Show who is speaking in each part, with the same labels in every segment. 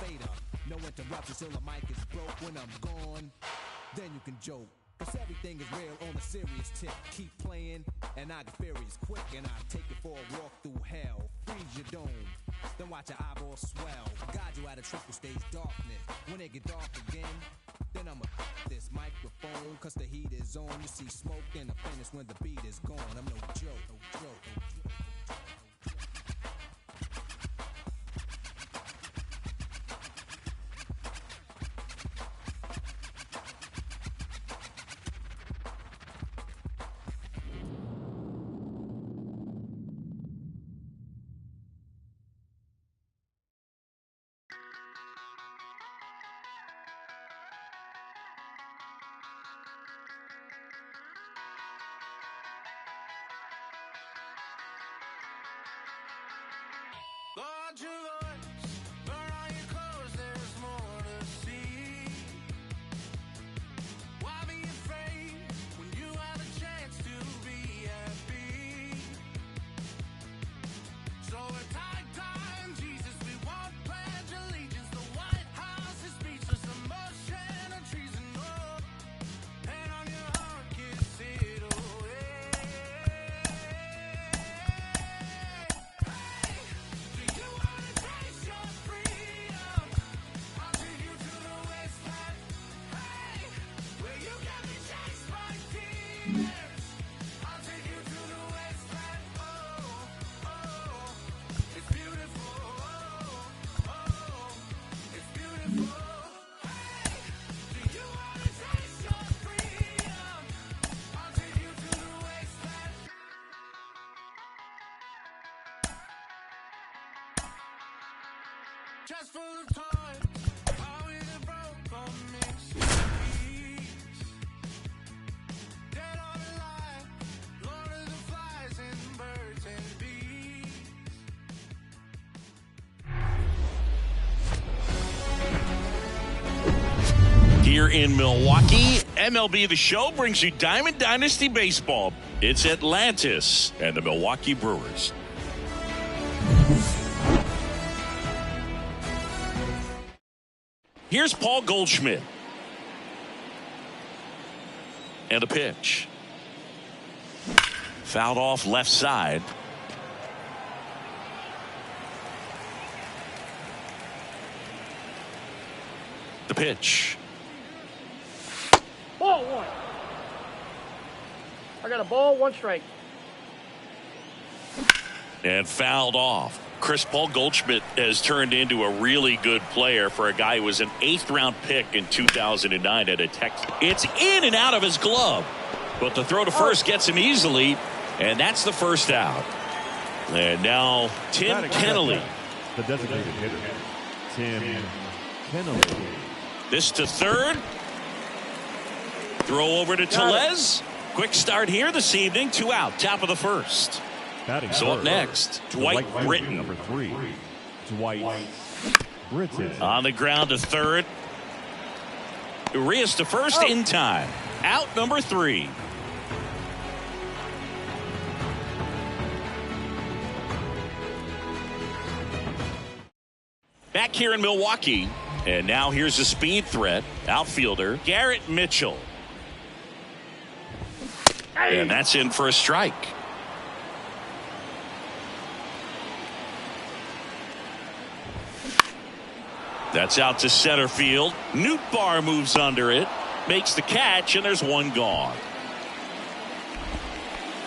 Speaker 1: later. No interruptions till the mic is broke. When I'm gone, then you can joke. Cause everything is real on a serious tip. Keep playing, and I get furious quick. And I take it for a walk through hell. Freeze your dome, then watch your eyeballs swell. Guide you out of triple stage darkness. When it get dark again, then I'ma this microphone. Cause the heat is on. You see smoke in the finish when the beat is gone. I'm no joke, no joke, no joke.
Speaker 2: Lord, your voice, burn all your clothes, there's more to see. Why be afraid when you have a chance to be happy? So at time, Jesus, we won't pledge allegiance. The White House is speechless, emotion and treason. Oh, and on your heart, kiss it away. Do you wanna taste your freedom? I'll take you to the wasteland. Hey, where you can be chased by demons. I'll take you to the wasteland. Oh, it's beautiful. Oh, it's beautiful. Hey, do you wanna taste your freedom? I'll take you to the wasteland. Just full of toys, how we the broke on mixed peace. Dead or alive, Lord of the flies and birds and bees.
Speaker 3: Here in Milwaukee, MLB The Show brings you Diamond Dynasty Baseball. It's Atlantis and the Milwaukee Brewers. Here's Paul Goldschmidt. And a pitch. Fouled off left side. The pitch.
Speaker 4: Ball one. I got a ball, one strike.
Speaker 3: And fouled off. Chris Paul Goldschmidt has turned into a really good player for a guy who was an 8th-round pick in 2009 at a Texas. It's in and out of his glove. But the throw to first gets him easily, and that's the first out. And now Tim Kennelly.
Speaker 5: The designated hitter, Tim Kennelly.
Speaker 3: This to third. Throw over to Tellez. Quick start here this evening. 2 out. Top of the first.
Speaker 5: Batting
Speaker 3: So up
Speaker 5: first,
Speaker 3: next, Dwight Britton.
Speaker 5: Number 3, Dwight Britton.
Speaker 3: On the ground to third. Urias to first in time. Out number 3. Back here in Milwaukee. And now here's a speed threat. Outfielder Garrett Mitchell. And that's in for a strike. That's out to center field. Nootbaar moves under it, makes the catch, and there's one gone.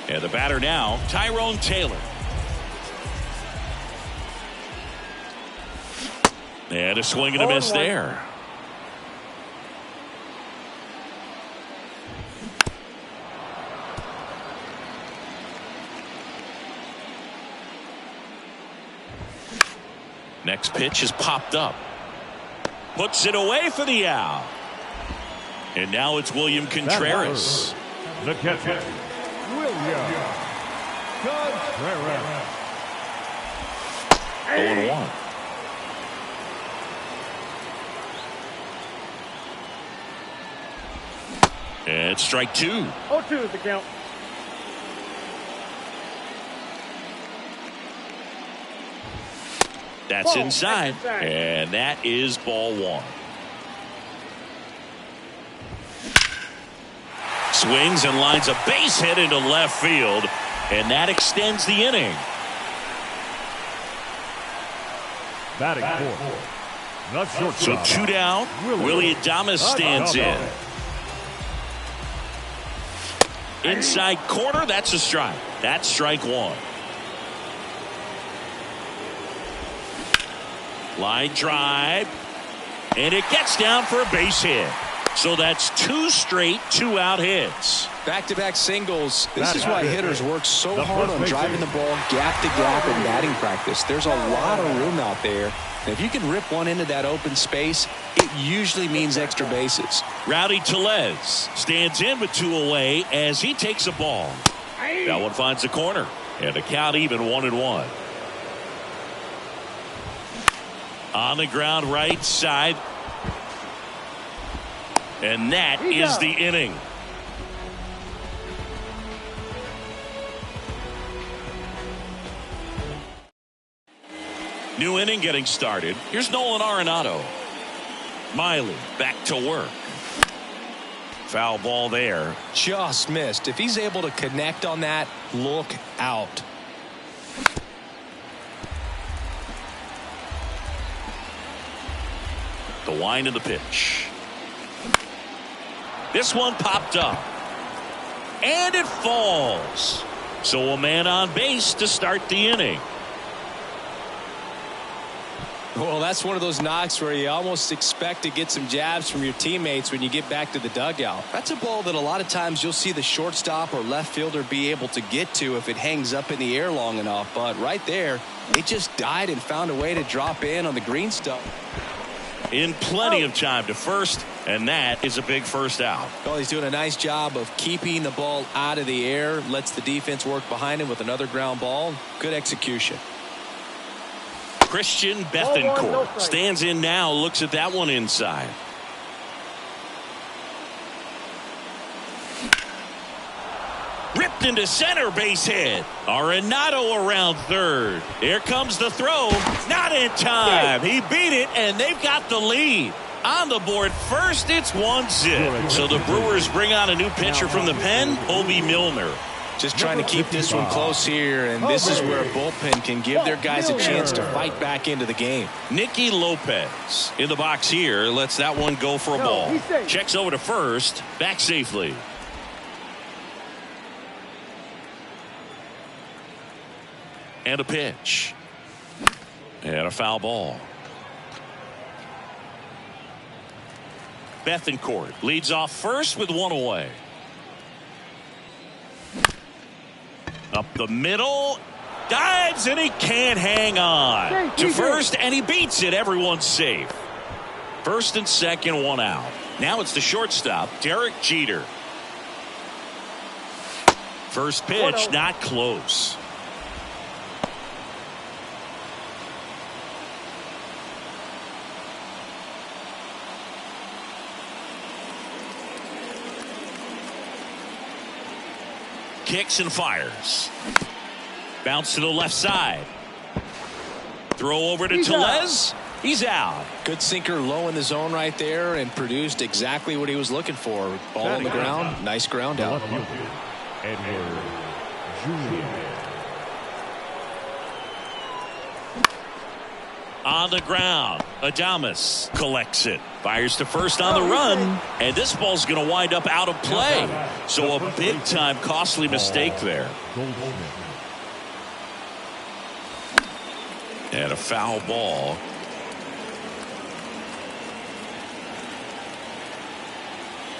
Speaker 3: And the batter now, Tyrone Taylor. And a swing and a miss there. Next pitch is popped up. Puts it away for the out. And now it's William Contreras.
Speaker 5: The catcher, William Contreras.
Speaker 3: 0-1. And strike 2.
Speaker 4: 0-2 is the count.
Speaker 3: That's
Speaker 4: Ball.
Speaker 3: inside,
Speaker 4: That's inside.
Speaker 3: and that is ball one. Swings and lines a base hit into left field, and that extends the inning.
Speaker 5: Batting fourth. The
Speaker 3: So
Speaker 5: shortstop.
Speaker 3: 2 down. Willie Adames stands in. Inside corner, that's a strike. That's strike one. Line drive, and it gets down for a base hit. So that's 2 straight 2-out hits.
Speaker 6: Back-to-back singles. This is
Speaker 5: Batting
Speaker 6: why
Speaker 5: fifth.
Speaker 6: hitters work so
Speaker 5: The
Speaker 6: hard
Speaker 5: first
Speaker 6: on
Speaker 5: base
Speaker 6: driving the ball gap to gap in batting practice. There's a lot of room out there. And if you can rip one into that open space, it usually means extra bases.
Speaker 3: Rowdy Tellez stands in with 2 away as he takes a ball. That one finds the corner, and the count even 1-1. On the ground right side. And that is the inning. New inning getting started. Here's Nolan Arenado. Miley back to work. Foul ball there.
Speaker 6: Just missed. If he's able to connect on that, look out.
Speaker 3: The wind of the pitch. This one popped up. And it falls. So a man on base to start the inning.
Speaker 6: Well, that's one of those knocks where you almost expect to get some jabs from your teammates when you get back to the dugout. That's a ball that a lot of times you'll see the shortstop or left fielder be able to get to if it hangs up in the air long enough. But right there, it just died and found a way to drop in on the green stuff.
Speaker 3: In plenty of time to first, and that is a big first out.
Speaker 6: Well, he's doing a nice job of keeping the ball out of the air, lets the defense work behind him with another ground ball. Good execution.
Speaker 3: Christian
Speaker 4: No
Speaker 3: Bethancourt
Speaker 4: strike.
Speaker 3: stands in now, looks at that one inside. Ripped into center, base hit. Arenado around third. Here comes the throw. Not in time. He beat it, and they've got the lead. On the board first, it's 1-0. So the Brewers bring on a new pitcher from the pen, Obi Milner.
Speaker 6: Just trying to keep this one close here, and this is where a bullpen can give their guys a chance to fight back into the game.
Speaker 3: Nicky Lopez in the box here. Lets that one go for a ball.
Speaker 4: he's safe.
Speaker 3: Checks over to first. Back safely. And a pitch. And a foul ball. Bethancourt leads off first with 1 away. Up the middle. Dives and he can't hang on. To first and he beats it. Everyone's safe. First and second, 1 out. Now it's the shortstop, Derek Jeter. First pitch, not close. Kicks and fires. Bounce to the left side. Throw over to Tellez. He's out.
Speaker 6: Good sinker low in the zone right there and produced exactly what he was looking for. Ball on the ground. Nice ground
Speaker 5: The
Speaker 6: out.
Speaker 5: left fielder, Edward Jr.
Speaker 3: On the ground, Adames collects it. Fires to first on the run. And this ball's going to wind up out of play. So a big-time costly mistake there.
Speaker 5: Goldschmidt.
Speaker 3: And a foul ball.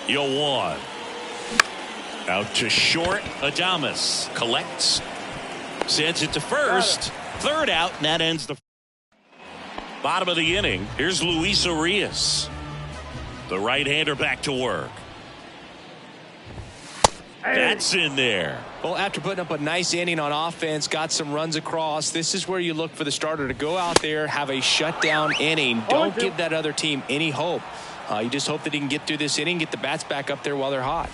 Speaker 3: Yo one. Out to short. Adames collects. Sends it to first. Third out, and that ends the bottom of the inning. Here's Luis Arias. The right-hander back to work. That's in there.
Speaker 6: Well, after putting up a nice inning on offense, got some runs across, this is where you look for the starter to go out there, have a shutdown inning. Don't give that other team any hope. You just hope that he can get through this inning, get the bats back up there while they're hot.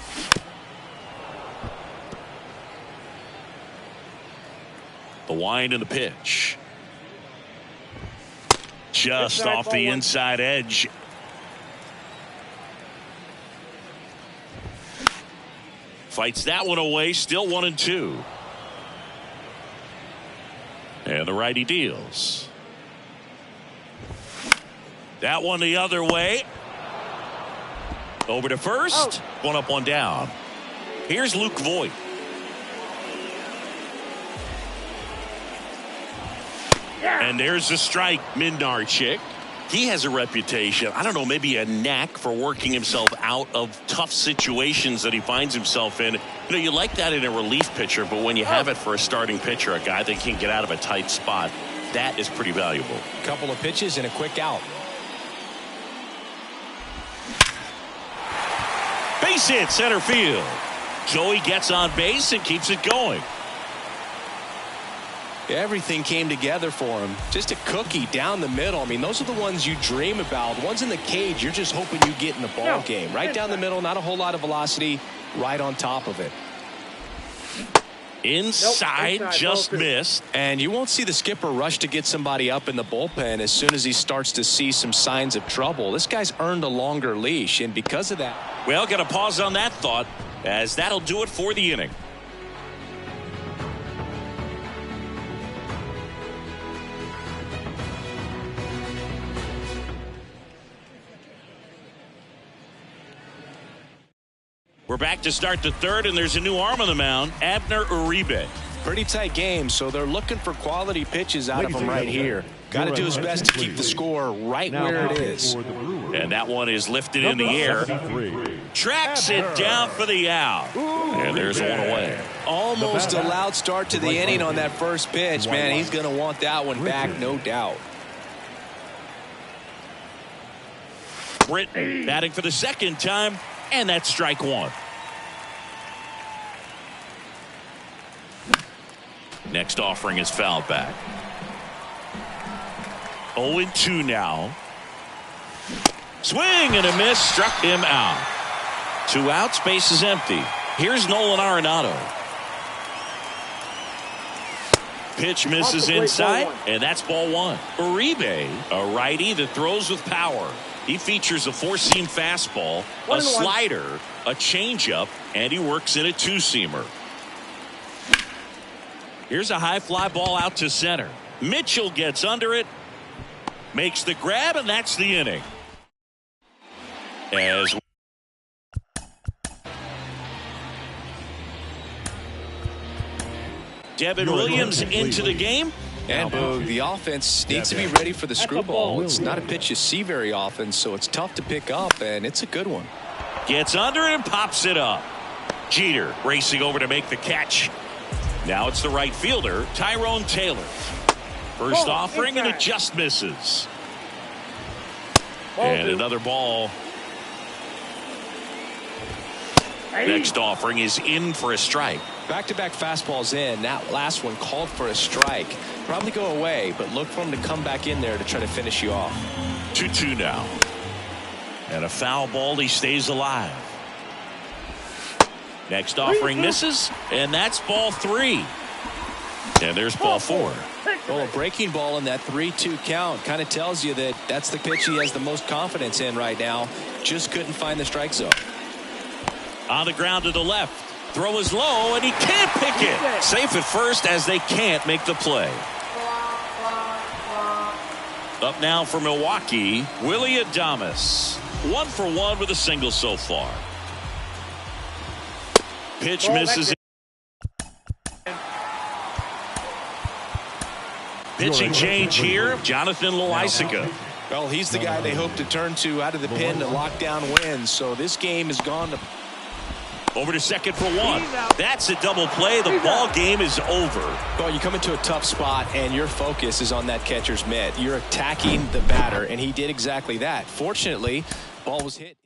Speaker 3: The wind and the pitch. Just off the inside edge. Fights that one away. Still 1-2. And the righty deals. That one the other way. Over to first. One up, one down. Here's Luke Voigt. And there's a strike. Minarchik. He has a reputation, I don't know, maybe a knack for working himself out of tough situations that he finds himself in. You know, you like that in a relief pitcher, but when you have it for a starting pitcher, a guy that can get out of a tight spot, that is pretty valuable.
Speaker 6: Couple of pitches and a quick out.
Speaker 3: Base hit, center field. Joey gets on base and keeps it going.
Speaker 6: Everything came together for him. Just a cookie down the middle. I mean, those are the ones you dream about. The ones in the cage, you're just hoping you get in the ball game. Right down the middle, not a whole lot of velocity, right on top of it.
Speaker 3: Inside, just missed.
Speaker 6: And you won't see the skipper rush to get somebody up in the bullpen as soon as he starts to see some signs of trouble. This guy's earned a longer leash, and because of that.
Speaker 3: Well, got to pause on that thought, as that'll do it for the inning. We're back to start the third, and there's a new arm on the mound, Abner Uribe.
Speaker 6: Pretty tight game, so they're looking for quality pitches out of him right here. Got to do his best to keep the score right where it is.
Speaker 3: And that one is lifted in the air. Tracks it down for the out. And there's one away.
Speaker 6: Almost a loud start to the inning on that first pitch. Man, he's going to want that one back, no doubt.
Speaker 3: Britton batting for the second time, and that's strike one. Next offering is fouled back. 0-2 now. Swing and a miss, struck him out. 2 outs, base is empty. Here's Nolan Arenado. Pitch misses inside, and that's ball one. Uribe, a righty that throws with power. He features a 4-seam fastball, a slider, a changeup, and he works in a 2-seamer. Here's a high fly ball out to center. Mitchell gets under it, makes the grab, and that's the inning. As Devin Williams into the game.
Speaker 6: And Boog, the offense needs to be ready for the screwball. It's not a pitch you see very often, so it's tough to pick up, and it's a good one.
Speaker 3: Gets under it and pops it up. Jeter racing over to make the catch. Now it's the right fielder, Tyrone Taylor. First offering, and it just misses. And another ball. Next offering is in for a strike.
Speaker 6: Back-to-back fastballs in. That last one called for a strike. Probably go away, but look for him to come back in there to try to finish you off.
Speaker 3: 2-2 now. And a foul ball. He stays alive. Next offering misses, and that's ball 3. And there's ball 4.
Speaker 6: Well, a breaking ball in that 3-2 count kind of tells you that that's the pitch he has the most confidence in right now. Just couldn't find the strike zone.
Speaker 3: On the ground to the left. Throw is low, and he can't pick it. Safe at first as they can't make the play. Up now for Milwaukee, Willy Adames. 1 for 1 with a single so far. Pitch misses. Pitching change here, Jonathan Loaisiga.
Speaker 6: Well, he's the guy they hope to turn to out of the pen to lock down wins. So this game has gone to.
Speaker 3: Over to second for 1. That's a double play. The ball game is over.
Speaker 6: Well, you come into a tough spot and your focus is on that catcher's mitt. You're attacking the batter, and he did exactly that. Fortunately, ball was hit.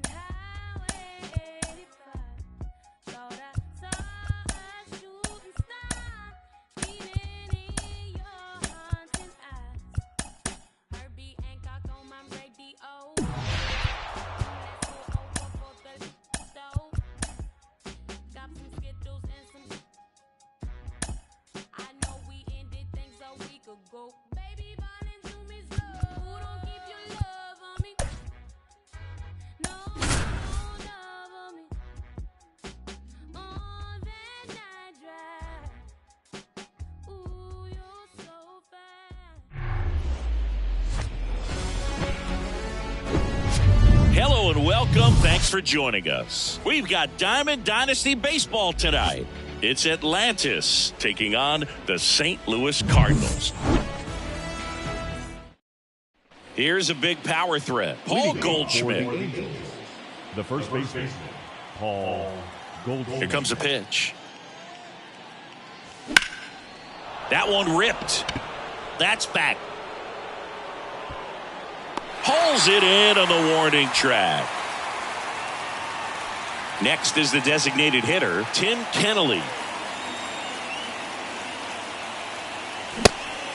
Speaker 7: Highway 85. Thought I
Speaker 3: and welcome. Thanks for joining us. We've got Diamond Dynasty Baseball tonight. It's Atlantis taking on the St. Louis Cardinals. Here's a big power threat. Paul Goldschmidt.
Speaker 5: The first baseman, Paul Goldschmidt.
Speaker 3: Here comes a pitch. That one ripped. That's back. Hauls it in on the warning track. Next is the designated hitter, Tim Kennelly.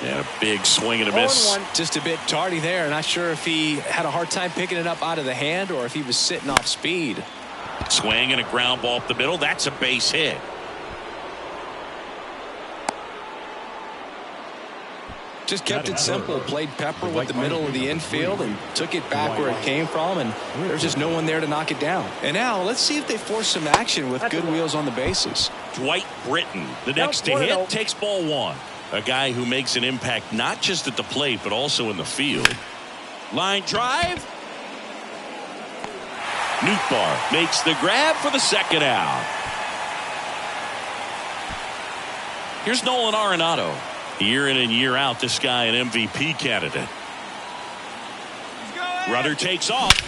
Speaker 3: And a big swing and a miss.
Speaker 6: Just a bit tardy there. Not sure if he had a hard time picking it up out of the hand or if he was sitting off speed.
Speaker 3: Swing and a ground ball up the middle. That's a base hit.
Speaker 6: Just kept it simple. Played pepper with the middle of the infield and took it back where it came from, and there's just no one there to knock it down. And now let's see if they force some action with good wheels on the bases.
Speaker 3: Dwight Britton, the next to hit, takes ball one. A guy who makes an impact not just at the plate but also in the field. Line drive. Nootbaar makes the grab for the second out. Here's Nolan Arenado. Year in and year out, this guy an MVP candidate. Runner takes off.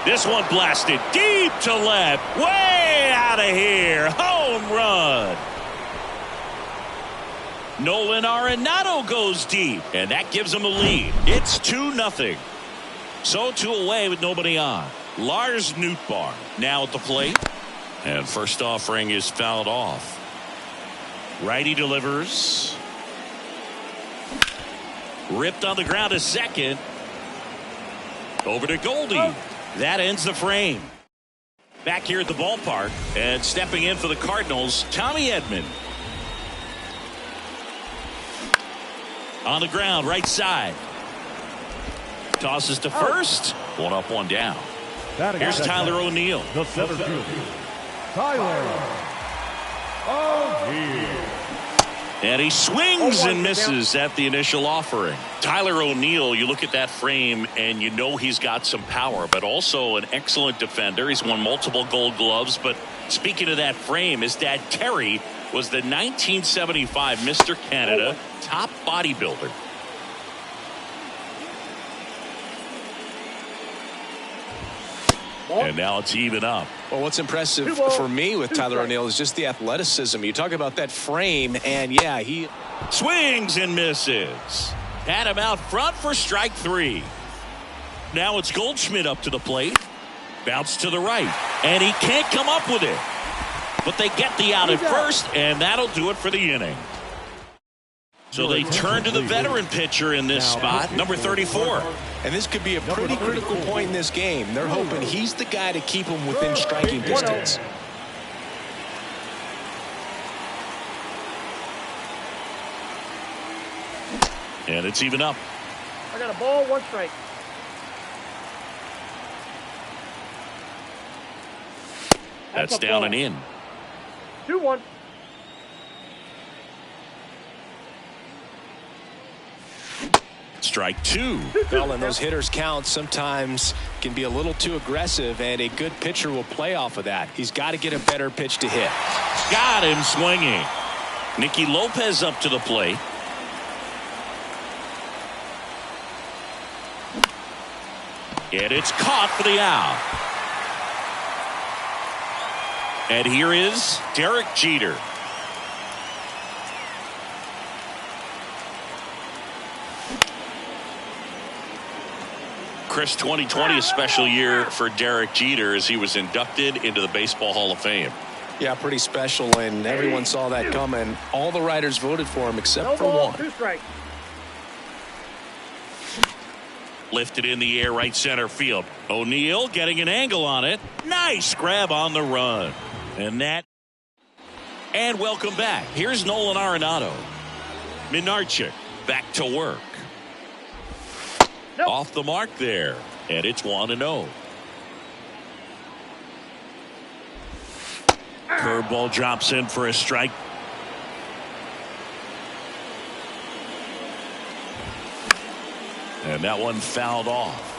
Speaker 3: This one blasted deep to left. Way out of here. Home run. Nolan Arenado goes deep, and that gives him a lead. It's 2-0. So 2 away with nobody on. Lars Nootbaar now at the plate. And first offering is fouled off. Righty delivers. Ripped on the ground to second. Over to Goldie. That ends the frame. Back here at the ballpark, and stepping in for the Cardinals, Tommy Edman. On the ground, right side. Tosses to first. One up, one down. Here's Tyler O'Neill.
Speaker 5: The center fielder, Tyler O'Neill.
Speaker 3: And he swings and misses at the initial offering. Tyler O'Neill, you look at that frame and you know he's got some power, but also an excellent defender. He's won multiple Gold Gloves. But speaking of that frame, his dad Terry was the 1975 Mr. Canada top bodybuilder. And now it's even up.
Speaker 6: Well, what's impressive for me with Tyler O'Neill is just the athleticism. You talk about that frame, and yeah, he
Speaker 3: swings and misses. Had him out front for strike 3. Now it's Goldschmidt up to the plate. Bounce to the right, and he can't come up with it. But they get the out at first, and that'll do it for the inning. So they turn to the veteran pitcher in this spot, number 34.
Speaker 6: And this could be a pretty critical point in this game. They're hoping he's the guy to keep them within striking distance.
Speaker 3: And it's even up.
Speaker 4: I got a ball, 1 strike.
Speaker 3: That's down and in.
Speaker 4: 2-1.
Speaker 3: Strike 2.
Speaker 6: Well, and those hitters count sometimes can be a little too aggressive, and a good pitcher will play off of that. He's got to get a better pitch to hit.
Speaker 3: Got him swinging. Nicky Lopez up to the plate. And it's caught for the out. And here is Derek Jeter. Chris, 2020 a special year for Derek Jeter as he was inducted into the Baseball Hall of Fame.
Speaker 6: Yeah, pretty special, and everyone saw that coming. All the writers voted for him except for one.
Speaker 4: 2 strikes.
Speaker 3: Lifted in the air, right center field. O'Neill getting an angle on it. Nice grab on the run. And welcome back. Here's Nolan Arenado. Minarchik back to work.
Speaker 4: Nope.
Speaker 3: Off the mark there. And it's 1-0. Curveball drops in for a strike. And that one fouled off.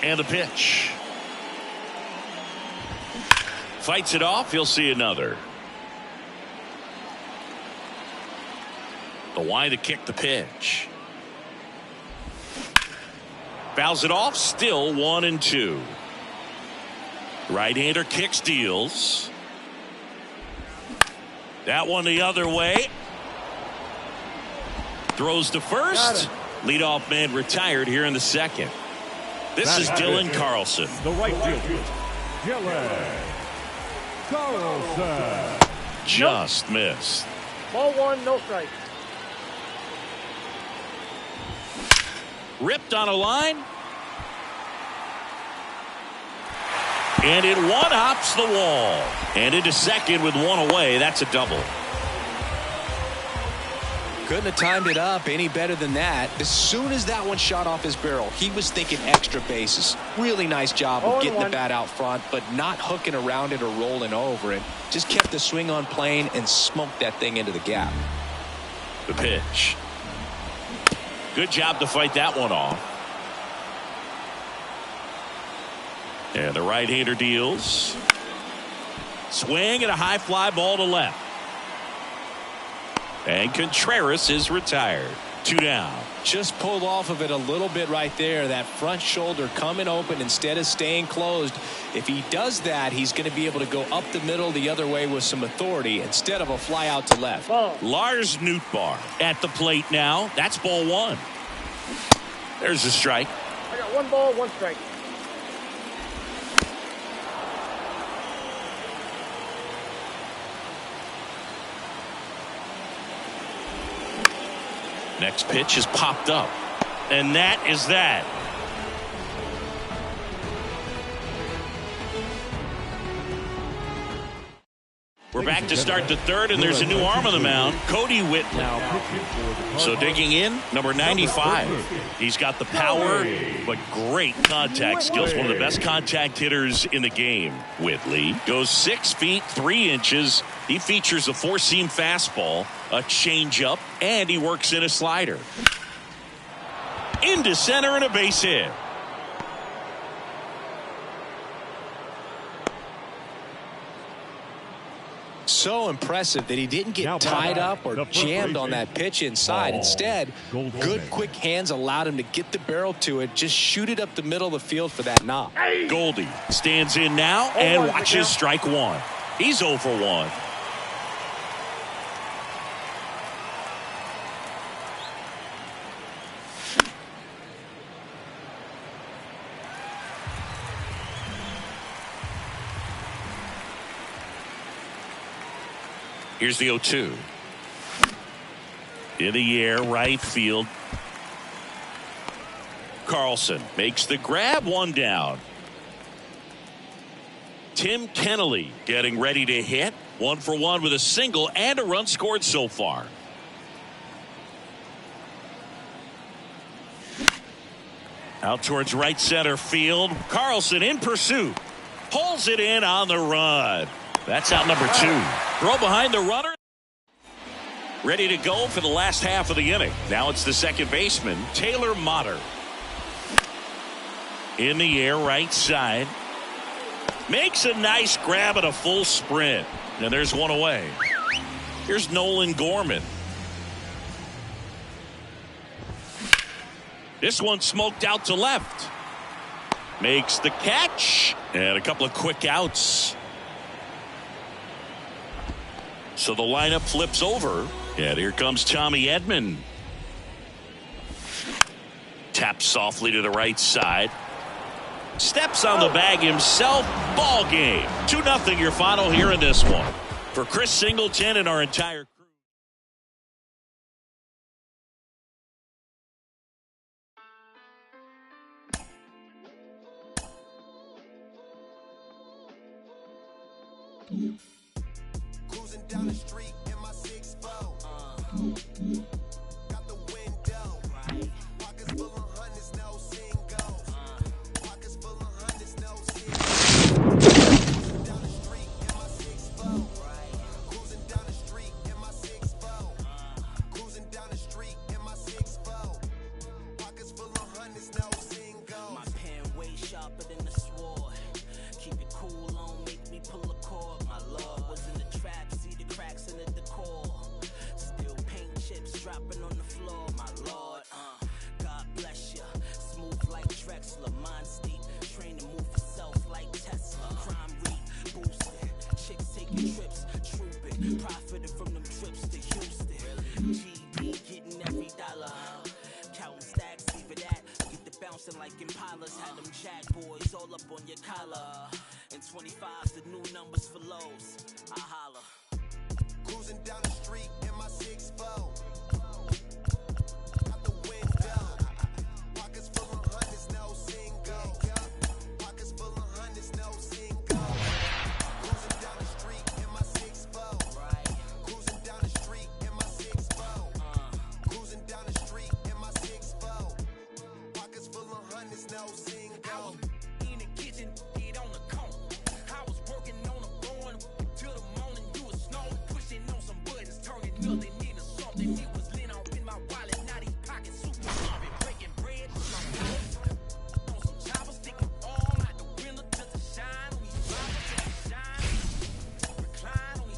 Speaker 3: And the pitch. Fights it off. He'll see another. The wide to kick the pitch. Fouls it off. Still 1-2. Right-hander kicks, deals. That one the other way. Throws to first. Leadoff man retired here in the second. This is Dylan Carlson.
Speaker 5: The right fielder, Dylan Carlson.
Speaker 3: Just missed.
Speaker 4: Ball one, no strike.
Speaker 3: Ripped on a line. And it one-hops the wall. And into second with one away. That's a double.
Speaker 6: Couldn't have timed it up any better than that. As soon as that one shot off his barrel, he was thinking extra bases. Really nice job of getting the bat out front, but not hooking around it or rolling over it. Just kept the swing on plane and smoked that thing into the gap.
Speaker 3: The pitch. Good job to fight that one off. And the right-hander deals. Swing and a high fly ball to left. And Contreras is retired. 2 down.
Speaker 6: Just pulled off of it a little bit right there. That front shoulder coming open instead of staying closed. If he does that, he's going to be able to go up the middle the other way with some authority instead of a fly out to left.
Speaker 4: Ball.
Speaker 3: Lars Nootbaar at the plate now. That's ball one. There's a strike.
Speaker 4: I got 1 ball, 1 strike.
Speaker 3: Next pitch is popped up. And that is that. We're back to start the third, and there's a new arm on the mound, Cody Whitley. So digging in, number 95. He's got the power, but great contact skills. One of the best contact hitters in the game. Whitley goes 6 feet 3 inches. He features a 4-seam fastball, a changeup, and he works in a slider. Into center and a base hit.
Speaker 6: So impressive that he didn't get tied up or jammed on that pitch inside. Instead, good quick hands allowed him to get the barrel to it, just shoot it up the middle of the field for that knock.
Speaker 3: Goldie stands in now and watches strike one. He's 0 for 1. Here's the 0-2. In the air, right field. Carlson makes the grab, 1 down. Tim Kennelly getting ready to hit. 1 for 1 with a single and a run scored so far. Out towards right center field. Carlson in pursuit. Pulls it in on the run. That's out number 2. Throw behind the runner. Ready to go for the last half of the inning. Now it's the second baseman, Taylor Motter. In the air, right side. Makes a nice grab at a full sprint. And there's 1 away. Here's Nolan Gorman. This one smoked out to left. Makes the catch. And a couple of quick outs. So the lineup flips over. And here comes Tommy Edman. Taps softly to the right side. Steps on the bag himself. Ball game. 2-0 your final here in this one. For Chris Singleton and our entire crew.
Speaker 2: Cruising down the street in my 6-4. Got the window. Pockets full of hundreds, no single. Pockets full of hundreds, no single. Cruising down the street in my 6-4. Cruising down the street in my 6-4. Cruising down the street in my 6-4. Pockets full of hundreds, no single. My pen way sharp.
Speaker 7: dollar. And 25's the new numbers for lows. I holla.
Speaker 2: Cruising down the street in my 6-4. Out the window. Pockets full of hundreds, no single. Pockets full of hundreds, no single. Cruising down the street in my 6-4. Cruising down the street in my 6-4. Cruising down the street in my 6-4. Pockets full of hundreds, no single.
Speaker 7: In the kitchen, it on the cone. I was working on the phone till the morning. You was snowing, pushing on some buttons, turning nothing into something. It was lit off in my wallet, now these pockets super hard. Breaking bread with my hands on some choppers, sticking all out the window just to shine on these bottles, just to shine. Recline on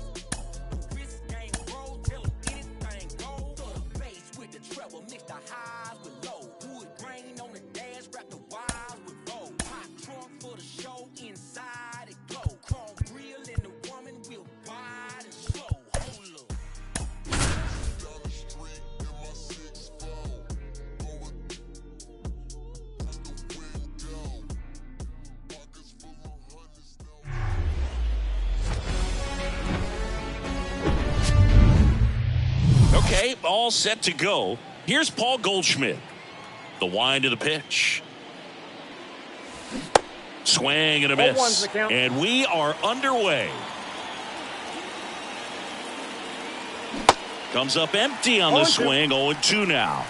Speaker 7: these wrist game roll, tell them anything goes. To the bass with the treble, mix the highs with low. Wood grain on the dash, wrap the wires with roll. Hot trunk for the show, inside it glow. Chrome grill and the woman will wide and slow. Hold up.
Speaker 2: Down the street in my 6-4. Over the window. Pockets full of hundreds, no.
Speaker 3: Okay, all set to go. Here's Paul Goldschmidt. The wind of the pitch. Swing and a
Speaker 4: Ball
Speaker 3: miss.
Speaker 4: one's the count.
Speaker 3: And we are underway. Comes up empty on the
Speaker 4: 0-2.
Speaker 3: swing. 0-2 now.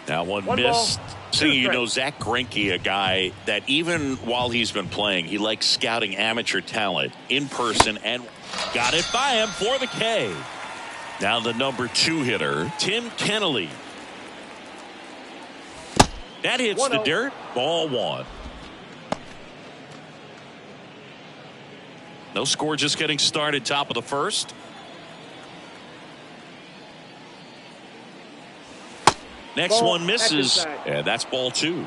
Speaker 3: Now one
Speaker 4: One
Speaker 3: missed.
Speaker 4: ball,
Speaker 3: So
Speaker 4: two
Speaker 3: you know
Speaker 4: strikes.
Speaker 3: Zach Greinke, a guy that even while he's been playing, he likes scouting amateur talent in person and got it by him for the K. Now the number 2 hitter, Tim Kennelly. That hits the
Speaker 4: 1-0.
Speaker 3: dirt. Ball 1. No score, just getting started. Top of the first. Next
Speaker 4: Ball,
Speaker 3: one
Speaker 4: that's
Speaker 3: misses.
Speaker 4: inside.
Speaker 3: And that's ball 2.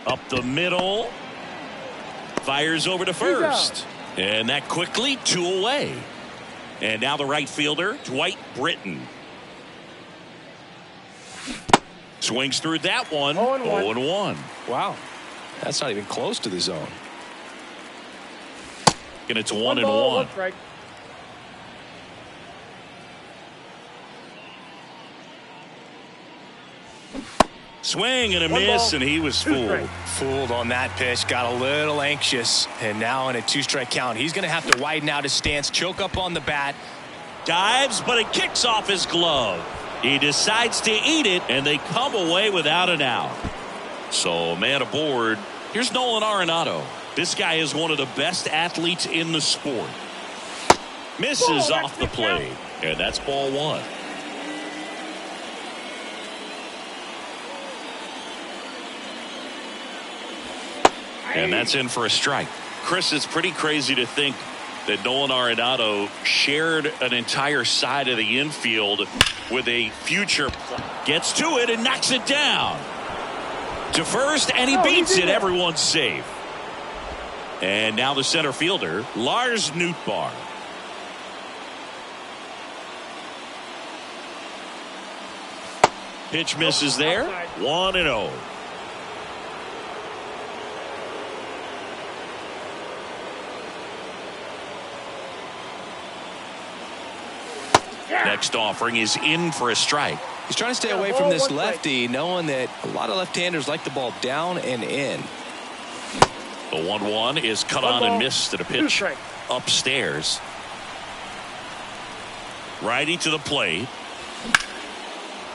Speaker 3: Up the middle. Fires over to first. And that quickly 2 away. And now the right fielder, Dwight Britton. Swings through that one.
Speaker 4: 0-1.
Speaker 3: 0-1.
Speaker 6: Wow. That's not even close to the zone.
Speaker 3: And it's 1-1.
Speaker 4: One ball, one strike.
Speaker 3: Swing and a
Speaker 4: One
Speaker 3: miss,
Speaker 4: ball,
Speaker 3: and he was
Speaker 4: two
Speaker 3: fooled.
Speaker 4: strikes.
Speaker 6: Fooled on that pitch, got a little anxious, and now in a 2-strike count, he's going to have to widen out his stance, choke up on the bat.
Speaker 3: Dives, but it kicks off his glove. He decides to eat it, and they come away without an out. So, man aboard. Here's Nolan Arenado. This guy is one of the best athletes in the sport. Misses
Speaker 4: Ball,
Speaker 3: off the
Speaker 4: that's
Speaker 3: plate, and that's ball 1. And that's in for a strike. Chris, it's pretty crazy to think that Nolan Arenado shared an entire side of the infield with a future. Gets to it and knocks it down. To first, and he beats it. Everyone's safe. And now the center fielder, Lars Nootbaar. Pitch misses there. 1-0. Next offering is in for a strike.
Speaker 6: He's trying to stay
Speaker 4: Yeah,
Speaker 6: away
Speaker 4: ball,
Speaker 6: from this
Speaker 4: one strike.
Speaker 6: lefty, knowing that a lot of left-handers like the ball down and in.
Speaker 3: The 1-1 is cut
Speaker 4: One
Speaker 3: on
Speaker 4: ball,
Speaker 3: and missed at a
Speaker 4: two
Speaker 3: pitch
Speaker 4: strikes.
Speaker 3: upstairs. Righty to the plate.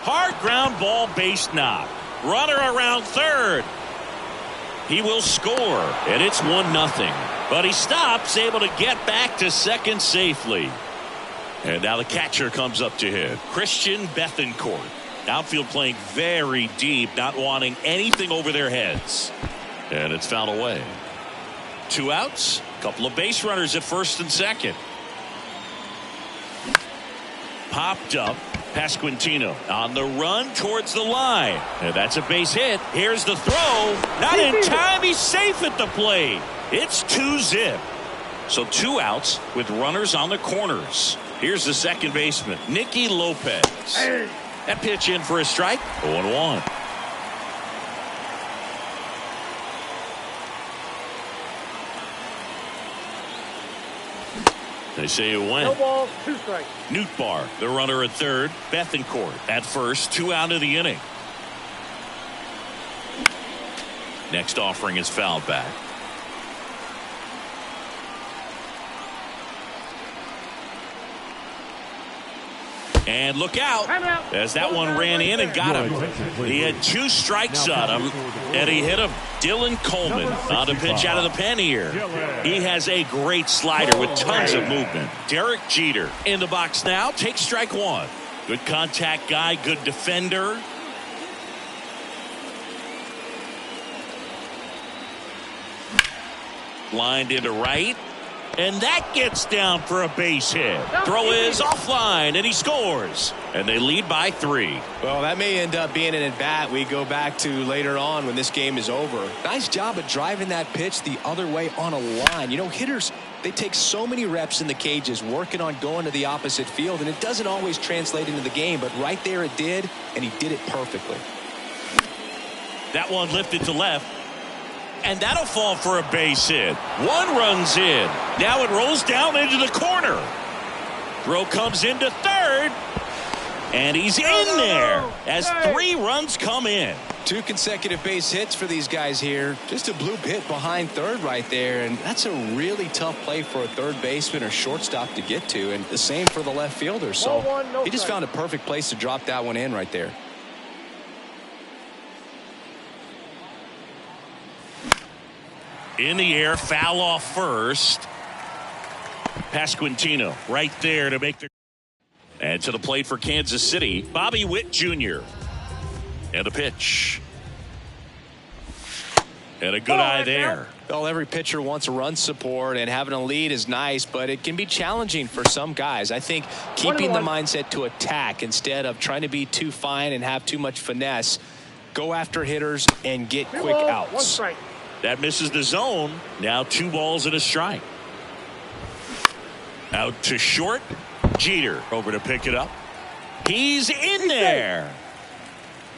Speaker 3: Hard ground ball, base knock. Runner around third. He will score, and it's 1-0. But he stops, able to get back to second safely. And now the catcher comes up to him, Christian Bethancourt. Outfield playing very deep, not wanting anything over their heads. And it's fouled away. 2 outs, couple of base runners at first and second. Popped up, Pasquantino on the run towards the line. And that's a base hit. Here's the throw. Not in time. He's safe at the plate. It's 2-0. So 2 outs with runners on the corners. Here's the second baseman, Nicky Lopez. That pitch in for a strike. 0-1. They say it went.
Speaker 4: No balls, 2 strikes.
Speaker 3: Nootbaar, the runner at third. Bethancourt at first. 2 out of the inning. Next offering is fouled back. And look out as that one ran in and got him. He had 2 strikes on him, and he hit him. Dylan Coleman on the pitch out of the pen here. He has a great slider with tons of movement. Derek Jeter in the box now. Takes strike 1. Good contact guy, good defender. Lined into right. And that gets down for a base hit. Throw is offline, and he scores. And they lead by 3.
Speaker 6: Well, that may end up being an at-bat we go back to later on when this game is over. Nice job of driving that pitch the other way on a line. You know, hitters, they take so many reps in the cages working on going to the opposite field, and it doesn't always translate into the game, but right there it did, and he did it perfectly.
Speaker 3: That one lifted to left. And that'll fall for a base hit. 1 runs in. Now it rolls down into the corner. Throw comes into third. And he's in there as 3 runs come in.
Speaker 6: 2 consecutive base hits for these guys here. Just a bloop hit behind third right there. And that's a really tough play for a third baseman or shortstop to get to. And the same for the left fielder. So he just found a perfect place to drop that one in right there.
Speaker 3: In the air, foul off first. Pasquantino right there to make the. And to the plate for Kansas City, Bobby Witt Jr. And the pitch. And a good eye there.
Speaker 6: Well, every pitcher wants a run support, and having a lead is nice, but it can be challenging for some guys. I think keeping the mindset to attack instead of trying to be too fine and have too much finesse. Go after hitters and get quick outs.
Speaker 4: 1 strike.
Speaker 3: That misses the zone. Now 2 balls and a strike. Out to short. Jeter over to pick it up. He's in there.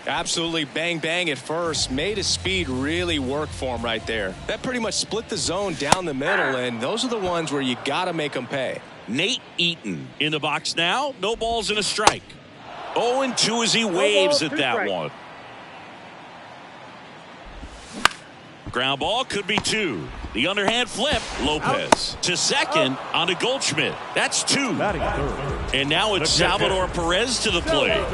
Speaker 6: Absolutely bang bang at first. Made his speed really work for him right there. That pretty much split the zone down the middle, and those are the ones where you got to make them pay.
Speaker 3: Nate Eaton in the box now. No balls and a strike. 0-2 as he waves at that one. Ground ball could be 2. The underhand flip. Lopez to second on to Goldschmidt. That's 2. And now it's Salvador Perez to the plate.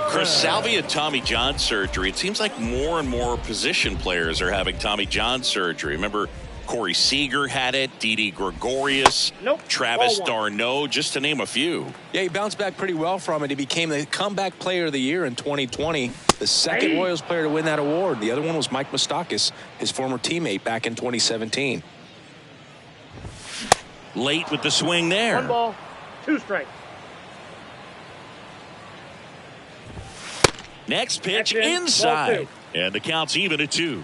Speaker 3: Chris Salvi had Tommy John surgery. It seems like more and more position players are having Tommy John surgery. Remember, Corey Seager had it, Didi Gregorius, Travis d'Arnaud, just to name a few.
Speaker 6: Yeah, he bounced back pretty well from it. He became the comeback player of the year in 2020. The second Royals player to win that award. The other one was Mike Moustakas, his former teammate back in 2017.
Speaker 3: Late with the swing there.
Speaker 4: 1 ball, 2 strikes.
Speaker 3: Next pitch inside. And the count's even at 2.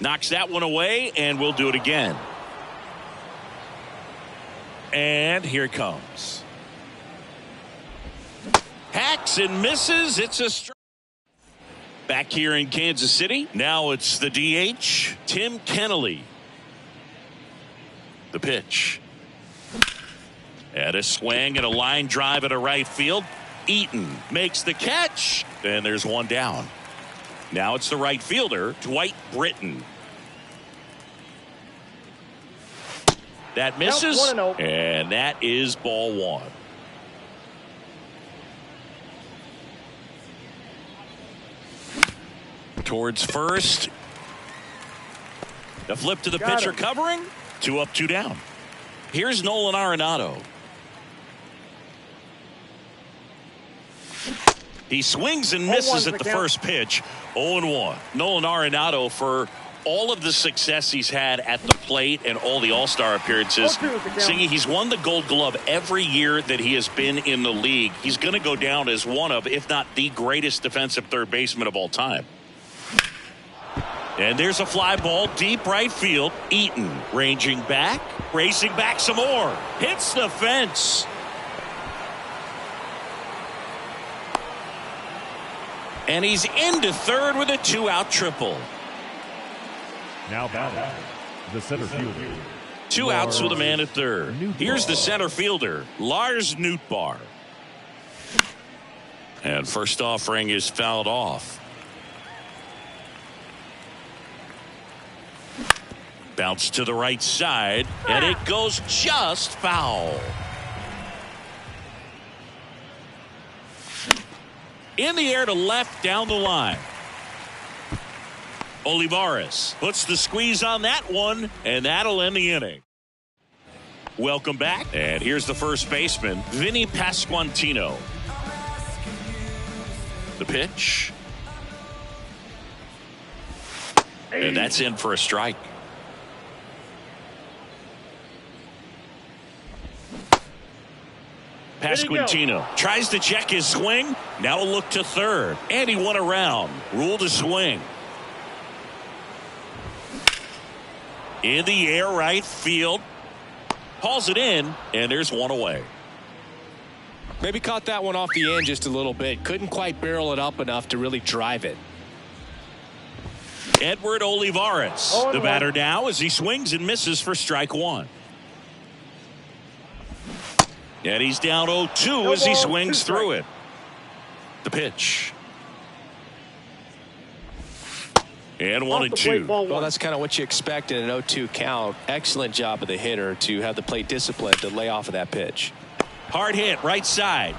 Speaker 3: Knocks that one away, and we'll do it again. And here it comes. Hacks and misses. It's a strike. Back here in Kansas City. Now it's the DH, Tim Kennelly. The pitch. And a swing and a line drive at a right field. Eaton makes the catch. And there's 1 down. Now it's the right fielder, Dwight Britton. That misses, and that is ball 1. Towards first. The flip to the pitcher covering. 2 up, 2 down. Here's Nolan Arenado. He swings and misses at the first pitch. 0-1. Nolan Arenado, for all of the success he's had at the plate and all the All-Star appearances, Singy, he's won the Gold Glove every year that he has been in the league. He's going to go down as one of, if not the greatest defensive third baseman of all time. And there's a fly ball deep right field. Eaton ranging back, racing back some more. Hits the fence. And he's into third with a 2-out triple.
Speaker 5: Now batting, the center fielder.
Speaker 3: 2 outs with a man at third. Here's the center fielder, Lars Nootbaar. And first offering is fouled off. Bounce to the right side, and it goes just foul. In the air to left down the line. Olivares puts the squeeze on that one, and that'll end the inning. Welcome back, and here's the first baseman, Vinny Pasquantino. The pitch. And that's in for a strike. Pasquantino tries to check his swing. Now a look to third. And he won around. Ruled a swing. In the air right field. Hauls it in. And there's one away.
Speaker 6: Maybe caught that one off the end just a little bit. Couldn't quite barrel it up enough to really drive it.
Speaker 3: Edward Olivares. The batter now as he swings and misses for strike one. And he's down 0-2 as he swings through it. The pitch. And 1-2.
Speaker 6: Well, that's kind of what you expect in an 0-2 count. Excellent job of the hitter to have the plate discipline to lay off of that pitch.
Speaker 3: Hard hit right side.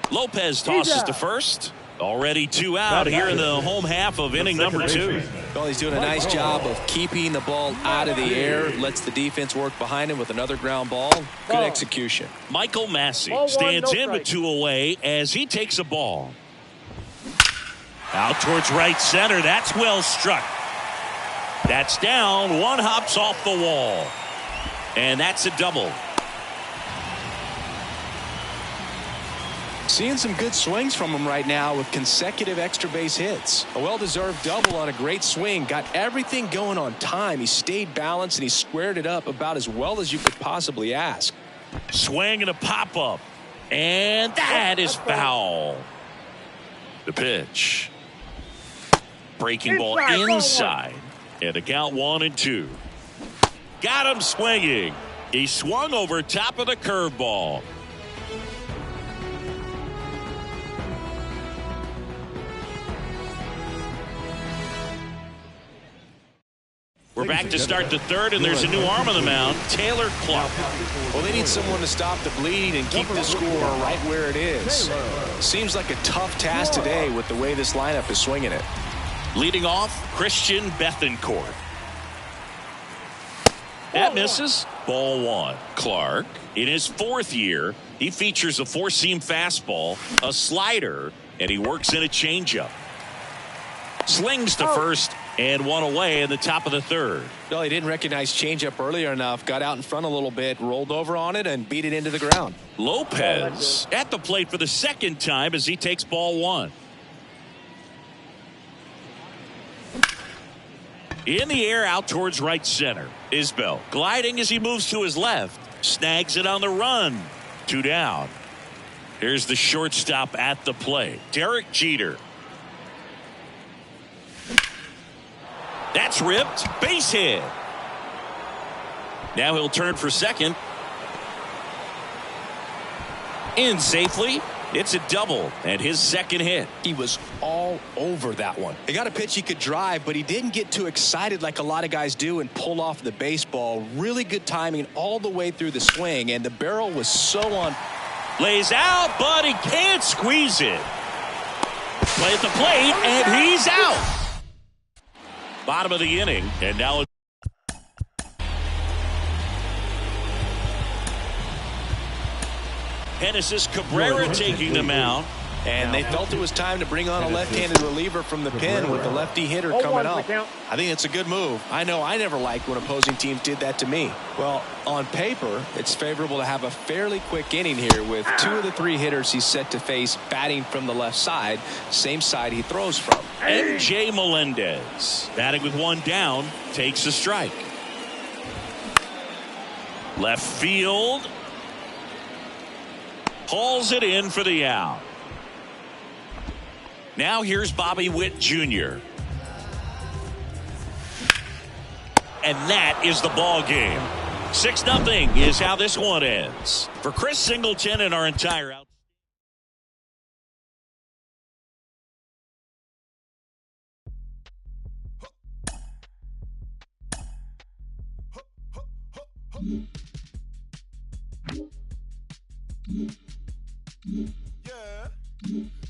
Speaker 3: Lopez tosses to first. Already 2 out here in the home half of inning number 2.
Speaker 6: Well, he's doing a nice job of keeping the ball out of the air. Lets the defense work behind him with another ground ball. Good execution.
Speaker 3: Michael Massey stands in with 2 away as he takes a ball. Out towards right center. That's well struck. That's down. One hops off the wall. And that's a double.
Speaker 6: Seeing some good swings from him right now with consecutive extra base hits. A well-deserved double on a great swing. Got everything going on time. He stayed balanced and he squared it up about as well as you could possibly ask.
Speaker 3: Swing and a pop-up. And that is foul. The pitch. Breaking ball inside. And a count 1-2. Got him swinging. He swung over top of the curveball. We're back to start the third, and there's a new arm on the mound, Taylor Clark.
Speaker 6: Well, they need someone to stop the bleed and keep the score right where it is. Seems like a tough task today with the way this lineup is swinging it.
Speaker 3: Leading off, Christian Bethancourt. That misses. Ball 1. Clark, in his 4th year, he features a 4-seam fastball, a slider, and he works in a changeup. Slings to first. And one away in the top of the third.
Speaker 6: Well, he didn't recognize changeup earlier enough. Got out in front a little bit, rolled over on it, and beat it into the ground.
Speaker 3: Lopez at the plate for the second time as he takes ball 1. In the air out towards right center. Isbell gliding as he moves to his left. Snags it on the run. 2 down. Here's the shortstop at the plate. Derek Jeter. That's ripped. Base hit. Now he'll turn for second. In safely. It's a double and his second hit.
Speaker 6: He was all over that one. He got a pitch he could drive, but he didn't get too excited like a lot of guys do and pull off the baseball. Really good timing all the way through the swing, and the barrel was so on.
Speaker 3: Lays out, but he can't squeeze it. Play at the plate, and he's out. Bottom of the inning, and now Genesis Cabrera taking the mound.
Speaker 6: And they felt it was time to bring on a left-handed reliever from the pen with the lefty hitter coming up. I think it's a good move. I know I never liked when opposing teams did that to me. Well, on paper, it's favorable to have a fairly quick inning here with 2 of the 3 hitters he's set to face batting from the left side, same side he throws from.
Speaker 3: MJ Melendez, batting with 1 down, takes a strike. Left field. Hauls it in for the out. Now here's Bobby Witt Jr. And that is the ball game. 6-0 is how this one ends. For Chris Singleton and our entire out.
Speaker 2: Yeah.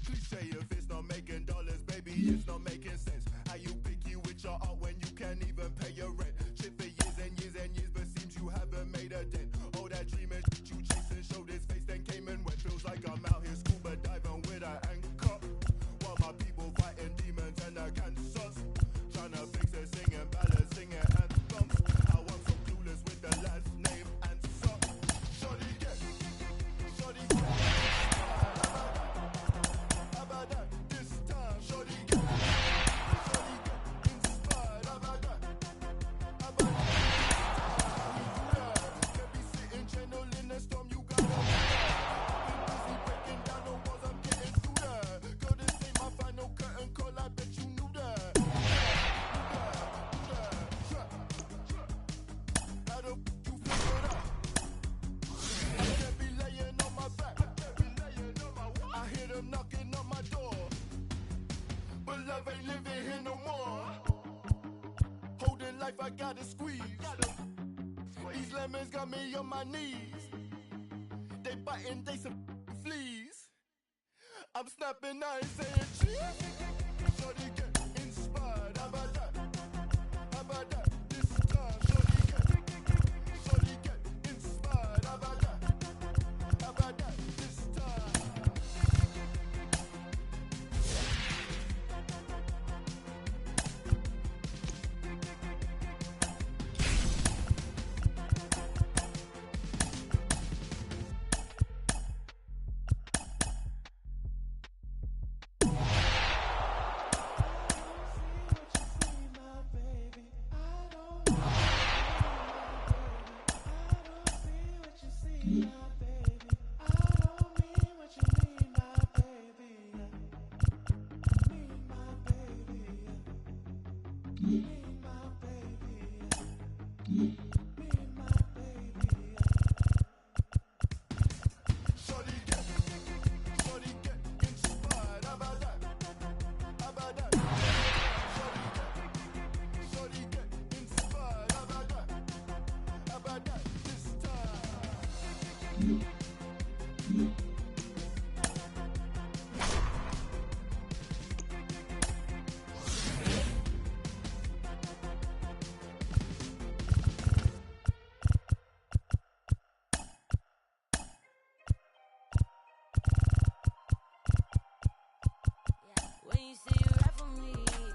Speaker 2: Cliche if it's not making dollars, baby, it's not making sense. How you picky with your art when you can't even pay your rent? Shit for years and years and years, but seems you haven't made a dent. All that dreaming you chasing showed his face, then came and went. Feels like I'm out here scuba diving with an anchor, while my people fighting demons and the cancers. Trying to fix it, singing ballads, singing anthems. I want so clueless with the last name answer. Shorty get, shorty get. How about that this time? Shorty get inspired. How about that? How about that? Can't be sitting channel in the storm. You gotta be busy breaking down the walls. I'm getting through that. Girl, this ain't my final curtain call. I bet you knew that. How the f you figure that? I can't be laying on my back. I hear them knocking on my door, but love ain't living here no more. Holding life, I gotta squeeze. These lemons got me on my knees. They biting, they some fleas. I'm snapping, I ain't saying cheese. Shorty get inspired. How about that? How about that? This time, shorty get inspired. How about that? How about that? This time.
Speaker 8: When you say you rap for me,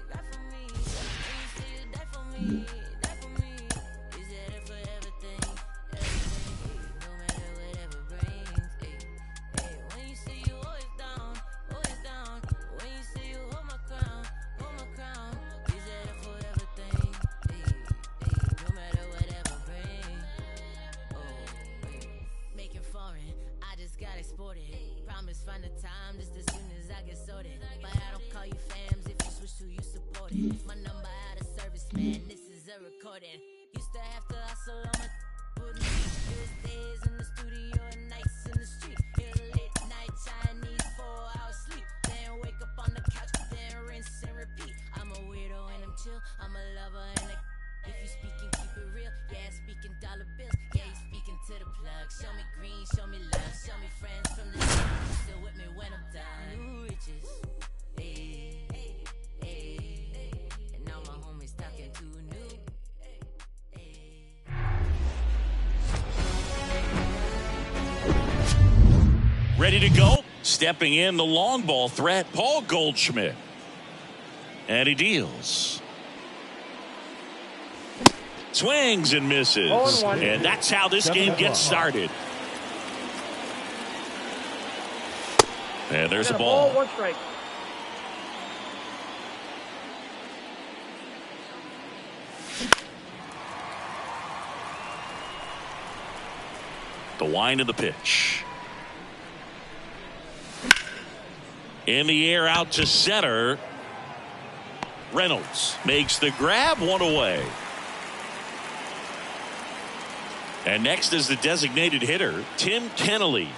Speaker 8: rap for me. When you say you die for me, die for me. You said it for everything, everything. No matter whatever brings. When you say you always down, always down. When you say you hold my crown, you said it for everything. No matter whatever brings. Make it foreign, I just got exported. Promise find the time just as soon as I get sorted. But I don't call you fams if you switch to you support it. My number out of service, man, this is a recording. Used to have to hustle on my putting these days in the studio and nights in the street. Here late night Chinese 4-hour sleep. Then wake up on the couch, then rinse and repeat. I'm a weirdo and I'm chill, I'm a lover and a if you speaking, keep it real. Yeah, speaking dollar bills. Yeah, you speaking to the plug. Show me green, show me love. Show me friends from the city. Still with me when I'm done. New riches. And now my homies talking to new.
Speaker 3: Ready to go? Stepping in, the long ball threat, Paul Goldschmidt. And he deals. Swings and misses.
Speaker 4: 0-1.
Speaker 3: And that's how this game gets started. And there's
Speaker 4: Got
Speaker 3: a
Speaker 4: a ball,
Speaker 3: ball.
Speaker 4: 1 strike.
Speaker 3: The wind of the pitch. In the air out to center. Reynolds makes the grab, 1 away. And next is the designated hitter, Tim Kennelly.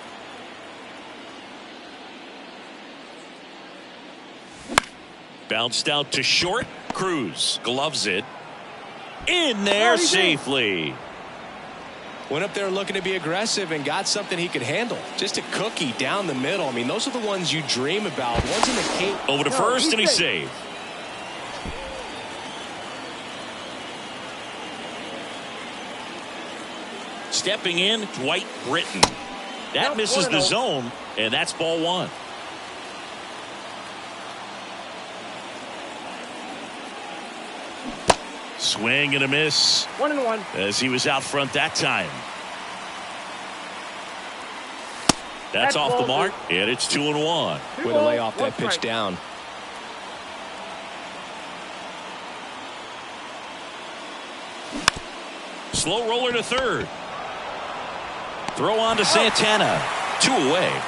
Speaker 3: Bounced out to short. Cruz gloves it. In there safely.
Speaker 6: Went up there looking to be aggressive and got something he could handle. Just a cookie down the middle. I mean, those are the ones you dream about. Ones in the cape.
Speaker 3: Over to first, and he's safe. Stepping in, Dwight Britton. That misses the zone, and that's ball 1. Swing and a miss.
Speaker 4: 1-1.
Speaker 3: As he was out front that time. That's off the mark, and it's 2-1.
Speaker 6: Way to lay off that pitch down.
Speaker 3: Slow roller to third. Throw on to Santana. 2 away.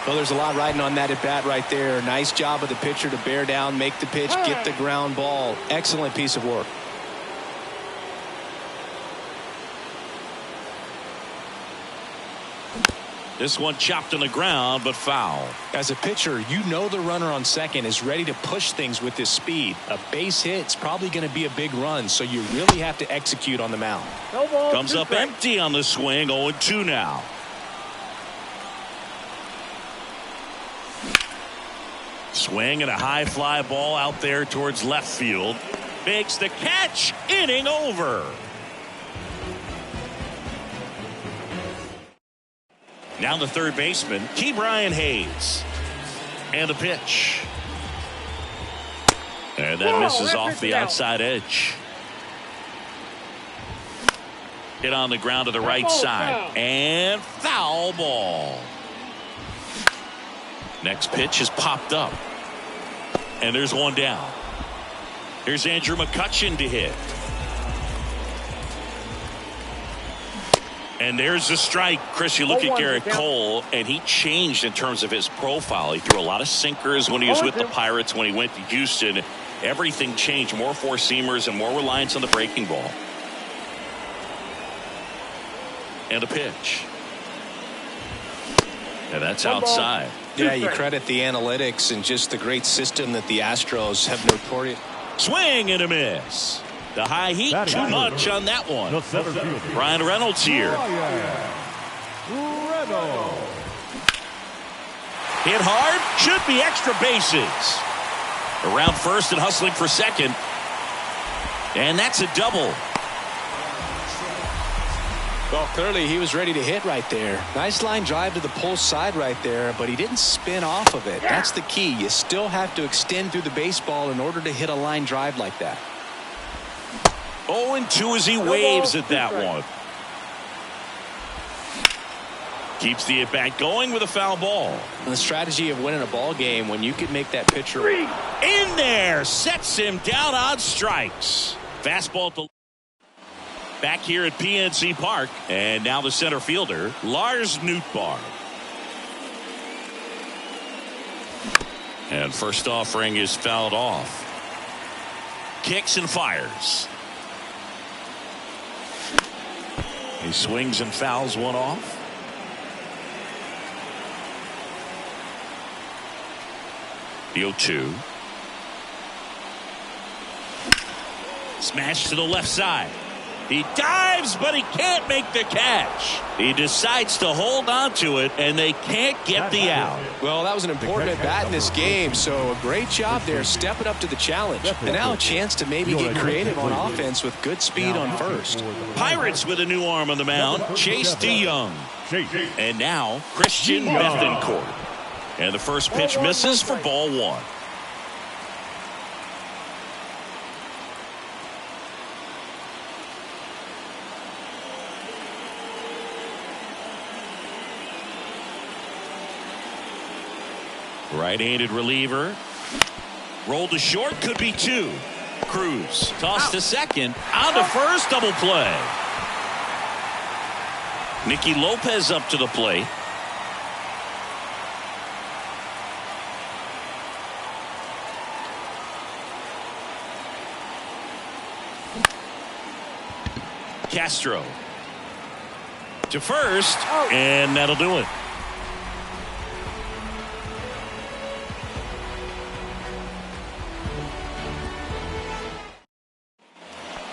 Speaker 6: Well, there's a lot riding on that at bat right there. Nice job of the pitcher to bear down, make the pitch, get the ground ball. Excellent piece of work.
Speaker 3: This one chopped on the ground, but foul.
Speaker 6: As a pitcher, you know the runner on second is ready to push things with his speed. A base hit's probably going to be a big run, so you really have to execute on the mound.
Speaker 4: No ball,
Speaker 3: Comes
Speaker 4: 2
Speaker 3: up
Speaker 4: strikes.
Speaker 3: empty on the swing, 0-2 now. Swing and a high fly ball out there towards left field. Makes the catch, inning over. Now the third baseman, Ke'Bryan Hayes. And the pitch. And that misses off the outside edge. Hit on the ground to the right side. And foul ball. Next pitch is popped up. And there's one down. Here's Andrew McCutchen to hit. And there's the strike. Chris, you look at Garrett Cole, and he changed in terms of his profile. He threw a lot of sinkers when he was with the Pirates. When he went to Houston, everything changed. More four-seamers and more reliance on the breaking ball. And a pitch. And that's outside.
Speaker 6: Yeah, you credit the analytics and just the great system that the Astros have notorious.
Speaker 3: Swing and a miss. The high heat, too much on that one.
Speaker 5: The center fielder,
Speaker 3: Ryan Reynolds here.
Speaker 5: Reynolds.
Speaker 3: Hit hard, should be extra bases. Around first and hustling for second. And that's a double.
Speaker 6: Well, clearly he was ready to hit right there. Nice line drive to the pull side right there, but he didn't spin off of it. That's the key. You still have to extend through the baseball in order to hit a line drive like that.
Speaker 3: 0-2 as he waves at that one. Keeps the at-bat going with a foul ball.
Speaker 6: And the strategy of winning a ball game when you can make that pitcher
Speaker 3: in there, sets him down on strikes. Fastball to back here at PNC Park, and now the center fielder, Lars Nootbaar. And first offering is fouled off. Kicks and fires. He swings and fouls one off. The 0-2. Smash to the left side. He dives, but he can't make the catch. He decides to hold on to it, and they can't get the out.
Speaker 6: Well, that was an important at bat in this game, so a great job there stepping up to the challenge. And now a chance to maybe get creative on offense with good speed on first.
Speaker 3: Pirates with a new arm on the mound, Chase DeYoung. And now Christian Bethancourt. And the first pitch misses for ball one. Right-handed reliever. Rolled to short, could be two. Cruz tossed to second, on to first, double play. Nicky Lopez up to the plate. Castro to first, and that'll do it.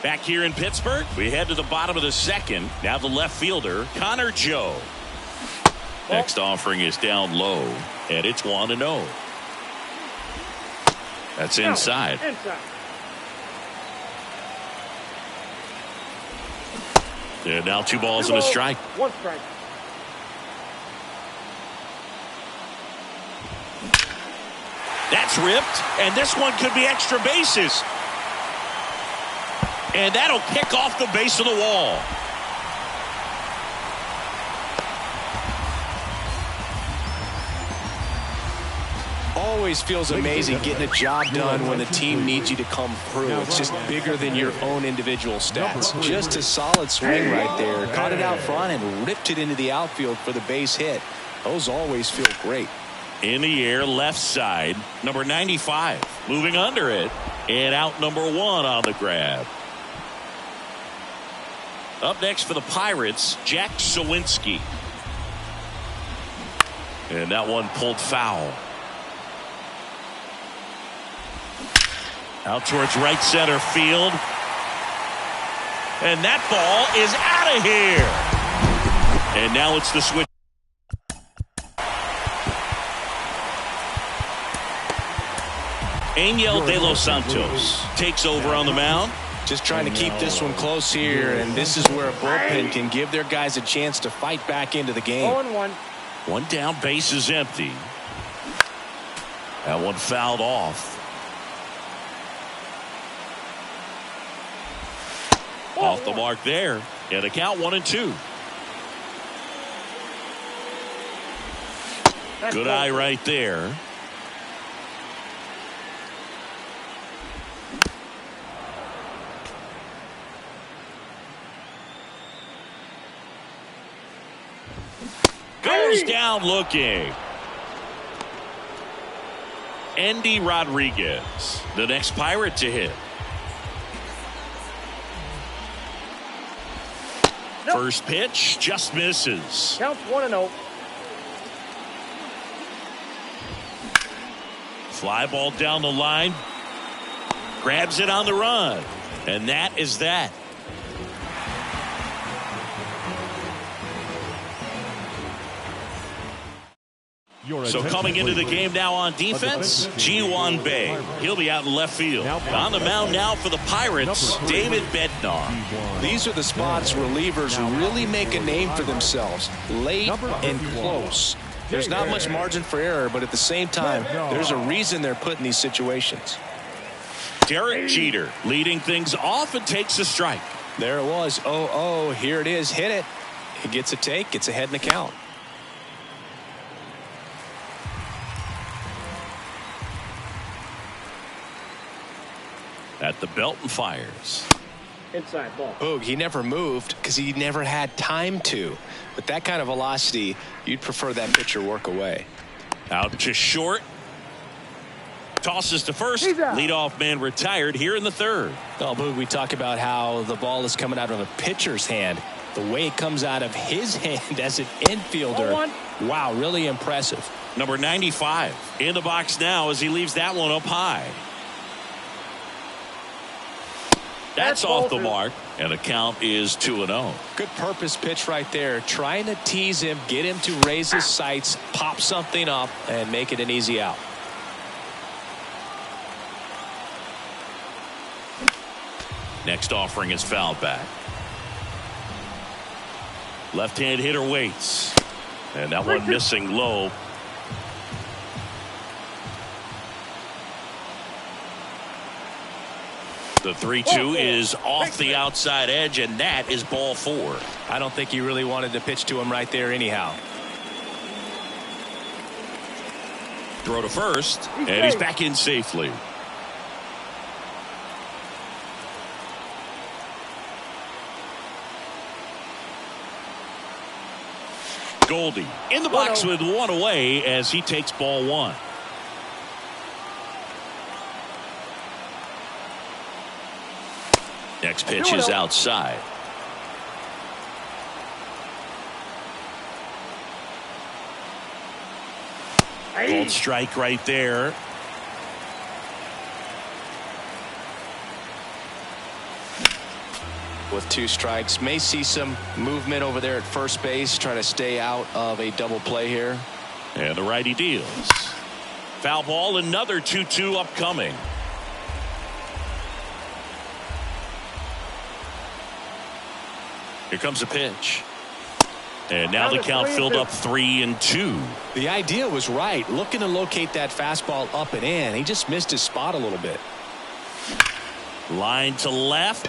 Speaker 3: Back here in Pittsburgh, we head to the bottom of the second. Now the left fielder, Connor Joe. Next offering is down low, and it's 1-0. That's inside. And now 2 balls and a strike.
Speaker 4: 1 strike.
Speaker 3: That's ripped, and this one could be extra bases. And that'll kick off the base of the wall.
Speaker 6: Always feels amazing getting a job done when the team needs you to come through. It's just bigger than your own individual stats. Just a solid swing right there. Caught it out front and ripped it into the outfield for the base hit. Those always feel great.
Speaker 3: In the air, left side, number 95. Moving under it, and out number 1 on the grab. Up next for the Pirates, Jack Sawinski. And that one pulled foul. Out towards right center field. And that ball is out of here. And now it's the switch. Angel De Los Santos takes over on the mound.
Speaker 6: Just trying to keep this one close here, and this is where a bullpen can give their guys a chance to fight back into the game.
Speaker 4: 0-1.
Speaker 3: 1 down, base is empty. That one fouled off. Off the mark there, and a count 1-2. Good eye right there. Goes down looking. Andy Rodriguez, the next Pirate to hit.
Speaker 4: Nope.
Speaker 3: First pitch just misses.
Speaker 4: Counts 1-0.
Speaker 3: Fly ball down the line. Grabs it on the run. And that is that. So coming into the game now on defense, Ji-Hwan Bae. He'll be out in left field. On the mound now for the Pirates, David Bednar.
Speaker 6: These are the spots relievers really make a name for themselves. Late and close. There's not much margin for error, but at the same time, there's a reason they're put in these situations.
Speaker 3: Derek Jeter leading things off and takes a strike.
Speaker 6: There it was. 0-0. Here it is. Hit it. He gets a take. Gets ahead in the count.
Speaker 3: At the belt and fires.
Speaker 4: Inside ball.
Speaker 6: Boog, he never moved because he never had time to. With that kind of velocity, you'd prefer that pitcher work away.
Speaker 3: Out to short. Tosses to first. Leadoff man retired here in the third.
Speaker 6: Oh, Boog, we talk about how the ball is coming out of a pitcher's hand. The way it comes out of his hand as an infielder. Wow, really impressive.
Speaker 3: Number 95 in the box now as he leaves that one up high. That's off the mark, and the count is 2-0.
Speaker 6: Good purpose pitch right there. Trying to tease him, get him to raise his sights, pop something up, and make it an easy out.
Speaker 3: Next offering is fouled back. Left-hand hitter waits. And that one missing low. The 3-2 is off the outside edge, and that is ball 4.
Speaker 6: I don't think he really wanted to pitch to him right there anyhow.
Speaker 3: Throw to first, and he's back in safely. Goldie in the box with one away as he takes ball 1. Next pitch is outside. Called strike right there.
Speaker 6: With 2 strikes, may see some movement over there at first base, trying to stay out of a double play here.
Speaker 3: And the righty deals. Foul ball, another 2-2 upcoming. Here comes a pitch. And now the count filled up 3-2.
Speaker 6: The idea was right, looking to locate that fastball up and in. He just missed his spot a little bit.
Speaker 3: Line to left.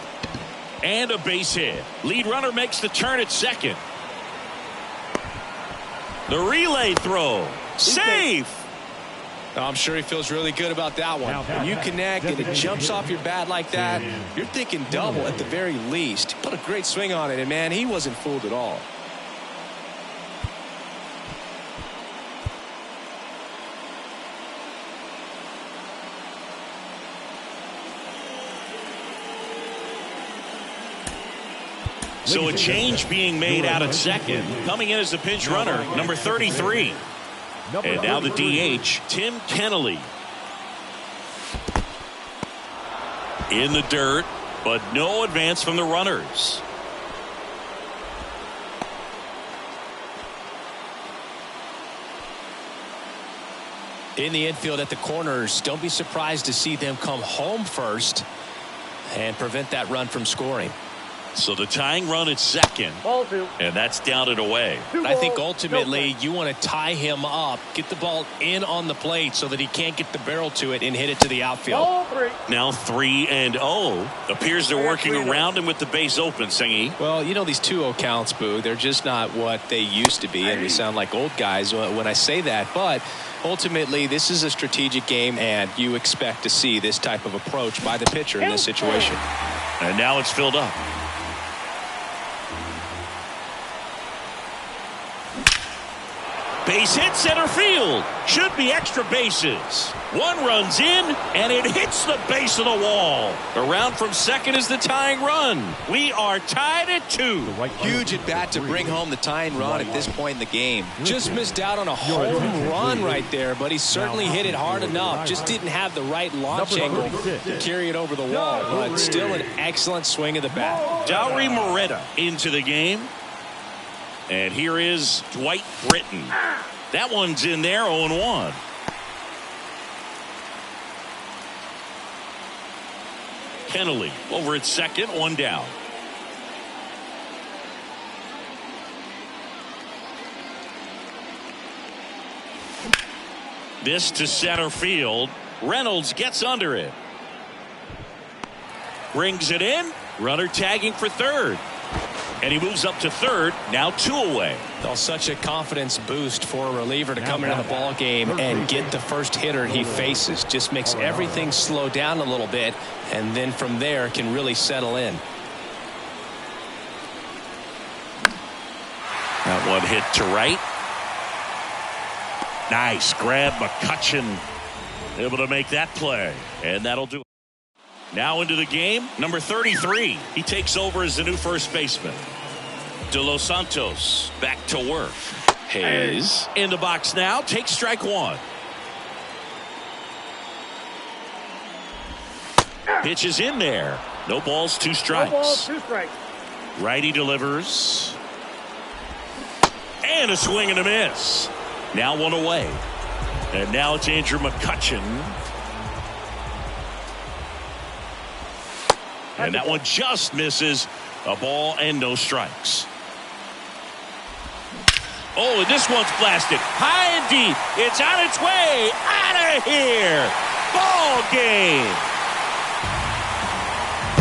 Speaker 3: And a base hit. Lead runner makes the turn at second. The relay throw. Safe.
Speaker 6: I'm sure he feels really good about that one. When you connect and it jumps off your bat like that, you're thinking double at the very least. He put a great swing on it, and man, he wasn't fooled at all.
Speaker 3: So a change being made out at second. Coming in as the pinch runner, number 33. And now the DH, Tim Kennelly. In the dirt, but no advance from the runners.
Speaker 6: In the infield at the corners, don't be surprised to see them come home first and prevent that run from scoring.
Speaker 3: So the tying run at second, and that's down and away.
Speaker 6: I think ultimately you want to tie him up, get the ball in on the plate so that he can't get the barrel to it and hit it to the outfield.
Speaker 3: Now 3-0. Appears they're working around him with the base open, Singy.
Speaker 6: Well, you know these 2-0 counts, Boo, they're just not what they used to be, and we sound like old guys when I say that, but ultimately this is a strategic game, and you expect to see this type of approach by the pitcher in this situation.
Speaker 3: And now it's filled up. Base hit center field. Should be extra bases. One runs in, and it hits the base of the wall. Around from second is the tying run. We are tied at 2.
Speaker 6: Huge at bat to bring home the tying run at this point in the game. Just missed out on a home run right there, but he certainly hit it hard enough. Just didn't have the right launch angle to carry it over the wall, but still an excellent swing of the bat.
Speaker 3: Dowry Moretta into the game. And here is Dwight Britton. That one's in there, 0-1. Kennelly over at second, 1 down. This to center field. Reynolds gets under it. Brings it in. Runner tagging for third. And he moves up to third, now 2 away.
Speaker 6: Well, such a confidence boost for a reliever to come into the ball game and get the first hitter he faces. Just makes everything slow down a little bit, and then from there can really settle in.
Speaker 3: That one hit to right. Nice grab, McCutchen able to make that play, and that'll do it. Now into the game, number 33. He takes over as the new first baseman. De Los Santos back to work. Hayes in the box now. Takes strike 1. Pitch is in there. No balls, 2 strikes.
Speaker 4: No balls, 2 strikes.
Speaker 3: Righty delivers. And a swing and a miss. Now 1 away. And now it's Andrew McCutchen. And that one just misses. A ball and no strikes. Oh, and this one's blasted high and deep. It's on its way out of here. Ball game.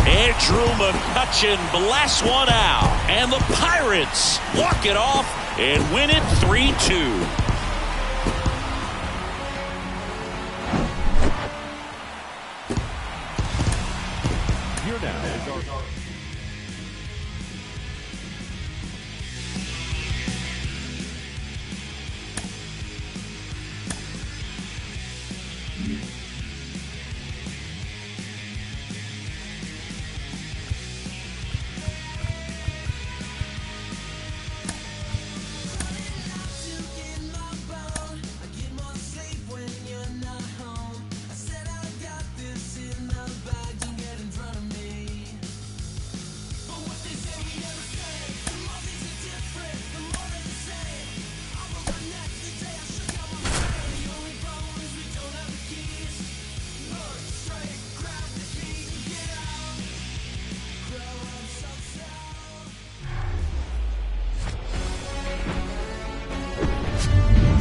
Speaker 3: Andrew McCutchen blasts one out. And the Pirates walk it off and win it 3-2.
Speaker 5: Here now is our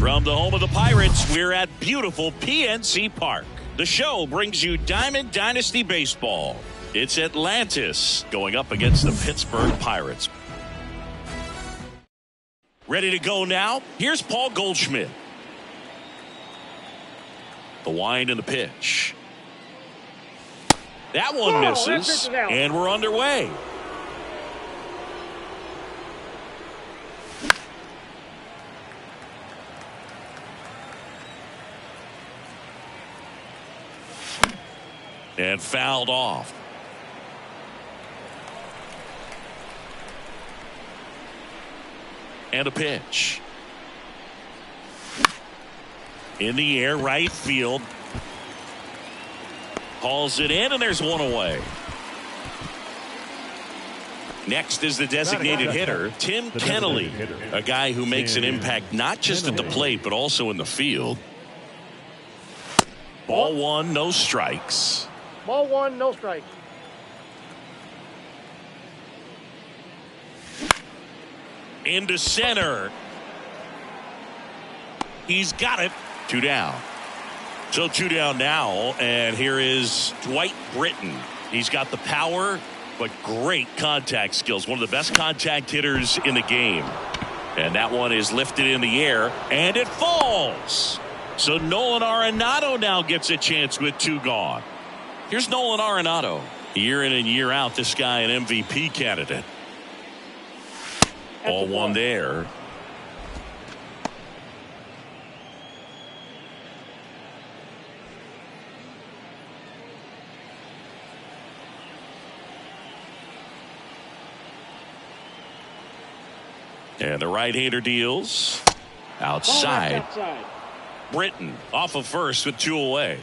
Speaker 3: From the home of the Pirates, we're at beautiful PNC Park. The show brings you Diamond Dynasty Baseball. It's Atlantis going up against the Pittsburgh Pirates. Ready to go now? Here's Paul Goldschmidt. The wind and the pitch. That one misses, and we're underway. And fouled off. And a pitch. In the air, right field. Hauls it in, and there's one away. Next is the designated hitter, Tim Kennelly, a guy who makes an impact not just at the plate, but also in the field. Ball one, no strikes.
Speaker 4: Ball one, no strike.
Speaker 3: Into center. He's got it. 2 down. So 2 down now, and here is Dwight Britton. He's got the power, but great contact skills. One of the best contact hitters in the game. And that one is lifted in the air, and it falls. So Nolan Arenado now gets a chance with 2 gone. Here's Nolan Arenado. Year in and year out, this guy an MVP candidate. Ball one there. And the right-hander deals. Outside. Britton off of first with 2 away.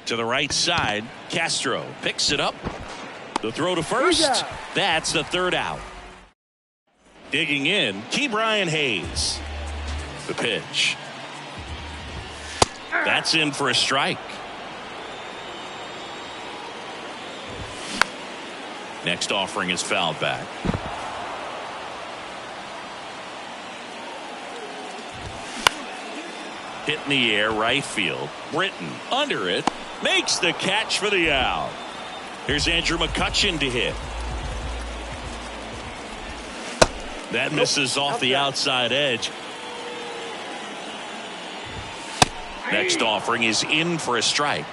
Speaker 3: To the right side, Castro picks it up. The throw to first. That's the 3rd out. Digging in, Ke'Bryan Hayes. The pitch. That's in for a strike. Next offering is fouled back. Hit in the air, right field. Britton under it. Makes the catch for the out. Here's Andrew McCutchen to hit. That misses off the outside edge. Next offering is in for a strike.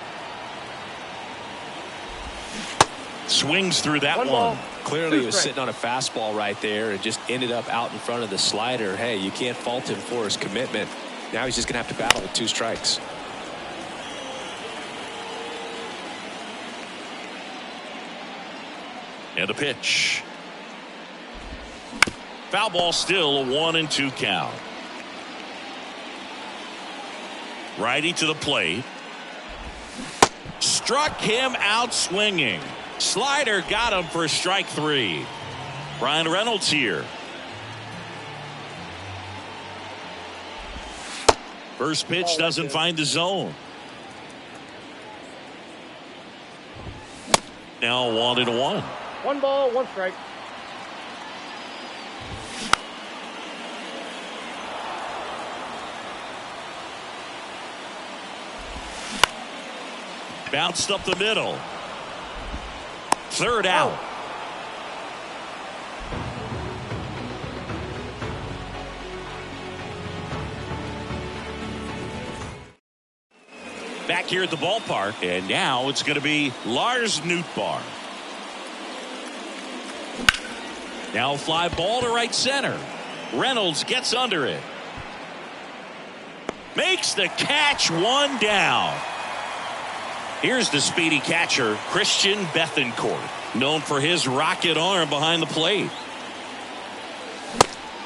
Speaker 3: Swings through that one.
Speaker 6: Clearly he was sitting on a fastball right there and just ended up out in front of the slider. Hey, you can't fault him for his commitment. Now he's just going to have to battle with 2 strikes.
Speaker 3: And a pitch. Foul ball, still a 1-2 count. Righty to the plate. Struck him out swinging. Slider got him for strike 3. Brian Reynolds here. First pitch doesn't find the zone. Now 1-1.
Speaker 4: 1 ball, 1 strike.
Speaker 3: Bounced up the middle. Third out. Back here at the ballpark, and now it's going to be Lars Nootbaar. Now a fly ball to right center. Reynolds gets under it. Makes the catch, one down. Here's the speedy catcher, Christian Bethancourt, known for his rocket arm behind the plate.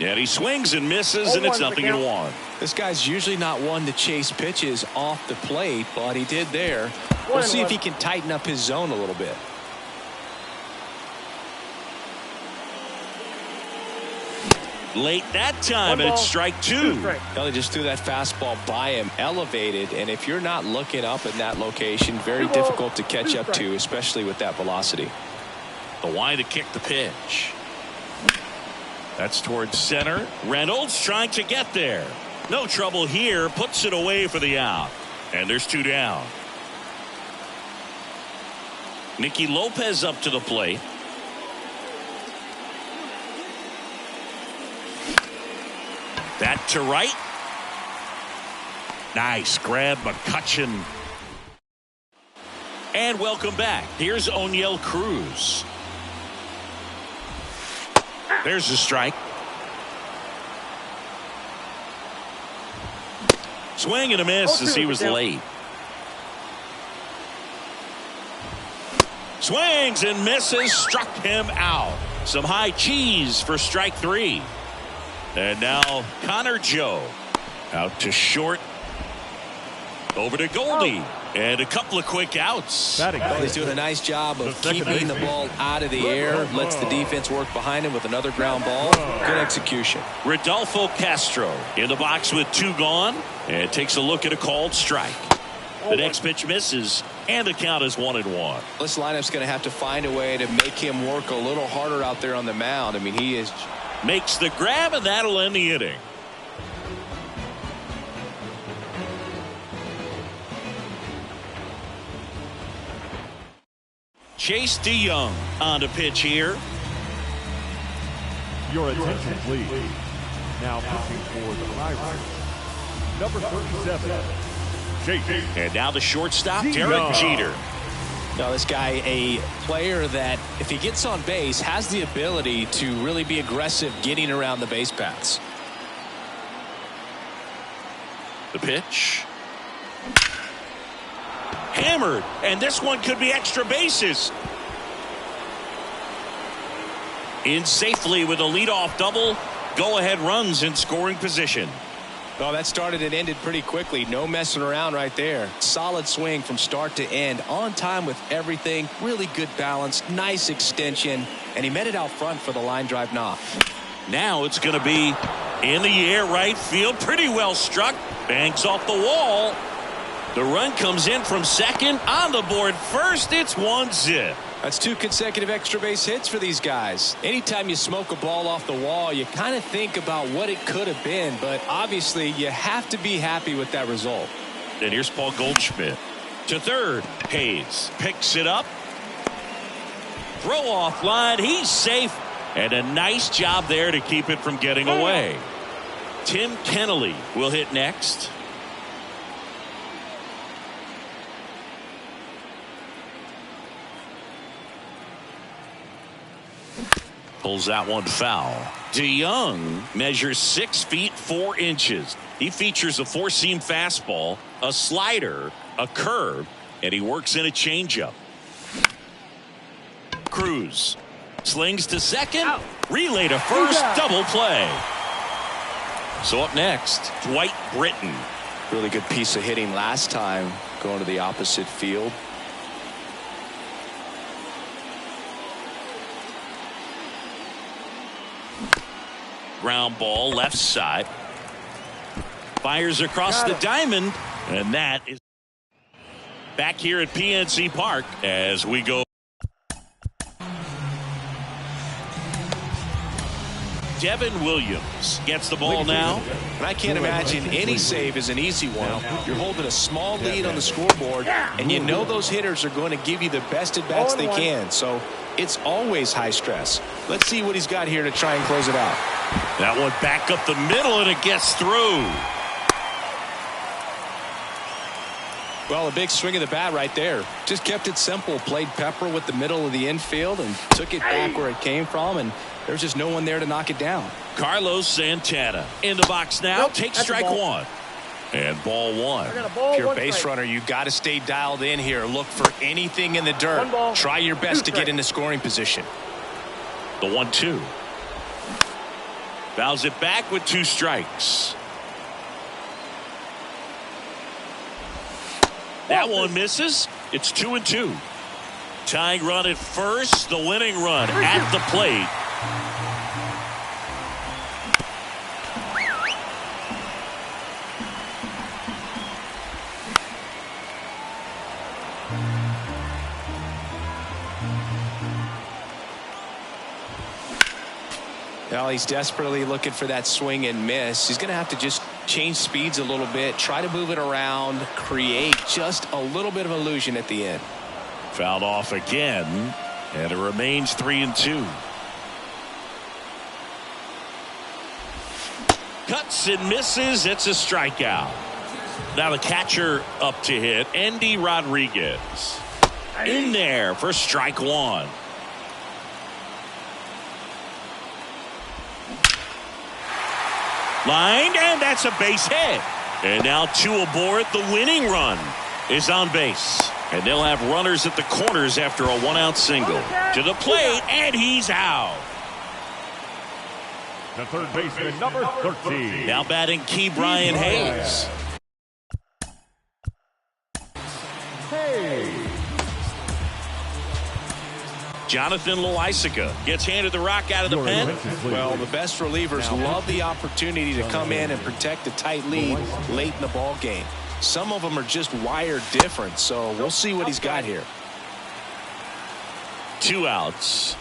Speaker 3: And he swings and misses, and it's 0-1.
Speaker 6: This guy's usually not one to chase pitches off the plate, but he did there. We'll see if he can tighten up his zone a little bit.
Speaker 3: Late that time, and it's strike two.
Speaker 6: Well, he just threw that fastball by him, elevated, and if you're not looking up in that location, very difficult to catch up to, especially with that velocity.
Speaker 3: The line to kick the pitch. That's towards center. Reynolds trying to get there. No trouble here. Puts it away for the out. And there's two down. Nicky Lopez up to the plate. That to right. Nice grab, McCutchen. And welcome back. Here's Oneil Cruz. There's the strike. Swing and a miss as he was late. Swings and misses, struck him out. Some high cheese for strike three. And now Connor Joe out to short. Over to Goldie. And a couple of quick outs.
Speaker 6: Well, he's doing a nice job of keeping the ball out of the air. Lets the defense work behind him with another ground ball. Good execution.
Speaker 3: Rodolfo Castro in the box with two gone. And takes a look at a called strike. The next pitch misses. And the count is 1-1.
Speaker 6: This lineup's going to have to find a way to make him work a little harder out there on the mound. I mean, he is.
Speaker 3: Makes the grab, and that'll end the inning. Chase DeYoung on the pitch here.
Speaker 5: Your attention, please. Now pitching for the Pirates, number 37, Chase.
Speaker 3: And now the shortstop, Derek Jeter.
Speaker 6: Now, this guy, a player that, if he gets on base, has the ability to really be aggressive getting around the base paths.
Speaker 3: The pitch. Hammered, and this one could be extra bases. In safely with a leadoff double. Go-ahead runs in scoring position.
Speaker 6: Well, that started and ended pretty quickly. No messing around right there. Solid swing from start to end. On time with everything. Really good balance. Nice extension. And he met it out front for the line drive knock.
Speaker 3: Now it's going to be in the air right field. Pretty well struck. Banks off the wall. The run comes in from second. On the board first. It's 1-0.
Speaker 6: That's two consecutive extra base hits for these guys. Anytime you smoke a ball off the wall, you kind of think about what it could have been, but obviously you have to be happy with that result.
Speaker 3: And here's Paul Goldschmidt to third. Hayes picks it up. Throw off line. He's safe. And a nice job there to keep it from getting away. Tim Kennelly will hit next. Pulls that one foul. DeYoung measures 6 feet 4 inches. He features a four-seam fastball, a slider, a curve, and he works in a changeup. Cruz slings to second. Relay to first. Double play. So up next, Dwight Britton.
Speaker 6: Really good piece of hitting last time, going to the opposite field.
Speaker 3: Ground ball left side. Fires across the diamond. And that is back here at PNC Park as we go. Devin Williams gets the ball now.
Speaker 6: And I can't imagine any save is an easy one. You're holding a small lead on the scoreboard, and you know those hitters are going to give you the best at-bats they can. So it's always high stress. Let's see what he's got here to try and close it out.
Speaker 3: That one back up the middle, and it gets through.
Speaker 6: Well, a big swing of the bat right there. Just kept it simple. Played pepper with the middle of the infield and took it back where it came from, and there's just no one there to knock it down.
Speaker 3: Carlos Santana in the box now.
Speaker 4: Nope,
Speaker 3: Takes
Speaker 4: that's a
Speaker 3: strike
Speaker 4: ball.
Speaker 3: one. And ball one.
Speaker 4: I got a ball,
Speaker 6: If you're a
Speaker 4: one
Speaker 6: base
Speaker 4: strike.
Speaker 6: runner, you got to stay dialed in here. Look for anything in the dirt.
Speaker 4: One ball,
Speaker 6: Try your best to
Speaker 4: two
Speaker 6: get
Speaker 4: strikes.
Speaker 6: into scoring position.
Speaker 3: The 1-2. Fouls it back with 2 strikes. That one misses. It's 2-2. Tying run at first. The winning run at the plate.
Speaker 6: Well, he's desperately looking for that swing and miss. He's going to have to just change speeds a little bit, try to move it around, create just a little bit of illusion at the end.
Speaker 3: Fouled off again, and it remains 3-2. Cuts and misses. It's a strikeout. Now the catcher up to hit, Andy Rodriguez. In there for strike one. Lined, and that's a base hit. And now 2 aboard. The winning run is on base. And they'll have runners at the corners after a 1-out single. To the plate, and he's out.
Speaker 5: The third baseman, number 13.
Speaker 3: Now batting Key Brian Hayes.
Speaker 5: Hey.
Speaker 3: Jonathan Loaisiga gets handed the rock out of the pen.
Speaker 6: Well, the best relievers love the opportunity to come in and protect a tight lead late in the ball game. Some of them are just wired different, so we'll see what he's got here.
Speaker 3: 2 outs.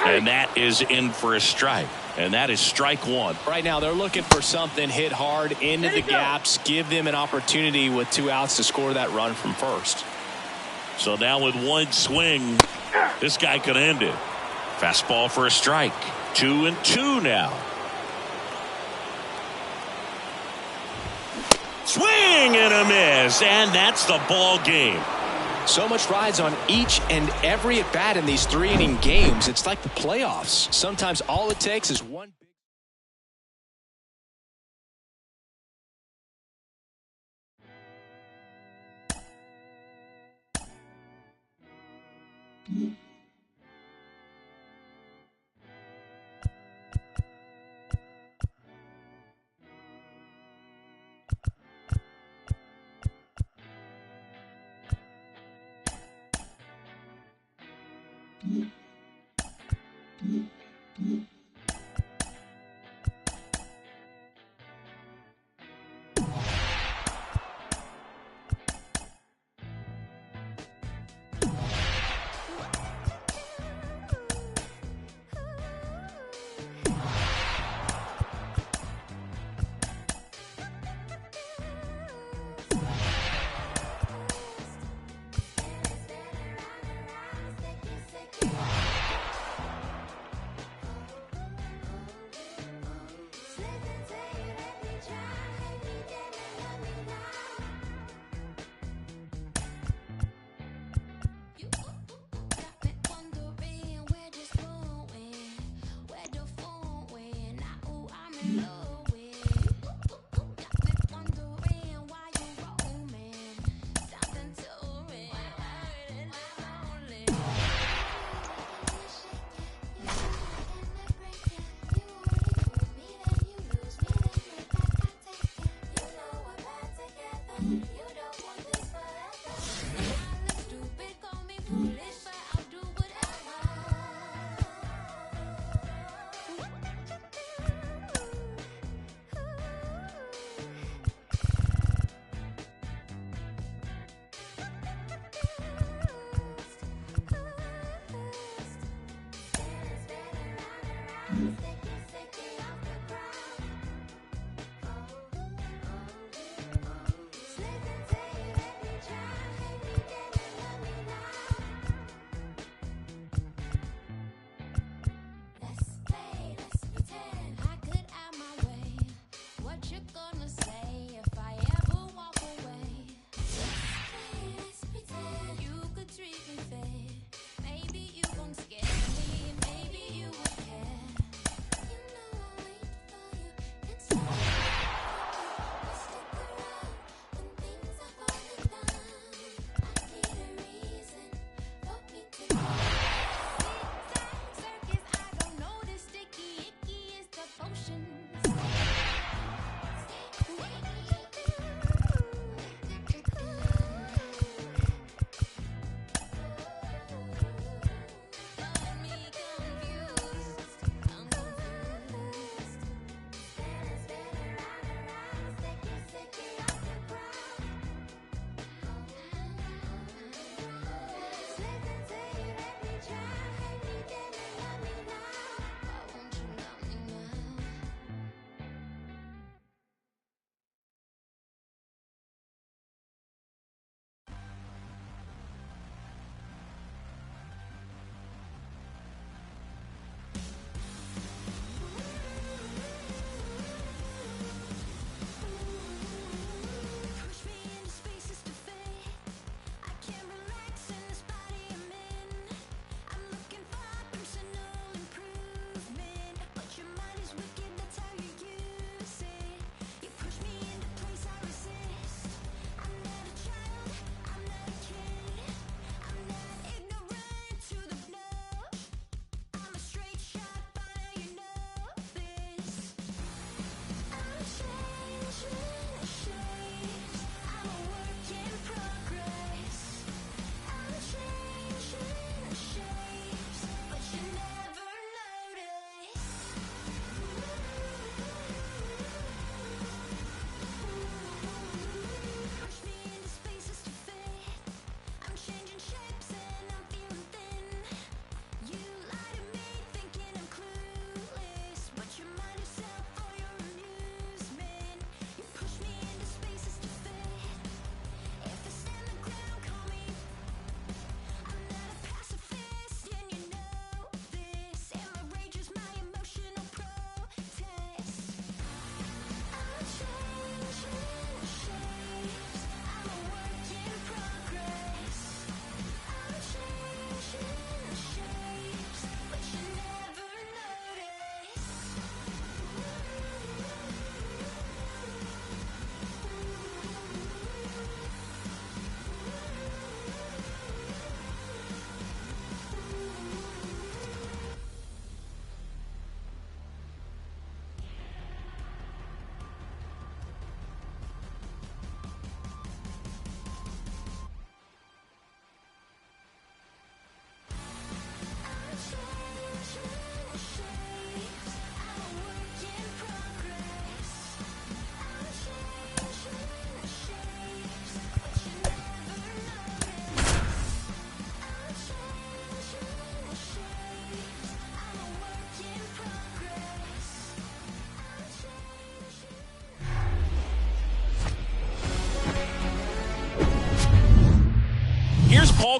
Speaker 3: And that is in for a strike. And that is strike one.
Speaker 6: Right now, they're looking for something hit hard into the gaps, give them an opportunity with 2 outs to score that run from first.
Speaker 3: So now with 1 swing, this guy could end it. Fastball for a strike. 2-2 now. Swing and a miss, and that's the ball game.
Speaker 6: So much rides on each and every at bat in these 3-inning games. It's like the playoffs. Sometimes all it takes is one.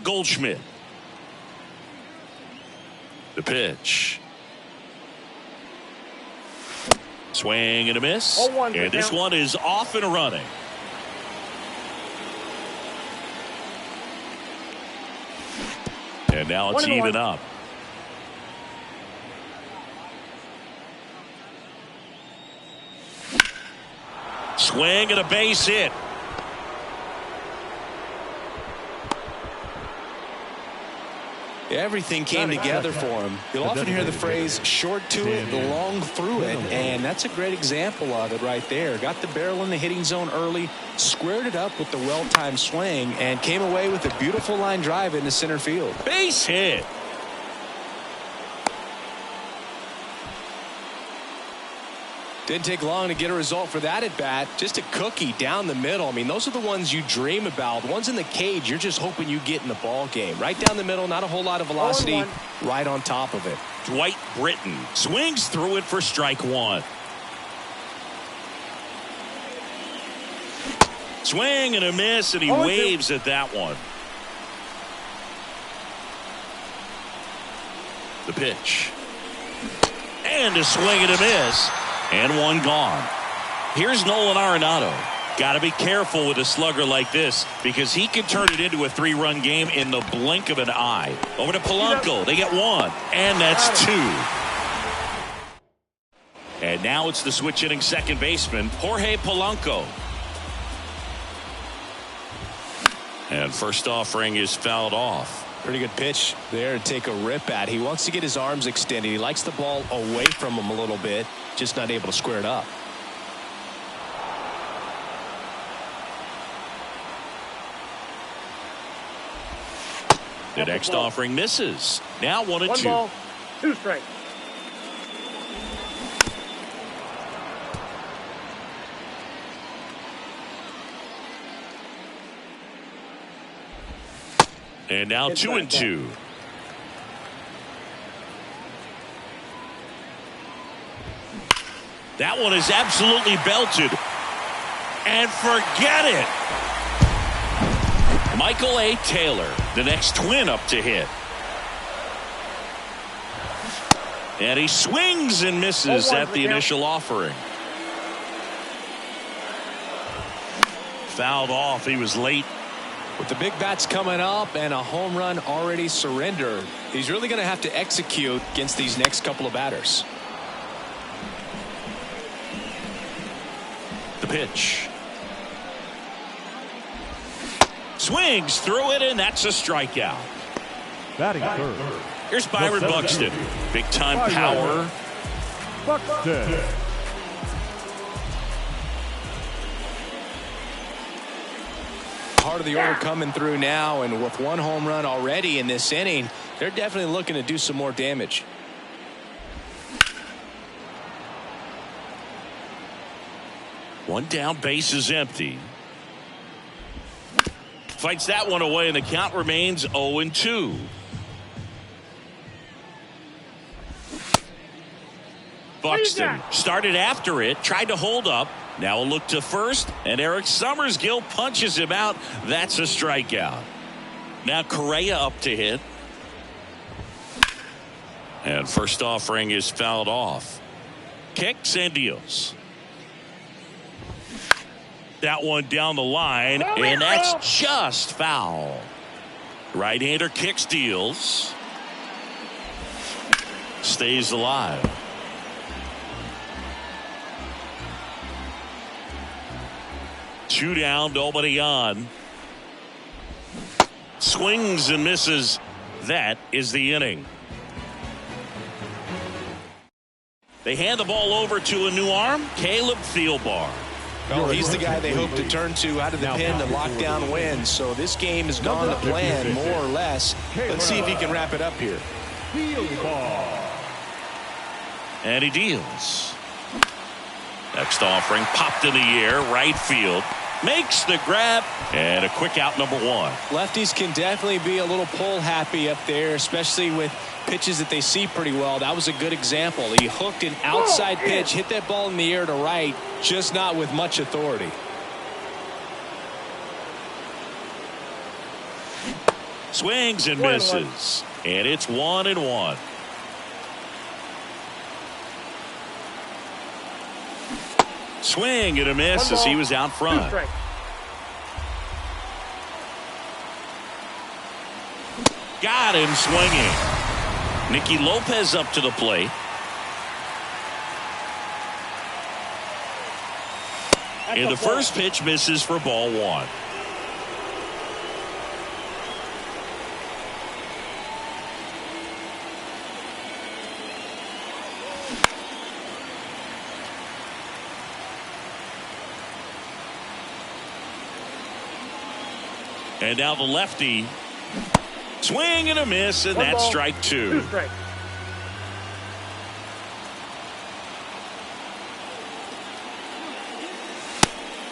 Speaker 3: Goldschmidt. The pitch. Swing and a miss.
Speaker 4: 0-1
Speaker 3: And this
Speaker 4: count.
Speaker 3: one is off and running. And now it's
Speaker 4: 1-1.
Speaker 3: even up. Swing and a base hit.
Speaker 6: Everything came together for him. You'll often hear the phrase short to it, long through it, and that's a great example of it right there. Got the barrel in the hitting zone early, squared it up with the well-timed swing, and came away with a beautiful line drive into center field.
Speaker 3: Base hit.
Speaker 6: Didn't take long to get a result for that at bat. Just a cookie down the middle. I mean, those are the ones you dream about. The ones in the cage, you're just hoping you get in the ball game. Right down the middle, not a whole lot of velocity,
Speaker 4: 0-1.
Speaker 6: right on top of it.
Speaker 3: Dwight Britton swings through it for strike one. Swing and a miss, and he
Speaker 4: 0-2.
Speaker 3: waves at that one. The pitch. And a swing and a miss. And one gone. Here's Nolan Arenado. Got to be careful with a slugger like this because he can turn it into a 3-run game in the blink of an eye. Over to Polanco. They get one. And that's two. And now it's the switch hitting second baseman, Jorge Polanco. And first offering is fouled off.
Speaker 6: Pretty good pitch there to take a rip at. He wants to get his arms extended. He likes the ball away from him a little bit, just not able to square it up.
Speaker 3: The next offering misses. Now 1-2.
Speaker 4: 1 ball, 2 strikes.
Speaker 3: And now 2-2. That one is absolutely belted. And forget it. Michael A. Taylor, the next twin up to hit. And he swings and misses at the initial offering. Fouled off. He was late.
Speaker 6: With the big bats coming up and a home run already surrendered, he's really going to have to execute against these next couple of batters.
Speaker 3: The pitch. Swings through it, and that's a strikeout.
Speaker 5: Batting third.
Speaker 3: Here's Byron Buxton. Big time power.
Speaker 5: Buxton.
Speaker 6: Part of the order coming through now, and with one home run already in this inning, they're definitely looking to do some more damage.
Speaker 3: One down, base is empty. Fights that one away, and the count remains 0-2. Buxton started after it, tried to hold up. Now a look to first, and Eric Summersgill punches him out. That's a strikeout. Now Correa up to hit. And first offering is fouled off. Kicks and deals. That one down the line, and that's just foul. Right-hander kicks, deals. Stays alive. Two down, nobody on. Swings and misses. That is the inning. They hand the ball over to a new arm, Caleb Thielbar.
Speaker 6: Well, he's the guy they hope to turn to out of the pen to lock down wins. So this game has gone to plan, more or less. Let's see if he can wrap it up here.
Speaker 3: And he deals. Next offering popped in the air, right field. Makes the grab, and a quick out, number one.
Speaker 6: Lefties can definitely be a little pull happy up there, especially with pitches that they see pretty well. That was a good example. He hooked an outside pitch, hit that ball in the air to right, just not with much authority.
Speaker 3: Swings and
Speaker 4: 1-1.
Speaker 3: misses. And it's 1-1. Swing and a miss as he was out
Speaker 4: 2
Speaker 3: front.
Speaker 4: strikes.
Speaker 3: Got him swinging. Nicky Lopez up to the plate.
Speaker 4: That's
Speaker 3: And
Speaker 4: a
Speaker 3: the
Speaker 4: ball.
Speaker 3: first pitch misses for ball 1. And now the lefty. Swing and a miss, and
Speaker 4: 1
Speaker 3: that's
Speaker 4: ball,
Speaker 3: strike
Speaker 4: 2
Speaker 3: 2.
Speaker 4: strikes.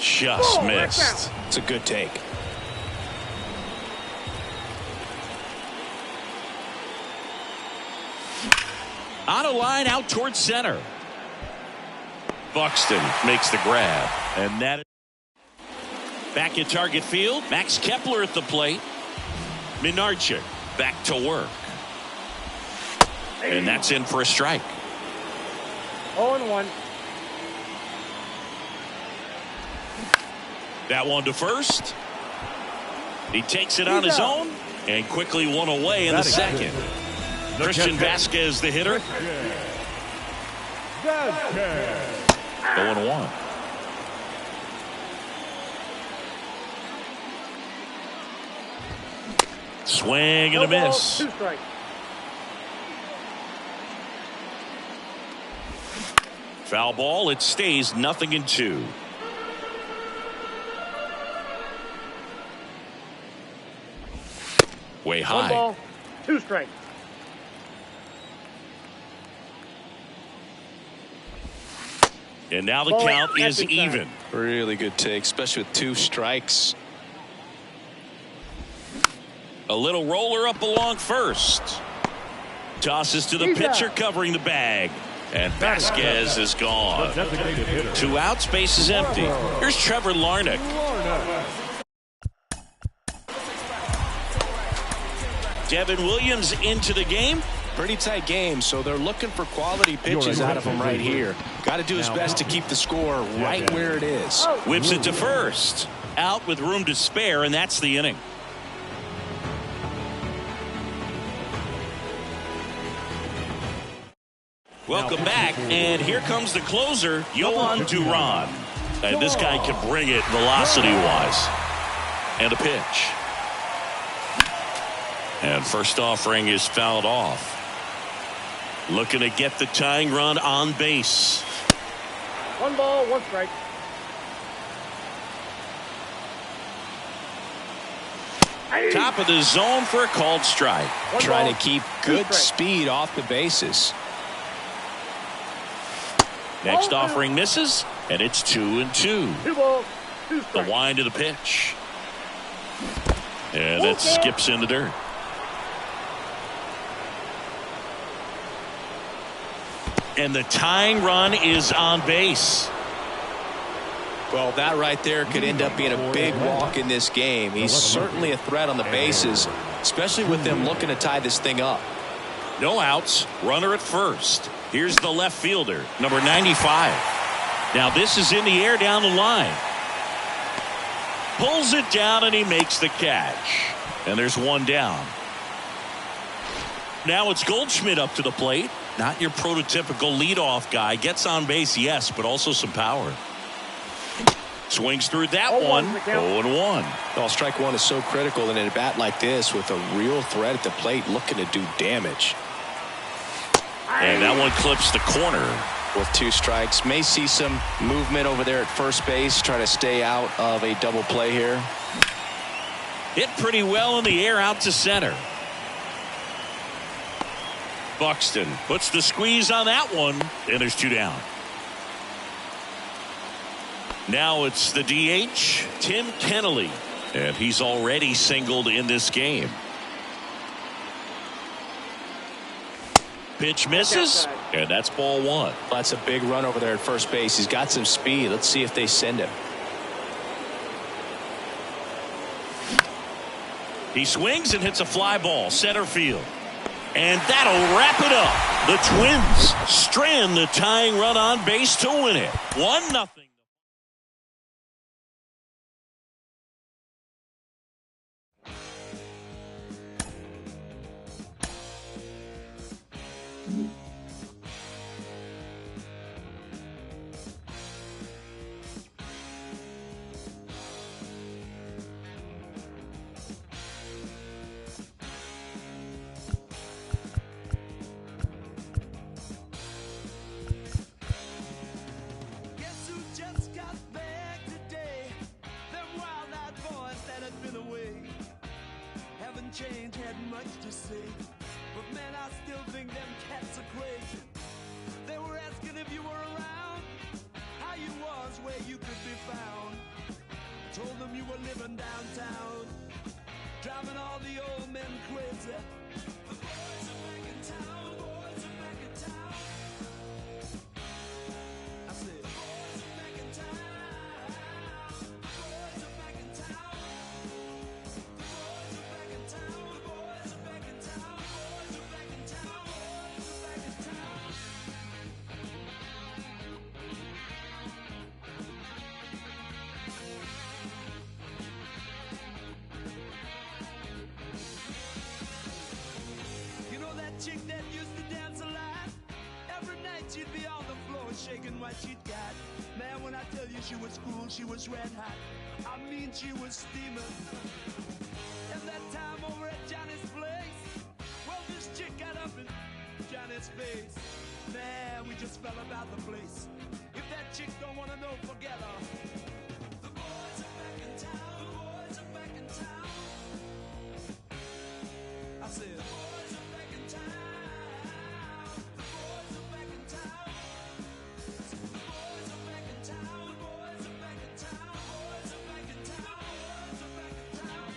Speaker 3: Just
Speaker 4: Ball, that's
Speaker 3: missed.
Speaker 4: out.
Speaker 6: It's a good take.
Speaker 3: On a line out towards center. Buxton makes the grab. And that is back at target field. Max Kepler at the plate. Minarchik back to work. And that's in for a strike.
Speaker 4: 0-1.
Speaker 3: That one to first. He takes it on his own and quickly one away in the second. Christian Vasquez, the hitter.
Speaker 5: Vasquez.
Speaker 3: 0-1. Swing and a
Speaker 4: No ball,
Speaker 3: miss.
Speaker 4: 2 strikes.
Speaker 3: Foul ball. It stays 0-2. Way
Speaker 4: 1
Speaker 3: high.
Speaker 4: ball, 2 strikes.
Speaker 3: And now the
Speaker 4: Ball,
Speaker 3: count is
Speaker 4: that's inside.
Speaker 3: even.
Speaker 6: Really good take, especially with 2 strikes.
Speaker 3: A little roller up along first. Tosses to the
Speaker 4: He's
Speaker 3: pitcher
Speaker 4: out.
Speaker 3: covering the bag. And Vasquez is gone.
Speaker 5: Designated hitter.
Speaker 3: 2 outs, base is empty. Here's Trevor Larnach.
Speaker 5: Larnach.
Speaker 3: Devin Williams into the game.
Speaker 6: Pretty tight game, so they're looking for quality pitches out of him right here. Got to do his best to keep the score right where it is.
Speaker 3: Whips it to first. Out with room to spare, and that's the inning. Welcome back, and here comes the closer, Yohan Duran. And this guy can bring it velocity-wise. And a pitch. And first offering is fouled off. Looking to get the tying run on base.
Speaker 4: 1 ball, 1 strike.
Speaker 3: Top of the zone for a called strike.
Speaker 4: 1
Speaker 6: Trying
Speaker 4: ball,
Speaker 6: to keep
Speaker 4: 2
Speaker 6: good
Speaker 4: strikes.
Speaker 6: speed off the bases.
Speaker 3: Next offering misses, and it's 2-2.
Speaker 4: 2 balls, 2
Speaker 3: The
Speaker 4: strikes.
Speaker 3: wind of the pitch. And that skips in the dirt. And the tying run is on base.
Speaker 6: Well, that right there could end up being a big walk in this game. He's certainly a threat on the bases, especially with them looking to tie this thing up.
Speaker 3: No outs. Runner at first. Here's the left fielder, number 95. Now this is in the air down the line. Pulls it down and he makes the catch. And there's 1 down. Now it's Goldschmidt up to the plate. Not your prototypical leadoff guy. Gets on base, yes, but also some power. Swings through that
Speaker 4: 0-1
Speaker 3: one.
Speaker 4: the count.
Speaker 3: 0-1.
Speaker 6: Well, strike one is so critical in a bat like this with a real threat at the plate looking to do damage.
Speaker 3: And that one clips the corner.
Speaker 6: With 2 strikes, may see some movement over there at first base, try to stay out of a double play here.
Speaker 3: Hit pretty well in the air out to center. Buxton puts the squeeze on that one, and there's 2 down. Now it's the DH, Tim Kennelly, and he's already singled in this game. Pitch misses, and that's ball 1.
Speaker 6: That's a big run over there at first base. He's got some speed. Let's see if they send him.
Speaker 3: He swings and hits a fly ball center field. And that'll wrap it up. The Twins strand the tying run on base to win it. 1-0.
Speaker 2: Guess who just got back today? Them wild-eyed boys that had been away haven't changed, had much to say. But man, I still think them cats are crazy. They were asking if you were around, how you was, where you could be found. Told them you were living downtown, driving all the old men crazy. The boys are back in town, boys are back in town. I said, boys are back in town. Boys are back in town. The boys are back in town. The boys are back in town. Boys are back in town. Boys are back in town. You know that chick that used to dance a lot? Every night she'd be on the floor shaking what she'd got. Man, when I tell you she was cool, she was red hot. I mean, she was steaming. And that time over at Johnny's place, well, this chick got up in Johnny's face. Man, we just fell about the place. If that chick don't wanna know, forget her. The boys are back in town. The boys are back in town. I said, the boys are back in town. The boys are back in town. The boys are back in town. The boys are back in town. The boys are back in town. The boys are back in town.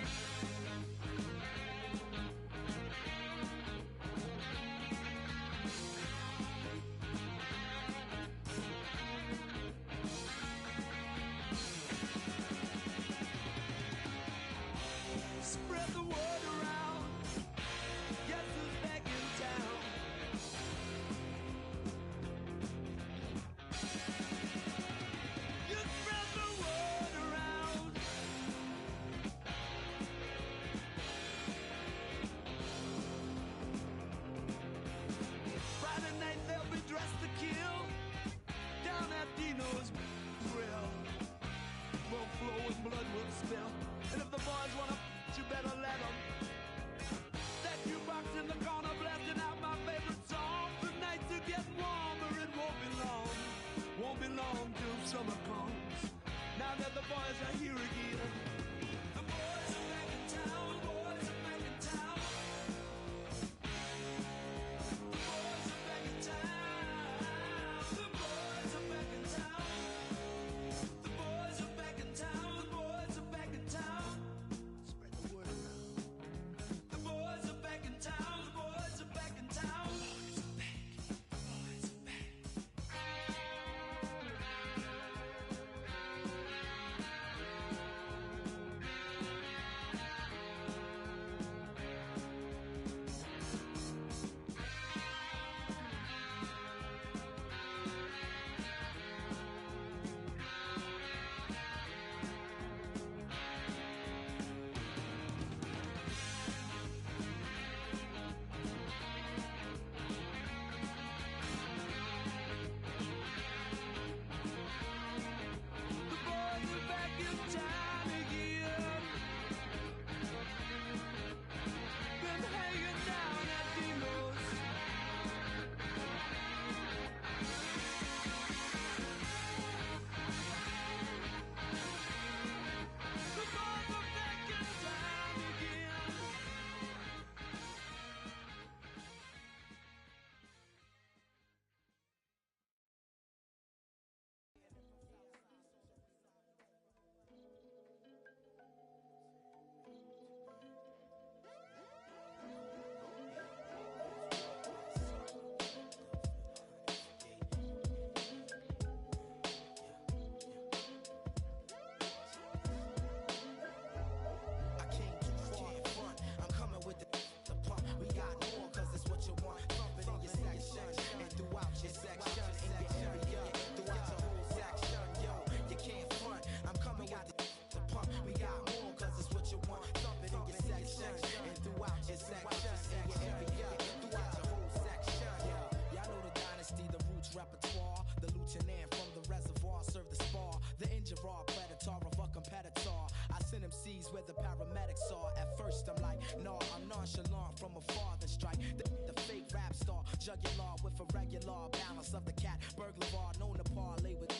Speaker 9: nonchalant from afar than strike the fake rap star. Jugular with a regular balance of the cat. Burglar known to parlay with.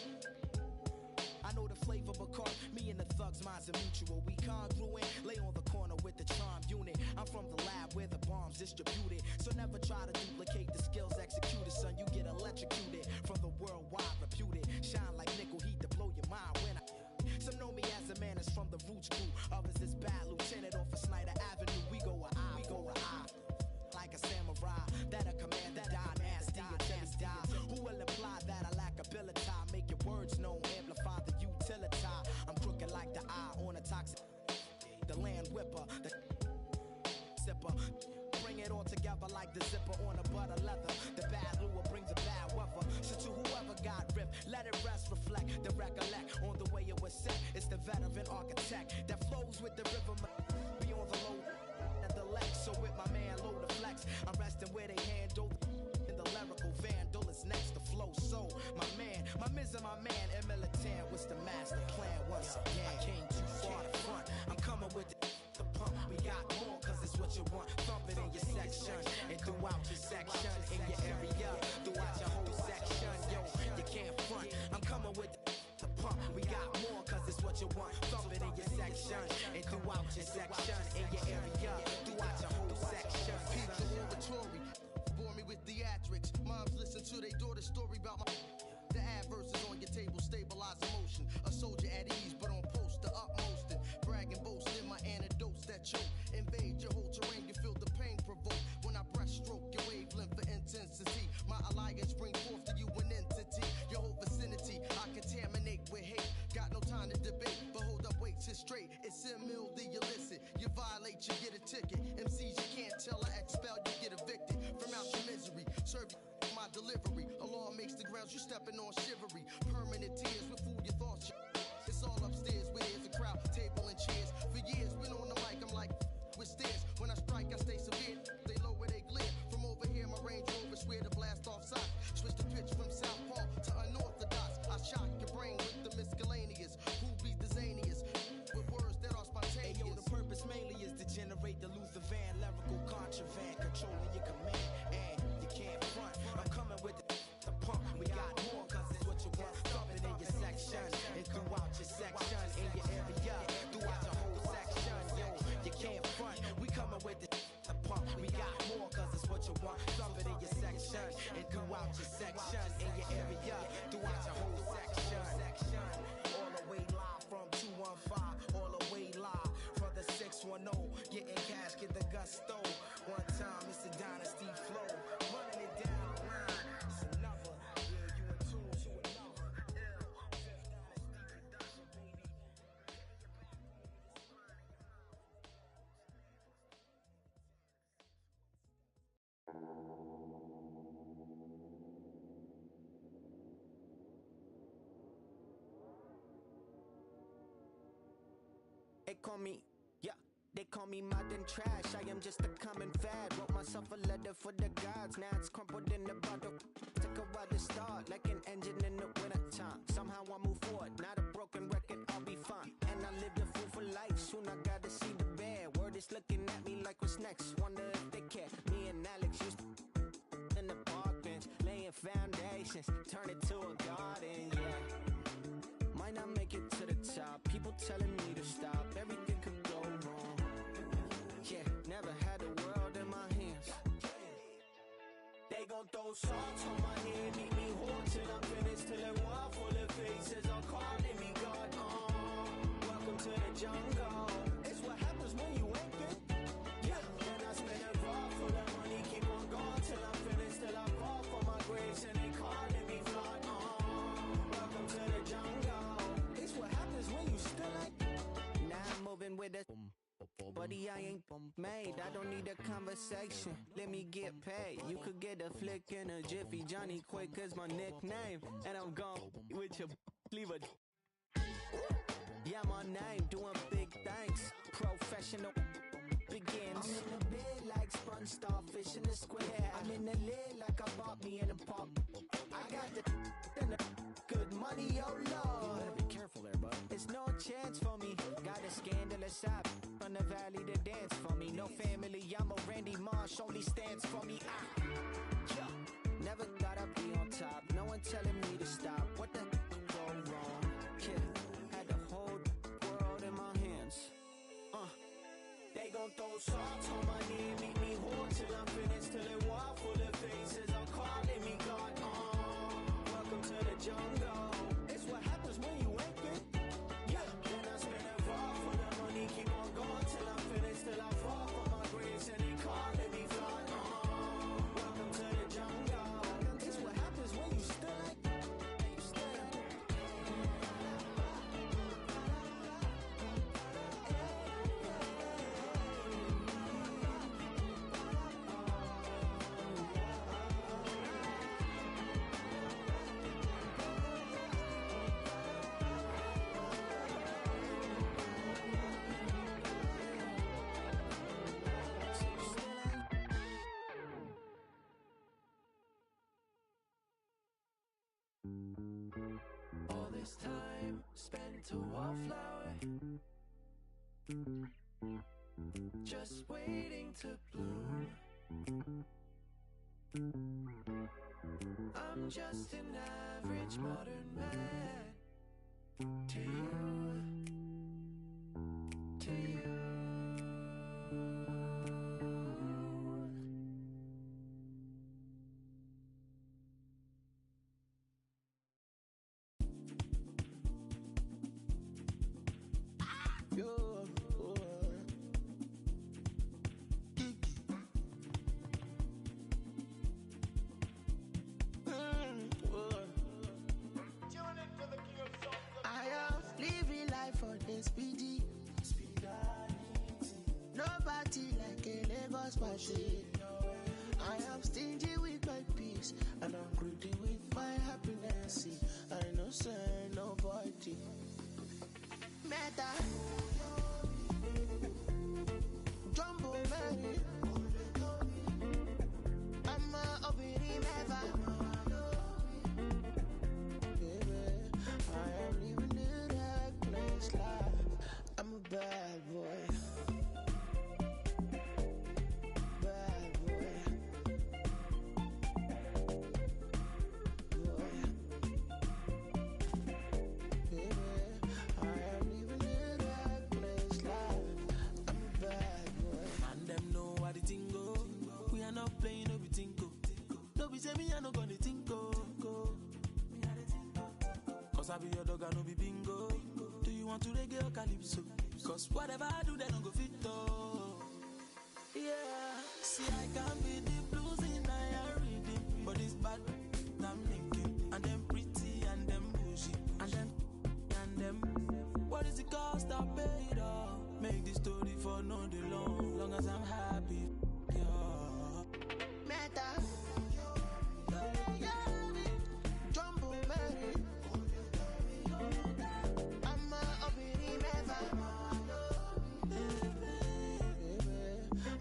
Speaker 9: I know the flavor because me and the thugs minds are mutual. We congruent, lay on the corner with the charm unit. I'm from the lab where the bombs distributed. So never try to duplicate the skills executed, son. You get electrocuted from the worldwide reputed. Shine like nickel heat to blow your mind when I. Some know me as a man that's from the roots crew. Others is bad lieutenant off of Snyder Avenue. We go a eye, like a samurai. That a command that die nasty until he die. Who will imply that I lack ability? Make your words known, amplify the utility. I'm crooked like the eye on a toxic. The land whipper, the sipper. Bring it all together like the zipper on a butter leather. The bad lure brings the bad weather. So to whoever got ripped, let it rest, reflect, the recollect on the way it was set. It's the veteran architect that flows with the river. Be on the low at the lake. So with my man low the flex, I'm resting where they handle. In the lyrical vandal is next to flow. So my man, my miz and my man, and militant was the master plan once again. I came too far to front. I'm coming with the pump. We got more cause it's what you want. Thump it in your section and throughout your section, in your area, throughout your whole section. Yo, you can't front. I'm coming with the pump. We got more cause it's what you want. Thump it in your section and throughout your section, in your area, throughout your whole section.
Speaker 10: Peep the oratory, bore me with theatrics. Moms listen to their daughter's story about my. The adverse is on your table, stabilize emotion. A soldier at ease, but on post, the utmost. And brag and boast in my antidotes that choke. Invade your whole terrain, you feel the pain provoked. When I breaststroke your wavelength for intensity. My alliance bring forth to you an entity. Your whole vicinity, I contaminate with hate. Got no time to debate, but hold up, wait, sit straight. It's ill, the illicit. You violate, you get a ticket. MCs you can't tell or expel, you get evicted. From out your misery, serve my delivery. A law makes the grounds you stepping on shivery. Permanent tears with food your thoughts. It's all upstairs where there's a crowd, table and chairs. For years, been on the mic, I'm like with stairs. When I strike, I stay severe. They lower, they glare. From over here, my Range Rover swear to blast off sight. Switch the pitch from southpaw to unorthodox. I shock your brain with the miscellaneous. Who be the zaniest? With words that are spontaneous.
Speaker 9: Hey, yo, the purpose mainly is to generate the Luther Van lyrical contraband, controlling your command, and you can't front. I'm coming with the pump. We got more cause it's what you want. Thumping in your section and throughout your section, in your area, throughout your whole section. Yo, you can't front. We coming with the pump. We got more cause it's what you want. Thumping in your section and throughout your section, in your area, throughout your whole section. All the way live from 215, all the way live from the 610. Getting cash, get the gusto. One time, it's the Dynasty flow. Running it down the line. It's another. Yeah, you in tune to another. Fifth Dynasty production, baby.
Speaker 11: They call me, yeah, they call me modern trash. I am just a common fad. Wrote myself a letter for the gods. Now it's crumpled in the bottle. Took a while to start, like an engine in the winter time. Somehow I move forward, not a broken record, I'll be fine. And I live the fool for life. Soon I gotta see the bear. Word is looking at me like what's next. Wonder if they care. Me and Alex used to in the park bench, laying foundations, turn it to a garden, yeah. Might not make it to the top. People telling me to stop. Everything could go wrong. Yeah, never had the world in my hands. They gon' throw salt on my head, make me whole till I'm finished. Till a wall full of faces are calling me God. Welcome to the jungle. It's what happens when you ain't good. Yeah, then I spend a raw for the money, keep on going till I'm finished. Till I fall for my grace and they calling me fraud. Welcome to the jungle. It's what happens when you still like. Now I'm moving with a. Buddy, I ain't made. I don't need a conversation. Let me get paid. You could get a flick in a jiffy. Johnny Quick is my nickname. And I'm gone with your leave a. Yeah, my name, doing big things. Professional begins. I'm in the bed like sponge starfish in the square. I'm in the lid like I bought me in a pop. I got the good money, oh Lord. You better be careful there, bud. It's no chance for me. Got a scandalous app. from the valley to dance for me. No family, I'm a Randy Marsh, only stands for me. Never thought I'd be on top. No one telling me to stop. What the go wrong? Kid, had the whole world in my hands. They gon' throw salt on my knee, meet me hard till I'm finished, till it wall full of faces. I'm calling me God. Welcome to the jungle. It's what happens when you ain't it. Yeah, then I spend it raw for the money, keep on going till I'm finished, till I fall for my grace and they calling me God. Welcome to the jungle. It's what happens when you still ain't.
Speaker 2: All this time spent to wallflower, just waiting to bloom. I'm just an average modern man to you, to you.
Speaker 12: I am living life for the speedy. Nobody like a Lagos party. I am stingy with my peace, and I'm greedy with my happiness. See, I know say nobody. Meta Jumbo Mary, I'm a obiri meva. I am living the reckless life. I'm a bad boy. Bad boy. Boy. Baby, I am living the reckless life. I'm a bad boy.
Speaker 2: And them know what the thing go. We are not playing no be tinko. No be say me I no gonna tinko. Cause I be your dog, I no be bingo. Do you want to reggae or calypso? Cause whatever I do, they don't go fit though. Yeah, see I can be the blues in I reading, but it's bad. I'm thinking, and them pretty and them bougie, and them. What is the cost I paid off? Make this story for no day long as I'm happy. Yeah.
Speaker 12: Meta Jumbo Mary, I'm a obiri meva.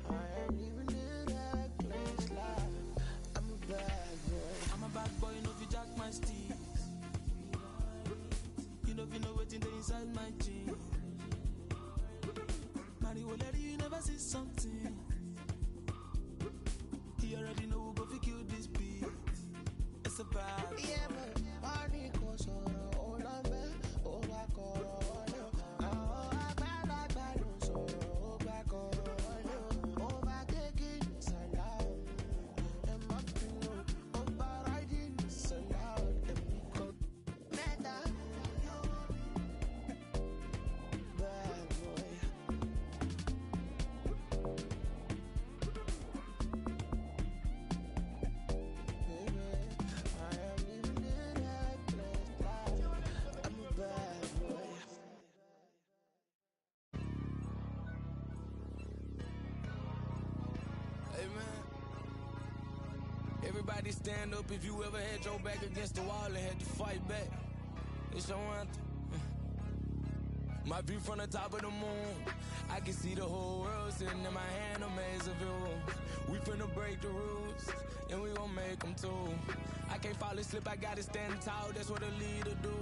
Speaker 12: I am living the reckless life. I'm a bad boy.
Speaker 2: I'm a bad boy, no fi jack my steez. You know fi know what's in the inside my jeans. Mario lady, you never see something. He already know who go fi kill this beat. It's a bad boy.
Speaker 12: Yeah, but party goes on all I'm back on.
Speaker 2: Everybody stand up if you ever had your back against the wall and had to fight back. It's your anthem. My view from the top of the moon, I can see the whole world sitting in my hand, a maze of views. We finna break the rules, and we gon' make them too. I
Speaker 7: I can't fall asleep, I gotta stand tall. That's what a leader do.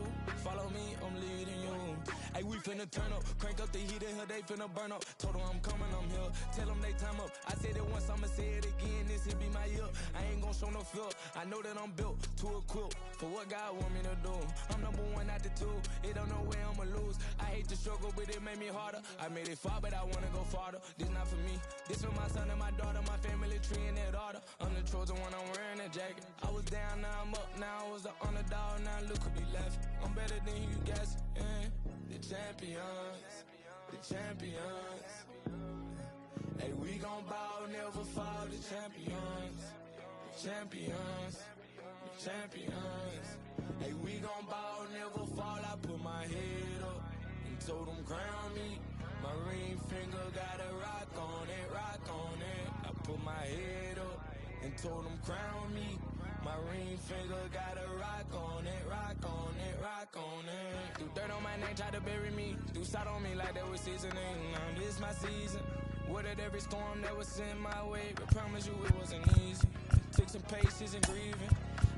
Speaker 7: Follow me, I'm leading you. Hey, we finna turn up, crank up the heat in here, they finna burn up. Told them I'm coming, I'm here. Tell them they time up. I said it once, I'ma say it again. This here be my year. I ain't gon' show no fear. I know that I'm built to equip for what God want me to do. I'm number one out the two. It don't know where I'ma lose. I hate to struggle, but it made me harder. I made it far, but I wanna go farther. This not for me. This for my son and my daughter, my family tree and that order. I'm the Trojan when I'm wearing that jacket. I was down, now I'm up. Now I was the underdog. Now look who be left. I'm better than you guys. Yeah. The champions. The champions. Hey, we gon' ball, never fall. The champions. The champions. The champions. Hey, we gon' ball, never fall. I put my head up and told them crown me. My ring finger got a rock on it, rock on it. I put my head up and told them crown me. My ring finger got a rock on it, rock on it, rock on it. Do dirt on my name, try to bury me. Do salt on me like that was seasoning. Now this my season. Weathered every storm that was sent my way, but promise you it wasn't easy. Took some patience and grieving.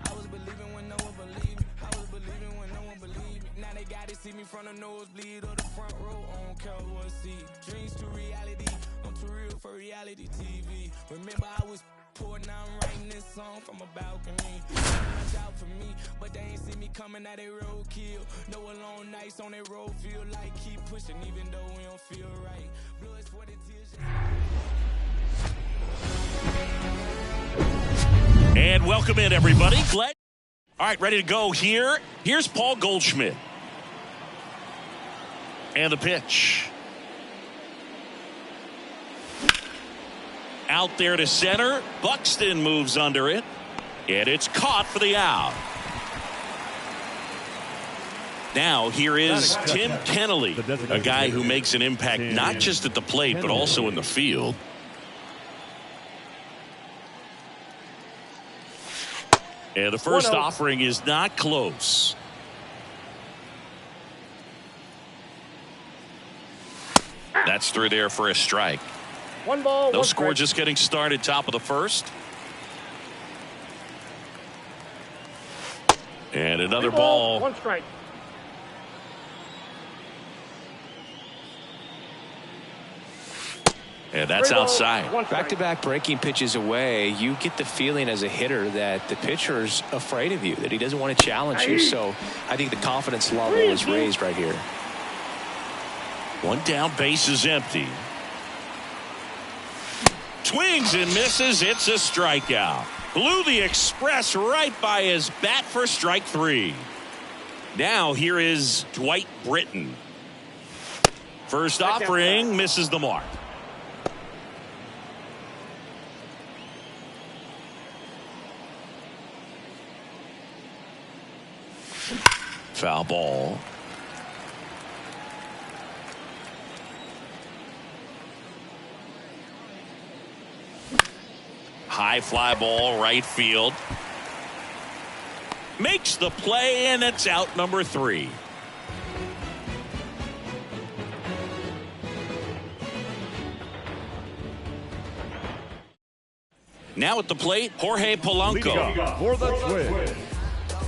Speaker 7: I was believing when no one believed me. I was believing when no one believed me. Now they gotta see me from the nosebleed or the front row. I don't care what see. Dreams to reality. I'm too real for reality TV. Remember I was poor, now I'm writing this song from a balcony. Watch out for me, but they ain't see me coming at a roadkill. No alone nights on that road feel like keep pushing even though we don't feel right. Blood, sweat, and tears.
Speaker 3: And welcome in, everybody. Glad. All right, ready to go here. Here's Paul Goldschmidt. And the pitch. Out there to center. Buxton moves under it. And it's caught for the out. Now here is Tim Kennelly, a guy who makes an impact not just at the plate but also in the field. And the first offering is not close. That's through there for a strike.
Speaker 4: One ball,
Speaker 3: No
Speaker 4: one
Speaker 3: score,
Speaker 4: strike.
Speaker 3: just getting started, top of the first. And another
Speaker 4: Three
Speaker 3: ball.
Speaker 4: One strike.
Speaker 3: And that's outside.
Speaker 6: Back-to-back breaking pitches away, you get the feeling as a hitter that the pitcher's afraid of you, that he doesn't want to challenge you. So I think the confidence level is raised right here.
Speaker 3: One down, base is empty. Swings and misses. It's a strikeout. Blew the express right by his bat for strike three. Now here is Dwight Britton. First offering misses the mark. Foul ball. High fly ball, right field. Makes the play, and it's out number 3. Now at the plate, Jorge Polanco.
Speaker 5: For the Twins,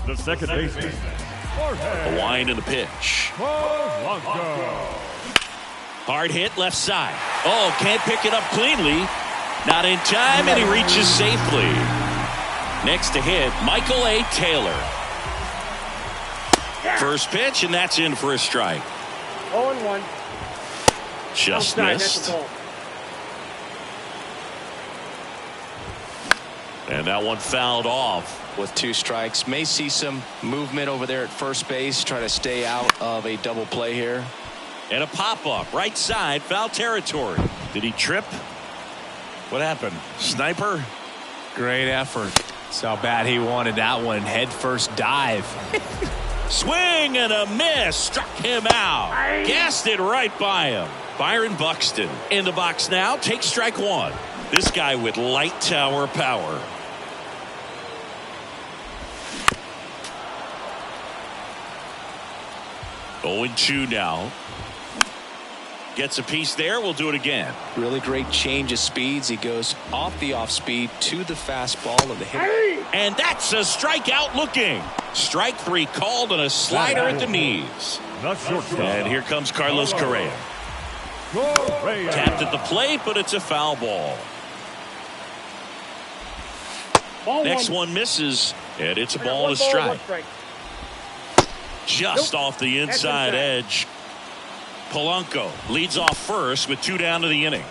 Speaker 5: the second baseman, Jorge
Speaker 3: The wind and the pitch.
Speaker 5: Polanco.
Speaker 3: Hard hit left side. Oh, can't pick it up cleanly. Not in time, and he reaches safely. Next to hit, Michael A. Taylor. First pitch, and that's in for a strike.
Speaker 4: 0-1.
Speaker 3: Just
Speaker 4: Outside,
Speaker 3: missed.
Speaker 4: that's a ball.
Speaker 3: And that one fouled off.
Speaker 6: With 2 strikes, may see some movement over there at first base, try to stay out of a double play here.
Speaker 3: And a pop-up, right side, foul territory. Did he trip? What happened? Sniper?
Speaker 6: Great effort. That's how bad he wanted that one. Head first dive.
Speaker 3: Swing and a miss. Struck him out. Gassed it right by him. Byron Buxton in the box now. Takes strike 1. This guy with light tower power. Oh, 0-2 now. Gets a piece there. We'll do it again.
Speaker 6: Really great change of speeds. He goes off the off speed to the fastball of the hitter.
Speaker 3: And that's a strikeout looking. Strike 3 called on a slider at the knees. And here comes Carlos Correa. Tapped at the plate, but it's a foul ball. Next one misses, and it's a ball and a strike. Just off the inside edge. Polanco leads off first with 2 down to the inning.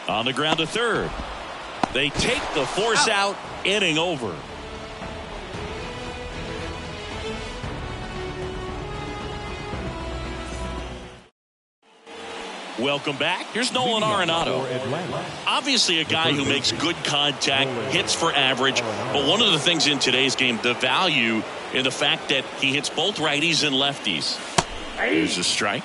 Speaker 3: On the ground to third. They take the force out, inning over. Welcome back. Here's Nolan Arenado. Obviously a guy who makes good contact, hits for average, but one of the things in today's game, the value in the fact that he hits both righties and lefties. Here's a strike.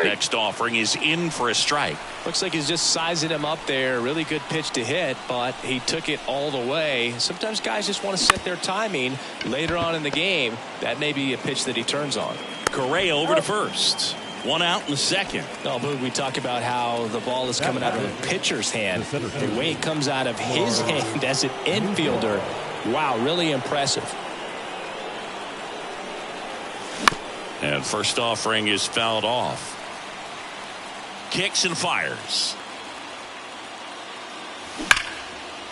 Speaker 3: Next offering is in for a strike.
Speaker 6: Looks like he's just sizing him up there. Really good pitch to hit, but he took it all the way. Sometimes guys just want to set their timing later on in the game. That may be a pitch that he turns on.
Speaker 3: Correa over to first. 1 out in the second.
Speaker 6: No, but we talk about how the ball is coming out of the pitcher's hand. The way it comes out of his hand as an infielder. Wow, really impressive.
Speaker 3: And first offering is fouled off. Kicks and fires.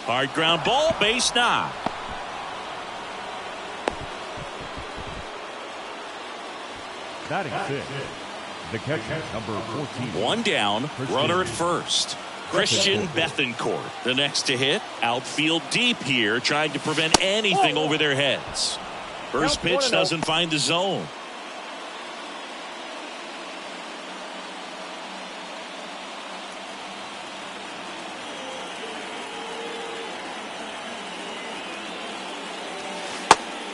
Speaker 3: Hard ground ball, base knock.
Speaker 5: Batting 6. The catcher, number 14.
Speaker 3: 1 down, runner at first. Christian Bethancourt, the next to hit. Outfield deep here, trying to prevent anything over their heads. First pitch doesn't find the zone.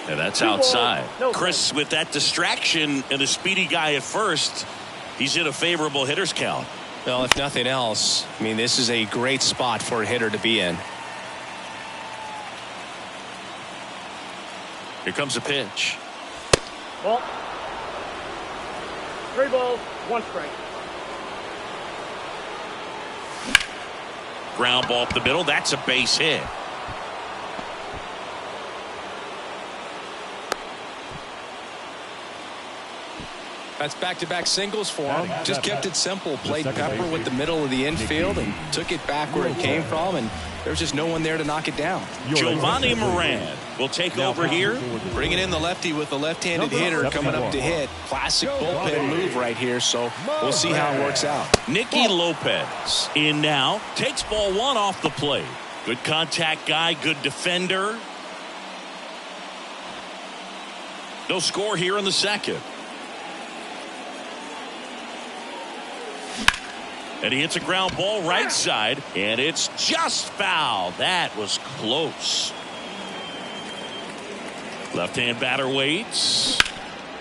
Speaker 3: And that's outside. Chris, with that distraction and a speedy guy at first, he's in a favorable hitter's count.
Speaker 6: Well, if nothing else, I mean, this is a great spot for a hitter to be in.
Speaker 3: Here comes a pitch.
Speaker 4: Ball. 3 balls, 1 strike.
Speaker 3: Ground ball up the middle. That's a base hit.
Speaker 6: That's back-to-back singles for him. Just kept it simple. Played Pepper with the middle of the infield and took it back where it came from, and there's just no one there to knock it down.
Speaker 3: Giovanni Moran will take over here.
Speaker 6: Bringing in the lefty with the left-handed hitter coming up to hit. Classic bullpen move right here, so we'll see how it works out.
Speaker 3: Nicky Lopez in now. Takes ball 1 off the plate. Good contact guy, good defender. No score here in the second. And he hits a ground ball right side, and it's just foul. That was close. Left-hand batter waits.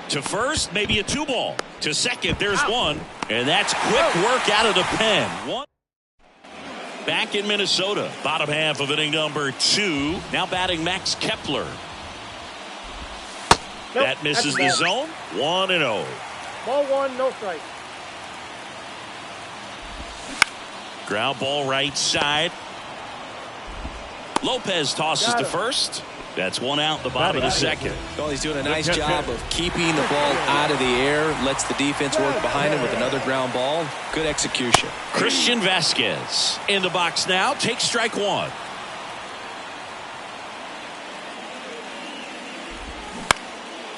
Speaker 3: To first, maybe a 2-ball. To second, there's 1. And that's quick work out of the pen. 1. Back in Minnesota. Bottom half of inning number 2. Now batting Max Kepler. That misses the zone. 1-0.
Speaker 4: Ball 1, no strike.
Speaker 3: Ground ball right side. Lopez tosses to first. That's 1 out in the bottom of the second.
Speaker 6: Well, he's doing a nice job of keeping the ball out of the air. Lets the defense work behind him with another ground ball. Good execution.
Speaker 3: Christian Vasquez in the box now. Takes strike 1.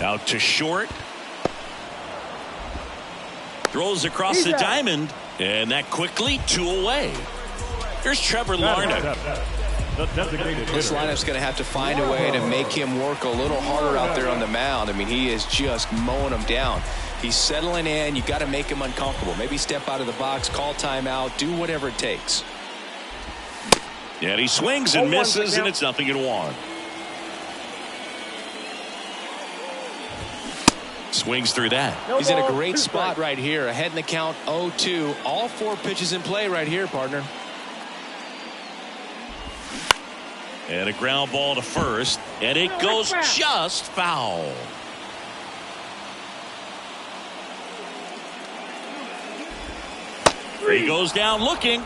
Speaker 3: Out to short. Throws across the diamond. And that quickly 2 away. Here's Trevor Larnach.
Speaker 6: This lineup's going to have to find a way to make him work a little harder out there on the mound. I mean, he is just mowing them down. He's settling in. You got to make him uncomfortable. Maybe step out of the box, call timeout, do whatever it takes.
Speaker 3: Yeah, and he swings and misses, and it's 0-1. Swings through that.
Speaker 6: He's in a great spot right here. Ahead in the count 0-2. All 4 pitches in play right here, partner.
Speaker 3: And a ground ball to first. And it goes just foul. He goes down looking.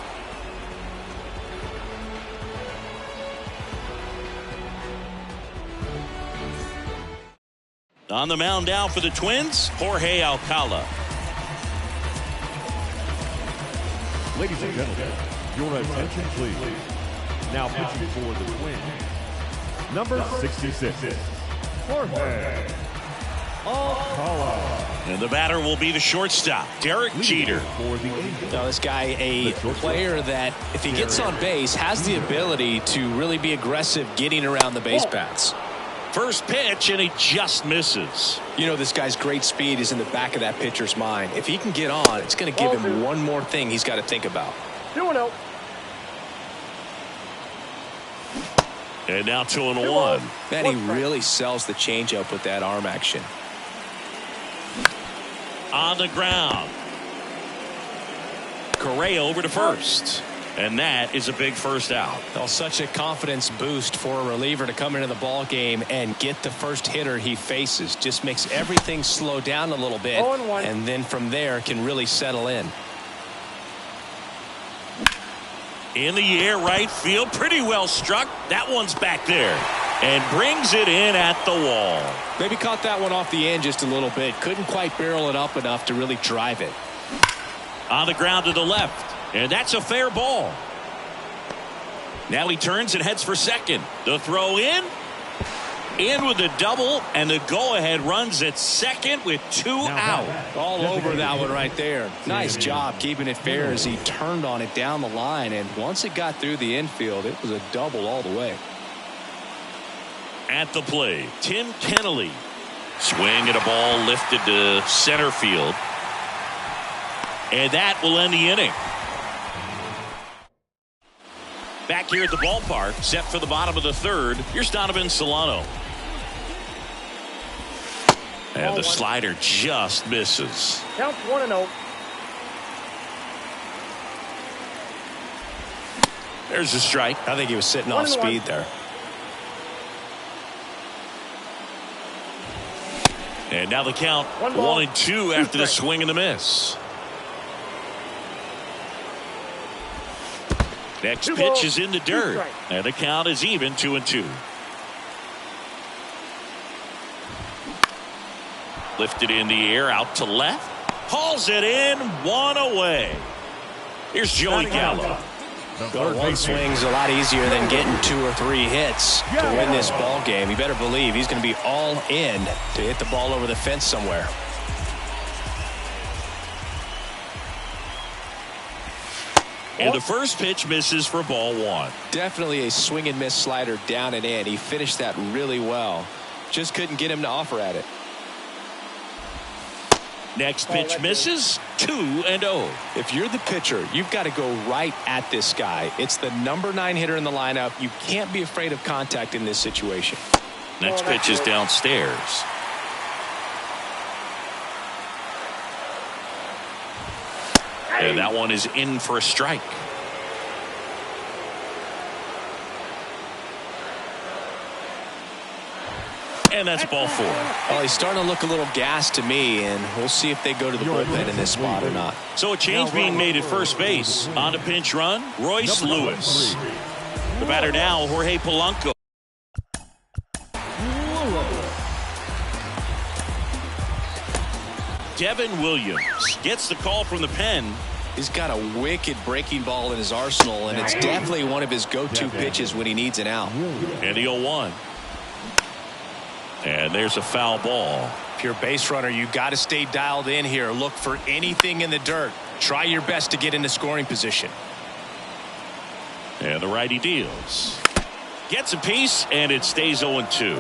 Speaker 3: On the mound now for the Twins, Jorge Alcala.
Speaker 5: Ladies and gentlemen, your attention please. Now pitching for the Twins, number 66, Jorge Alcala.
Speaker 3: And the batter will be the shortstop, Derek Jeter.
Speaker 6: Now this guy, a player that if he gets on base has the ability to really be aggressive getting around the base paths.
Speaker 3: First pitch, and he just misses.
Speaker 6: You know, this guy's great speed is in the back of that pitcher's mind. If he can get on, it's going to give him one more thing he's got to think about.
Speaker 4: 2-0.
Speaker 3: And now 2-1.
Speaker 6: Man, he really sells the changeup with that arm action.
Speaker 3: On the ground. Correa over to first. And that is a big first out.
Speaker 6: Well, such a confidence boost for a reliever to come into the ball game and get the first hitter he faces. Just makes everything slow down a little bit.
Speaker 4: 0-1.
Speaker 6: And then from there can really settle in.
Speaker 3: In the air, right field. Pretty well struck. That one's back there. And brings it in at the wall.
Speaker 6: Maybe caught that one off the end just a little bit. Couldn't quite barrel it up enough to really drive it.
Speaker 3: On the ground to the left. And that's a fair ball. Now he turns and heads for second. The throw in with the double, and the go-ahead runs at second with 2 out.
Speaker 6: All over that one right there. Nice job keeping it fair as he turned on it down the line, and once it got through the infield, it was a double all the way.
Speaker 3: At the plate, Tim Kennelly. Swing at a ball lifted to center field. And that will end the inning. Back here at the ballpark, set for the bottom of the third, here's Donovan Solano. And the slider just misses.
Speaker 4: Count 1-0.
Speaker 3: There's a strike.
Speaker 6: I think he was sitting off speed there.
Speaker 3: And now the count 1-2 after the swing and the miss. Next pitch is in the dirt, and the count is even 2-2. Lifted in the air, out to left. Hauls it in, 1 away. Here's Joey Gallo.
Speaker 6: One swing's a lot easier than getting 2 or 3 hits to win this ball game. You better believe he's going to be all in to hit the ball over the fence somewhere.
Speaker 3: And the first pitch misses for ball 1.
Speaker 6: Definitely a swing and miss slider down and in. He finished that really well. Just couldn't get him to offer at it.
Speaker 3: Next pitch misses, 2-0.
Speaker 6: If you're the pitcher, you've got to go right at this guy. It's the number 9 hitter in the lineup. You can't be afraid of contact in this situation.
Speaker 3: Next pitch is downstairs. And that one is in for a strike. And that's ball 4.
Speaker 6: Well, he's starting to look a little gassed to me, and we'll see if they go to the bullpen in this spot or not.
Speaker 3: So a change being made at first base. On a pinch run, Royce Lewis. The batter now, Jorge Polanco. Devin Williams gets the call from the pen.
Speaker 6: He's got a wicked breaking ball in his arsenal, and it's definitely one of his go-to pitches when he needs an out.
Speaker 3: And the 0-1. And there's a foul ball.
Speaker 6: If you're a base runner, you've got to stay dialed in here. Look for anything in the dirt. Try your best to get into scoring position.
Speaker 3: And the righty deals. Gets a piece, and it stays 0-2.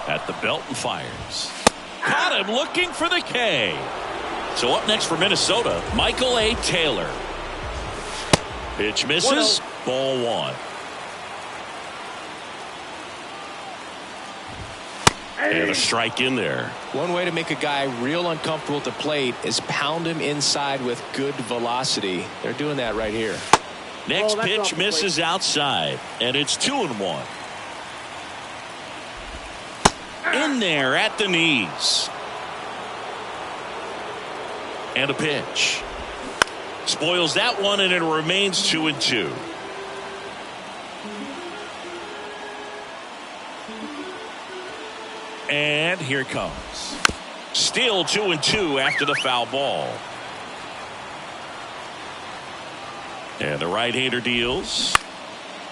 Speaker 3: At the belt and fires. Caught him looking for the K. So up next for Minnesota, Michael A. Taylor. Pitch misses. Ball 1. And a strike in there.
Speaker 6: One way to make a guy real uncomfortable at the plate is pound him inside with good velocity. They're doing that right here.
Speaker 3: Next
Speaker 4: that's off
Speaker 3: pitch
Speaker 4: the
Speaker 3: misses outside, and it's 2-1. In there at the knees. And a pitch. Spoils that one, and it remains 2-2. And here it comes. Still 2-2 after the foul ball. And the right-hander deals.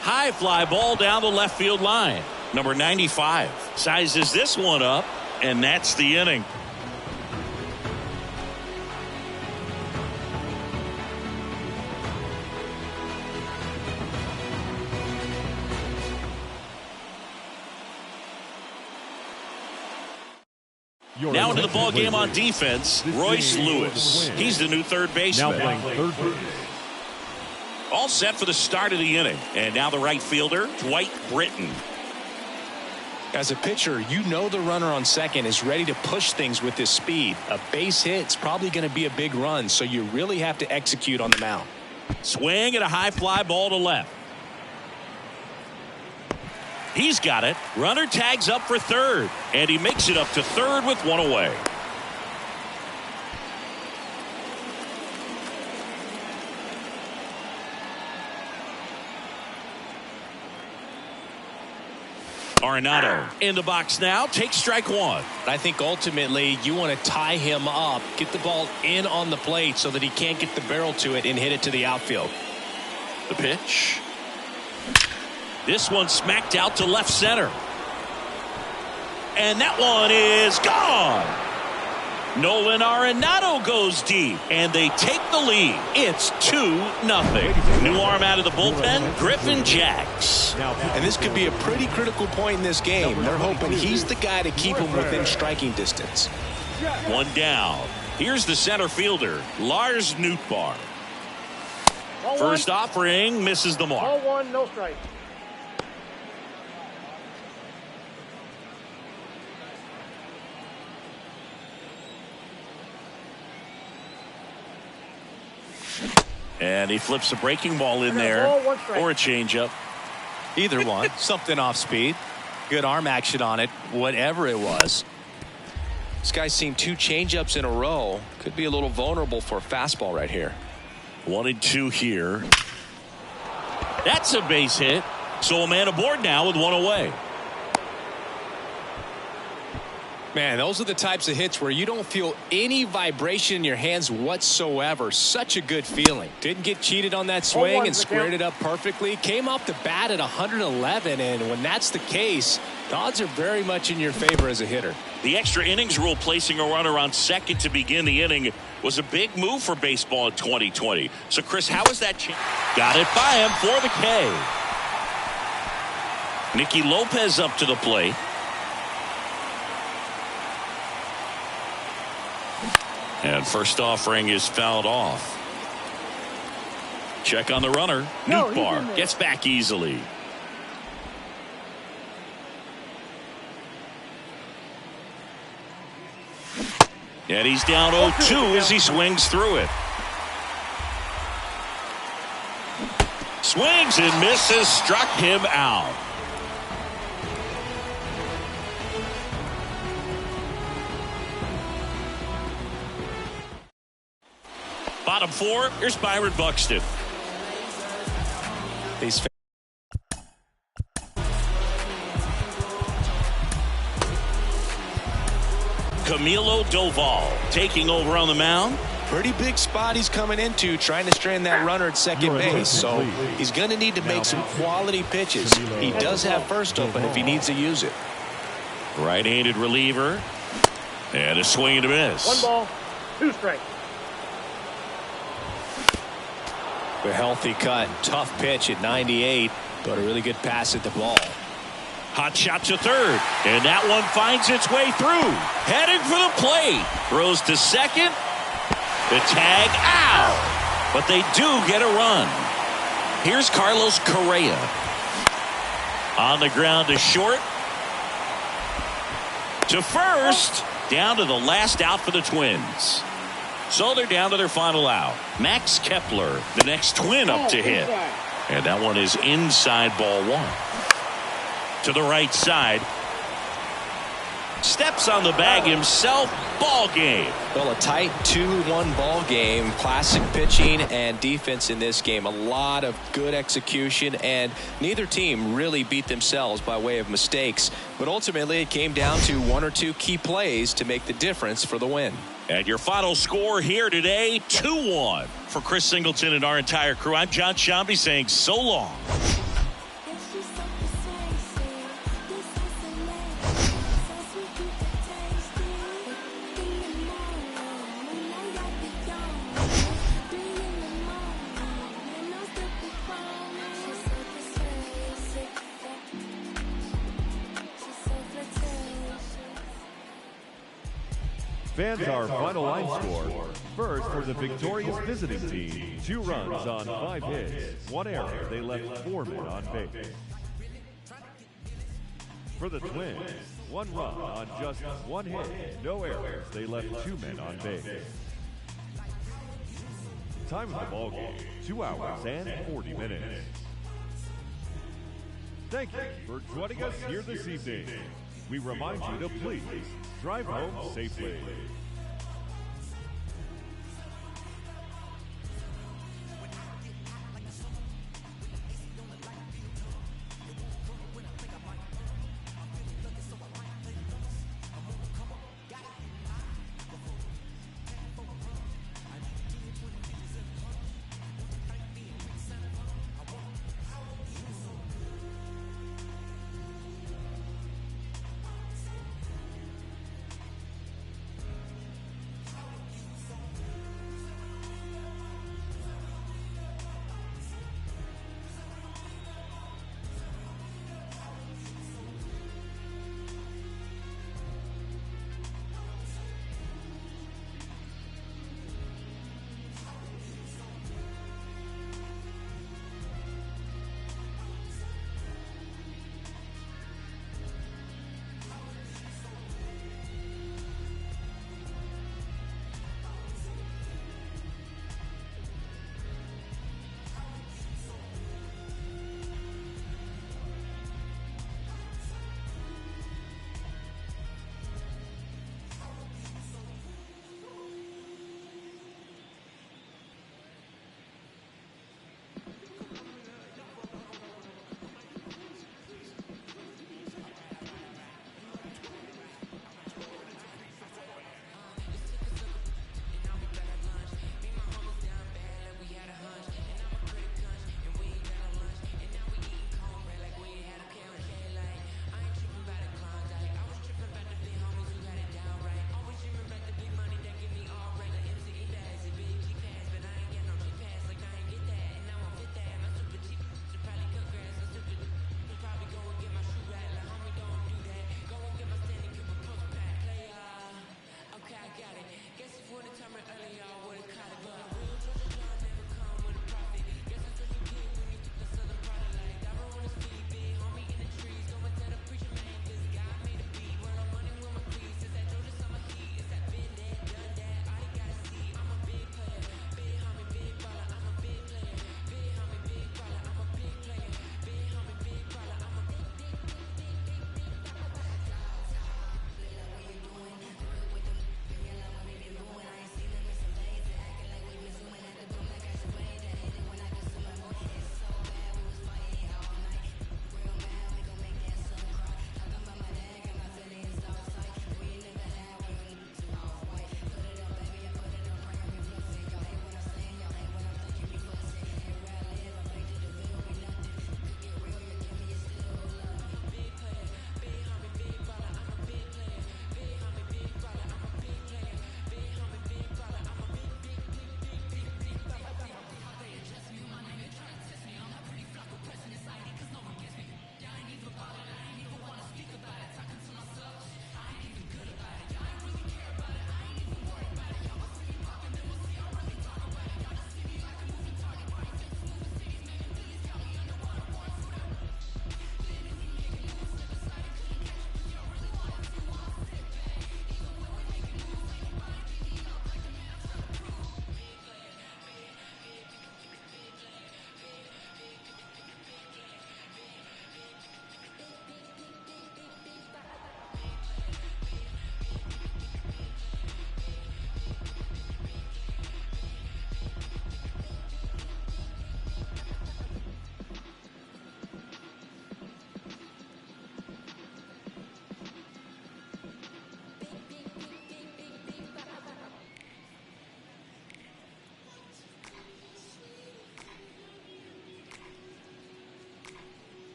Speaker 3: High fly ball down the left field line. Number 95 sizes this one up, and that's the inning. Now into the ball game on defense, Royce Lewis. He's the new third baseman.
Speaker 5: Now playing third base.
Speaker 3: All set for the start of the inning. And now the right fielder, Dwight Britton.
Speaker 6: As a pitcher, you know the runner on second is ready to push things with his speed. A base hit's probably going to be a big run, so you really have to execute on the mound.
Speaker 3: Swing and a high fly ball to left. He's got it. Runner tags up for third, and he makes it up to third with one away. Arenado in the box now. Takes strike one.
Speaker 6: I think ultimately you want to tie him up, get the ball in on the plate so that he can't get the barrel to it and hit it to the outfield.
Speaker 3: The pitch. This one smacked out to left center. And that one is gone. Nolan Arenado goes deep, and they take the lead. It's 2-0. New arm out of the bullpen, Griffin Jax.
Speaker 6: And this could be a pretty critical point in this game. They're hoping he's the guy to keep him within striking distance.
Speaker 3: One down. Here's the center fielder, Lars Nootbaar. First offering misses the mark.
Speaker 4: Ball one, no strike.
Speaker 3: And he flips a breaking ball in there, or a changeup.
Speaker 6: Either one. Something off speed. Good arm action on it, whatever it was. This guy's seen 2 changeups in a row. Could be a little vulnerable for a fastball right here.
Speaker 3: 1-2 here. That's a base hit. So a man aboard now with one away.
Speaker 6: Man, those are the types of hits where you don't feel any vibration in your hands whatsoever. Such a good feeling. Didn't get cheated on that swing and squared it up perfectly. Came off the bat at 111, and when that's the case, the odds are very much in your favor as a hitter.
Speaker 3: The extra innings rule placing a runner on second to begin the inning was a big move for baseball in 2020. So, Chris, how is that changed? Got it by him for the K. Nicky Lopez up to the plate. And first offering is fouled off. Check on the runner. Nootbaar gets back easily. And he's down 0-2 as he swings through it. Swings and misses, struck him out. Bottom 4, here's Byron Buxton.
Speaker 6: These
Speaker 3: Camilo Doval taking over on the mound.
Speaker 6: Pretty big spot he's coming into, trying to strand that runner at second base. So he's going to need to make some quality pitches. He does have first open if he needs to use it.
Speaker 3: Right-handed reliever. And a swing and a miss.
Speaker 4: 1 ball, 2 strikes.
Speaker 6: A healthy cut, tough pitch at 98, but a really good pass at the ball.
Speaker 3: Hot shot to third, and that one finds its way through. Heading for the plate. Throws to second. The tag out. But they do get a run. Here's Carlos Correa. On the ground to short. to first, down to the last out for the Twins. So they're down to their final out. Max Kepler, the next Twin up to hit. And that one is inside ball one. To the right side. Steps on the bag himself. Ball game.
Speaker 6: Well, a tight 2-1 ball game. Classic pitching and defense in this game. A lot of good execution, and neither team really beat themselves by way of mistakes. But ultimately, it came down to one or two key plays to make the difference for the win.
Speaker 3: And your final score here today, 2-1. For Chris Singleton and our entire crew, I'm John Shambi saying so long.
Speaker 5: Fans, our final line score. First, for the victorious visiting team, 2 runs on 5 hits, 1 error. They left 4 men on base. For the Twins, 1 run on just 1 hit, no errors. They left 2 men on base. Time of the ball game, 2 hours and 40 minutes. Thank you for joining us here this evening. We remind you to please drive home safely.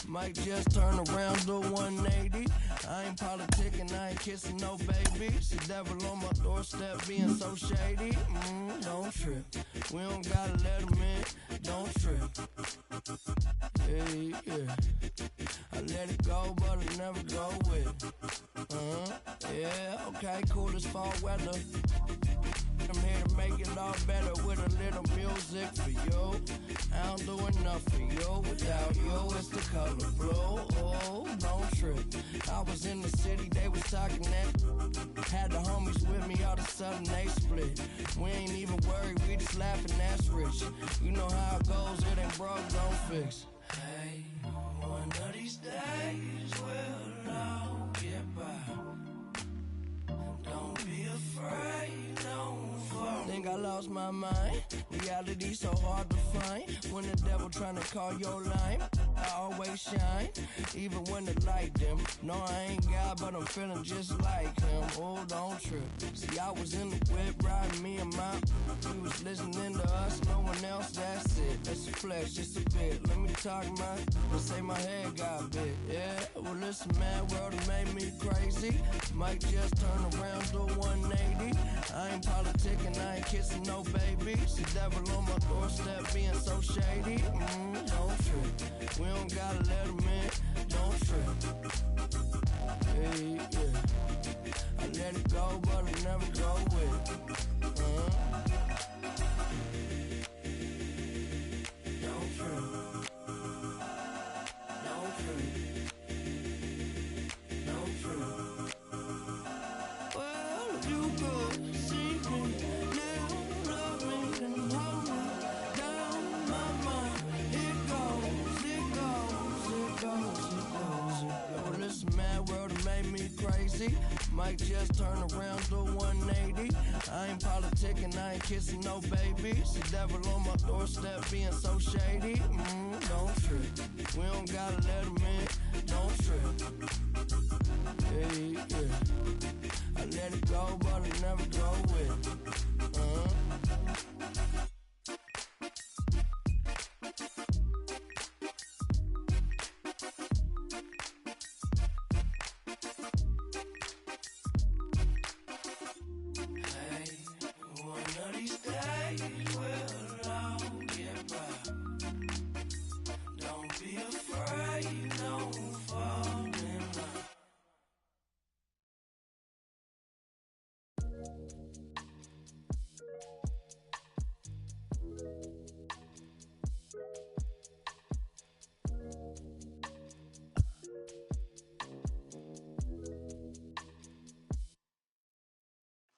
Speaker 13: Might just turn around, do 180. I ain't politicking, I ain't kissing no babies. The devil on my doorstep being so shady. Don't trip. We don't gotta let him in. Don't trip. Yeah. I let it go, but I never go with it. Yeah, okay, cool as fall weather. I'm here to make it all better with a little music for you. I don't do enough for you. Without you, it's the color blue. Oh, don't trip. I was in the city, they was talking that. Had the homies with me, all of a sudden they split. We ain't even worried, we just laughing, that's rich. You know how it goes, it ain't broke, don't fix. Hey, one of these days we'll all get by. Don't be afraid, don't fall. Think I lost my mind. Reality so hard to find. When the devil tryna call your line, I always shine. Even when the light dim. No, I ain't God, but I'm feeling just like him. Oh, don't trip. See, I was in the whip riding me and my. We was listening to us, no one else, that's it. That's a flex, just a bit. Let me talk let's say my head got big. Yeah, well listen, man, world done made me crazy. Might just turn around, do 180. I ain't politicking, I ain't kissing no babies. The devil on my doorstep being so shady. Don't trip. We don't gotta let him in. Don't trip. Yeah. I let it go, but I never go with it. Don't trip. Don't trip. Don't trip. Well, if you could see me now, love me, then hold me down my mind. It goes. Well, this mad world done made me crazy. Might just turn around, do 180. I ain't politicking, I ain't kissing no babies. The devil on my doorstep being so shady. Don't trip. We don't gotta let him in. Don't trip. Yeah. I let it go, but I never go with it.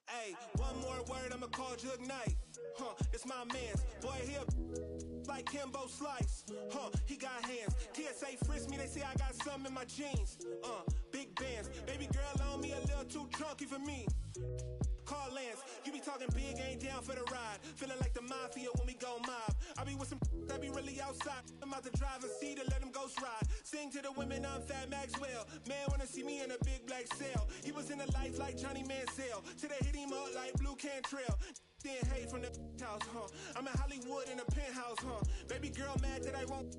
Speaker 14: Hey, one more word, I'ma call Jug Knight. It's my man's. Boy, he a like Kimbo Slice. He got hands. TSA frisk me, they say I got something in my jeans. Big bands. Baby girl on me a little too drunky for me. Call Lance, you be talking big, ain't down for the ride. Feeling like the mafia when we go mob. I be with some that be really outside. I'm out the driver's seat to let them ghost ride. Sing to the women, I'm Fat Maxwell. Man wanna see me in a big black cell. He was in the life like Johnny Manziel. Today hit him up like Blue Cantrell. Then hate from the house, I'm in Hollywood in a penthouse, Baby girl mad that I won't,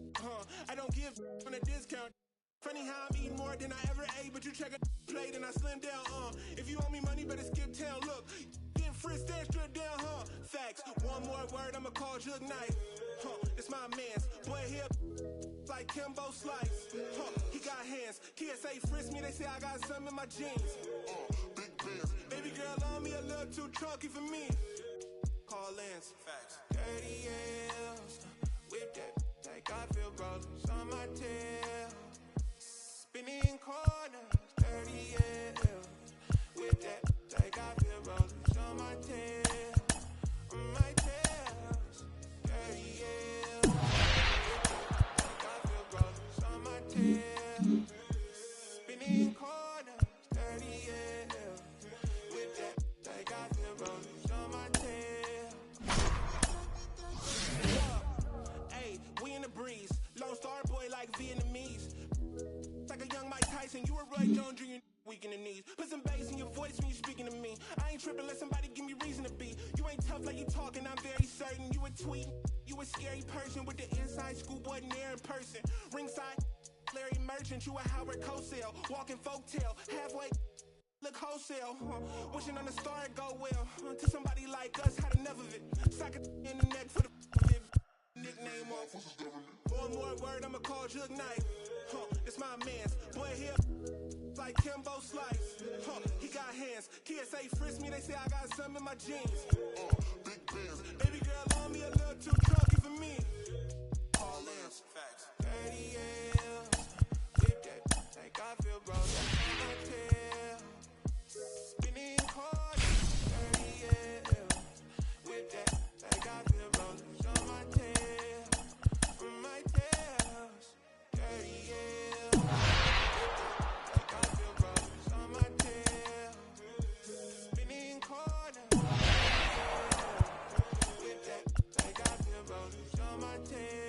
Speaker 14: I don't give on a discount. Funny how I'm eating more than I ever ate, but you check a plate and I slim down, If you owe me money, better skip town. Look, getting frisked and stripped down, Facts. One more word, I'ma call Jug Knight. It's my man's. Boy, here like Kimbo Slice. He got hands. TSA frisk me, they say I got something in my jeans. Big bands. Baby girl on me a little too chunky for me. Call Lance. Facts. 30 years. Whip that. Like I feel brothers on my tail. Spinning corners. 30 years. With that. Like I feel brothers on my tail. On my tails. 30 years. Like I feel brothers on my tail. Spinning corners. 30 years. With that. Like I feel brothers on my tail. Hey, we in the breeze. Lone Star boy like Vietnamese. Like a young Mike Tyson, you a Roy Jones Jr. weak in the knees. Put some bass in your voice when you speaking to me. I ain't tripping, let somebody give me reason to be. You ain't tough like you talking, I'm very certain. You a tweet, you a scary person with the inside schoolboy near in person. Ringside, Larry Merchant, you a Howard Cosell, walking folktale, halfway. Look wholesale, wishing on the star it go well. To somebody like us, had enough of it. Sock it in the neck for the nickname off. One more word, I'ma call Jug Knight. It's my man's boy here like Kimbo Slice. He got hands. TSA frisk me, they say I got some in my jeans. Big bands. Baby girl on me a little too chunky for me. All ends. Facts. 30 years. Whip that like I feel broke. My tail. Spinning hard. 30 years. Whip that like I feel broke. Show my tail. From my tails. 30 years. Like I feel broke. Show my tail. Spinning corner. Whip that like I feel broke. Show my tail.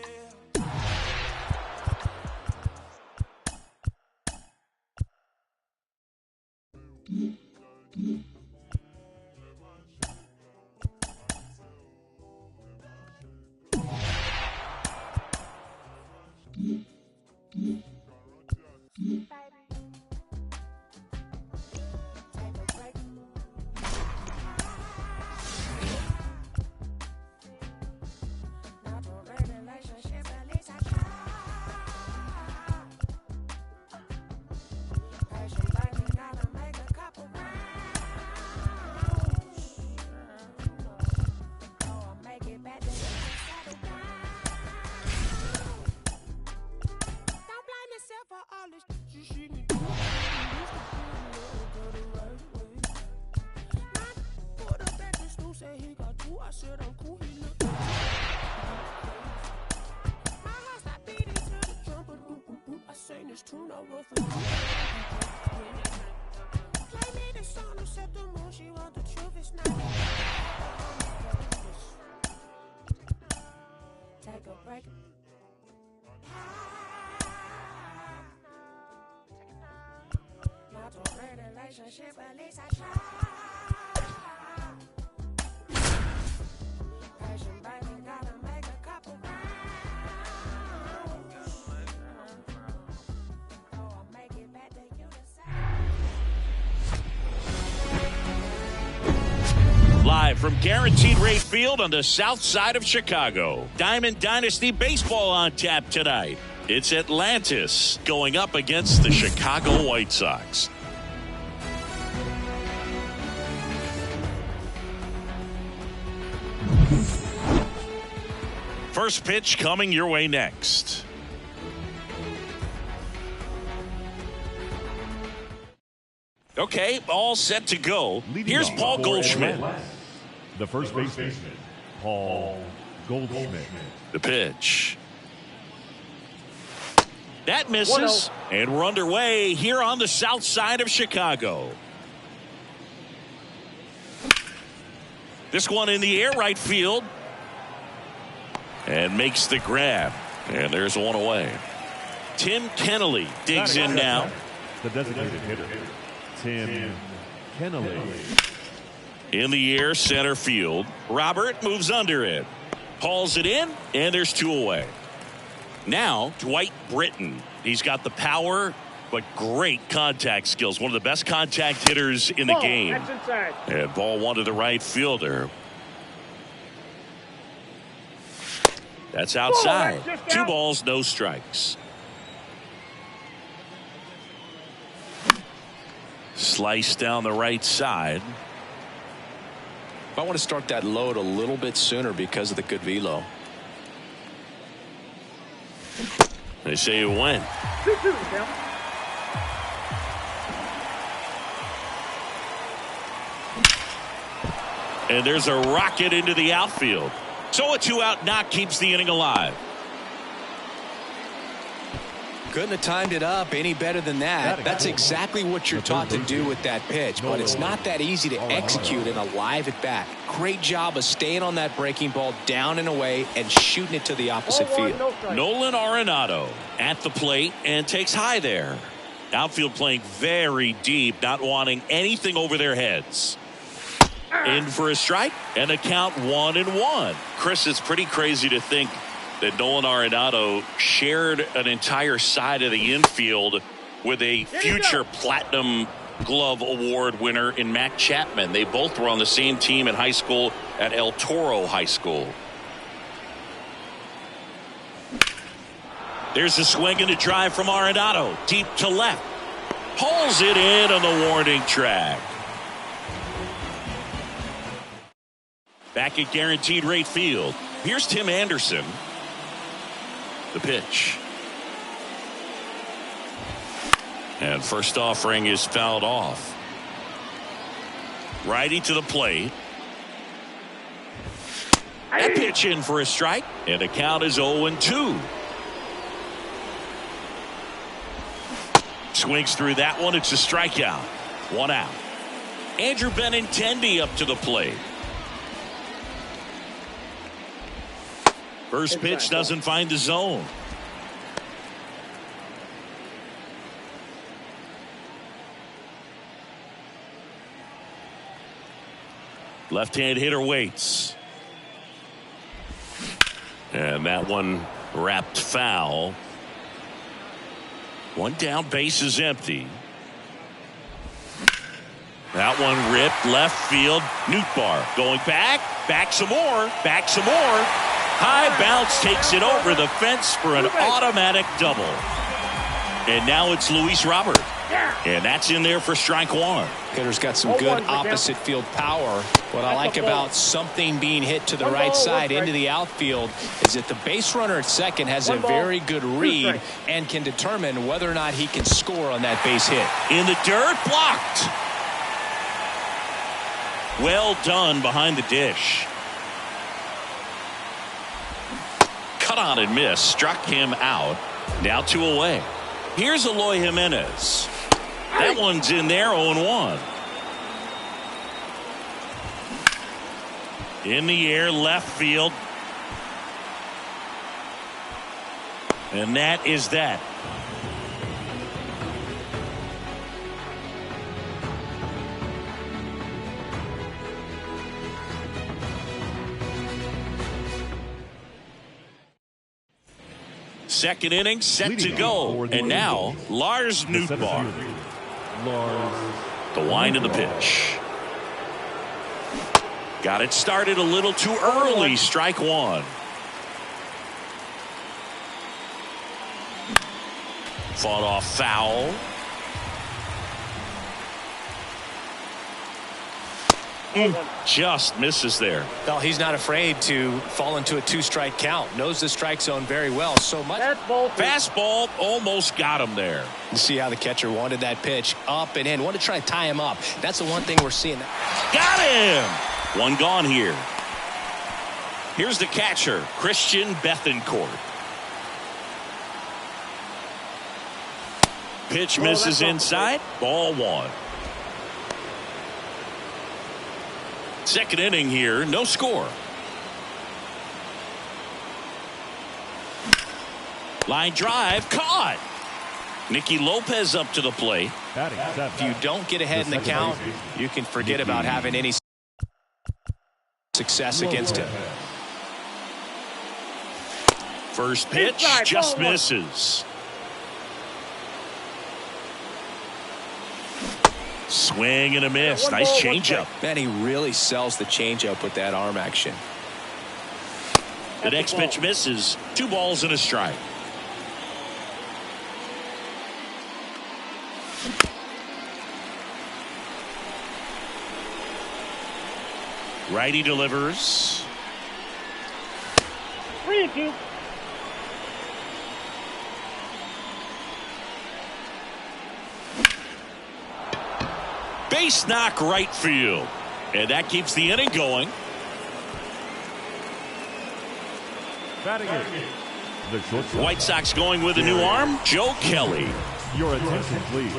Speaker 15: Take a break. Not a relationship, at least I try. Passion, baby, gotta make a couple rounds. Oh, I'll make it back to you the same.
Speaker 3: Live from Guaranteed Rate Field on the south side of Chicago. Diamond Dynasty Baseball on tap tonight. It's Atlantis going up against the Chicago White Sox. First pitch coming your way next. Okay, all set to go. Here's Paul Goldschmidt.
Speaker 5: The first baseman, Paul Goldschmidt.
Speaker 3: The pitch. That misses, and we're underway here on the south side of Chicago. This one in the air, right field. And makes the grab. And there's one away. Tim Kennelly digs in now.
Speaker 5: The designated hitter, Tim Kennelly.
Speaker 3: In the air, center field. Robert moves under it. Hauls it in, and there's two away. Now, Dwight Britton. He's got the power, but great contact skills. One of the best contact hitters in the game.
Speaker 4: That's inside.
Speaker 3: And ball one to the right fielder. That's outside.
Speaker 4: That's
Speaker 3: 2 balls, no strikes. Slice down the right side.
Speaker 6: I want to start that load a little bit sooner because of the good velo.
Speaker 3: They say it went. And there's a rocket into the outfield. So a 2-out knock keeps the inning alive.
Speaker 6: Couldn't have timed it up any better than that. That's exactly what you're taught to do with that pitch, but it's not that easy to execute in a live at bat. Great job of staying on that breaking ball down and away and shooting it to the opposite field.
Speaker 3: Nolan Arenado at the plate and takes high there. Outfield playing very deep, not wanting anything over their heads. In for a strike and a count 1-1. Chris, it's pretty crazy to think that Nolan Arenado shared an entire side of the infield with a future Platinum Glove Award winner in Matt Chapman. They both were on the same team in high school at El Toro High School. There's a swing and a drive from Arenado. Deep to left. Pulls it in on the warning track. Back at Guaranteed Rate Field. Here's Tim Anderson. The pitch. And first offering is fouled off. Righty to the plate. That pitch in for a strike. And the count is 0-2. Swings through that one. It's a strikeout. 1 out. Andrew Benintendi up to the plate. First pitch doesn't find the zone. Left-hand hitter waits. And that one wrapped foul. 1 down, base is empty. That one ripped left field. Nootbaar going back some more, some more. High bounce takes it over the fence for an automatic double. And now it's Luis Robert. And that's in there for strike 1.
Speaker 6: Hitter's got some good opposite field power. What I like about something being hit to the right side into the outfield is that the base runner at second has a very good read and can determine whether or not he can score on that base hit.
Speaker 3: In the dirt, blocked. Well done behind the dish. Cut on and miss. Struck him out. Now 2 away. Here's Eloy Jimenez. That one's in there, 0-1. In the air, left field. And that is that. Second inning set to go. And now Lars Nootbaar. The wind of the pitch. Got it started a little too early. Strike 1. Fought off foul. Just misses there.
Speaker 6: Well, he's not afraid to fall into a 2-strike count. Knows the strike zone very well. So much.
Speaker 3: Fastball almost got him there.
Speaker 6: You see how the catcher wanted that pitch up and in. Wanted to try to tie him up. That's the one thing we're seeing.
Speaker 3: Got him. 1 gone here. Here's the catcher, Christian Bethancourt. Pitch misses inside. Ball 1. Second inning here, no score. Line drive, caught. Nicky Lopez up to the plate.
Speaker 6: If you don't get ahead in the count, you can forget about having any success against him.
Speaker 3: First pitch just misses. Swing and a miss. Nice changeup.
Speaker 6: Man, he really sells the changeup with that arm action.
Speaker 3: The next pitch misses. 2 balls and a strike. Righty delivers.
Speaker 4: 3-2.
Speaker 3: Base knock right field. And that keeps the inning going.
Speaker 5: Batting it. The shortstop.
Speaker 3: White Sox going with a new arm, Joe Kelly.
Speaker 5: Your attention, please.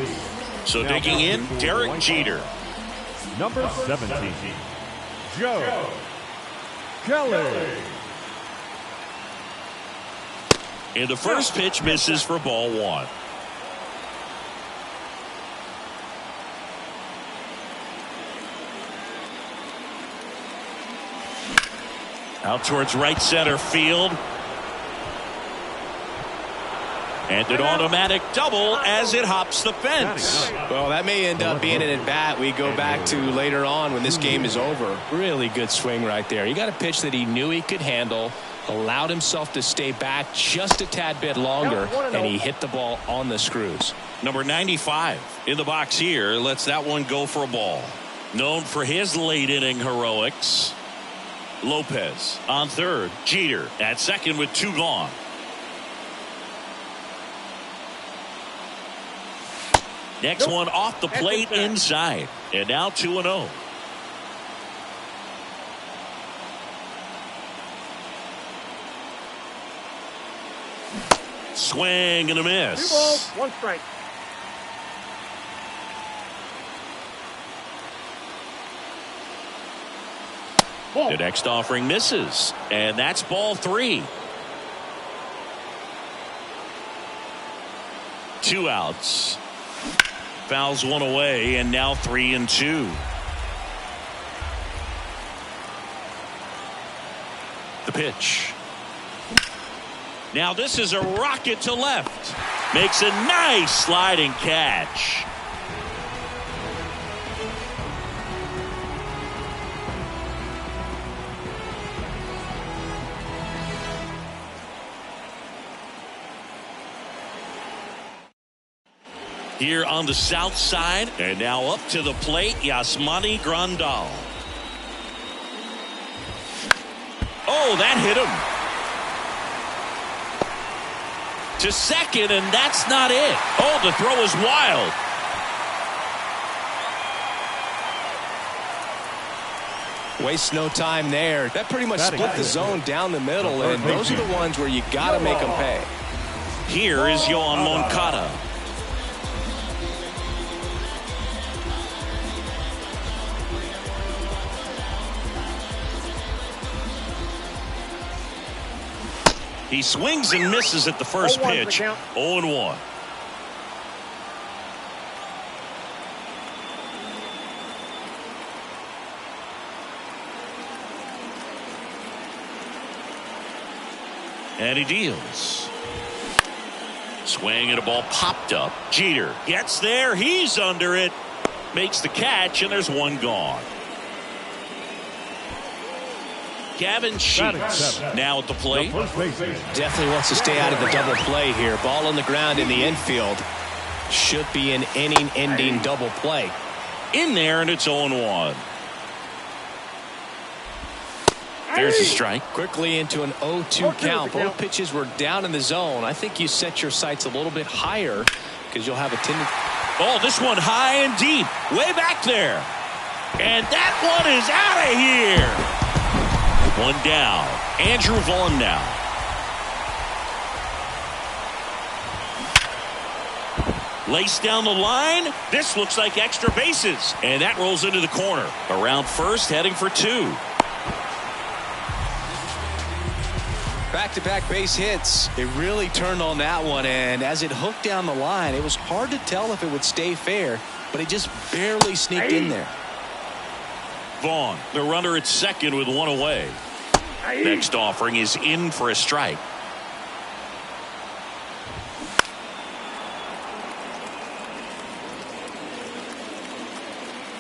Speaker 3: So digging in, Derek Jeter.
Speaker 5: Number 17, Joe Kelly.
Speaker 3: And the first pitch misses for ball 1. Out towards right center field. And an automatic double as it hops the fence.
Speaker 6: Well, that may end up being an at-bat we go back to later on when this game is over. Really good swing right there. He got a pitch that he knew he could handle, allowed himself to stay back just a tad bit longer, and he hit the ball on the screws.
Speaker 3: Number 95 in the box here lets that one go for a ball. Known for his late inning heroics. Lopez on third. Jeter at second with 2 gone. Next one off the plate inside. And now 2-0. Swing and a miss.
Speaker 4: 2 balls, 1 strike.
Speaker 3: The next offering misses, and that's ball 3. 2 outs. Fouls one away, and now 3-2. The pitch. Now this is a rocket to left. Makes a nice sliding catch. Here on the south side, and now up to the plate, Yasmani Grandal. Oh, that hit him. To second, and that's not it. Oh, the throw is wild.
Speaker 6: Waste no time there. That pretty much split the zone down the middle, and those are the ones where you got to make them pay.
Speaker 3: Here is Yoan Moncada. He swings and misses at the first pitch. 0-1. And he deals. Swing and a ball popped up. Jeter gets there. He's under it. Makes the catch, and there's 1 gone. Gavin Sheets now at the plate.
Speaker 6: Definitely wants to stay out of the double play here. Ball on the ground in the infield. Should be an inning-ending double play.
Speaker 3: In there, and it's 0-1. There's a strike.
Speaker 6: Quickly into an 0-2 count. Both pitches were down in the zone. I think you set your sights a little bit higher because you'll have a tendency.
Speaker 3: Oh, this one high and deep. Way back there. And that one is out of here. 1 down. Andrew Vaughn now. Lace down the line. This looks like extra bases. And that rolls into the corner. Around first, heading for 2.
Speaker 6: Back-to-back base hits. It really turned on that one, and as it hooked down the line, it was hard to tell if it would stay fair, but it just barely sneaked in there.
Speaker 3: Vaughn, the runner at second with 1 away. Next offering is in for a strike.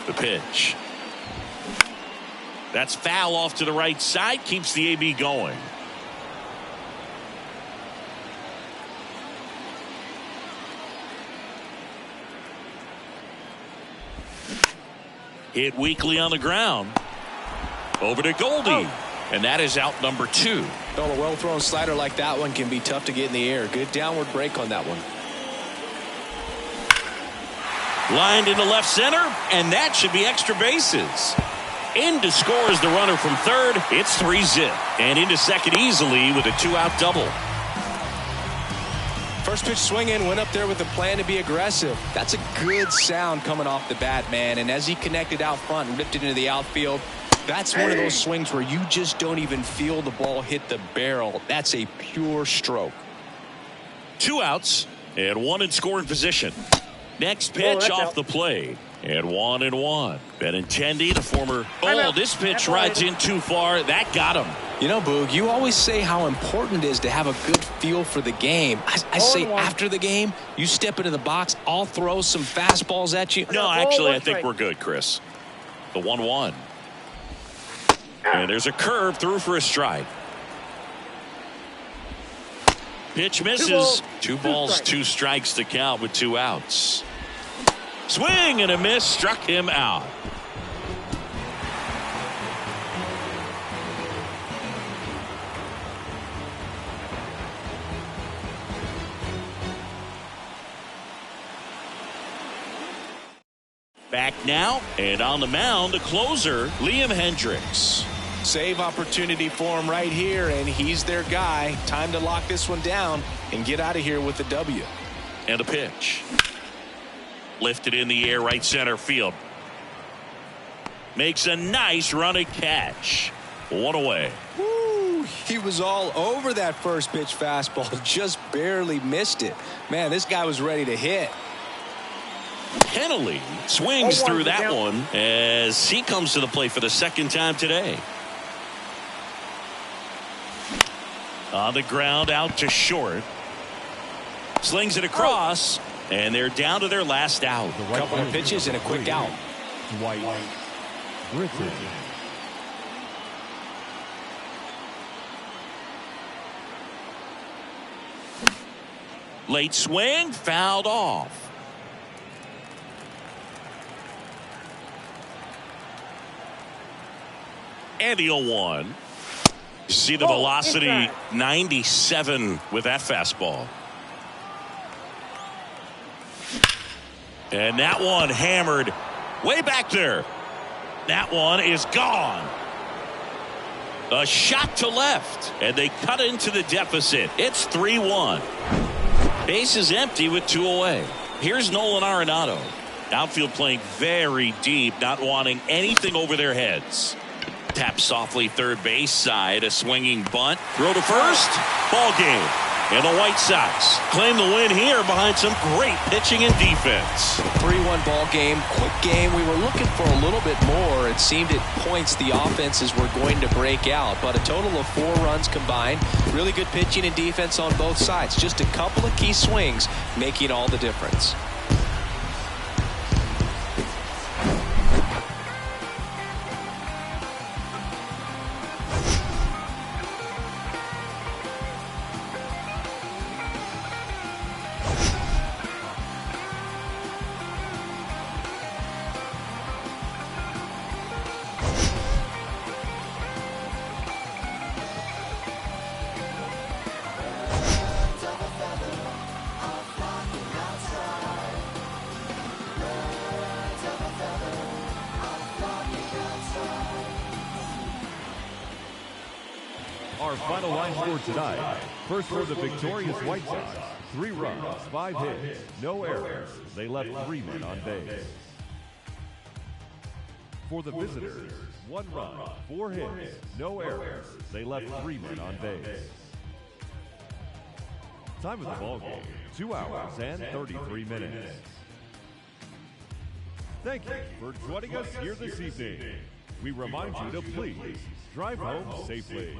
Speaker 3: The pitch. That's foul off to the right side. Keeps the AB going. Hit weakly on the ground. Over to Goldie. And that is out number 2.
Speaker 6: Well, a well-thrown slider like that one can be tough to get in the air. Good downward break on that one.
Speaker 3: Lined into left center, and that should be extra bases. In to score is the runner from third. It's 3-zip. And into second easily with a 2-out double.
Speaker 6: First pitch swinging, went up there with a plan to be aggressive. That's a good sound coming off the bat, man. And as he connected out front and ripped it into the outfield, that's one of those swings where you just don't even feel the ball hit the barrel. That's a pure stroke.
Speaker 3: 2 outs and 1 in scoring position. Next pitch off the plate. And 1-1. Benintendi, the former. Oh, this pitch rides in too far. That got him.
Speaker 6: You know, Boog, you always say how important it is to have a good feel for the game. I say after the game, you step into the box, I'll throw some fastballs at you.
Speaker 3: No, actually, I think we're good, Chris. The 1-1. And there's a curve through for a strike. Pitch misses. 2 balls, 2 strikes to count with 2 outs. Swing and a miss, struck him out. Back now, and on the mound, the closer, Liam Hendriks.
Speaker 6: Save opportunity for him right here, and he's their guy. Time to lock this one down and get out of here with the W.
Speaker 3: And a pitch. Lifted in the air, right center field. Makes a nice running catch. 1 away.
Speaker 6: Woo! He was all over that first pitch fastball, just barely missed it. Man, this guy was ready to hit.
Speaker 3: Henley swings through that one as he comes to the plate for the 2nd time today. On the ground, out to short. Slings it across, and they're down to their last out.
Speaker 6: A couple of pitches and a quick out.
Speaker 5: Dwight Britton.
Speaker 3: Late swing, fouled off. And the 0-1. You see the velocity, 97 with that fastball. And that one hammered way back there. That one is gone. A shot to left, and they cut into the deficit. It's 3-1. Base is empty with 2 away. Here's Nolan Arenado. Outfield playing very deep, not wanting anything over their heads. Tap softly third base side, a swinging bunt. Throw to first. Ball game. And the White Sox claim the win here behind some great pitching and defense.
Speaker 6: 3-1 ball game, quick game. We were looking for a little bit more. It seemed at points the offenses were going to break out, but a total of 4 runs combined. Really good pitching and defense on both sides. Just a couple of key swings making all the difference.
Speaker 5: Our final line score tonight. First for the victorious White Sox. 3 runs, 5 hits, no errors. They left 3 men on base. For the visitors, 1 run, 4 hits, no errors. They left 3 men on base. Time of the ball game, 2 hours and 33 minutes. Thank you for joining us here this evening. We remind you to please drive home safely.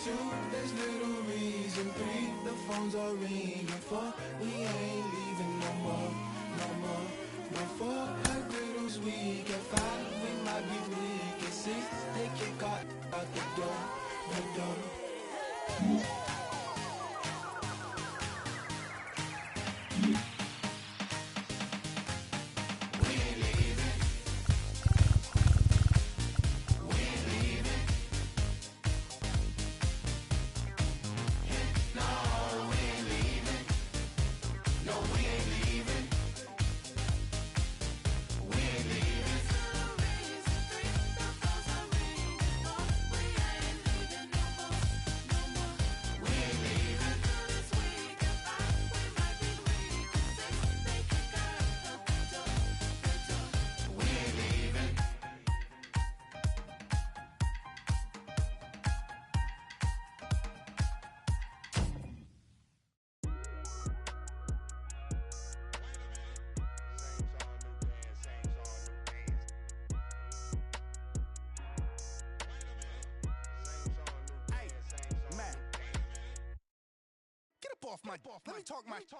Speaker 13: 2, there's little reason. 3, the phones are ringing. 4, we ain't leaving no more, no more. No 4, at littles weak. At 5, we might be weak. At 6, they kick out the door, the door.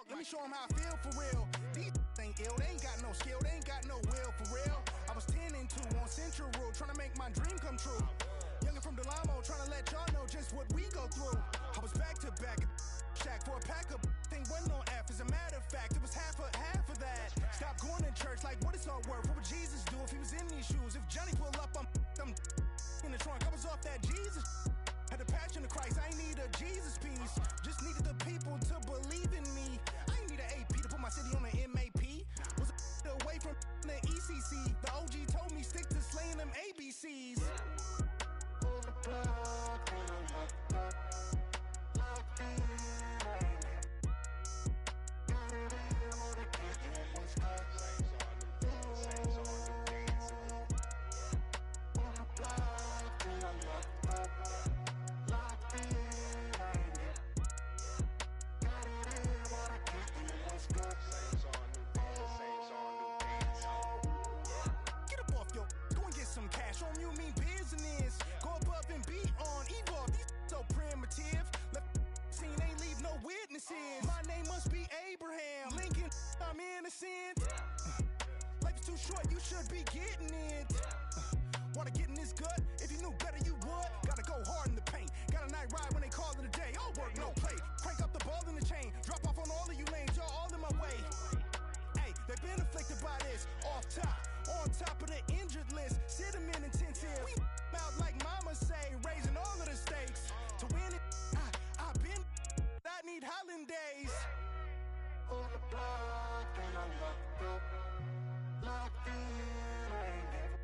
Speaker 16: Let me show them how I feel for real. These ain't ill, they ain't got no skill, they ain't got no will for real. I was 10 and 2 on Central Road, trying to make my dream come true. Youngin' from Delamo, trying to let y'all know just what we go through. I was back to back at shack for a pack of thing wasn't on F. As a matter of fact, it was half of that. Stop going to church like what it's all worth. What would Jesus do if he was in these shoes? If Johnny pull up, I'm in the trunk. I was off that Jesus. Had the passion of Christ, I ain't need a Jesus piece. Just needed the people to believe in me. I ain't need an AP to put my city on the MAP. Was away from the ECC. The OG told me stick to slaying them ABCs. Pull the plug, locked in. Got it in, wanna get in what's good. Pull the plug, locked up. Cash on you mean business. Go above and be on evolve. These so primitive. Left scene ain't leave no witnesses. My name must be Abraham Lincoln. I'm innocent. Life is too short. You should be getting it. Wanna get in this gut? If you knew better, you would. Gotta go hard in the paint. Got a night ride when they call it a day. All work, no play. Crank up the ball in the chain. Drop off on all of you lanes. Y'all all in my way. Hey, they've been afflicted by this. Off top. On top of the injured list, sit them in intensive. We out like mama say, raising all of the stakes. To win it, I've been, I need holidays. On the block, and I'm locked up. Locked in, I ain't never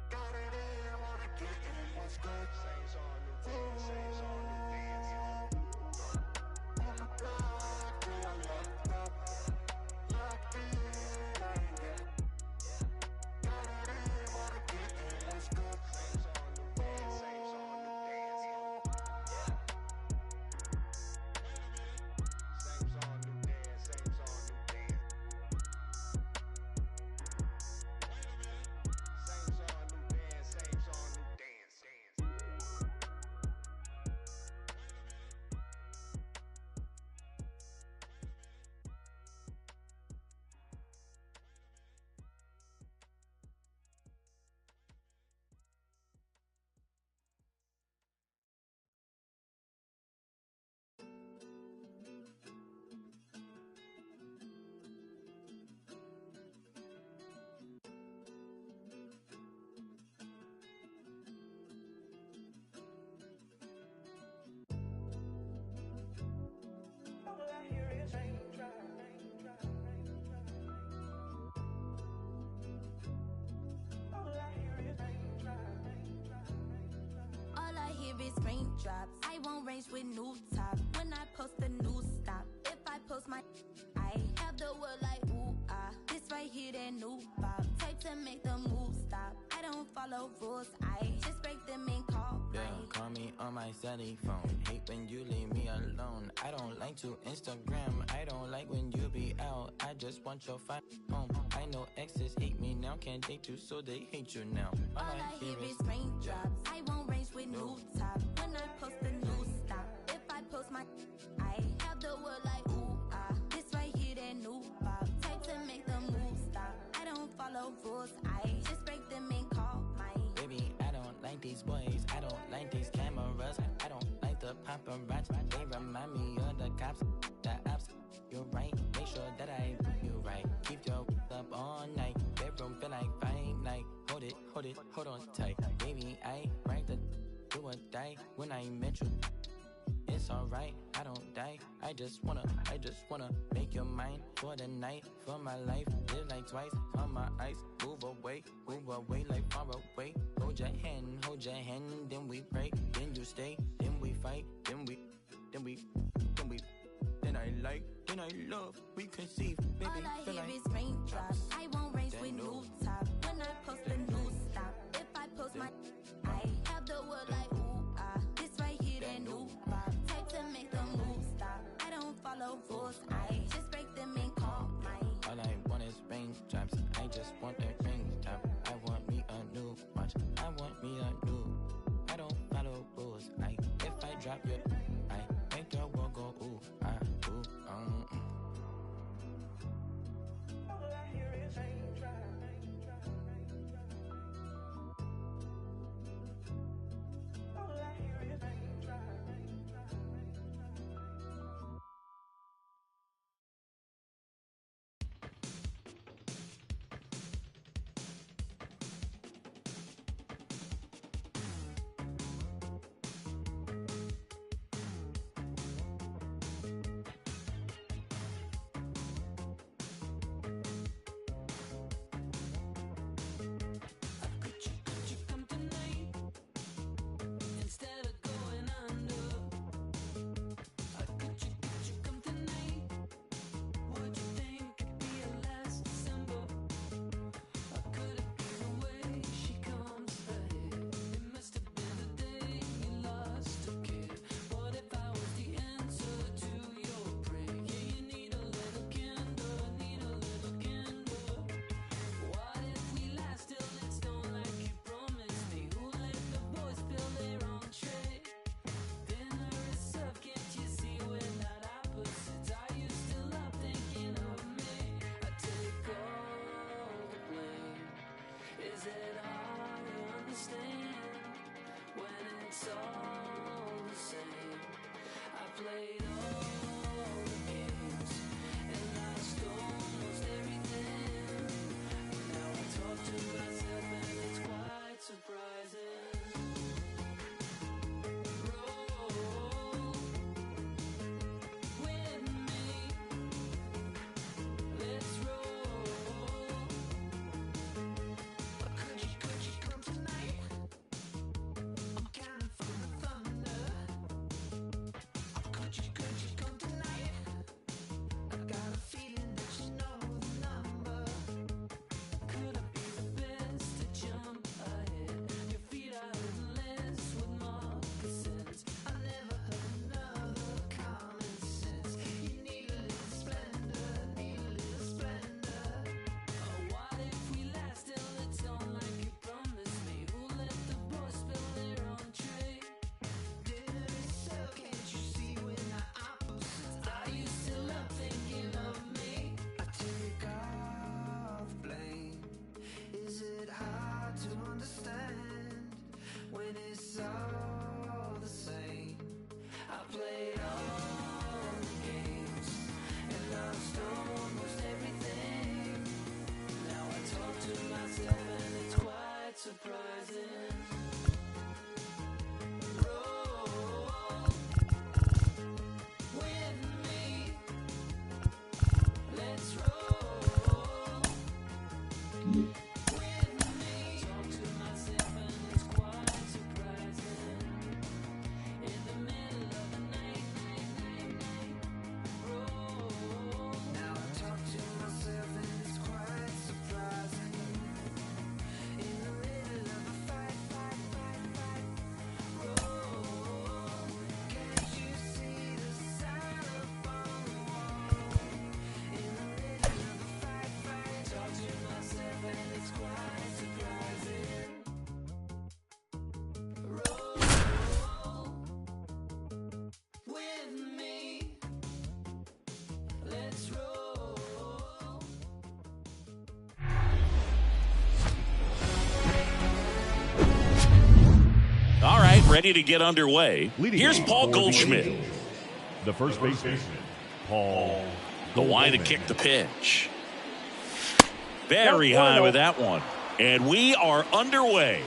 Speaker 16: got it in, wanna get in what's good. Saints on new dance, saints on new dance. On the block, and I'm locked up. Locked in, I ain't never
Speaker 8: Is raindrops. I won't range with new top. When I post a new stop, if I post my, I have the world like ooh ah. This right here, that new pop. Type to make the move stop. I don't follow rules. I just break them and call.
Speaker 17: Yeah, call me on my celly phone. Hate when you leave me alone. I don't like to Instagram. I don't like when you be out. I just want your phone. I know exes hate me now. Can't date you, so they hate you now.
Speaker 8: All I hear is raindrops. I won't range with new top. When when I post a new stop. If I post my, I have the world like ooh ah. This right here that new pop. Type to make the move stop. I don't follow rules. I just break them and call mine.
Speaker 17: Baby, I don't like these boys. I don't like these cameras. I don't like the paparazzi. They remind me of the cops, the ops. You're right. Make sure that I you right. Keep your up all night. Bedroom feel like fight night. Hold on tight. Baby, I right the do or die when I met you. It's alright, I don't die. I just wanna make your mind for the night, for my life. Live like twice on my eyes. Move away like far away. Hold your hand, then we pray. Then you stay, then we fight, then I like, then I love, we conceive. Baby,
Speaker 8: all I
Speaker 17: feel
Speaker 8: hear
Speaker 17: like
Speaker 8: is raindrops. I won't race with new top. When I post a new stop. If I post my, I have the world like ooh ah. This right here that new pop. Type to make the move stop. I don't follow rules. I just break them and call mine.
Speaker 17: all I want is raindrops. I just want a raindrop. I want me a new watch. I want me a new. I don't follow rules. If I drop your, I make the world go ooh ah ooh
Speaker 2: All I hear is raindrops. All I hear is raindrops.
Speaker 7: Could you come tonight instead of going under? Could you come tonight? Would you think it'd be a last December? Could it be the way she comes ahead? It must have been the day you lost a kid. What if I was the answer to your prayer? Yeah, you need a little candor, What if we last till it's done like you promised me? Who let the boys fill their own tray? Dinner is served, can't you see we're not opposites? Are you still up thinking of me? I take all the blame. Is it hard to understand when it's all the same? I played all the games and lost almost everything. Now I talk to myself and it's quite surprising. Roll with me. Let's roll. Could you come tonight? I'm counting from the thunder. Could you come tonight? I got a feeling that you know the number. Could I be the best to jump ahead? Your feet are endless with moccasins. I never heard another common sense. You need a little splendor, what if we last till it's on like you promised me? Who let the boys spill their own tray? Dinner is served, can't you see we're not opposites? Are you still up thinking of me? I take all the blame. Is it hard to understand when it's all the same? I played all the games and lost almost everything. Now I talk to myself and it's quite surprising. Roll with me. Let's roll with me. Talk to myself and it's quite surprising. In the middle of the night. Roll. Now I talk to myself and it's quite surprising. In the middle of a fight.
Speaker 3: ready to get underway. Here's Paul Goldschmidt.
Speaker 5: The first baseman, Paul.
Speaker 3: The line to kick the pitch. Very high with that one. And we are underway.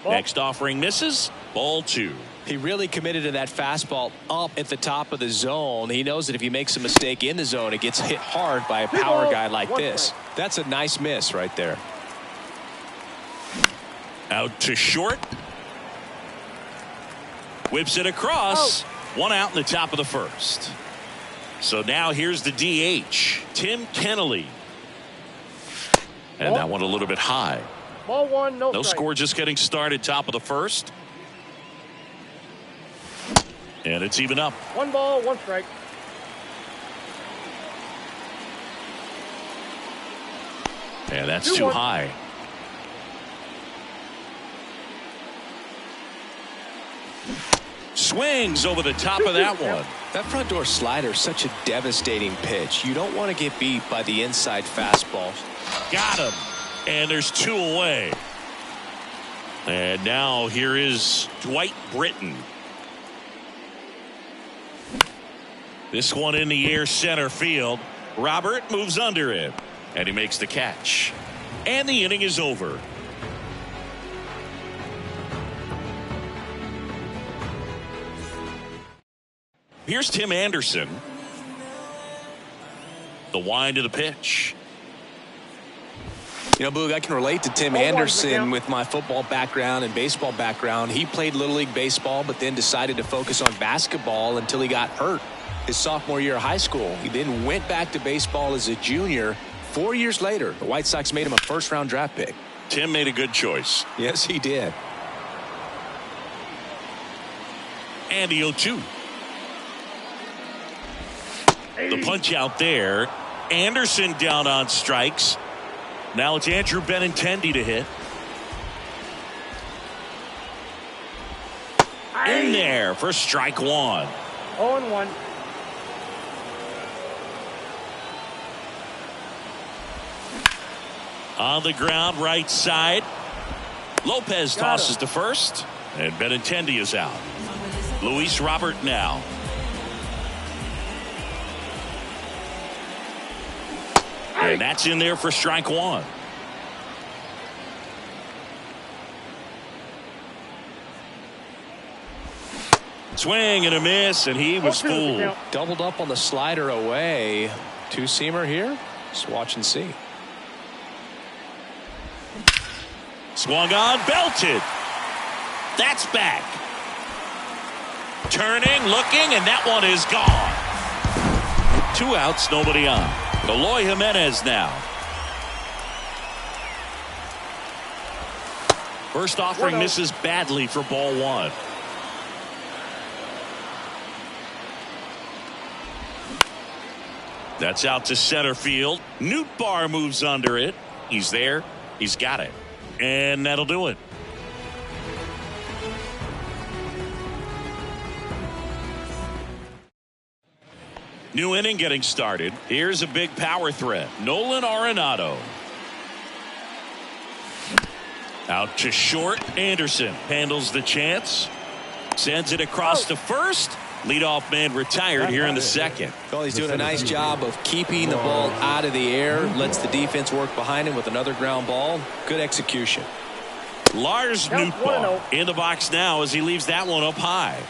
Speaker 3: Next offering misses. Ball 2.
Speaker 6: He really committed to that fastball up at the top of the zone. He knows that if he makes a mistake in the zone, it gets hit hard by a power guy like this. That's a nice miss right there.
Speaker 3: Out to short. Whips it across. One out in the top of the first. So now here's the DH, Tim Kennelly. And that one a little bit high.
Speaker 4: Ball 1, no
Speaker 3: strike. Score just getting started, top of the first. And it's even up.
Speaker 4: 1 ball, 1 strike.
Speaker 3: And that's too high. Swings over the top of that one.
Speaker 6: That front door slider is such a devastating pitch. You don't want to get beat by the inside fastball.
Speaker 3: Got him. And there's 2 away. And now here is Dwight Britton. This one in the air center field. Robert moves under it. And he makes the catch. And the inning is over. Here's Tim Anderson. The wind of the pitch.
Speaker 6: You know, Boog, I can relate to Tim Anderson with my football background and baseball background. He played Little League Baseball, but then decided to focus on basketball until he got hurt his sophomore year of high school. He then went back to baseball as a junior. 4 years later, the White Sox made him a first-round draft pick.
Speaker 3: Tim made a good choice.
Speaker 6: Yes, he did.
Speaker 3: And the 0-2. The punch out there. Anderson down on strikes. Now it's Andrew Benintendi to hit. In there for strike 1.
Speaker 4: 0-1.
Speaker 3: On the ground, right side. Lopez tosses to first. And Benintendi is out. Luis Robert now. And that's in there for strike 1. Swing and a miss, and he was fooled.
Speaker 6: Doubled up on the slider away. 2-seamer here. Just watch and see.
Speaker 3: Swung on, belted. That's back. Turning, looking, and that one is gone. 2 outs, nobody on. Eloy Jimenez now. First offering misses badly for ball 1. That's out to center field. Nootbaar moves under it. He's there. He's got it. And that'll do it. New inning getting started. Here's a big power threat. Nolan Arenado. Out to short. Anderson handles the chance. Sends it across to first. Leadoff man retired here in the second.
Speaker 6: Well, he's doing a nice job of keeping the ball out of the air. Lets the defense work behind him with another ground ball. Good execution.
Speaker 3: Lars Nootbaar in the box now as he leaves that one up high.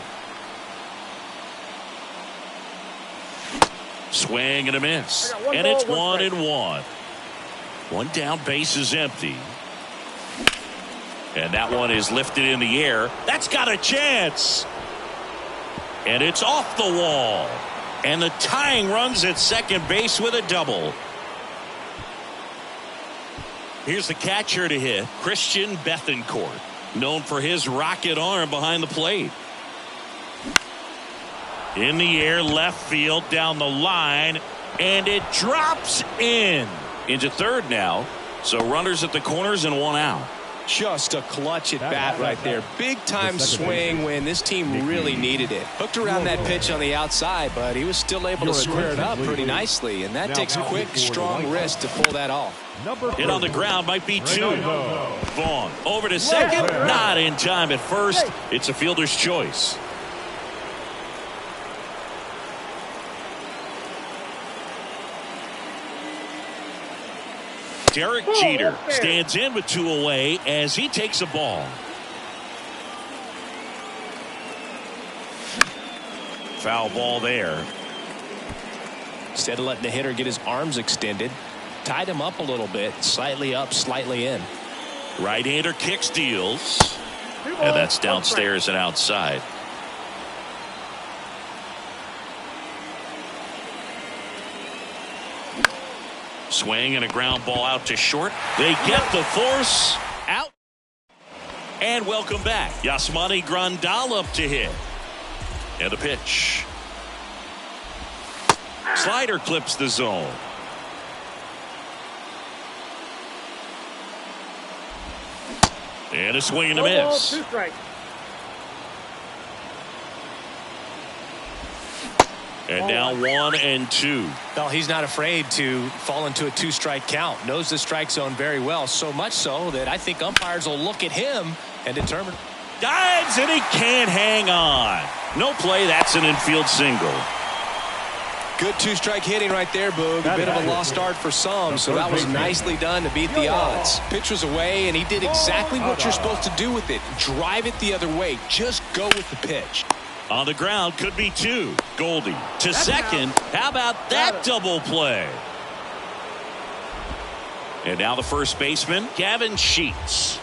Speaker 3: Swing and a miss. And it's 1-1. One down, base is empty. And that one is lifted in the air. That's got a chance. And it's off the wall. And the tying runs at second base with a double. Here's the catcher to hit, Christian Bethancourt, known for his rocket arm behind the plate. In the air, left field, down the line, and it drops in. Into third now, so runners at the corners and 1 out.
Speaker 6: Just a clutch at bat right there. Big time swing when this team really needed it. Hooked around that pitch on the outside, but he was still able to square it up pretty nicely, and that takes quick, strong wrist to pull that off.
Speaker 5: Number
Speaker 3: Hit on the
Speaker 5: 30,
Speaker 3: ground, might be 2.
Speaker 5: Ronaldo.
Speaker 3: Vaughn over to second. Not in time at first. It's a fielder's choice. Derek Jeter stands in with 2 away as he takes a ball. Foul ball there.
Speaker 6: Instead of letting the hitter get his arms extended, tied him up a little bit, slightly up, slightly in.
Speaker 3: Right-hander kicks, deals. And that's downstairs and outside. Swing and a ground ball out to short. They get the force out. And welcome back. Yasmani Grandal up to hit. And a pitch. Slider clips the zone. And a swing and a miss.
Speaker 4: 2 strikes.
Speaker 3: And now 1 and 2.
Speaker 6: Well, he's not afraid to fall into a 2-strike count. Knows the strike zone very well. So much so that I think umpires will look at him and determine.
Speaker 3: Dives and he can't hang on. No play. That's an infield single.
Speaker 6: Good 2-strike hitting right there, Boog. A bit of a lost start for some, so that was nicely done to beat the odds. Pitch was away, and he did exactly what you're supposed to do with it. Drive it the other way. Just go with the pitch.
Speaker 3: On the ground, could be 2. Goldie to second. How about that double play? And now the first baseman, Gavin Sheets.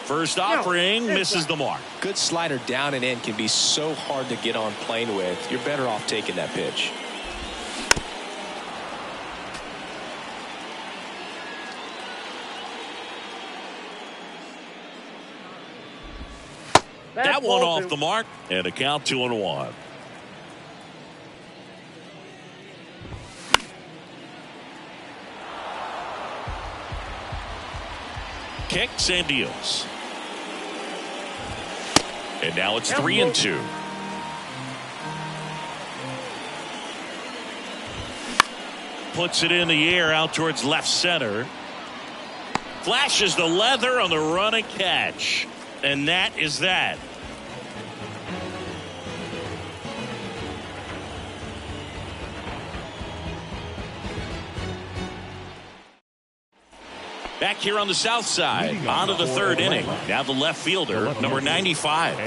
Speaker 3: First offering misses the mark.
Speaker 6: Good slider down and in can be so hard to get on plane with. You're better off taking that pitch.
Speaker 3: That one off the mark, and a count 2-1. Kicks and deals. And now it's 3 and 2. Puts it in the air out towards left center. Flashes the leather on the run and catch. And that is that. Back here on the south side, on to the 3rd inning. Now the left fielder, number 95.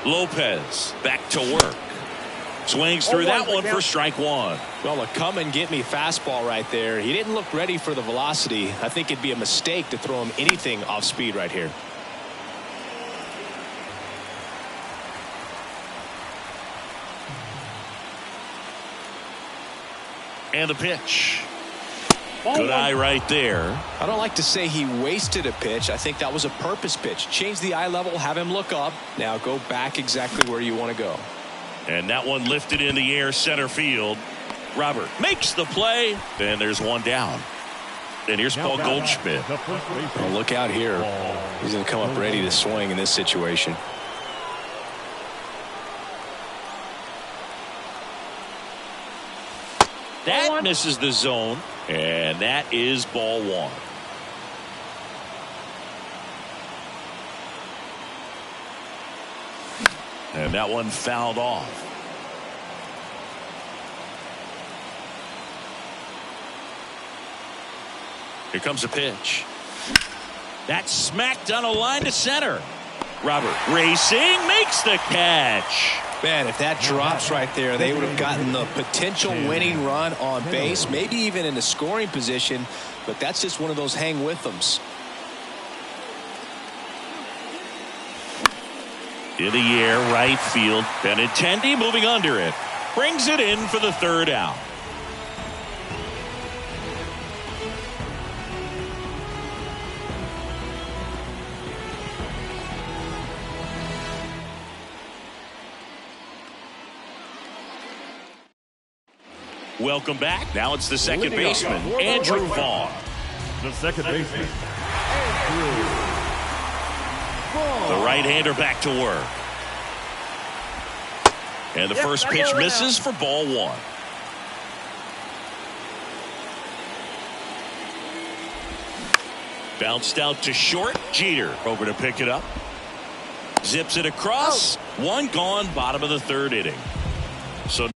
Speaker 3: Lopez back to work. Swings through that one for strike one.
Speaker 6: Well, a come and get me fastball right there. He didn't look ready for the velocity. I think it'd be a mistake to throw him anything off speed right here.
Speaker 3: And the pitch. Good eye right there.
Speaker 6: I don't like to say he wasted a pitch. I think that was a purpose pitch. Change the eye level, have him look up. Now go back exactly where you want to go.
Speaker 3: And that one lifted in the air center field. Robert makes the play. And there's one down. And here's Paul Goldschmidt.
Speaker 6: Well, look out here. He's going to come up ready to swing in this situation.
Speaker 3: That misses the zone. And that is ball one. And that one fouled off. Here comes a pitch. That's smacked down a line to center. Robert racing, makes the catch.
Speaker 6: Man, if that drops right there, they would have gotten the potential winning run on base, maybe even in a scoring position, but that's just one of those hang with thems.
Speaker 3: In the air, right field. Benintendi moving under it. Brings it in for the third out. Welcome back. Now it's the second baseman, Andrew Vaughn.
Speaker 5: The second baseman, Andrew Vaughn.
Speaker 3: The right-hander back to work. And the first pitch misses for ball one. Bounced out to short. Jeter over to pick it up. Zips it across. One gone, bottom of the third inning. So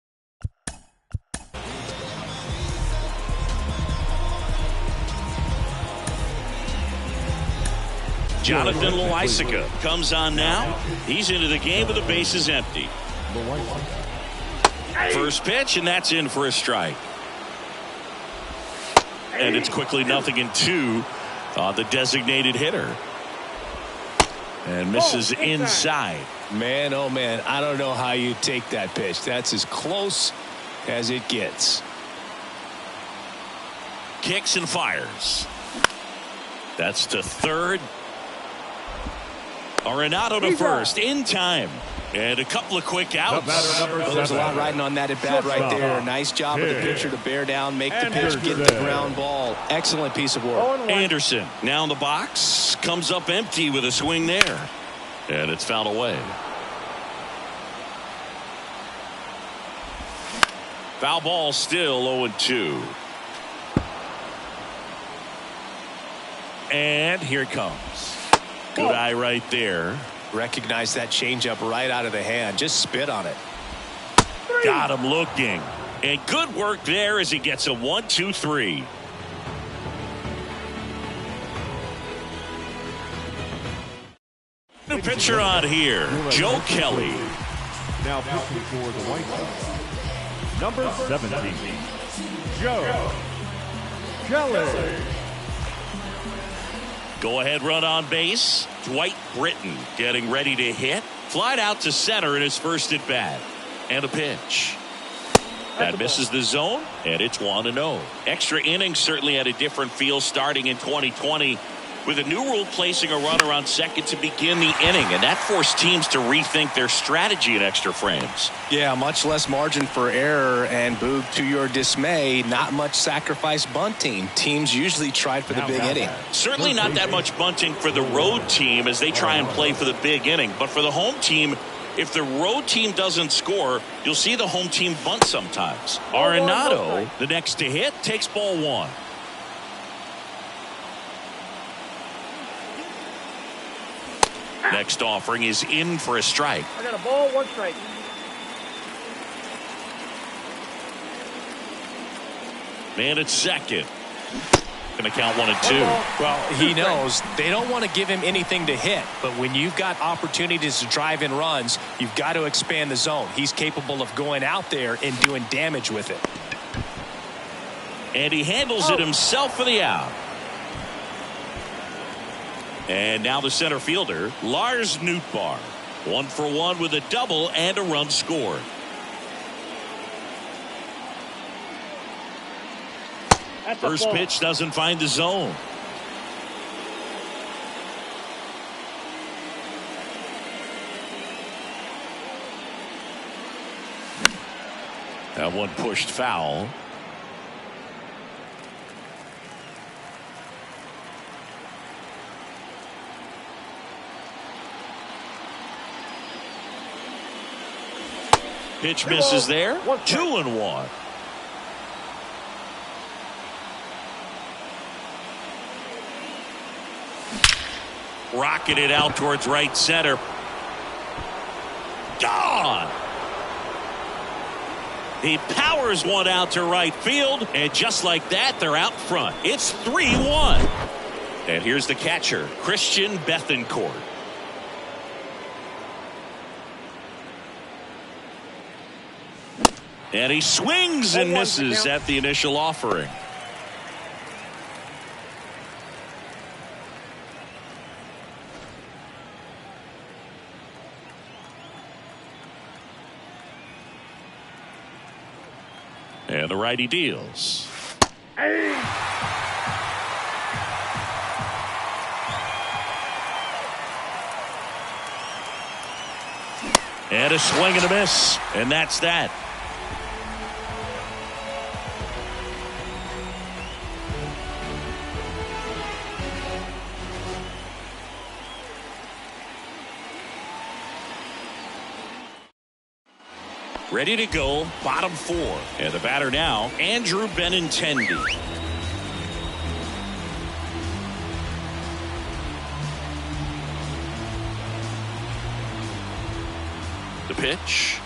Speaker 3: Jonathan Loaisiga comes on now. He's into the game with the bases empty. First pitch, and that's in for a strike. And it's quickly 0-2 on the designated hitter. And misses inside.
Speaker 6: Man, oh man, I don't know how you take that pitch. That's as close as it gets.
Speaker 3: Kicks and fires. That's to third. Arenado to first in time. And a couple of quick outs.
Speaker 6: Well, there's a lot riding on that at bat right there. Nice job of the pitcher to bear down, make the pitch, get the ground ball. Excellent piece of work.
Speaker 3: Anderson now in the box. Comes up empty with a swing there. And it's fouled away. Foul ball still 0-2. And here it comes. Good eye right there.
Speaker 6: Recognize that changeup right out of the hand. Just spit on it.
Speaker 3: Got him looking. And good work there as he gets a 1-2-3. New pitcher on here, Joe Kelly.
Speaker 5: Now pitching for the White Sox, number 17, Joe Kelly.
Speaker 3: Go ahead run on base. Dwight Britton getting ready to hit. Flied out to center in his first at bat. And a pitch. That misses the zone, and it's 1-0. Extra innings certainly had a different feel starting in 2020 with a new rule placing a runner on second to begin the inning, and that forced teams to rethink their strategy in extra frames.
Speaker 6: Yeah, much less margin for error, and Boog, to your dismay, not much sacrifice bunting. Teams usually tried for the big inning.
Speaker 3: Certainly not that much bunting for the road team as they try and play for the big inning, but for the home team, if the road team doesn't score, you'll see the home team bunt sometimes. Arenado, the next to hit, takes ball one. Next offering is in for a strike.
Speaker 4: I got a ball, 1 strike.
Speaker 3: Man at second. Going to count 1 and 2.
Speaker 6: Well, he knows they don't want to give him anything to hit, but when you've got opportunities to drive in runs, you've got to expand the zone. He's capable of going out there and doing damage with it.
Speaker 3: And he handles it himself for the out. And now the center fielder, Lars Nootbaar. 1 for 1 with a double and a run scored. First pitch doesn't find the zone. That one pushed foul. Pitch misses there. 2-1. Rocketed out towards right center. Gone. He powers one out to right field, and just like that, they're out front. It's 3-1. And here's the catcher, Christian Bethancourt. And he swings and misses at the initial offering. And the righty deals. And a swing and a miss. And that's that. Ready to go, bottom 4. And the batter now, Andrew Benintendi. The pitch.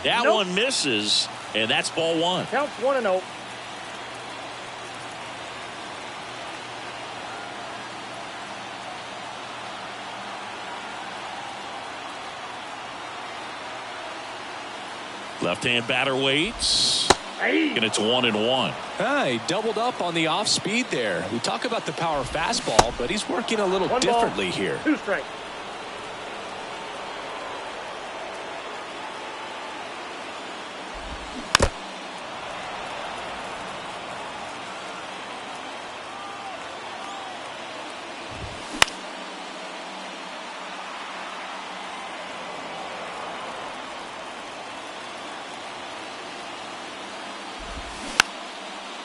Speaker 3: That one misses, and that's ball 1.
Speaker 4: Counts 1-0.
Speaker 3: Left-hand batter waits. And it's 1-1.
Speaker 6: He doubled up on the off speed there. We talk about the power fastball, but he's working a little differently here.
Speaker 4: 2 strikes.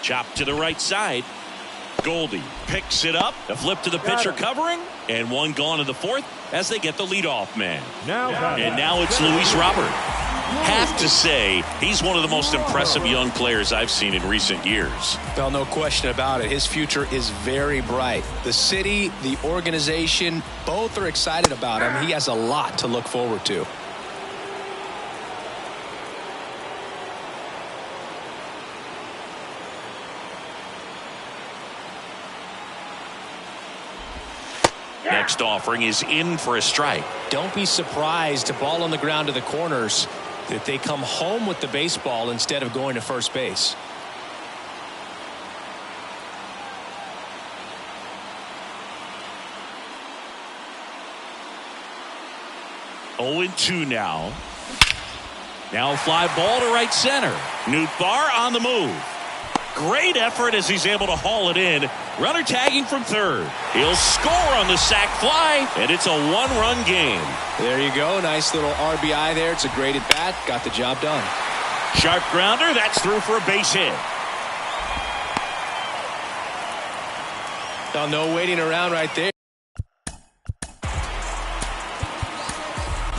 Speaker 3: Chop to the right side. Goldie picks it up. A flip to the pitcher covering. And one gone in the 4th as they get the leadoff man. And now it's Luis Robert. Have to say, he's one of the most impressive young players I've seen in recent years.
Speaker 6: Well, no question about it. His future is very bright. The city, the organization, both are excited about him. He has a lot to look forward to.
Speaker 3: Next offering is in for a strike.
Speaker 6: Don't be surprised to ball on the ground to the corners that they come home with the baseball instead of going to first base.
Speaker 3: Oh, 2 now. Now fly ball to right center. Nootbaar on the move. Great effort as he's able to haul it in. Runner tagging from 3rd. He'll score on the sac fly, and it's a 1-run game.
Speaker 6: There you go. Nice little RBI there. It's a great at bat. Got the job done.
Speaker 3: Sharp grounder. That's through for a base hit.
Speaker 6: Now, no waiting around right there.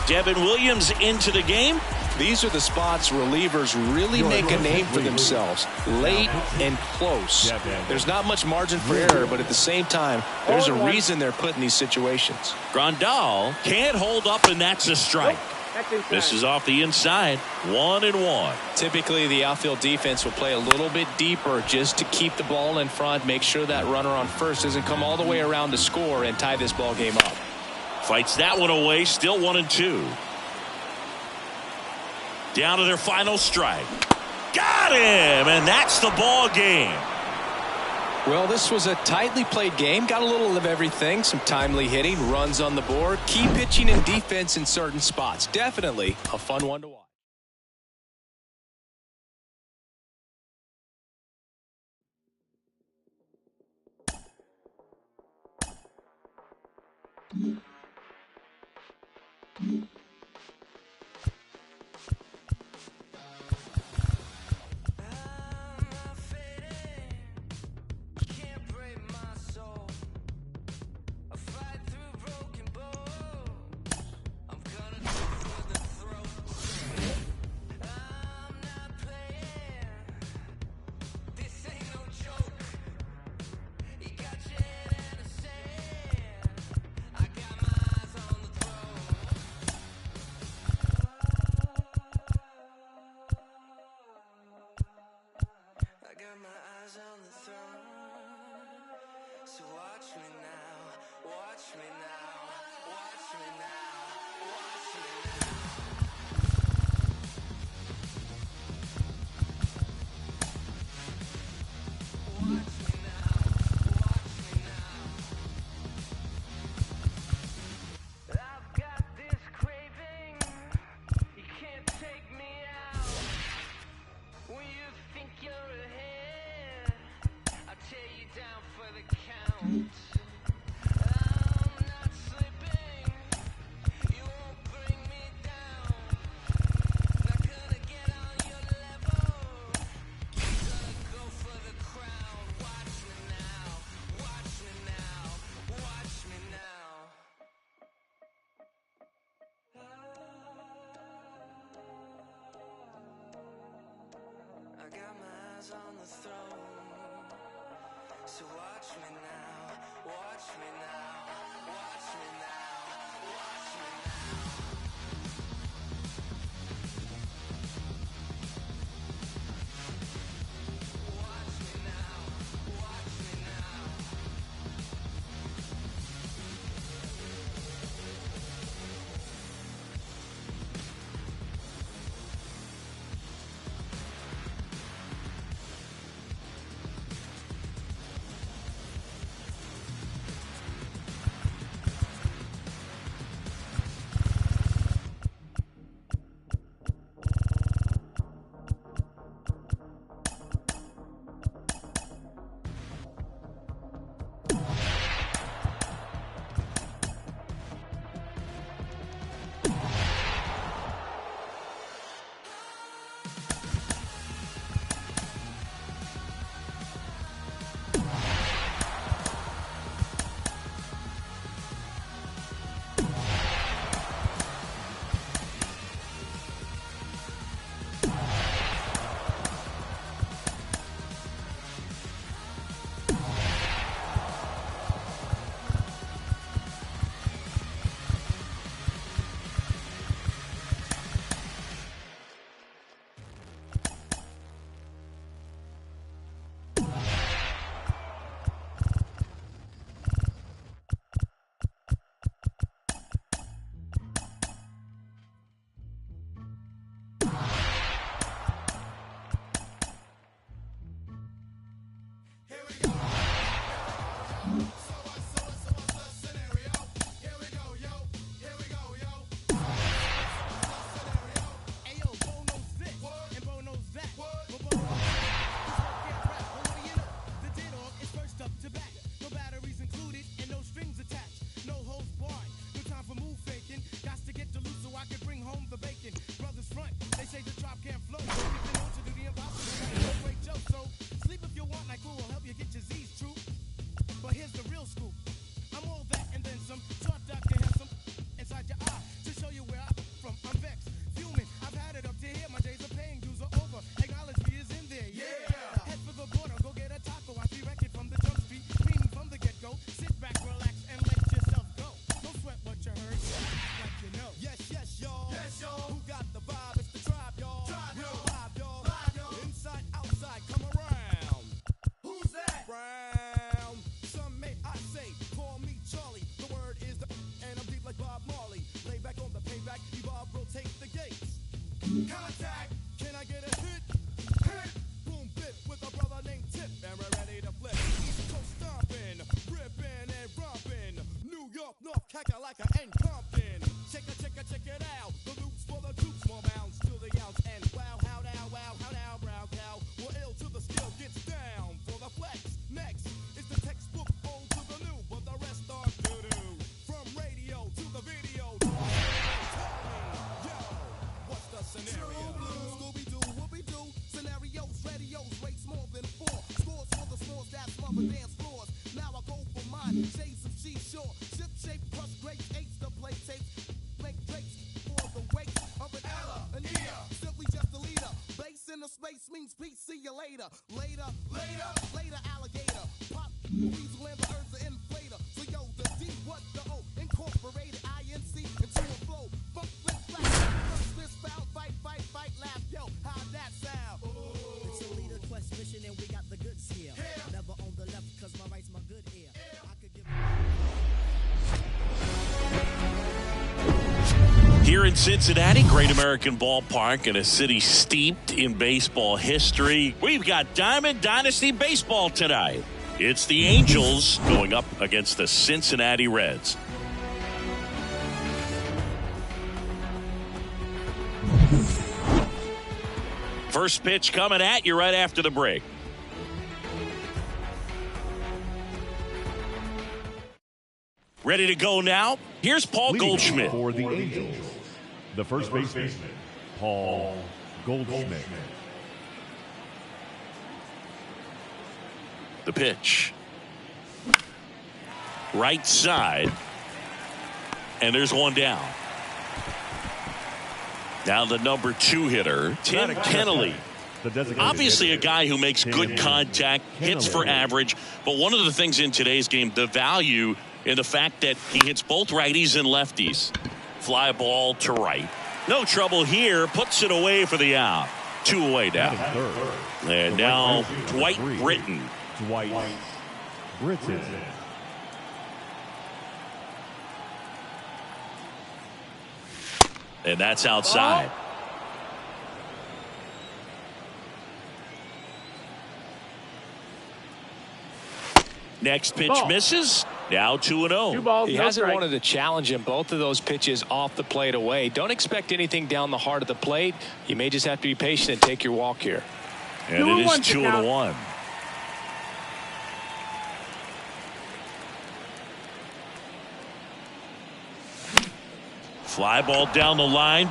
Speaker 3: Devin Williams into the game.
Speaker 6: These are the spots relievers really make a name for themselves. Late and close. There's not much margin for error, but at the same time, there's a reason they're put in these situations.
Speaker 3: Grandal can't hold up, and that's a strike.
Speaker 4: That's inside.
Speaker 3: This is off the inside. 1-1.
Speaker 6: Typically, the outfield defense will play a little bit deeper just to keep the ball in front, make sure that runner on first doesn't come all the way around to score and tie this ball game up.
Speaker 3: Fights that one away. Still 1-2. Down to their final strike. Got him, and that's the ball game.
Speaker 6: Well, this was a tightly played game. Got a little of everything. Some timely hitting, runs on the board, key pitching and defense in certain spots. Definitely a fun one to watch.
Speaker 2: On the throne, so watch me now, watch me now, watch me now, watch me
Speaker 16: Contact. Can I get a hit? Hit. Boom, bit with a brother named Tip, and we're ready to flip. East Coast stomping, ripping and romping. New York, North Kakalaka and Compton. Check it out. The loops for the troops, more bounds to the ounce. And wow, how now, brown cow. We're ill till the skill gets down for the flex. Next is the textbook old to the new, but the rest are doo-doo. From radio to the video. Yo, what's the scenario?
Speaker 10: Scooby-Doo, whoopie-doo. Scenarios, radios, rates more than 4. Scores for the scores that smother dance floors. Now I go for mine. Shades of seashore. Ship shape, crush grapes, eights to play tapes. Make drapes for the weight of an Ella, an Ea. Simply just a leader. Base in the space means peace. See you later. Later, alligator. Pop, weasel, and the earth's an inflator. So yo, the D, what the O? Incorporated INC into a flow. Funk, flip, flash. First, this foul, fight, laugh. Yo, how'd that sound?
Speaker 9: It's a leader quest mission and we got the goods here. Never on the left cause my right's my good ear. I could give
Speaker 3: Here in Cincinnati, Great American Ballpark, in a city steeped in baseball history, we've got Diamond Dynasty Baseball tonight. It's the Angels going up against the Cincinnati Reds. First pitch coming at you right after the break. Ready to go now? Here's Paul
Speaker 5: Leading
Speaker 3: Goldschmidt.
Speaker 5: for the Angels, the first baseman, Paul Goldschmidt.
Speaker 3: The pitch. Right side. And there's one down. Now the number 2 hitter, Tim Kennelly. Obviously a guy who makes good contact, hits for average. But one of the things in today's game, the value in the fact that he hits both righties and lefties. Fly ball to right. No trouble here. Puts it away for the out. 2 away down. And now Dwight Britton.
Speaker 5: Dwight Britton.
Speaker 3: And that's outside. Next pitch misses. Now 2-0.
Speaker 6: He hasn't wanted to challenge him. Both of those pitches off the plate away. Don't expect anything down the heart of the plate. You may just have to be patient and take your walk here.
Speaker 3: And it is 2-1. Fly ball down the line.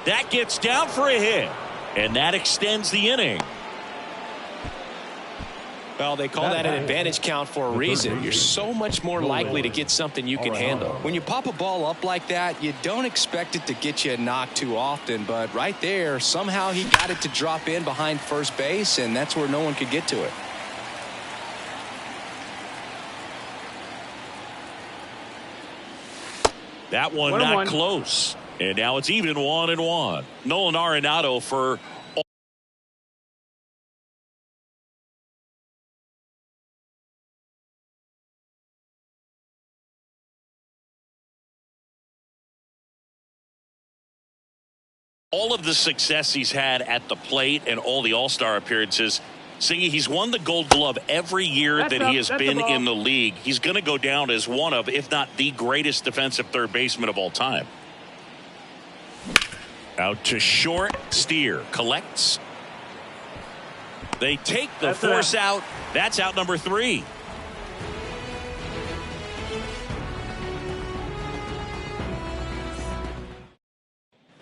Speaker 3: That gets down for a hit. And that extends the inning.
Speaker 6: Well, they call that an advantage count for a reason. You're so much more likely to get something you can handle. When you pop a ball up like that, you don't expect it to get you a knock too often. But right there, somehow he got it to drop in behind first base, and that's where no one could get to it.
Speaker 3: That one not close. And now it's even 1-1. Nolan Arenado for all of the success he's had at the plate and all the All-Star appearances. Singy, he's won the Gold Glove every year that he has been in the league. He's going to go down as one of, if not the greatest defensive third baseman of all time. Out to short. Steer collects. They take the force out. That's out number 3.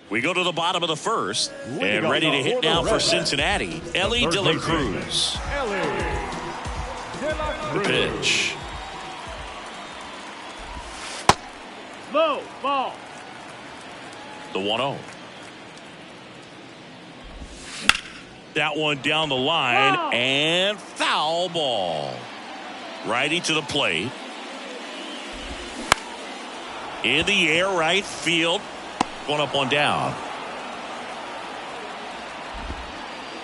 Speaker 3: We go to the bottom of the first, and ready to hit now for Cincinnati, Elly De La Cruz. The pitch.
Speaker 4: Low ball.
Speaker 3: The 1-0. That one down the line, and foul ball. Righty to the plate. In the air, right field. One up, one down.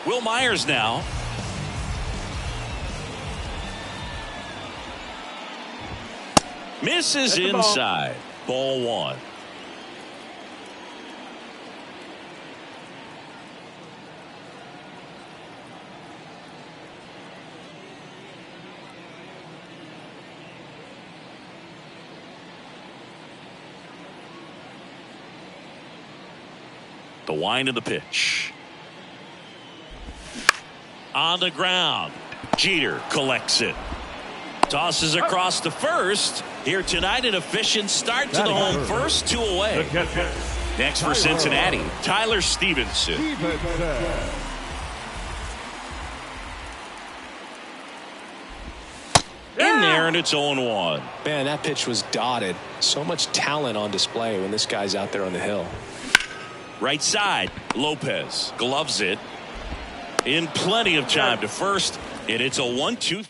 Speaker 3: Will Myers now. Misses inside. Ball 1. The wind of the pitch. On the ground. Jeter collects it. Tosses across to first. Here tonight, an efficient start to the home first, 2 away. Next for Cincinnati, Tyler Stevenson. In there, and it's 0-1.
Speaker 6: Man, that pitch was dotted. So much talent on display when this guy's out there on the hill.
Speaker 3: Right side, Lopez gloves it. In plenty of time to first, and it's a 1-2.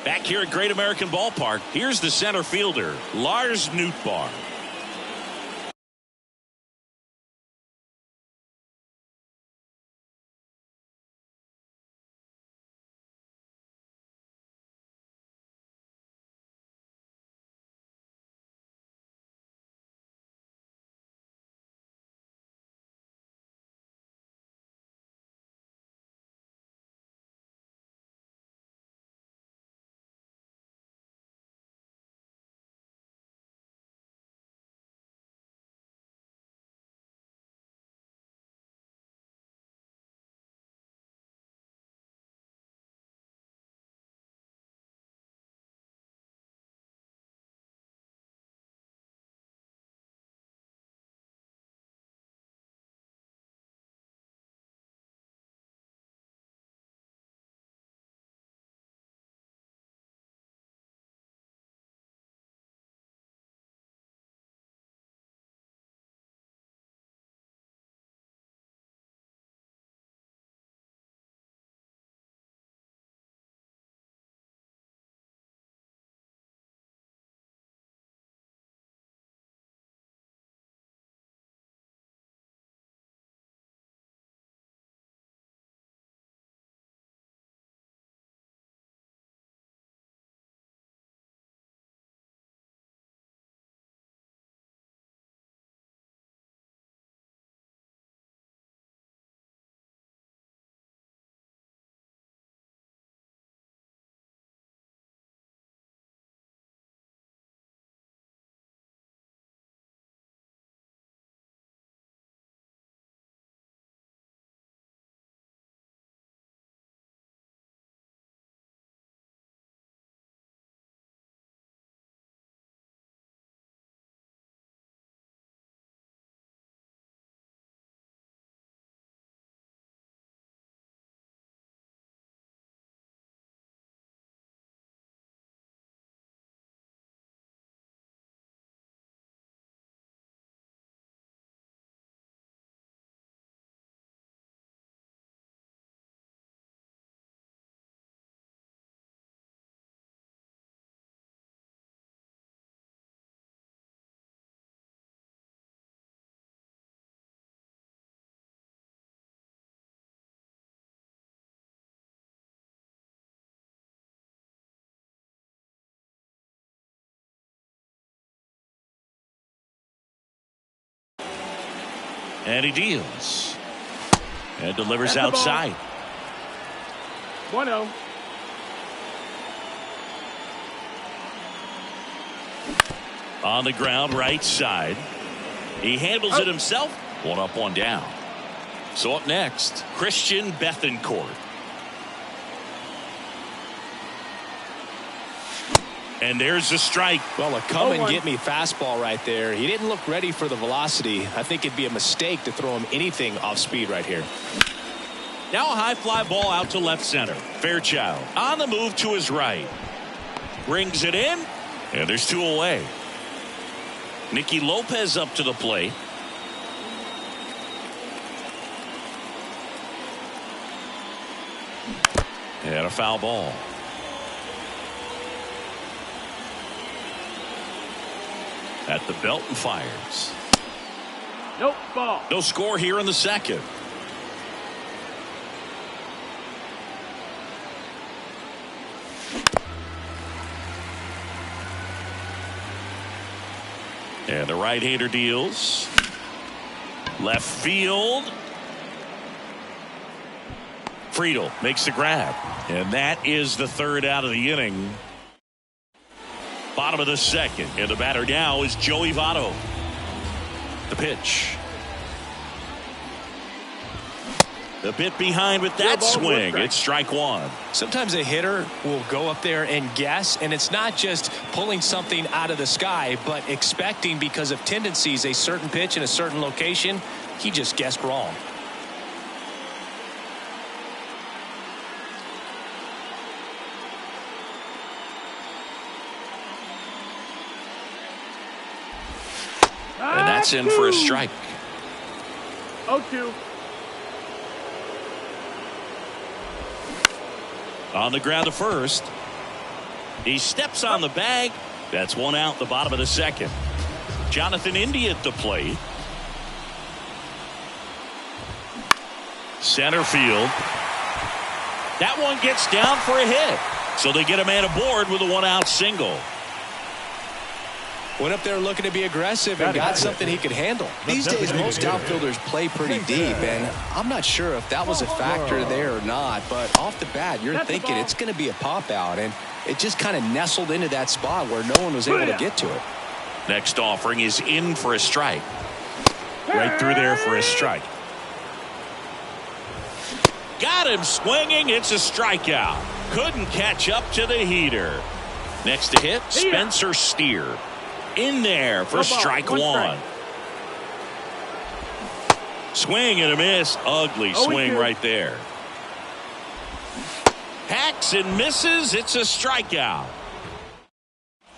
Speaker 3: Back here at Great American Ballpark, here's the center fielder, Lars Nootbaar. And he deals. And delivers outside.
Speaker 4: 1-0.
Speaker 3: On the ground, right side. He handles it himself. 1 up, 1 down. So up next, Christian Bethancourt. And there's the strike.
Speaker 6: Well, a come and get me fastball right there. He didn't look ready for the velocity. I think it'd be a mistake to throw him anything off speed right here.
Speaker 3: Now a high fly ball out to left center. Fairchild on the move to his right. Brings it in. And there's 2 away. Nicky Lopez up to the plate. And a foul ball. At the belt and fires.
Speaker 4: Nope, ball.
Speaker 3: No score here in the second. And the right-hander deals. Left field. Friedel makes the grab. And that is the 3rd out of the inning. Bottom of the second. And the batter now is Joey Votto. The pitch. A bit behind with that swing. It's strike one.
Speaker 6: Sometimes a hitter will go up there and guess, and it's not just pulling something out of the sky, but expecting because of tendencies a certain pitch in a certain location. He just guessed wrong.
Speaker 3: And that's in for a strike.
Speaker 4: 0-2.
Speaker 3: On the ground to first. He steps on the bag. That's one out, the bottom of the second. Jonathan India at the plate. Center field. That one gets down for a hit. So they get a man aboard with a one-out single.
Speaker 6: Went up there looking to be aggressive and got something he could handle. These days, most outfielders play pretty deep, and I'm not sure if that was a factor there or not, but off the bat, you're thinking it's going to be a pop-out, and it just kind of nestled into that spot where no one was able to get to it.
Speaker 3: Next offering is in for a strike. Right through there for a strike. Got him swinging. It's a strikeout. Couldn't catch up to the heater. Next to hit, Spencer Steer. In there for strike one. Swing and a miss. Ugly swing right there. Hacks and misses. It's a strikeout.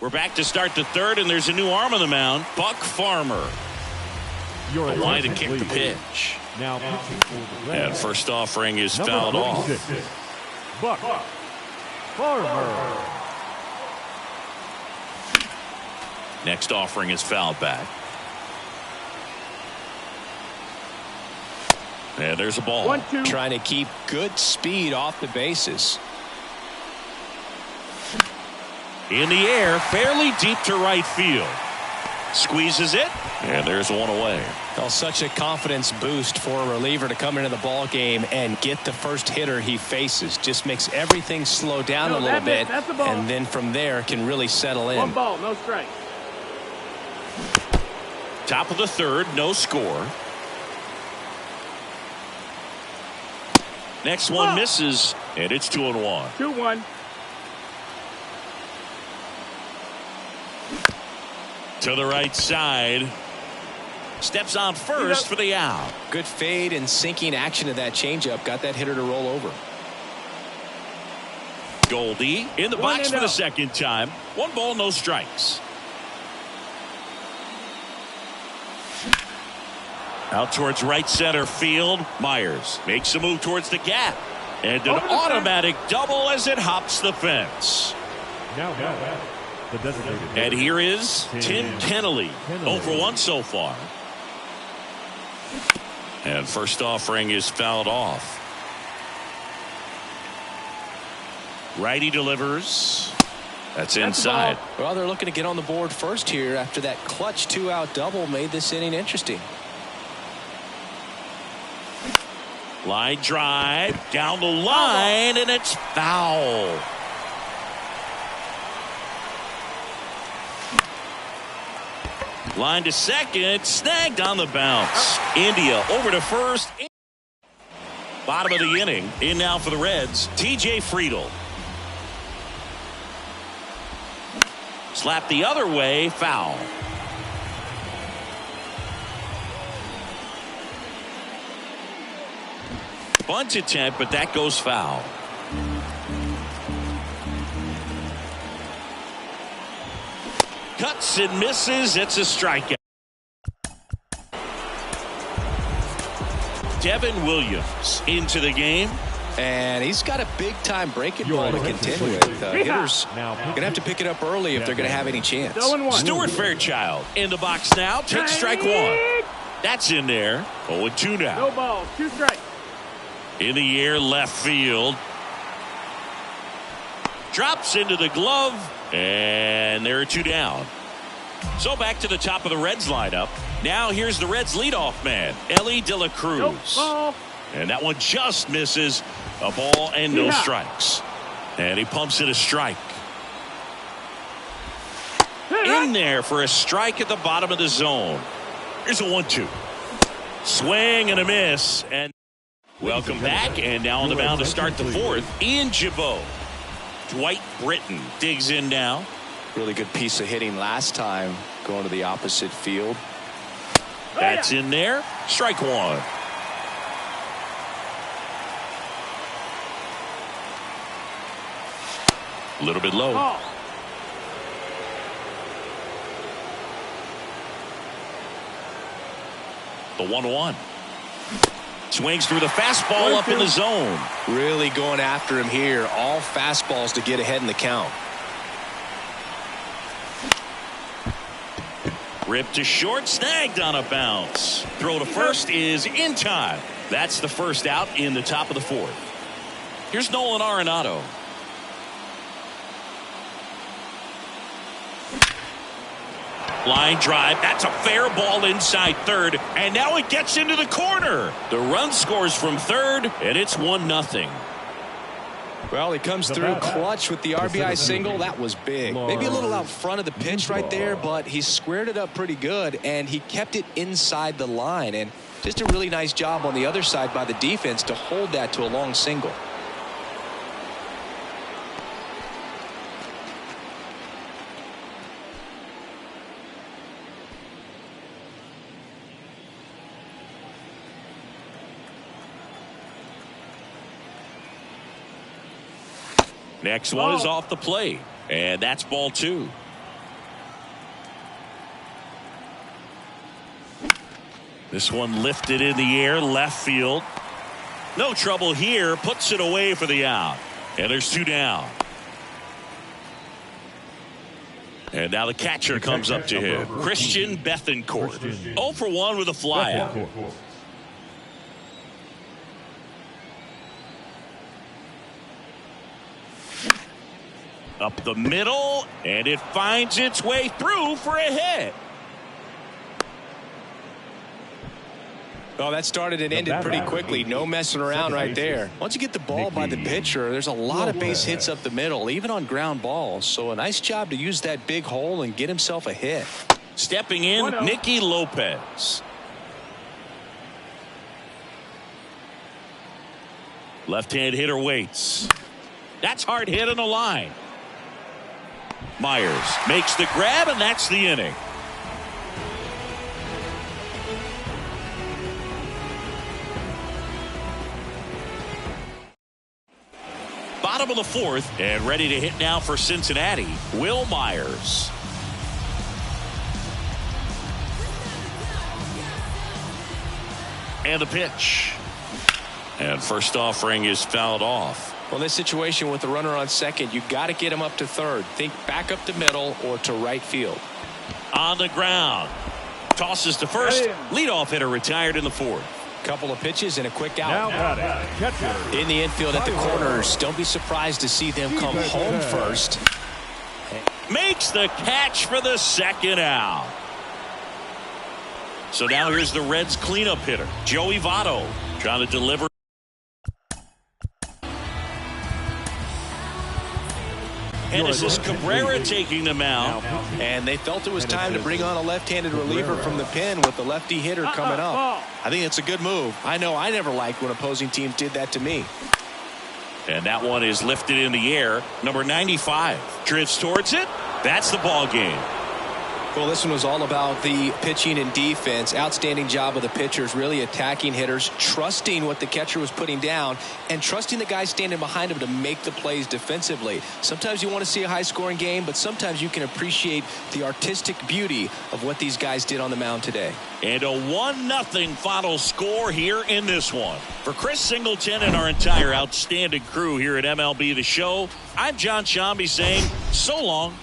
Speaker 3: We're back to start the third, and there's a new arm on the mound. Buck Farmer. A line to kick the pitch.
Speaker 5: Now
Speaker 3: and first offering is fouled off.
Speaker 5: Buck Farmer.
Speaker 3: Next offering is fouled back. And there's a ball.
Speaker 4: 1-2.
Speaker 6: Trying to keep good speed off the bases.
Speaker 3: In the air, fairly deep to right field. Squeezes it, and there's one away.
Speaker 6: Well, such a confidence boost for a reliever to come into the ball game and get the first hitter he faces. Just makes everything slow down a little bit, and then from there can really settle in.
Speaker 4: 1 ball, no strike.
Speaker 3: Top of the third, no score. Next one misses, and it's 2-1.
Speaker 4: 2-1.
Speaker 3: To the right side. Steps on first for the out.
Speaker 6: Good fade and sinking action of that changeup. Got that hitter to roll over.
Speaker 3: Goldie in the box for the second time. 1 ball, no strikes. Out towards right center field. Myers makes a move towards the gap. And an automatic double as it hops the fence.
Speaker 5: Now, the designated.
Speaker 3: And here is Tim Kennelly. 0 for 1 so far. And first offering is fouled off. Righty delivers. That's inside.
Speaker 6: Well, they're looking to get on the board first here after that clutch 2-out double made this inning interesting.
Speaker 3: Line drive down the line, and it's foul. Line to second, snagged on the bounce. India over to first. Bottom of the inning. In now for the Reds, TJ Friedl. Slap the other way, foul. Bunt attempt, but that goes foul. Cuts and misses. It's a strikeout. Devin Williams into the game.
Speaker 6: And he's got a big-time breaking ball to contend with. Hitters going to have to pick it up early if they're going to have any chance.
Speaker 3: Stuart Fairchild in the box now. Takes strike one. That's in there. 0-2 now.
Speaker 4: No ball, 2 strikes.
Speaker 3: In the air, left field. Drops into the glove, and there are 2 down. So back to the top of the Reds lineup. Now here's the Reds leadoff man, Elly De La Cruz. And that one just misses. A ball and no strikes. And he pumps it a strike. In there for a strike at the bottom of the zone. Here's a 1-2. Swing and a miss. And Welcome back, and now on the mound to start the fourth, Ian Gibaut. Dwight Britton digs in now.
Speaker 6: Really good piece of hitting last time, going to the opposite field.
Speaker 3: That's in there. Strike one. A little bit low. The 1-1. Swings through the fastball up in the zone.
Speaker 6: Really going after him here. All fastballs to get ahead in the count.
Speaker 3: Ripped to short, snagged on a bounce. Throw to first is in time. That's the first out in the top of the fourth. Here's Nolan Arenado. Line drive. That's a fair ball inside third. And now it gets into the corner. The run scores from third, and it's 1-0.
Speaker 6: Well, he comes through clutch with the RBI single. That was big. Maybe a little out front of the pitch right there, but he squared it up pretty good, and he kept it inside the line. And just a really nice job on the other side by the defense to hold that to a long single.
Speaker 3: Next one is off the plate, and that's ball two. This one lifted in the air, left field. No trouble here, puts it away for the out. And there's two down. And now the catcher comes up to him, Christian Bethancourt. 0 for 1 with a flyout. Up the middle, and it finds its way through for a hit.
Speaker 6: Oh, that started and ended pretty quickly. No messing around right there. Once you get the ball by the pitcher, there's a lot of base hits up the middle, even on ground balls. So a nice job to use that big hole and get himself a hit.
Speaker 3: Stepping in, Nicky Lopez. Left-hand hitter waits. That's hard hit on the line. Myers makes the grab, and that's the inning. Bottom of the fourth, and ready to hit now for Cincinnati, Will Myers. And the pitch. And first offering is fouled off.
Speaker 6: Well, this situation with the runner on second, you got to get him up to third. Think back up the middle or to right field.
Speaker 3: On the ground. Tosses to first. Leadoff hitter retired in the fourth.
Speaker 6: Couple of pitches and a quick out.
Speaker 5: Catcher.
Speaker 6: In the infield at the corners. Don't be surprised to see them come home first.
Speaker 3: Makes the catch for the second out. So now here's the Reds cleanup hitter, Joey Votto, trying to deliver. Genesis Cabrera taking them out.
Speaker 6: And they felt it was time to bring on a left-handed reliever from the pen with the lefty hitter coming up. I think it's a good move. I know I never liked when opposing teams did that to me.
Speaker 3: And that one is lifted in the air. Number 95 drifts towards it. That's the ball game.
Speaker 6: Well, this one was all about the pitching and defense. Outstanding job of the pitchers, really attacking hitters, trusting what the catcher was putting down, and trusting the guy standing behind him to make the plays defensively. Sometimes you want to see a high-scoring game, but sometimes you can appreciate the artistic beauty of what these guys did on the mound today.
Speaker 3: And a 1-0 final score here in this one. For Chris Singleton and our entire outstanding crew here at MLB The Show, I'm John Shambi saying so long.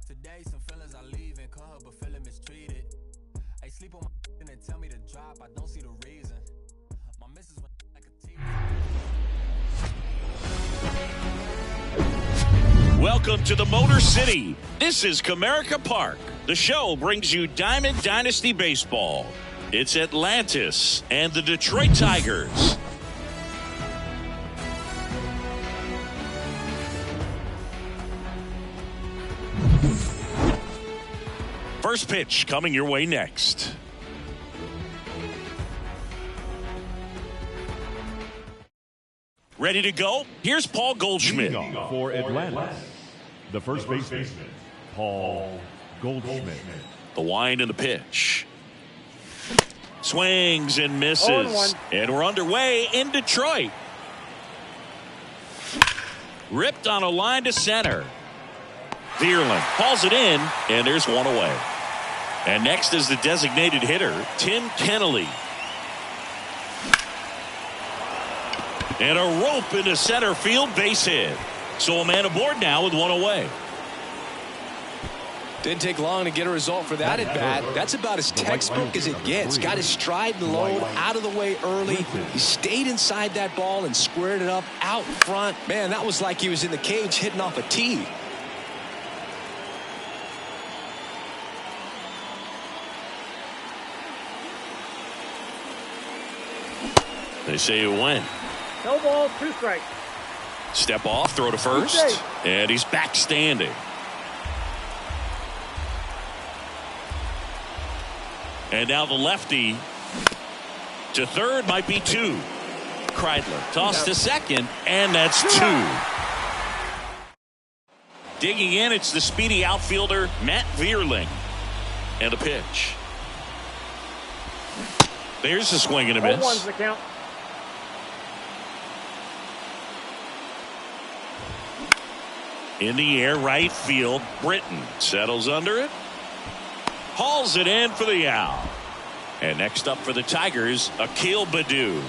Speaker 18: Today, some fellas are leaving, call her but feeling mistreated. I sleep on my and they tell me to drop, I don't see the reason. My missus went like a team.
Speaker 3: Welcome to the Motor City. This is Comerica Park. The show brings you Diamond Dynasty Baseball. It's Atlantis and the Detroit Tigers. First pitch coming your way next. Ready to go? Here's Paul Goldschmidt.
Speaker 5: Leading off for Atlanta, the first baseman, Paul Goldschmidt.
Speaker 3: The wind and the pitch. Swings and misses.
Speaker 4: 0-1.
Speaker 3: And we're underway in Detroit. Ripped on a line to center. Vierling hauls it in, and there's one away. And next is the designated hitter, Tim Kennelly. And a rope into center field, base hit. So a man aboard now with one away.
Speaker 6: Didn't take long to get a result for that at bat. That's about as textbook as it gets. Got his stride and load out of the way early. He stayed inside that ball and squared it up out front. Man, that was like he was in the cage hitting off a tee.
Speaker 3: They say it went.
Speaker 4: No ball, 2 strikes.
Speaker 3: Step off, throw to first, and he's back standing. And now the lefty to third, might be 2. Kreidler toss to second, and that's 2. Digging in, it's the speedy outfielder Matt Vierling. And a pitch. There's the swing and a miss.
Speaker 4: 0-1's the count.
Speaker 3: In the air, right field. Britton settles under it. Hauls it in for the out. And next up for the Tigers, Akil Baddoo.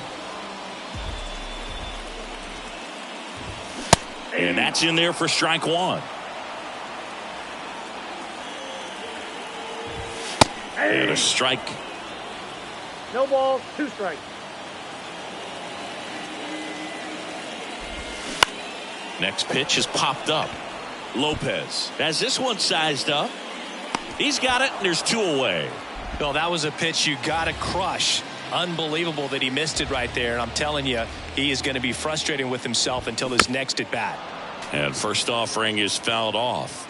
Speaker 3: And that's in there for strike one. And a strike.
Speaker 4: No balls, 2 strikes.
Speaker 3: Next pitch is popped up. Lopez has this one sized up. He's got it, and there's 2 away.
Speaker 6: No, that was a pitch you got to crush. Unbelievable that he missed it right there. And I'm telling you, he is going to be frustrated with himself until his next at bat.
Speaker 3: And first offering is fouled off.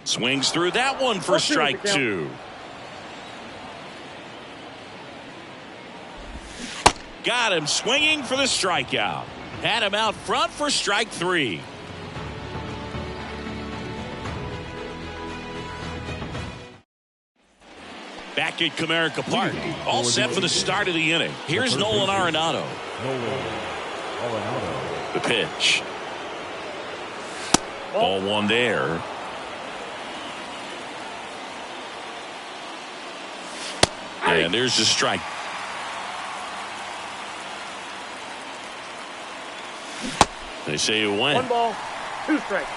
Speaker 3: Swings through that one for strike 2. Got him swinging for the strikeout. Had him out front for strike 3. Back at Comerica Park. All set for the start of the inning. Here's Nolan Arenado. The pitch. Ball 1 there. And there's the strike. They say it went.
Speaker 4: 1 ball, 2 strikes.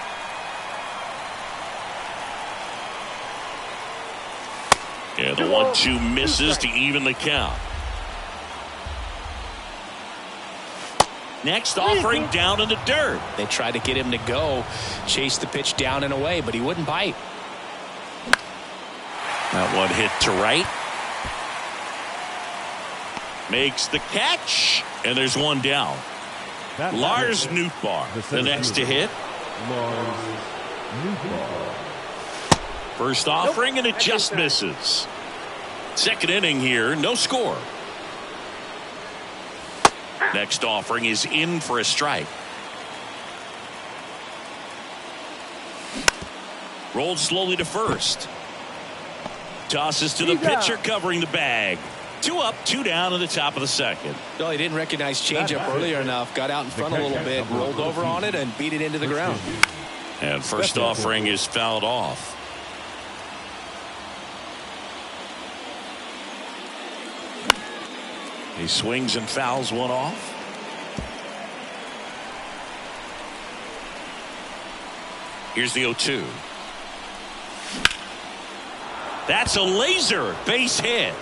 Speaker 3: Yeah, the 1-2 misses to even the count. Next offering down in the dirt.
Speaker 6: They tried to get him to go, chase the pitch down and away, but he wouldn't bite.
Speaker 3: That one hit to right. Makes the catch, and there's 1 down. Lars Nootbaar, the next to hit. First offering, and it just misses. Second inning here, no score. Next offering is in for a strike. Rolled slowly to first. Tosses to the pitcher covering the bag. 2 up, 2 down in the top of the second.
Speaker 6: No, he didn't recognize changeup earlier enough. Got out in front a little bit, rolled over on it, and beat it into the ground.
Speaker 3: And first offering is fouled off. He swings and fouls one off. Here's the 0-2. That's a laser base hit.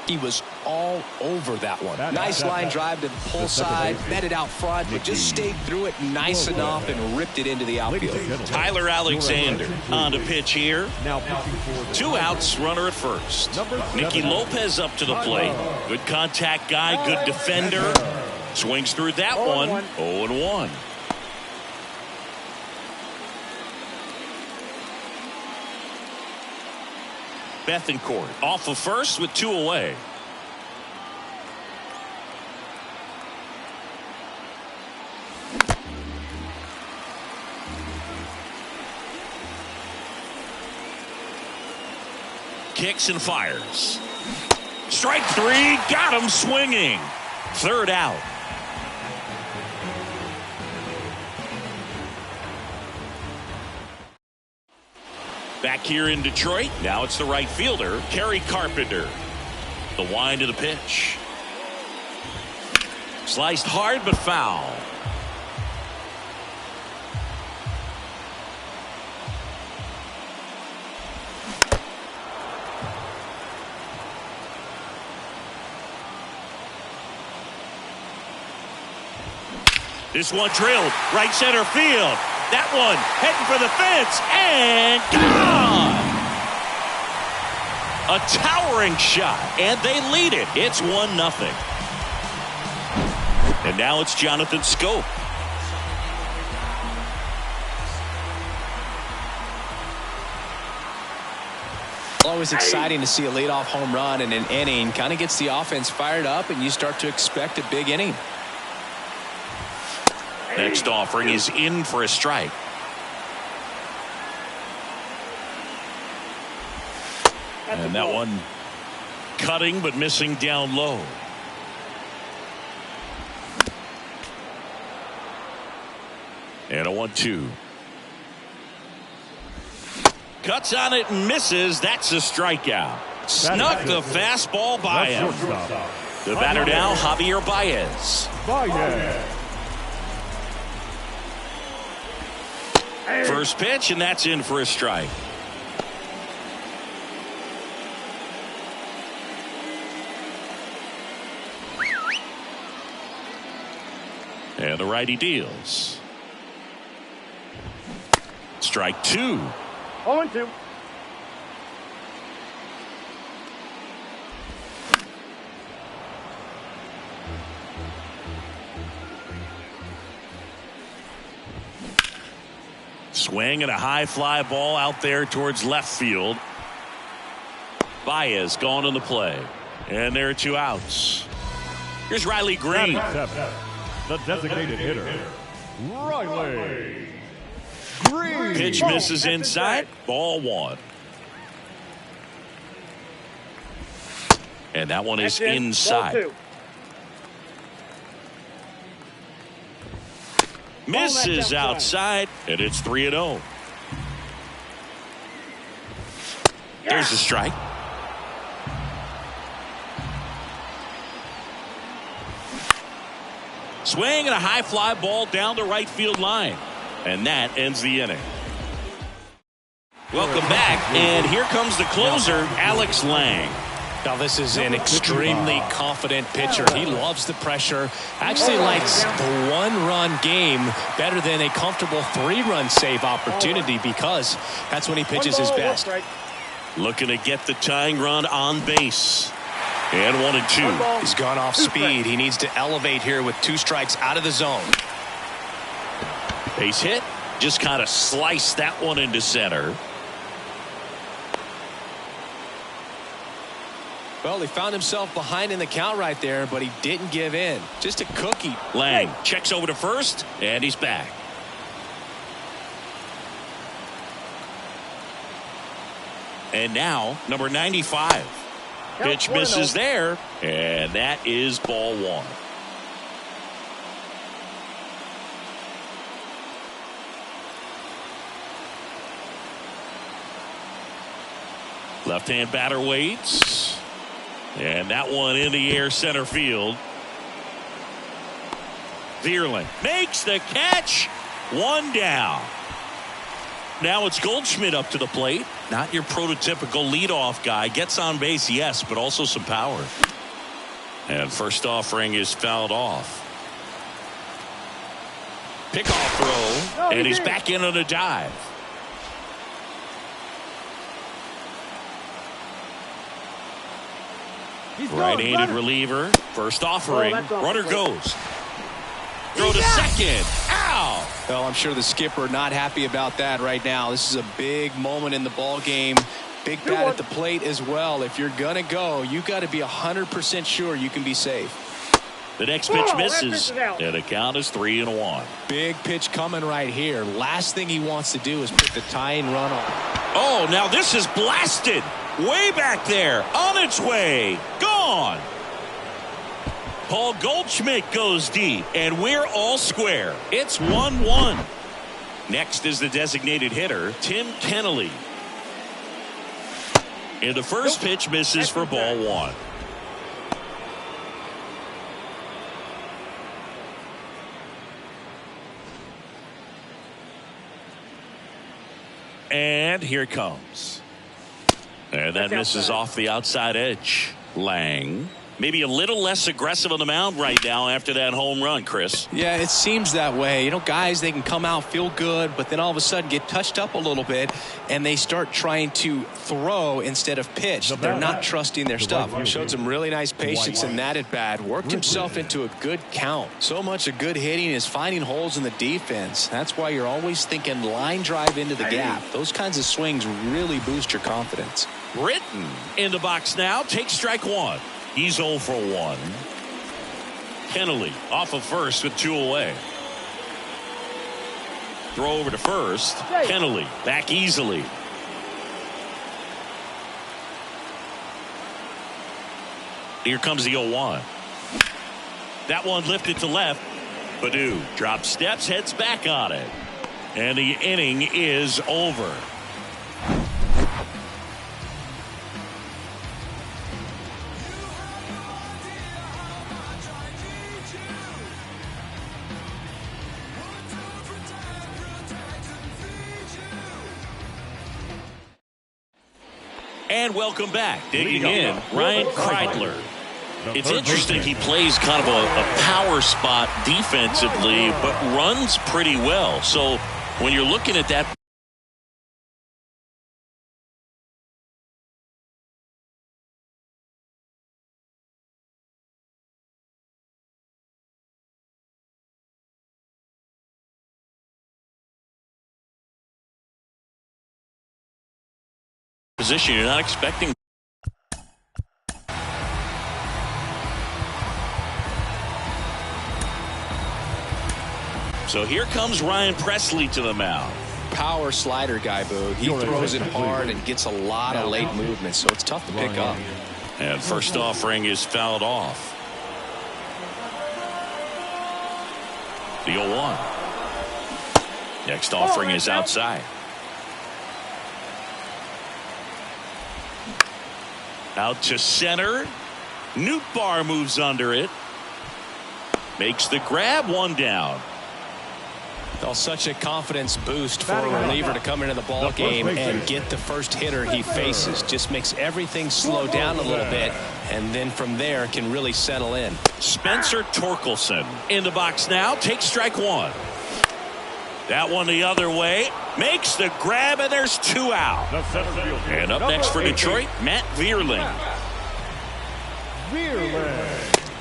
Speaker 6: He was all over that one. Nice line drive to the pull side, met it out front, but just stayed through it nice enough and ripped it into the outfield.
Speaker 3: Tyler Alexander on to pitch here. 2 outs, runner at first. Nicky Lopez up to the plate. Good contact guy, good defender. Swings through that one. 0-1. Bethancourt off of first with 2 away. Kicks and fires. Strike 3, got him swinging. 3rd out. Back here in Detroit, now it's the right fielder, Kerry Carpenter. The wind of the pitch. Sliced hard but foul. This one drilled right center field. That one heading for the fence and gone. A towering shot, and they lead it. It's 1-0. And now it's Jonathan Schoop.
Speaker 6: Always exciting to see a leadoff home run in an inning. Kind of gets the offense fired up, and you start to expect a big inning.
Speaker 3: Next offering is in for a strike. And that one Cutting but missing down low. And a 1-2. Cuts on it and misses. That's a strikeout. Snuck the fastball by him. The batter now, Javier Baez. First pitch, and that's in for a strike. And the righty deals. Strike 2.
Speaker 4: 0-2.
Speaker 3: Swing and a high fly ball out there towards left field. Baez gone in the play. And there are 2 outs. Here's Riley Green.
Speaker 5: The designated hitter, Riley Green.
Speaker 3: Pitch misses inside. Ball 1. And that one is inside. Misses outside, and it's 3-0. There's the strike. Swing and a high fly ball down the right field line. And that ends the inning. Welcome back, and here comes the closer, Alex Lang.
Speaker 6: Now this is an extremely confident pitcher. He loves the pressure. Actually likes the 1-run game better than a comfortable 3-run save opportunity because that's when he pitches his best.
Speaker 3: Looking to get the tying run on base. And 1-2.
Speaker 6: He's gone off speed. He needs to elevate here with 2 strikes out of the zone.
Speaker 3: Base hit. Just kind of sliced that one into center.
Speaker 6: Well, he found himself behind in the count right there, but he didn't give in. Just a cookie.
Speaker 3: Lang checks over to first, and he's back. And now, number 95. Pitch misses there, and that is ball 1. Left-hand batter waits. And that one in the air center field. Vierling makes the catch. 1 down. Now it's Goldschmidt up to the plate. Not your prototypical leadoff guy. Gets on base, yes, but also some power. And first offering is fouled off. Pickoff throw, and he's back in on a dive. Right-handed reliever. First offering. Runner goes. Throw to second. Ow!
Speaker 6: Well, I'm sure the skipper not happy about that right now. This is a big moment in the ball game. Big bat at the plate as well. If you're going to go, you got to be 100% sure you can be safe.
Speaker 3: The next pitch misses, and the count is 3-1.
Speaker 6: Big pitch coming right here. Last thing he wants to do is put the tying run on.
Speaker 3: Oh, now this is blasted. Way back there. On its way. Gone. Paul Goldschmidt goes deep, and we're all square. It's 1-1. Next is the designated hitter, Tim Kennelly. And the first pitch misses for ball 1. And here it comes. And that misses off the outside edge. Lang. Maybe a little less aggressive on the mound right now after that home run, Chris.
Speaker 6: Yeah, it seems that way. You know, guys, they can come out, feel good, but then all of a sudden get touched up a little bit, and they start trying to throw instead of pitch. They're not trusting their stuff. Showed some really nice patience in that at bat. Worked himself into a good count. So much of good hitting is finding holes in the defense. That's why you're always thinking line drive into the gap. Those kinds of swings really boost your confidence.
Speaker 3: Britton in the box now. Takes strike 1. He's 0 for 1. Kennelly off of first with 2 away. Throw over to first. Kennelly back easily. Here comes the 0-1. That one lifted to left. Baddoo drops steps, heads back on it. And the inning is over. And welcome back. Digging in, Ryan Kreidler. It's interesting he plays kind of a power spot defensively, but runs pretty well. So when you're looking at that position, you're not expecting. So here comes Ryan Pressly to the mound.
Speaker 6: Power slider guy, Boo. He throws it hard and gets a lot of late movement, so it's tough to pick up.
Speaker 3: And first offering is fouled off. The 0-1. Next offering is outside. Out to center. Nootbaar moves under it. Makes the grab, one down.
Speaker 6: Well, such a confidence boost for a reliever to come into the ball game and get the first hitter he faces. Just makes everything slow down a little bit, and then from there can really settle in.
Speaker 3: Spencer Torkelson in the box now. Takes strike one. That one the other way. Makes the grab, and there's two out. And up next for Detroit, Matt Vierling.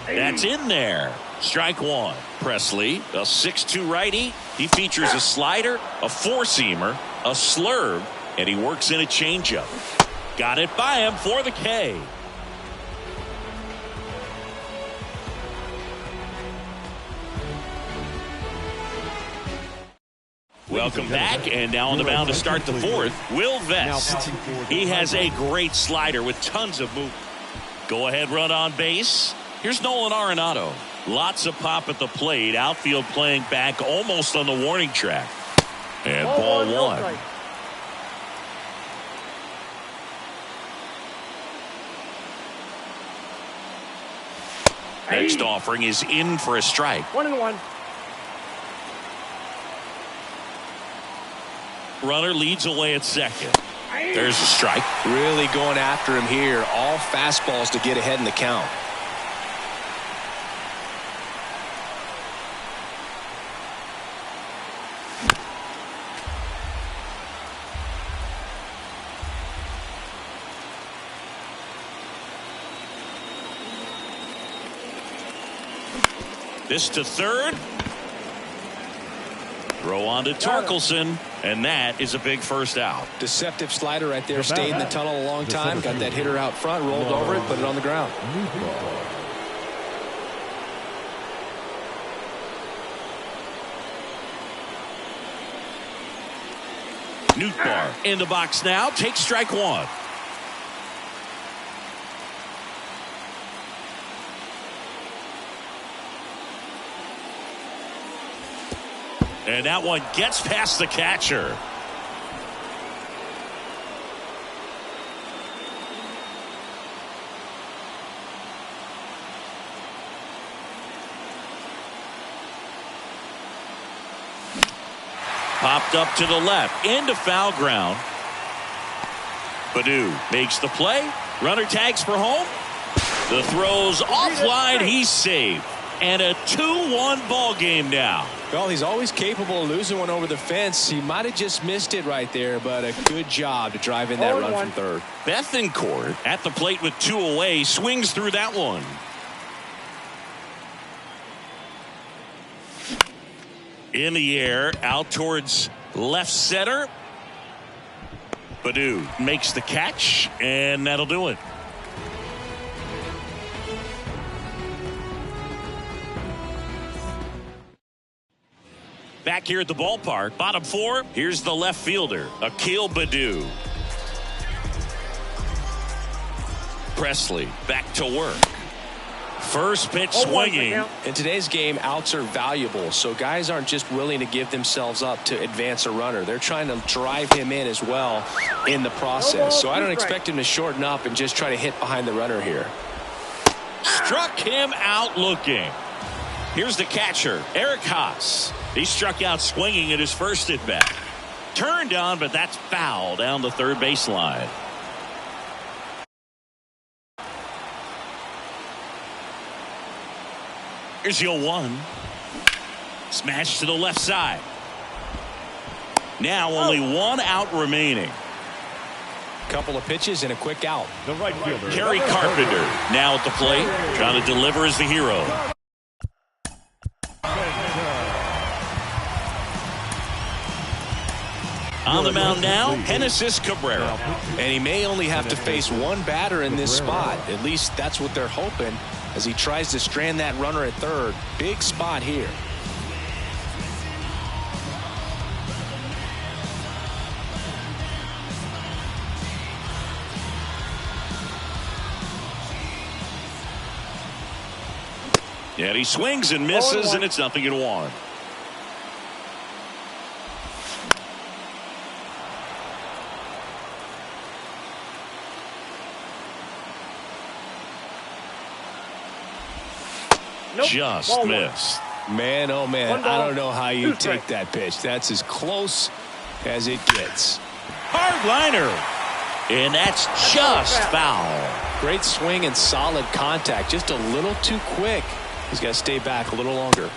Speaker 3: That's in there. Strike one. Pressly, a 6'2 righty. He features a slider, a four-seamer, a slurve, and he works in a changeup. Got it by him for the K. Welcome back, and now on the mound to start the fourth, Will Vest. He has a great slider with tons of movement. Go ahead run on base. Here's Nolan Arenado. Lots of pop at the plate. Outfield playing back almost on the warning track. And ball one. Next offering is in for a strike.
Speaker 4: 1-1.
Speaker 3: Runner leads away at second. There's a strike.
Speaker 6: Really going after him here. All fastballs to get ahead in the count.
Speaker 3: This to third. Throw on to Torkelson, and that is a big first out.
Speaker 6: Deceptive slider right there. Stayed in the tunnel a long time. Got that hitter out front, rolled over it, put it on the ground.
Speaker 3: Nootbaar in the box now. Takes strike one. And that one gets past the catcher. Popped up to the left, into foul ground. Baddoo makes the play. Runner tags for home. The throw's offline. He's saved. And a 2-1 ball game now.
Speaker 6: Well, he's always capable of losing one over the fence. He might have just missed it right there, but a good job to drive in that run from third.
Speaker 3: Bethancourt at the plate with two away, swings through that one. In the air, out towards left center. Baddoo makes the catch, and that'll do it. Back here at the ballpark, bottom four, here's the left fielder, Akil Baddoo. Pressly back to work. First pitch swinging.
Speaker 6: In today's game, outs are valuable, so guys aren't just willing to give themselves up to advance a runner. They're trying to drive him in as well in the process. So I don't expect him to shorten up and just try to hit behind the runner here.
Speaker 3: Struck him out looking. Here's the catcher, Eric Haas. He struck out swinging at his first at bat. Turned on, but that's foul down the third baseline. Here's the 0-1. Smash to the left side. Now only one out remaining.
Speaker 6: Couple of pitches and a quick out.
Speaker 5: The right fielder,
Speaker 3: Kerry Carpenter now at the plate, trying to deliver as the hero. On the mound now, Genesis Cabrera.
Speaker 6: And he may only have to face one batter in this spot. At least that's what they're hoping as he tries to strand that runner at third. Big spot here.
Speaker 3: And he swings and misses, and it's 0-1. Just missed.
Speaker 6: Man, oh man, I don't know how you take that pitch. That's as close as it gets.
Speaker 3: Hard liner. And that's just foul.
Speaker 6: Great swing and solid contact. Just a little too quick. He's got to stay back a little longer.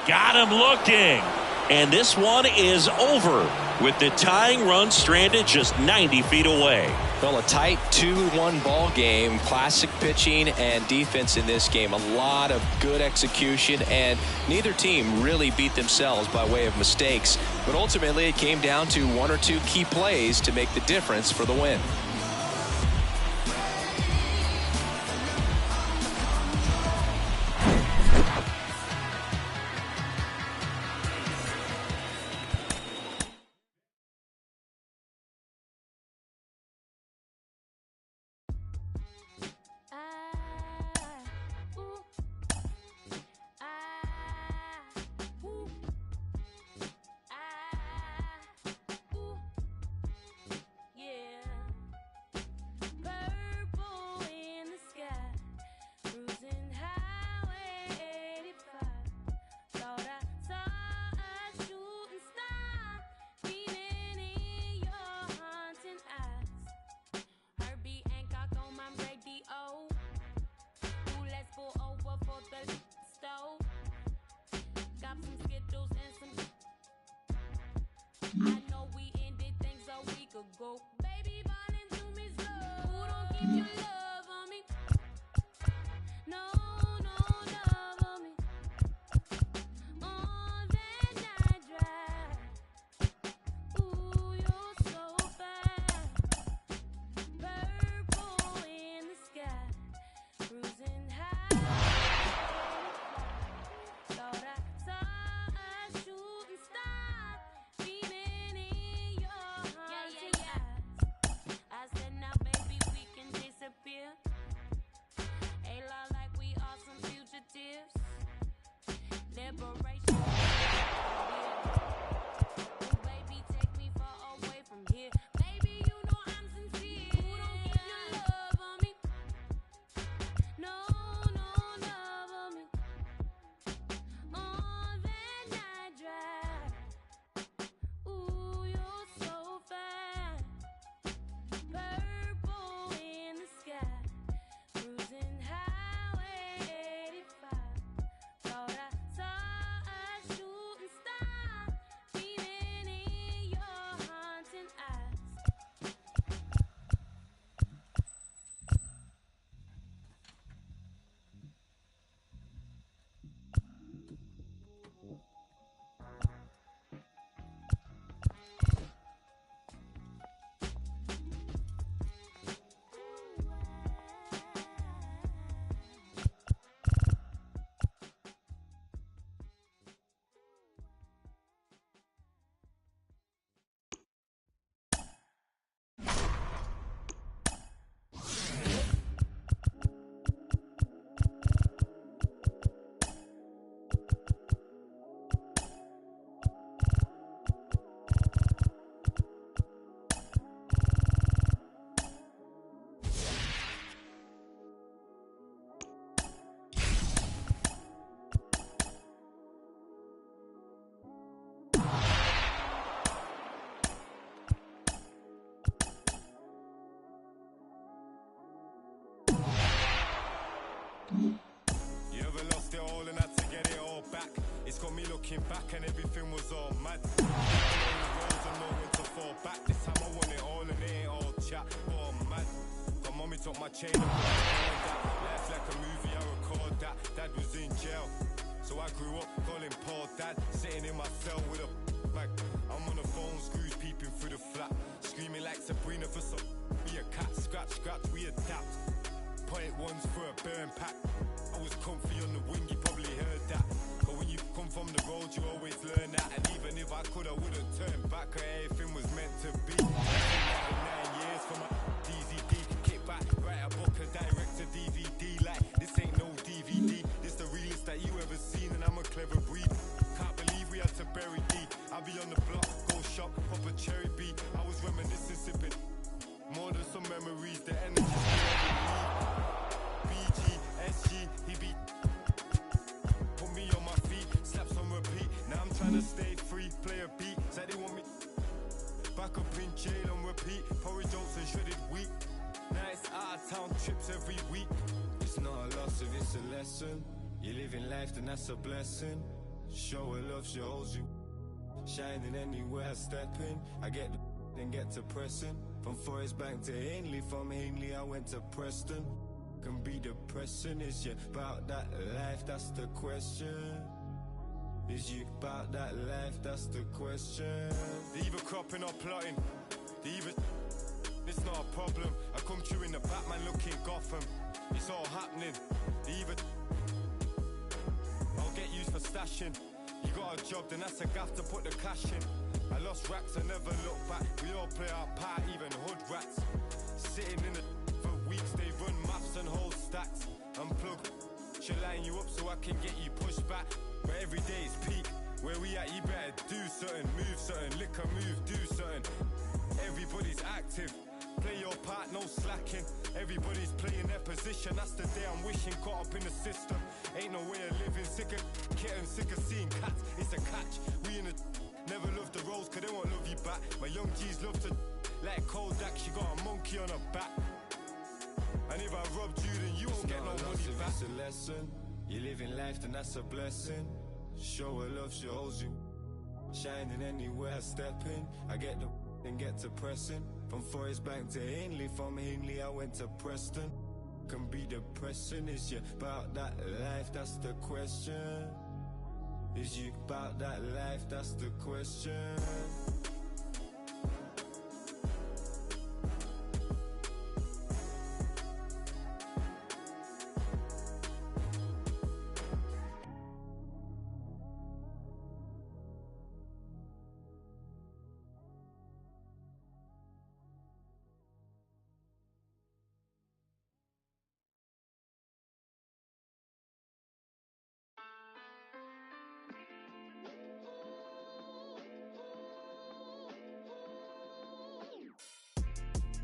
Speaker 3: Got him looking. And this one is over with the tying run stranded just 90 feet away.
Speaker 6: Well, a tight 2-1 ball game. Classic pitching and defense in this game. A lot of good execution, and neither team really beat themselves by way of mistakes. But ultimately, it came down to one or two key plays to make the difference for the win.
Speaker 15: I know we ended things a week ago. Baby, ballin' to me slow. Who don't keep your love on me? No, no love on me. On that night drive. Ooh, you're so fine. Purple in the sky. Cruising high. Thought I saw a shooting star. I said, now baby, we can disappear
Speaker 14: You ever lost it all and had to get it all back? It's got me looking back and everything was all mad. On the roads and know when to fall back. This time I want it all and it ain't all chat. Oh mad. My mommy took my chain and put on that. Life like a movie, I record that. Dad was in jail, so I grew up calling Paul Dad. Sitting in my cell with a bag. I'm on the phone, screws peeping through the flat. Screaming like Sabrina for some. Be a cat, scratch, scratch, we adapt. Point ones for a burn pack. I was comfy on the wing, you probably heard that. But when you come from the road, you always learn that. And even if I could, I wouldn't turn back. Everything was meant to be. 9 years for my DZD. Kick back, write a book and direct to DVD. Like, this ain't no DVD. This the realest that you ever seen, and I'm a clever breed. Can't believe we had to bury D. I'll be on the block, go shop, pop a cherry B. I was reminiscing, sipping. More than some memories, the energy. BG, SG, he beat. Put me on my feet, slaps on repeat. Now I'm trying to stay free, play a beat. Said they want me back up in jail on repeat. Porridge oats and shredded wheat. Now it's out of town trips every week. It's not a loss if it's a lesson. You're living life, then that's a blessing. Show her love, she holds you. Shining anywhere I step in. I get the then get to pressing. From Forest Bank to Ainley, from Ainley I went to Preston. Can be depressing, is you about that life, that's the question. Is you about that life, that's the question. They either cropping or plotting, they either it's not a problem. I come through in the Batman looking Gotham. It's all happening, they either I'll get used for stashing. You got a job, then that's a gaff to put the cash in. I lost racks, I never look back. We all play our part, even hood rats. Sitting in the for weeks, they run maths and hold stacks. Unplug, she'll line you up so I can get you pushed back. But every day is peak. Where we at, you better do something, move something, lick a move, do something. Everybody's active. Play your part, no slacking. Everybody's playing their position. That's the day I'm wishing. Caught up in the system. Ain't no way of living. Sick of kittens, sick of seeing cats. It's a catch. We in the never love the roles, cause they won't love you back. My young G's love to like Kodak. She got a monkey on her back. And if I robbed you, then you won't get no money back. It's a lesson. You're living life, then that's a blessing. Show her love, she holds you. Shining anywhere I step in. I get the then get to pressing. From Forest Bank to Ainley, from Ainley I went to Preston. Can be depressing, is you about that life, that's the question. Is you about that life, that's the question.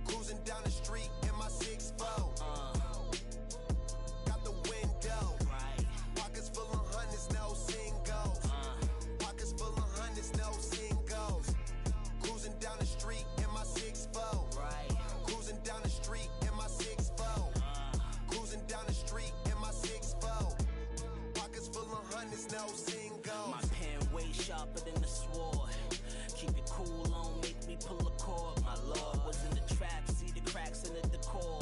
Speaker 10: Cruising down the street in my 6'4". Got the window. Pockets full of hundreds, no singles. Pockets full of hundreds, no singles. Cruising down the street in my 6'4". Cruising down the street in my 6'4". Cruising down the street in my 6'4". Pockets full of hundreds, no singles.
Speaker 17: My pen way sharper than the sword. Keep it cool, on make me pull a cord. My lord was in the trap, see the cracks in the decor.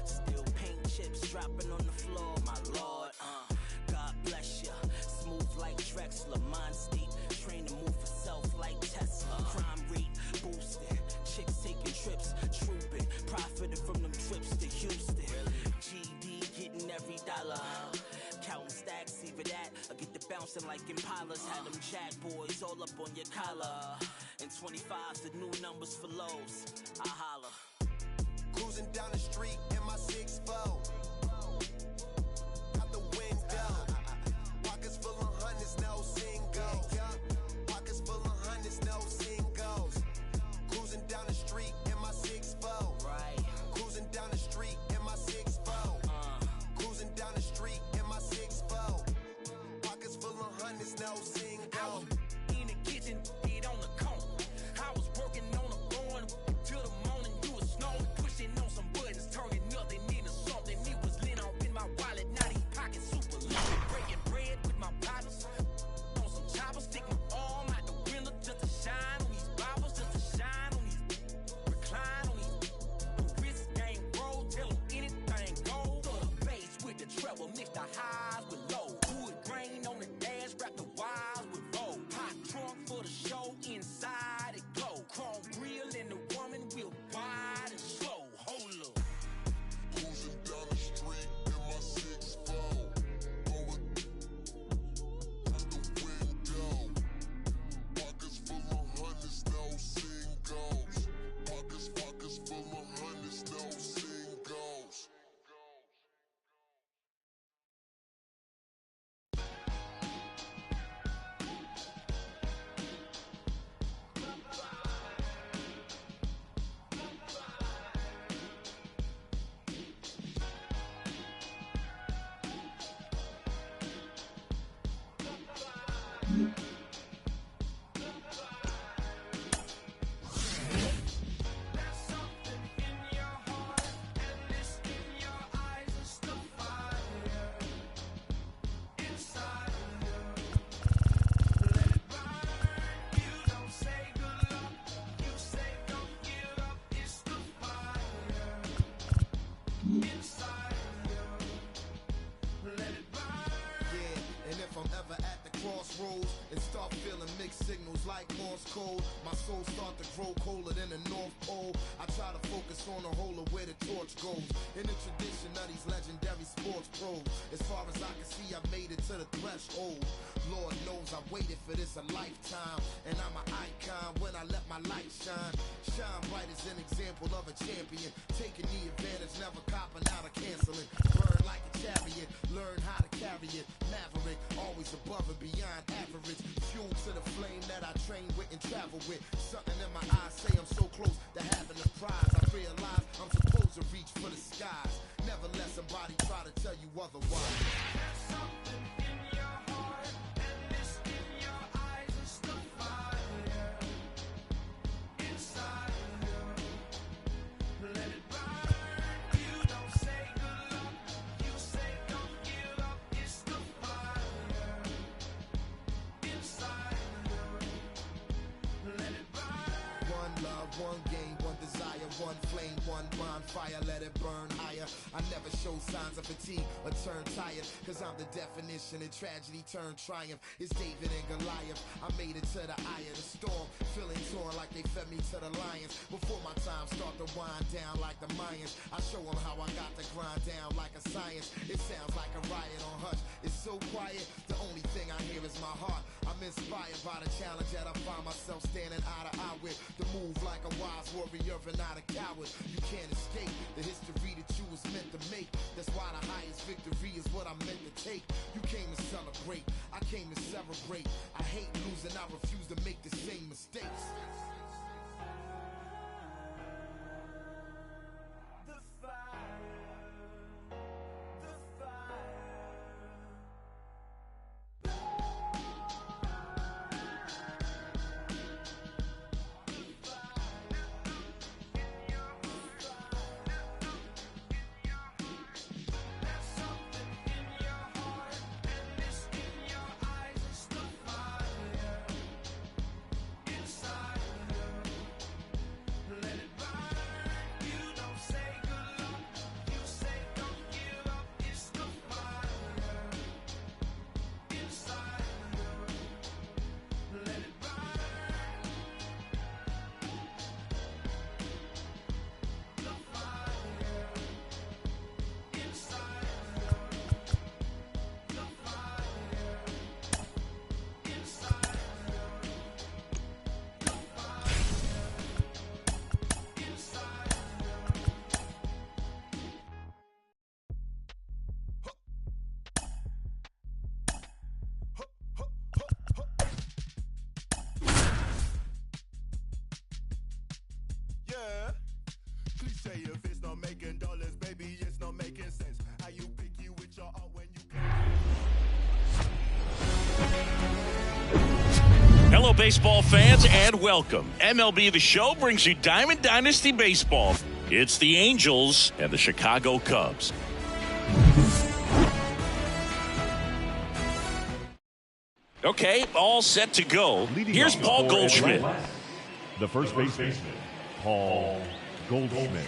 Speaker 17: Still paint chips dropping on the floor. My lord, God bless ya. Smooth like Drexler, mind steep. Train to move for self like Tesla. Crime rate boosted, chicks taking trips, trooping, profiting from them trips to Houston. GD getting every dollar. Counting stacks, either that or get the bouncing like Impalas. Had them jack boys all up on your collar. And 25's the new numbers for lows. I holla.
Speaker 10: Cruising down the street in my 6'4". Out the window. Pockets full of hundreds, no singles. Pockets full of hundreds, no singles. Cruising down the street in my 6'4". Cruising down the street in my 6'4". Cruising down the street in my 6'4". Pockets full of hundreds, no singles.
Speaker 7: In the kitchen, eat on the cone. I was working on a bone till the morning. You
Speaker 10: Crossroads and start feeling mixed signals like Morse code. My soul start to grow colder than the North Pole. I try to focus on the whole of where the torch goes. In the tradition of these legendary sports pros, as far as I can see, I made it to the threshold. Lord knows I waited for this a lifetime, and I'm an icon when I let my light shine. Shine bright as an example of a champion, taking the advantage, never copping out or canceling. Burn like a chariot, learn how to carry it. Maverick, always above and beyond average. Fuel to the flame that I train with and travel with. Something in my eyes say I'm so close to having the prize. I realize I'm supposed to reach for the skies. Never let somebody try to tell you otherwise. There's something in your heart, and this in your eyes is the fire inside you. Let it burn. You don't say good luck, you say don't give up. It's the fire inside you. Let it burn. One love, one game, one desire, one flame, one bonfire. Let it burn higher. I never show signs of fatigue or turn tired, cause I'm the definition of tragedy turned triumph. It's David and Goliath. I made it to the eye of the storm, feeling torn like they fed me to the lions. Before my time start to wind down like the Mayans, I show them how I got to grind down like a science. It sounds like a riot on Hush. It's so quiet, the only thing I hear is my heart. I'm inspired by the challenge that I find myself standing eye to eye with. To move like a wise warrior and not a coward. You can't escape the history that you was meant to make. That's why the highest victory is what I'm meant to take. You came to celebrate, I came to celebrate. I hate losing, I refuse to make the same mistakes. The fire, the fire.
Speaker 16: Cliche if it's not making dollars, baby, it's not making sense. How you picky with your art when you
Speaker 3: Hello, baseball fans, and welcome. MLB The Show brings you Diamond Dynasty Baseball. It's the Angels and the Chicago Cubs. Okay, all set to go. Here's Paul Goldschmidt.
Speaker 5: The first baseman, Paul Goldschmidt.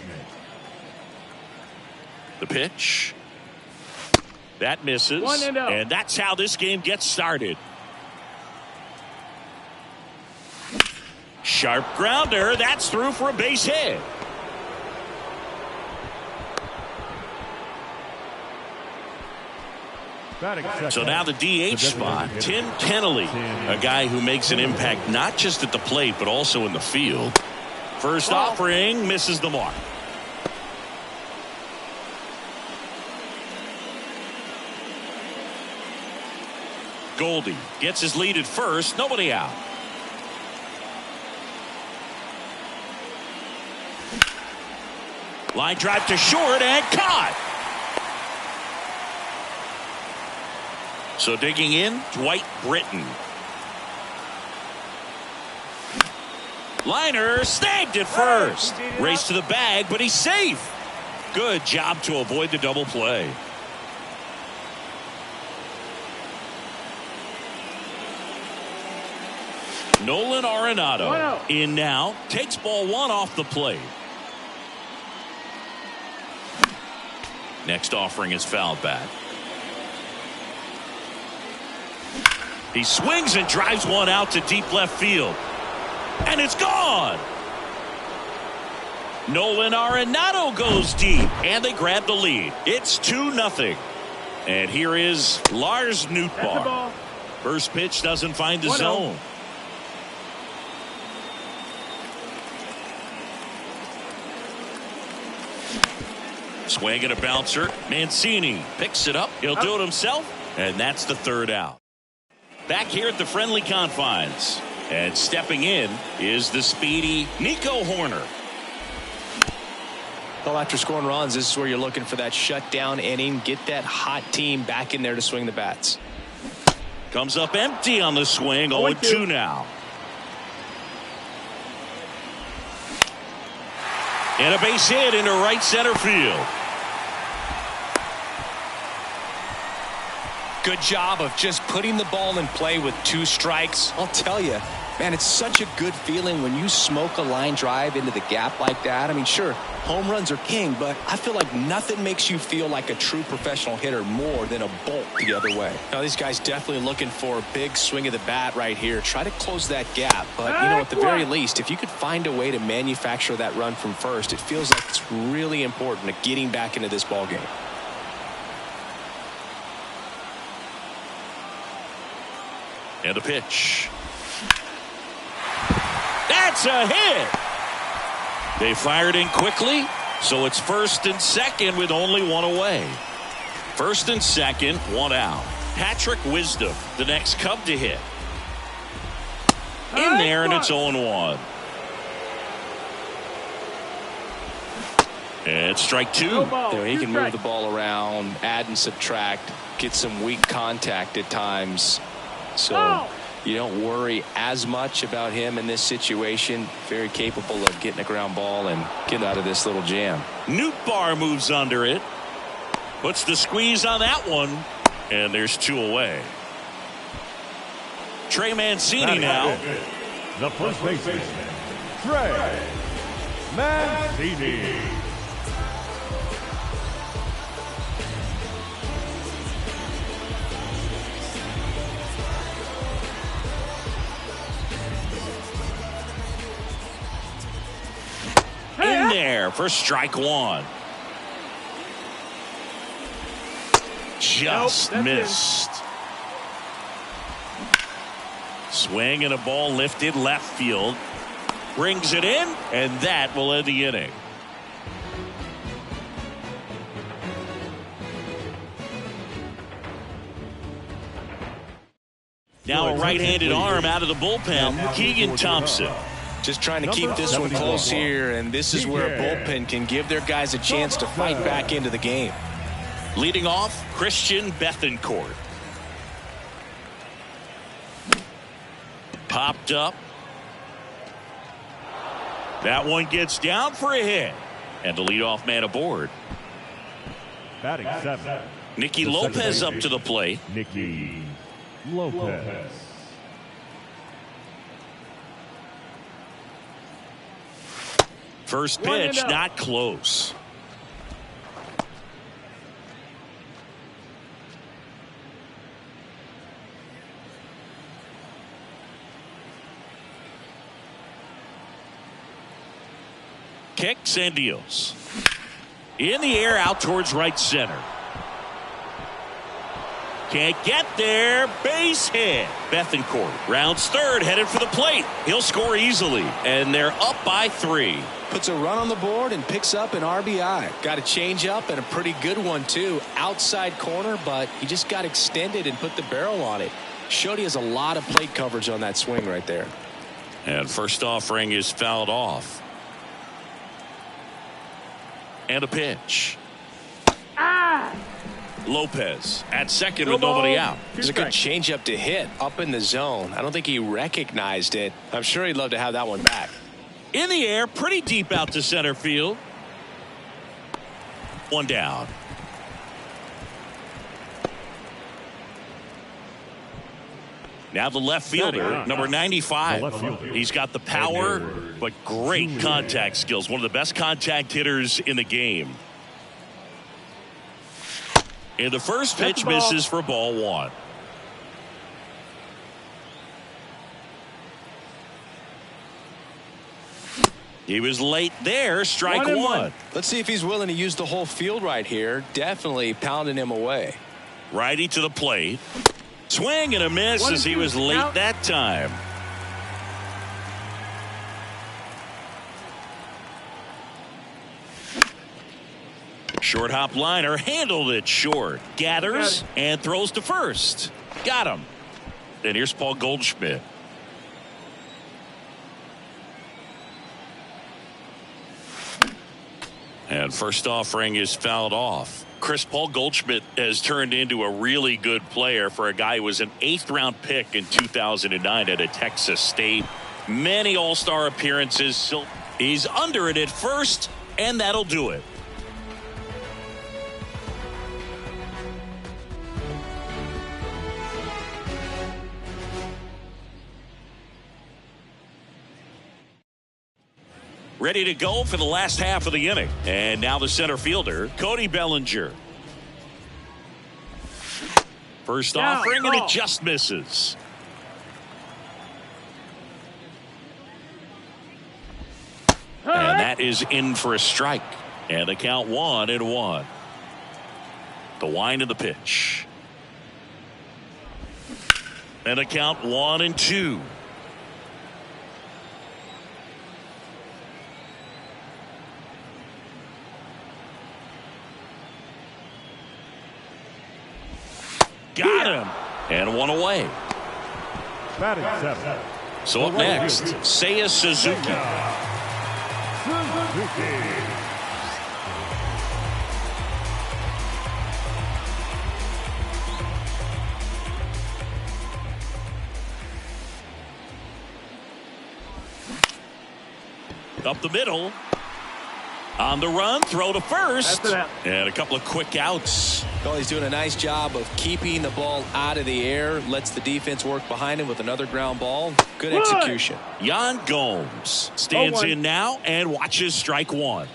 Speaker 3: The pitch. That misses.
Speaker 4: 1-0.
Speaker 3: And that's how this game gets started. Sharp grounder. That's through for a base hit. So now the DH spot, Tim Kennelly, a guy who makes an impact not just at the plate but also in the field. First offering misses the mark. Goldie gets his lead at first. Nobody out. Line drive to short and caught. So digging in, Dwight Britton. Liner snagged at first. Race to the bag, but he's safe. Good job to avoid the double play. Nolan Arenado in now. Takes ball one off the plate. Next offering is fouled back. He swings and drives one out to deep left field. And it's gone. Nolan Arenado goes deep, and they grab the lead. It's 2-0. And here is Lars Nootbaar. First pitch doesn't find the zone. Swing and a bouncer. Mancini picks it up. He'll do it himself, and that's the third out. Back here at the friendly confines. And stepping in is the speedy Nico Horner.
Speaker 6: Well, after scoring runs, this is where you're looking for that shutdown inning. Get that hot team back in there to swing the bats.
Speaker 3: Comes up empty on the swing. 0-2 now. And a base hit into right center field.
Speaker 6: Good job of just putting the ball in play with 2 strikes. I'll tell you, man, it's such a good feeling when you smoke a line drive into the gap like that. I mean, sure, home runs are king, but I feel like nothing makes you feel like a true professional hitter more than a bolt the other way. Now, these guys definitely looking for a big swing of the bat right here. Try to close that gap, but, you know, at the very least, if you could find a way to manufacture that run from first, it feels like it's really important to getting back into this ball game.
Speaker 3: And a pitch. That's a hit. They fired in quickly, so it's first and second with only one away. First and second, one out. Patrick Wisdom, the next Cub to hit. In there, and it's 0-1. And strike 2.
Speaker 6: There, he can move the ball around, add and subtract, get some weak contact at times. So you don't worry as much about him in this situation. Very capable of getting a ground ball and getting out of this little jam.
Speaker 3: Nootbaar moves under it. Puts the squeeze on that one. And there's 2 away. Trey Mancini now.
Speaker 5: The first baseman, Trey Mancini.
Speaker 3: In there for strike 1. Just missed. Swing and a ball lifted left field. Brings it in, and that will end the inning. Now a right-handed arm out of the bullpen, Keegan Thompson.
Speaker 6: Just trying to keep this one close here, and this is where a bullpen can give their guys a chance to fight back into the game.
Speaker 3: Leading off, Christian Bethancourt. Popped up. That one gets down for a hit. And the leadoff man aboard.
Speaker 5: Batting 7.
Speaker 3: Nicky Lopez up to the plate.
Speaker 5: Nicky Lopez.
Speaker 3: First pitch, not close. Kicks and deals. In the air, out towards right center. Can't get there. Base hit. Bethancourt rounds third, headed for the plate. He'll score easily, and they're up by 3.
Speaker 6: Puts a run on the board and picks up an RBI. Got a change up and a pretty good one, too. Outside corner, but he just got extended and put the barrel on it. Showed he has a lot of plate coverage on that swing right there.
Speaker 3: And first offering is fouled off. And a pitch. Lopez at second with nobody out.
Speaker 6: It's a good changeup to hit up in the zone. I don't think he recognized it. I'm sure he'd love to have that one back.
Speaker 3: In the air, pretty deep out to center field. One down. Now the left fielder, number 95. He's got the power, but great contact skills. One of the best contact hitters in the game. And the first pitch misses for ball 1. He was late there. Strike 1.
Speaker 6: Let's see if he's willing to use the whole field right here. Definitely pounding him away.
Speaker 3: Righty to the plate. Swing and a miss as he was late that time. Short hop liner handled it short. Gathers and throws to first. Got him. And here's Paul Goldschmidt. And first offering is fouled off. Paul Goldschmidt has turned into a really good player for a guy who was an 8th round pick in 2009 at a Texas State. Many all-star appearances. He's under it at first, and that'll do it. Ready to go for the last half of the inning. And now the center fielder, Cody Bellinger. First offering, and it just misses. And that is in for a strike. And the count 1-1. The wind of the pitch. And the count 1-2. Got him. And one away.
Speaker 5: Batting 7.
Speaker 3: So up next, Seiya Suzuki. Up the middle. On the run, throw to first. And a couple of quick outs.
Speaker 6: Well, he's doing a nice job of keeping the ball out of the air. Lets the defense work behind him with another ground ball. Good execution.
Speaker 3: Yan Gomes stands in now and watches strike 1.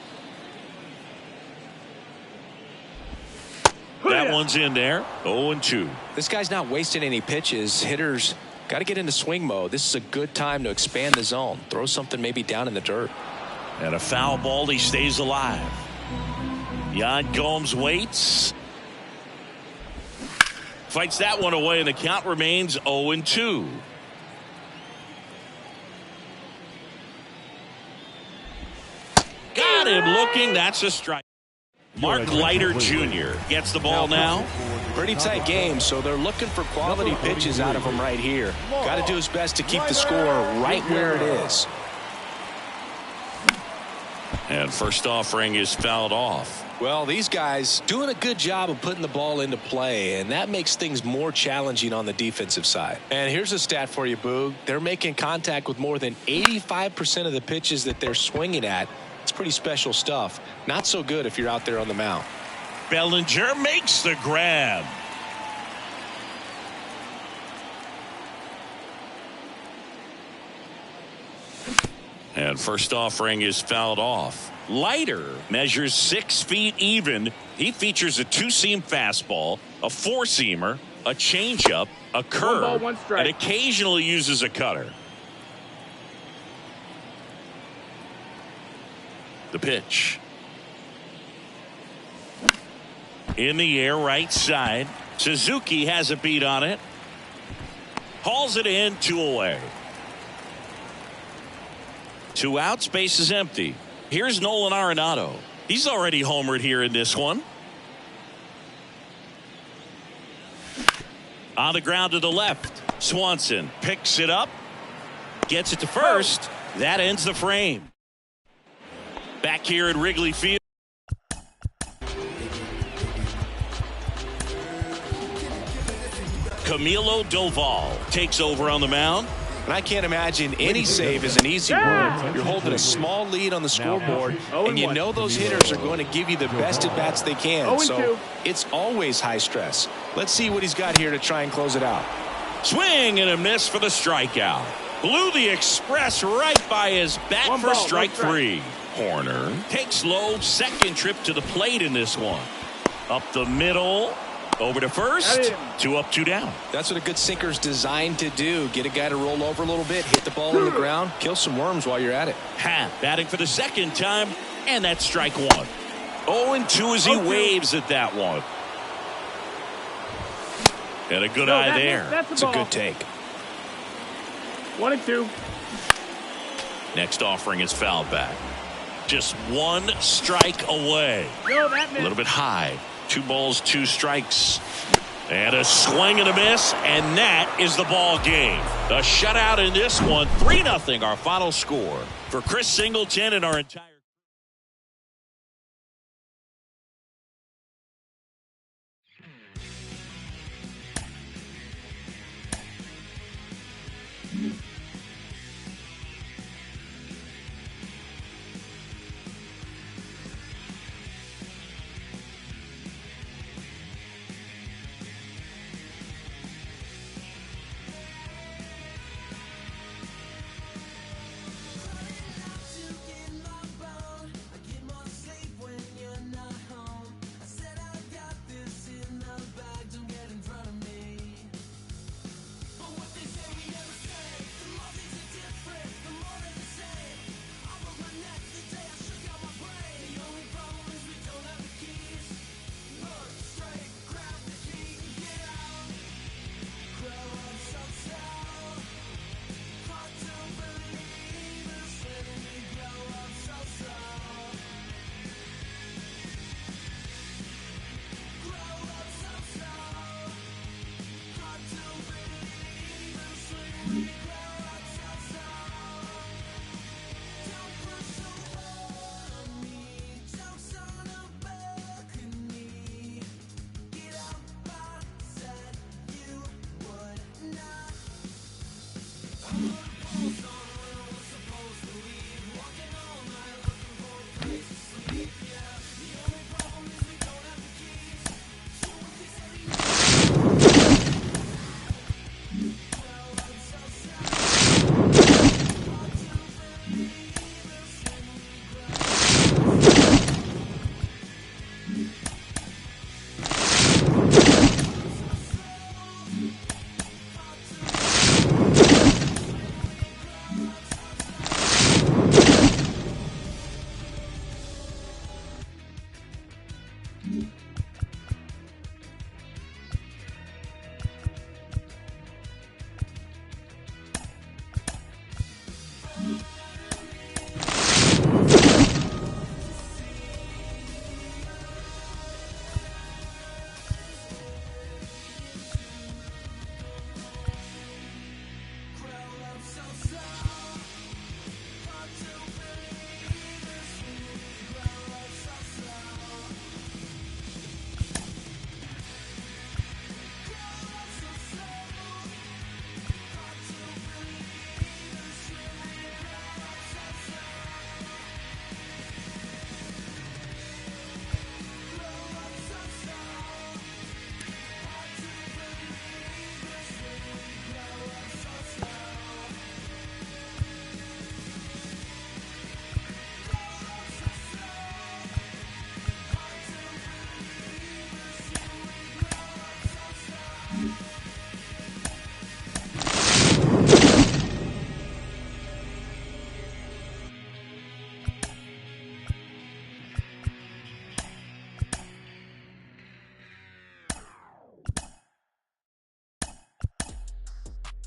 Speaker 3: That one's in there. 0-2.
Speaker 6: This guy's not wasting any pitches. Hitters got to get into swing mode. This is a good time to expand the zone. Throw something maybe down in the dirt.
Speaker 3: And a foul ball, he stays alive. Yan Gomes waits. Fights that one away, and the count remains 0-2. Got him looking. That's a strike. Mark Leiter Jr. gets the ball now.
Speaker 6: Pretty tight game, so they're looking for quality pitches out of him right here. Got to do his best to keep the score right where it is.
Speaker 3: And first offering is fouled off.
Speaker 6: Well, these guys doing a good job of putting the ball into play, and that makes things more challenging on the defensive side. And here's a stat for you, Boog. They're making contact with more than 85% of the pitches that they're swinging at. It's pretty special stuff. Not so good if you're out there on the mound.
Speaker 3: Bellinger makes the grab. And first offering is fouled off. Leiter measures 6 feet even. He features a 2-seam fastball, a 4-seamer, a changeup, a curve, and occasionally uses a cutter. The pitch. In the air, right side. Suzuki has a beat on it. Hauls it in, 2 away. 2 outs, base is empty. Here's Nolan Arenado. He's already homered here in this one. On the ground to the left. Swanson picks it up. Gets it to first. That ends the frame. Back here at Wrigley Field. Camilo Doval takes over on the mound.
Speaker 6: And I can't imagine any save is an easy one. You're holding a small lead on the scoreboard, and you know those hitters are going to give you the best at bats they can. So it's always high stress. Let's see what he's got here to try and close it out.
Speaker 3: Swing and a miss for the strikeout. Blew the express right by his bat for strike 3. Horner takes low, second trip to the plate in this one. Up the middle. Over to first. 2 up, 2 down.
Speaker 6: That's what a good sinker's designed to do. Get a guy to roll over a little bit, hit the ball on the ground, kill some worms while you're at it.
Speaker 3: Happ batting for the second time, and that's strike 1. 0-2 as he waves at that one. And a good eye there.
Speaker 6: It's a good take.
Speaker 4: 1-2.
Speaker 3: Next offering is fouled back. Just 1 strike away. A little bit high. 2 balls, 2 strikes. And a swing and a miss, and that is the ball game. A shutout in this one, 3-0 our final score. For Chris Singleton and our entire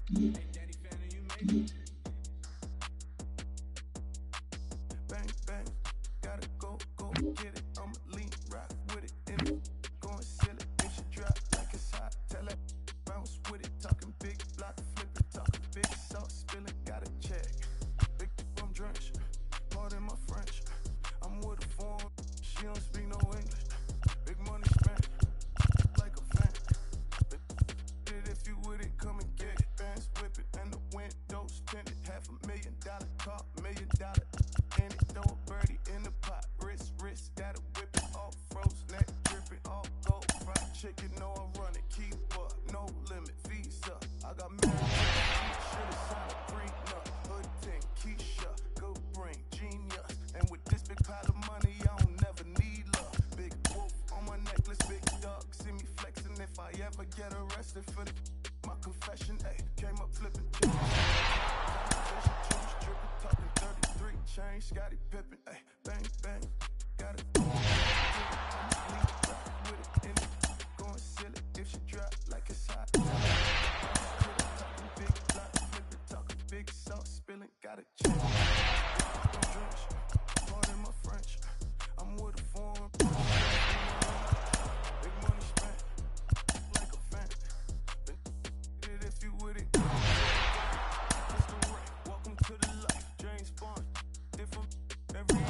Speaker 16: Bang, bang, gotta go get it. I'ma lean, rock with it. In it, going silly. It should drop like it's hot. Tell that bounce with it. Talking big block, flip it. Talking big sauce, spilling, gotta check. Big I'm drenched. Pardon my French. I'm with a foreign. She don't speak no English. Big money spent like a fan. If you with it, come and get it. Bands whip it and the windows tinted. $500,000 car, $1 million in it. Throw a birdie in the pot. Wrist, gotta whip it all froze. Neck dripping, all gold. Fried chicken, know I run it. Keep up, no limit. Visa, I got married. Should've signed a prenup. Hood thing, Keisha, good brain, genius. And with this big pile of money, I don't never need love. Big wolf on my necklace, big dog. See me flexing if I ever get arrested for the my confession. Ayy, came up flipping. Talking 33 chain, Scotty Pippen. Ayy, bang bang, got it. With it in it, going silly if she drop like it's hot. Talking big block, flipping, talking big sauce, spilling, got it. Pardon my French, I'm with a foreign. Big money spent like a fan. If you with it, it's the right. Welcome to the life, James Bond. Different every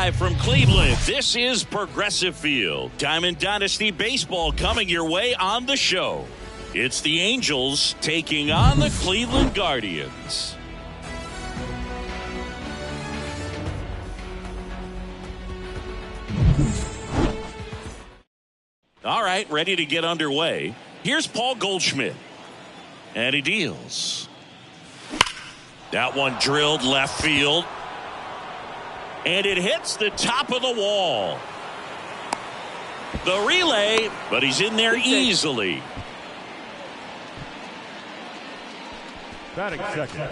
Speaker 3: Live from Cleveland, this is Progressive Field. Diamond Dynasty Baseball coming your way on the show. It's the Angels taking on the Cleveland Guardians. All right, ready to get underway. Here's Paul Goldschmidt. And he deals. That one drilled left field. And it hits the top of the wall. The relay, but he's in there easily.
Speaker 5: Batting second.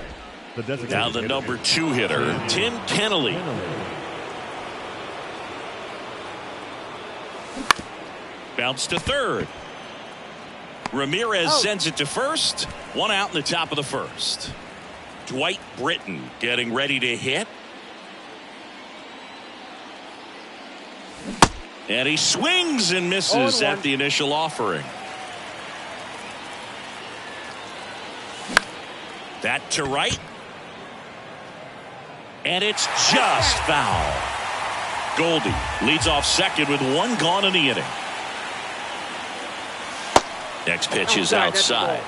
Speaker 3: Now the number 2 hitter, Tim Kennelly. Bounce to third. Ramirez sends it to first. 1 out in the top of the first. Dwight Britton getting ready to hit. And he swings and misses at the initial offering. That to right. And it's just foul. Goldie leads off second with 1 gone in the inning. Next pitch is outside.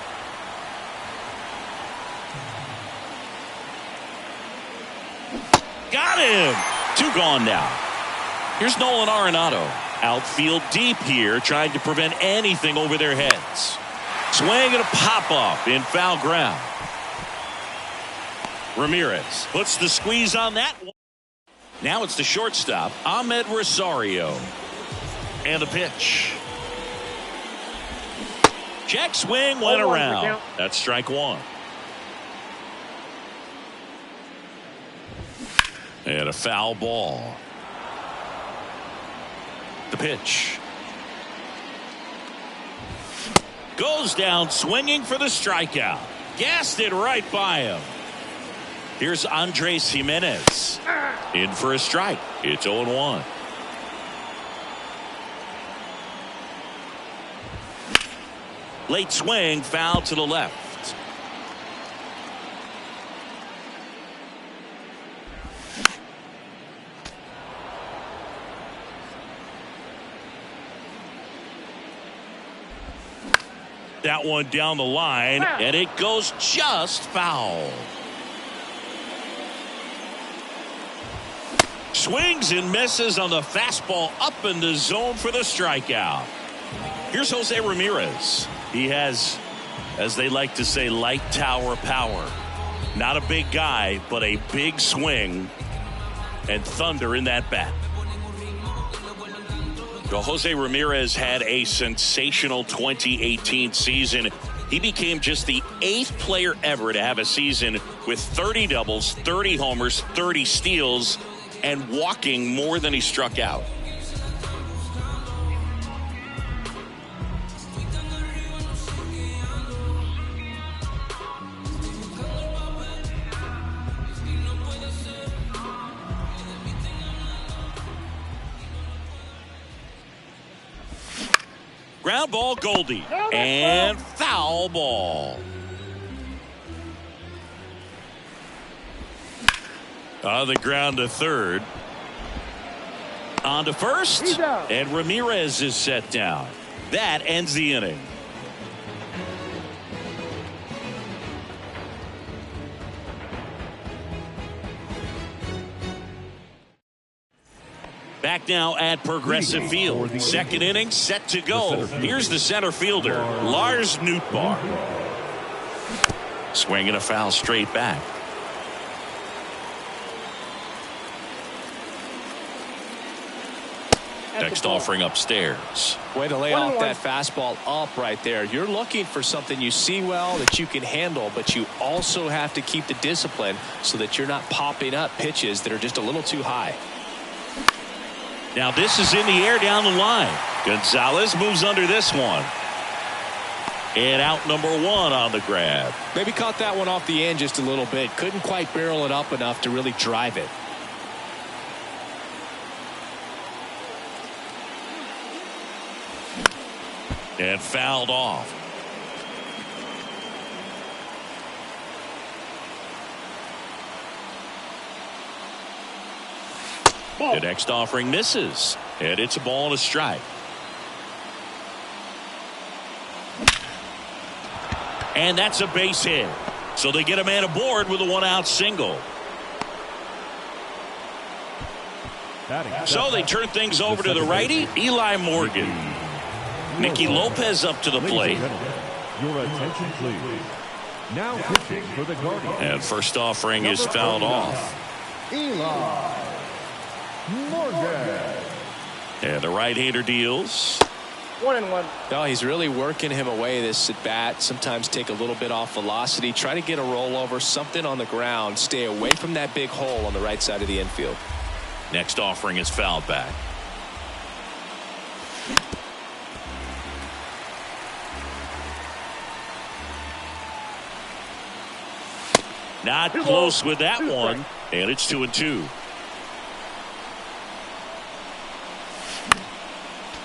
Speaker 3: Got him. 2 gone now. Here's Nolan Arenado. Outfield deep here, trying to prevent anything over their heads. Swing and a pop-up in foul ground. Ramirez puts the squeeze on that one. Now it's the shortstop, Ahmed Rosario. And the pitch. Check swing went around. That's strike 1. And a foul ball. The pitch. Goes down swinging for the strikeout. Gassed it right by him. Here's Andres Jimenez. In for a strike. It's 0-1. Late swing, foul to the left. That one down the line, and it goes just foul. Swings and misses on the fastball up in the zone for the strikeout. Here's Jose Ramirez. He has, as they like to say, light tower power. Not a big guy, but a big swing and thunder in that bat. Well, Jose Ramirez had a sensational 2018 season. He became just the 8th player ever to have a season with 30 doubles, 30 homers, 30 steals, and walking more than he struck out. Ground ball, Goldie. And foul ball. On the ground to third. On to first. And Ramirez is set down. That ends the inning. Back now at Progressive Field. Second inning set to go. Here's the center fielder, Lars Nootbaar. Swinging a foul straight back. Next offering upstairs.
Speaker 6: Way to lay off that fastball up right there. You're looking for something you see well that you can handle, but you also have to keep the discipline so that you're not popping up pitches that are just a little too high.
Speaker 3: Now this is in the air down the line. Gonzalez moves under this one. And out number 1 on the grab.
Speaker 6: Maybe caught that one off the end just a little bit. Couldn't quite barrel it up enough to really drive it.
Speaker 3: And fouled off. The next offering misses, and it's a ball and a strike. And that's a base hit. So they get a man aboard with a one-out single. So they turn things over to the righty, Eli Morgan. Nicky Lopez up to the plate.
Speaker 5: Your attention, please. Now pitching for the Guardians.
Speaker 3: And first offering is fouled off.
Speaker 5: Eli Morgan.
Speaker 3: And the right-hander deals.
Speaker 4: 1-1.
Speaker 6: No, he's really working him away this at bat. Sometimes take a little bit off velocity. Try to get a rollover, something on the ground. Stay away from that big hole on the right side of the infield.
Speaker 3: Next offering is fouled back. Not close with that one, and it's 2-2.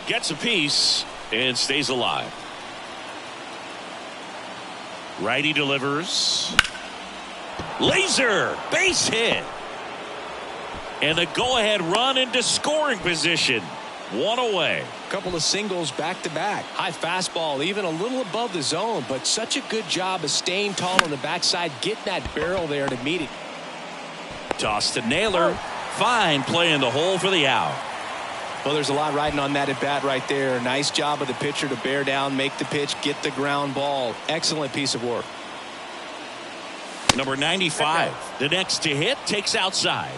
Speaker 3: Gets a piece and stays alive. Righty delivers. Laser base hit. And the go-ahead run into scoring position. One away.
Speaker 6: Couple of singles back-to-back. High fastball, even a little above the zone, but such a good job of staying tall on the backside, getting that barrel there to meet it.
Speaker 3: Toss to Naylor. Fine play in the hole for the out.
Speaker 6: Well, there's a lot riding on that at bat right there. Nice job of the pitcher to bear down, make the pitch, get the ground ball. Excellent piece of work.
Speaker 3: Number 95. The next to hit takes outside.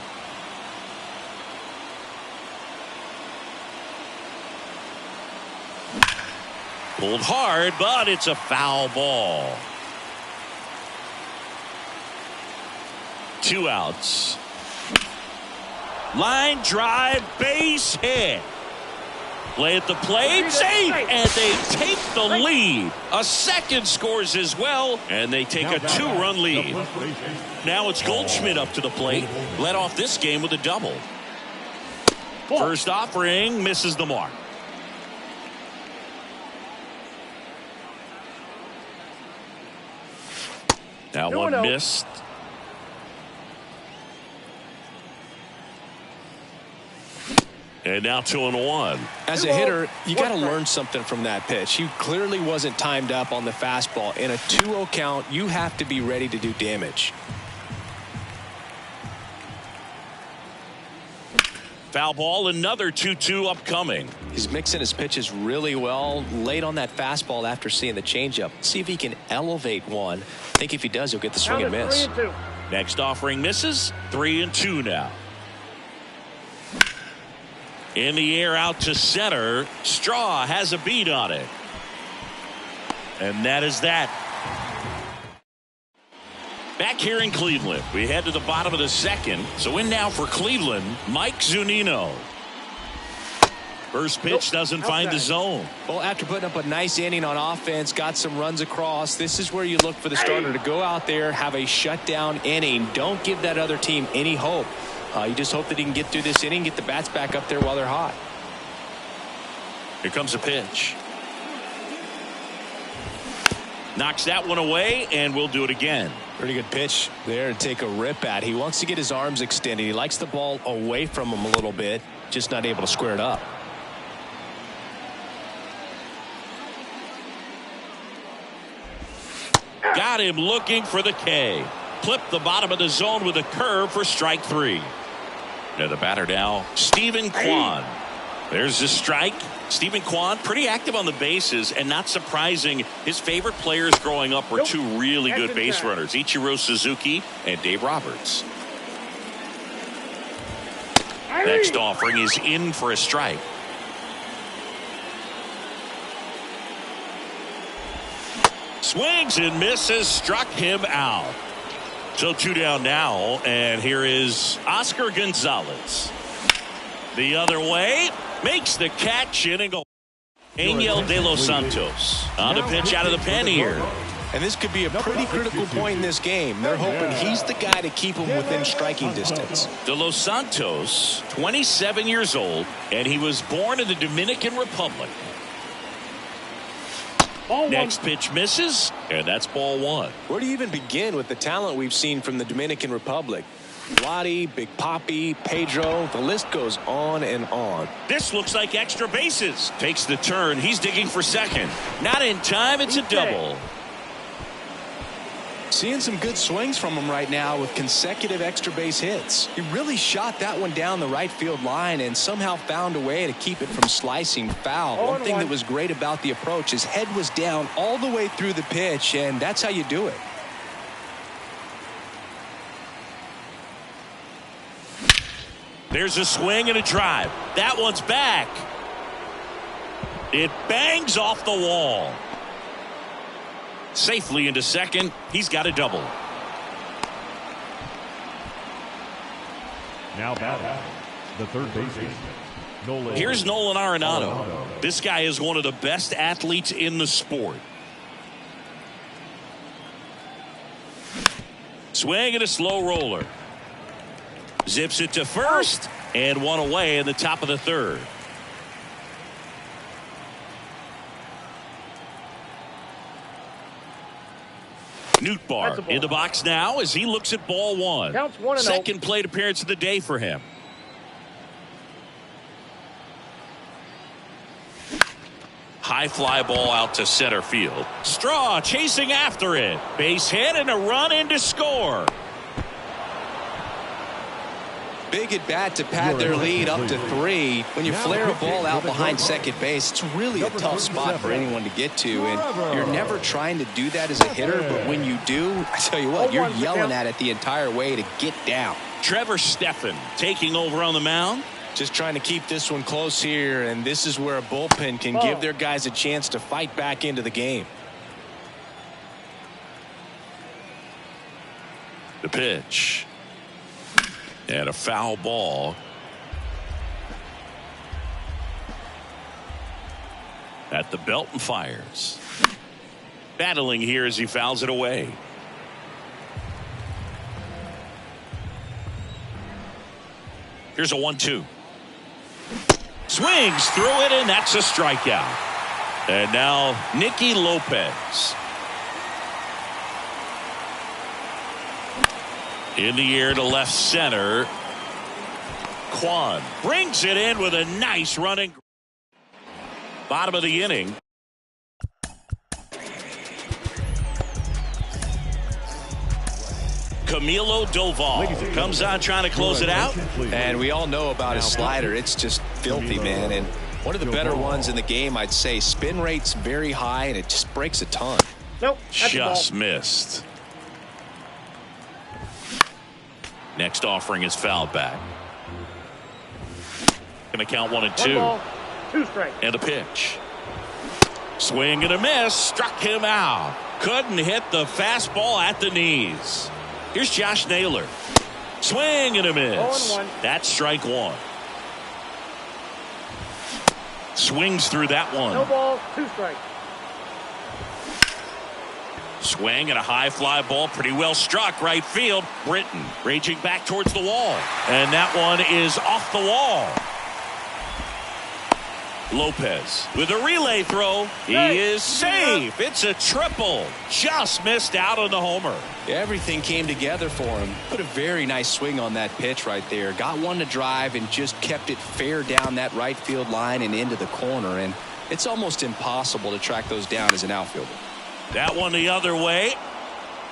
Speaker 3: Pulled hard, but it's a foul ball. 2 outs. Line drive, base hit. Play at the plate, safe, and they take the lead. A second scores as well, and they take a 2-run lead. Now it's Goldschmidt up to the plate. Led off this game with a double. First offering misses the mark. Now one missed. And now 2-1.
Speaker 6: As a hitter, you got to learn something from that pitch. He clearly wasn't timed up on the fastball. In a 2-0 count, you have to be ready to do damage.
Speaker 3: Foul ball, another 2-2 upcoming.
Speaker 6: He's mixing his pitches really well. Late on that fastball after seeing the changeup. See if he can elevate one. I think if he does, he'll get the swing and miss.
Speaker 4: 3-2.
Speaker 3: Next offering misses. 3-2 now. In the air out to center. Straw has a beat on it. And that is that. Back here in Cleveland, we head to the bottom of the second. So in now for Cleveland, Mike Zunino. First pitch doesn't find the zone.
Speaker 6: Well, after putting up a nice inning on offense, got some runs across, this is where you look for the starter to go out there, have a shutdown inning. Don't give that other team any hope. You just hope that he can get through this inning, get the bats back up there while they're hot.
Speaker 3: Here comes a pitch. Knocks that one away, and we'll do it again.
Speaker 6: Pretty good pitch there to take a rip at. He wants to get his arms extended. He likes the ball away from him a little bit, just not able to square it up.
Speaker 3: Got him looking for the K. Clipped the bottom of the zone with a curve for strike 3. Now the batter now, Stephen Kwan. There's the strike. Stephen Kwan, pretty active on the bases, and not surprising, his favorite players growing up were 2 really good base runners, Ichiro Suzuki and Dave Roberts. Next offering is in for a strike. Swings and misses, struck him out. So 2 down now, and here is Oscar Gonzalez. The other way, makes the catch in and go. Angel De Los Santos on the pitch out of the pen here.
Speaker 6: And this could be a pretty critical point in this game. They're hoping he's the guy to keep him within striking distance.
Speaker 3: De Los Santos, 27 years old, and he was born in the Dominican Republic. Next pitch misses, and that's ball 1.
Speaker 6: Where do you even begin with the talent we've seen from the Dominican Republic? Lottie, Big Papi, Pedro, the list goes on and on.
Speaker 3: This looks like extra bases. Takes the turn. He's digging for second. Not in time. It's a double.
Speaker 6: Seeing some good swings from him right now with consecutive extra base hits. He really shot that one down the right field line and somehow found a way to keep it from slicing foul. One thing that was great about the approach, his head was down all the way through the pitch, and that's how you do it.
Speaker 3: There's a swing and a drive. That one's back. It bangs off the wall. Safely into second. He's got a double.
Speaker 5: Now batting, the third baseman, Nolan.
Speaker 3: Here's Nolan Arenado. This guy is one of the best athletes in the sport. Swing and a slow roller. Zips it to first and one away in the top of the third. Nootbaar in the box now as he looks at ball one.
Speaker 4: Counts 1-0.
Speaker 3: Second plate appearance of the day for him. High fly ball out to center field. Straw chasing after it. Base hit and a run in to score.
Speaker 6: Big at bat to pad their lead up to 3. When you flare a ball out behind second base, it's really a tough spot for anyone to get to, and you're never trying to do that as a hitter, but when you do, I tell you what, you're yelling at it the entire way to get down.
Speaker 3: Trevor Stephan taking over on the mound.
Speaker 6: Just trying to keep this one close here, and this is where a bullpen can give their guys a chance to fight back into the game.
Speaker 3: The pitch. And a foul ball. At the belt and fires. Battling here as he fouls it away. Here's a 1-2. Swings through it, and that's a strikeout. And now Nicky Lopez. In the air to left center. Kwan brings it in with a nice running. Bottom of the inning. Camilo Doval comes on trying to close it out.
Speaker 6: And we all know about his slider. It's just filthy, man. And one of the better ones in the game, I'd say. Spin rate's very high, and it just breaks a ton.
Speaker 4: Nope.
Speaker 3: Just missed. Next offering is fouled back. Going to count 1 and 2.
Speaker 4: 1 ball, 2 strikes.
Speaker 3: And a pitch. Swing and a miss. Struck him out. Couldn't hit the fastball at the knees. Here's Josh Naylor. Swing and a miss.
Speaker 4: 0-1.
Speaker 3: That's strike 1. Swings through that one.
Speaker 4: No ball, 2 strikes.
Speaker 3: Swing and a high fly ball, pretty well struck right field. Britton raging back towards the wall, and that one is off the wall. Lopez with a relay throw. He is safe. It's a triple. Just missed out on the homer.
Speaker 6: Everything came together for him. Put a very nice swing on that pitch right there. Got one to drive and just kept it fair down that right field line and into the corner, and it's almost impossible to track those down as an outfielder.
Speaker 3: That one the other way.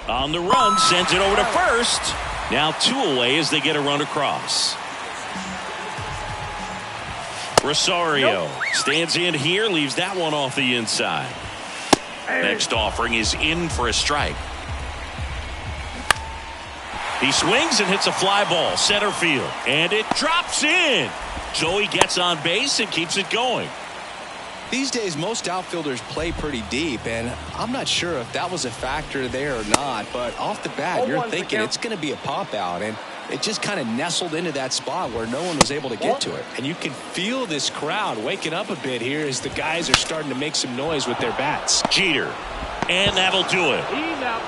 Speaker 3: On the run, sends it over to first. Now 2 away as they get a run across. Rosario stands in here, leaves that one off the inside. Next offering is in for a strike. He swings and hits a fly ball center field, and it drops in. So he gets on base and keeps it going.
Speaker 6: These days, most outfielders play pretty deep, and I'm not sure if that was a factor there or not, but off the bat, you're thinking it's going to be a pop out, and it just kind of nestled into that spot where no one was able to get to it. And you can feel this crowd waking up a bit here as the guys are starting to make some noise with their bats.
Speaker 3: Jeter, and that'll do it.
Speaker 4: He's out.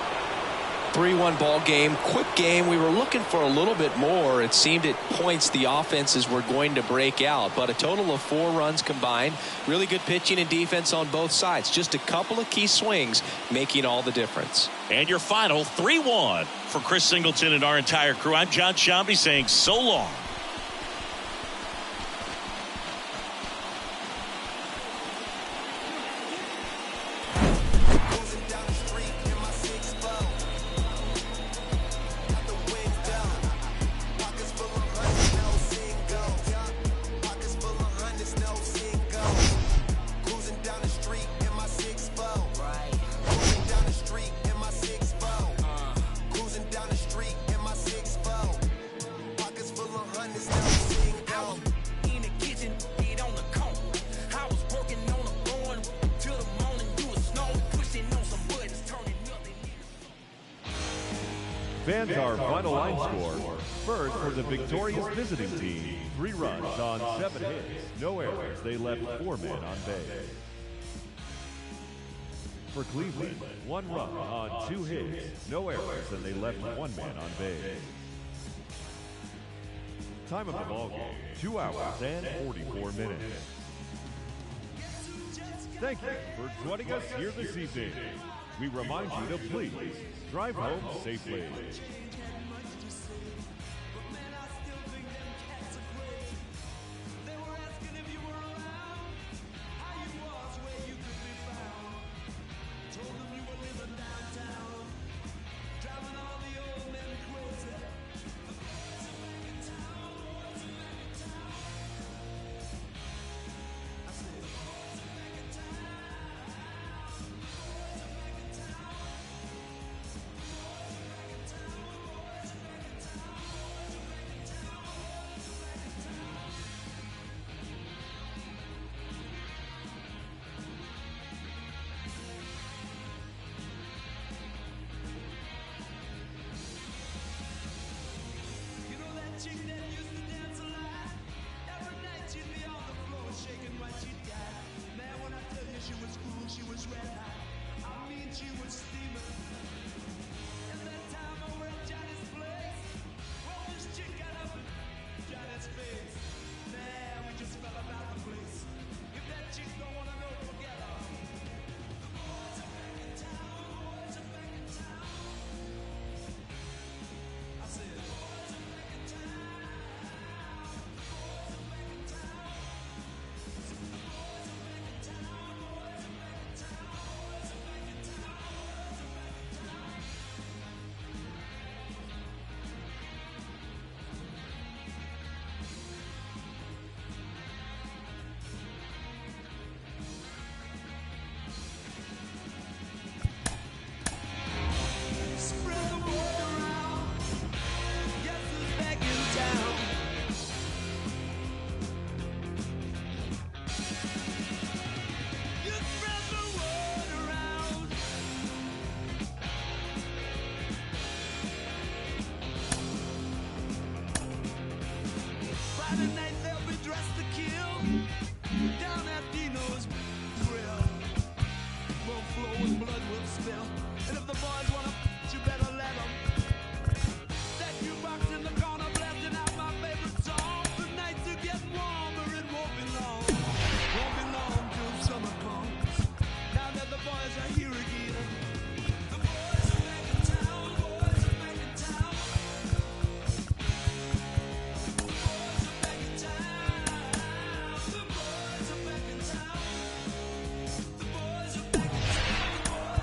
Speaker 6: 3-1 ball game, quick game. We were looking for a little bit more. It seemed at points the offenses were going to break out, but a total of 4 runs combined. Really good pitching and defense on both sides. Just a couple of key swings making all the difference.
Speaker 3: And your final 3-1 for Chris Singleton and our entire crew. I'm John Shambi saying so long.
Speaker 5: Fans, our final line score. First, for the victorious visiting team, 3 runs on 7 hits, no errors. They left 4 men on base. For Cleveland, 1 run on 2 hits, no errors, and they left 1 man on base. Time of the ball game, 2 hours and 44 minutes. Thank you for joining us here this evening. We remind you to please drive home safely.
Speaker 2: Chick that used to dance a lot. Every night she'd be on the floor shaking what she got. Man, when I tell you she was cool, she was red hot. I mean, she was steaming. And that time over at Johnny's place, well, this chick got up in Johnny's face. Man, we just fell about the place. If that chick don't wanna know, forget her. The boys are back in town. The boys are back in town. I said, the boys are back in town. Spread the word around. Guess who's back in town? You spread the word around. Friday night they'll be dressed to kill down at Dino's Grill. Won't flow and blood will spill. And if the boys wanna, you better let them. That jukebox in the corner blasting out my favorite song. The nights are getting warmer, it won't be long. Won't be long till summer comes. Now that the boys are here again. The boys are back in town. The boys are back in town. The boys are back in town. The boys are back in town. The boys are back in town. The boys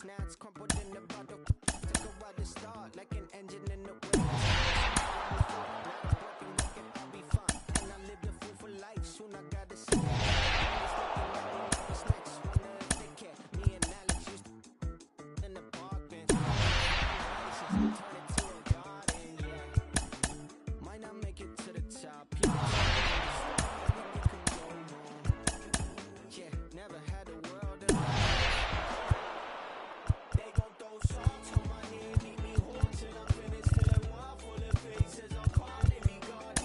Speaker 11: now it's crumpled in the bottle. Took a while to start, like an engine in the wind. I'll be fun, and I live the fool for life. Soon I gotta see. What's next? Wonder if they care. Me and Alex used in the park bench. Turn it to a garden, yeah. Might not make it to the top. Yeah, never had a world of they gon' throw salt on my name, make me whole till I'm finished, till I walk full of faces, I'm calling me God.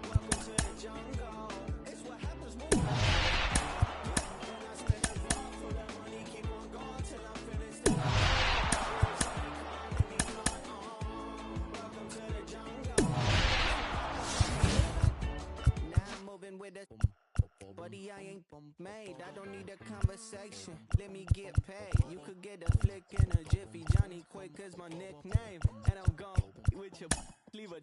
Speaker 11: Welcome to the jungle. It's what happens when you when I spend a lot full of money, keep on going till I'm finished, till I calling me God. Welcome to the jungle. Now I'm moving with a buddy, I ain't made. I don't need a conversation. Let me get paid. You could get a flick in a jiffy. Johnny Quick is my nickname, and I'm gone with your leave a.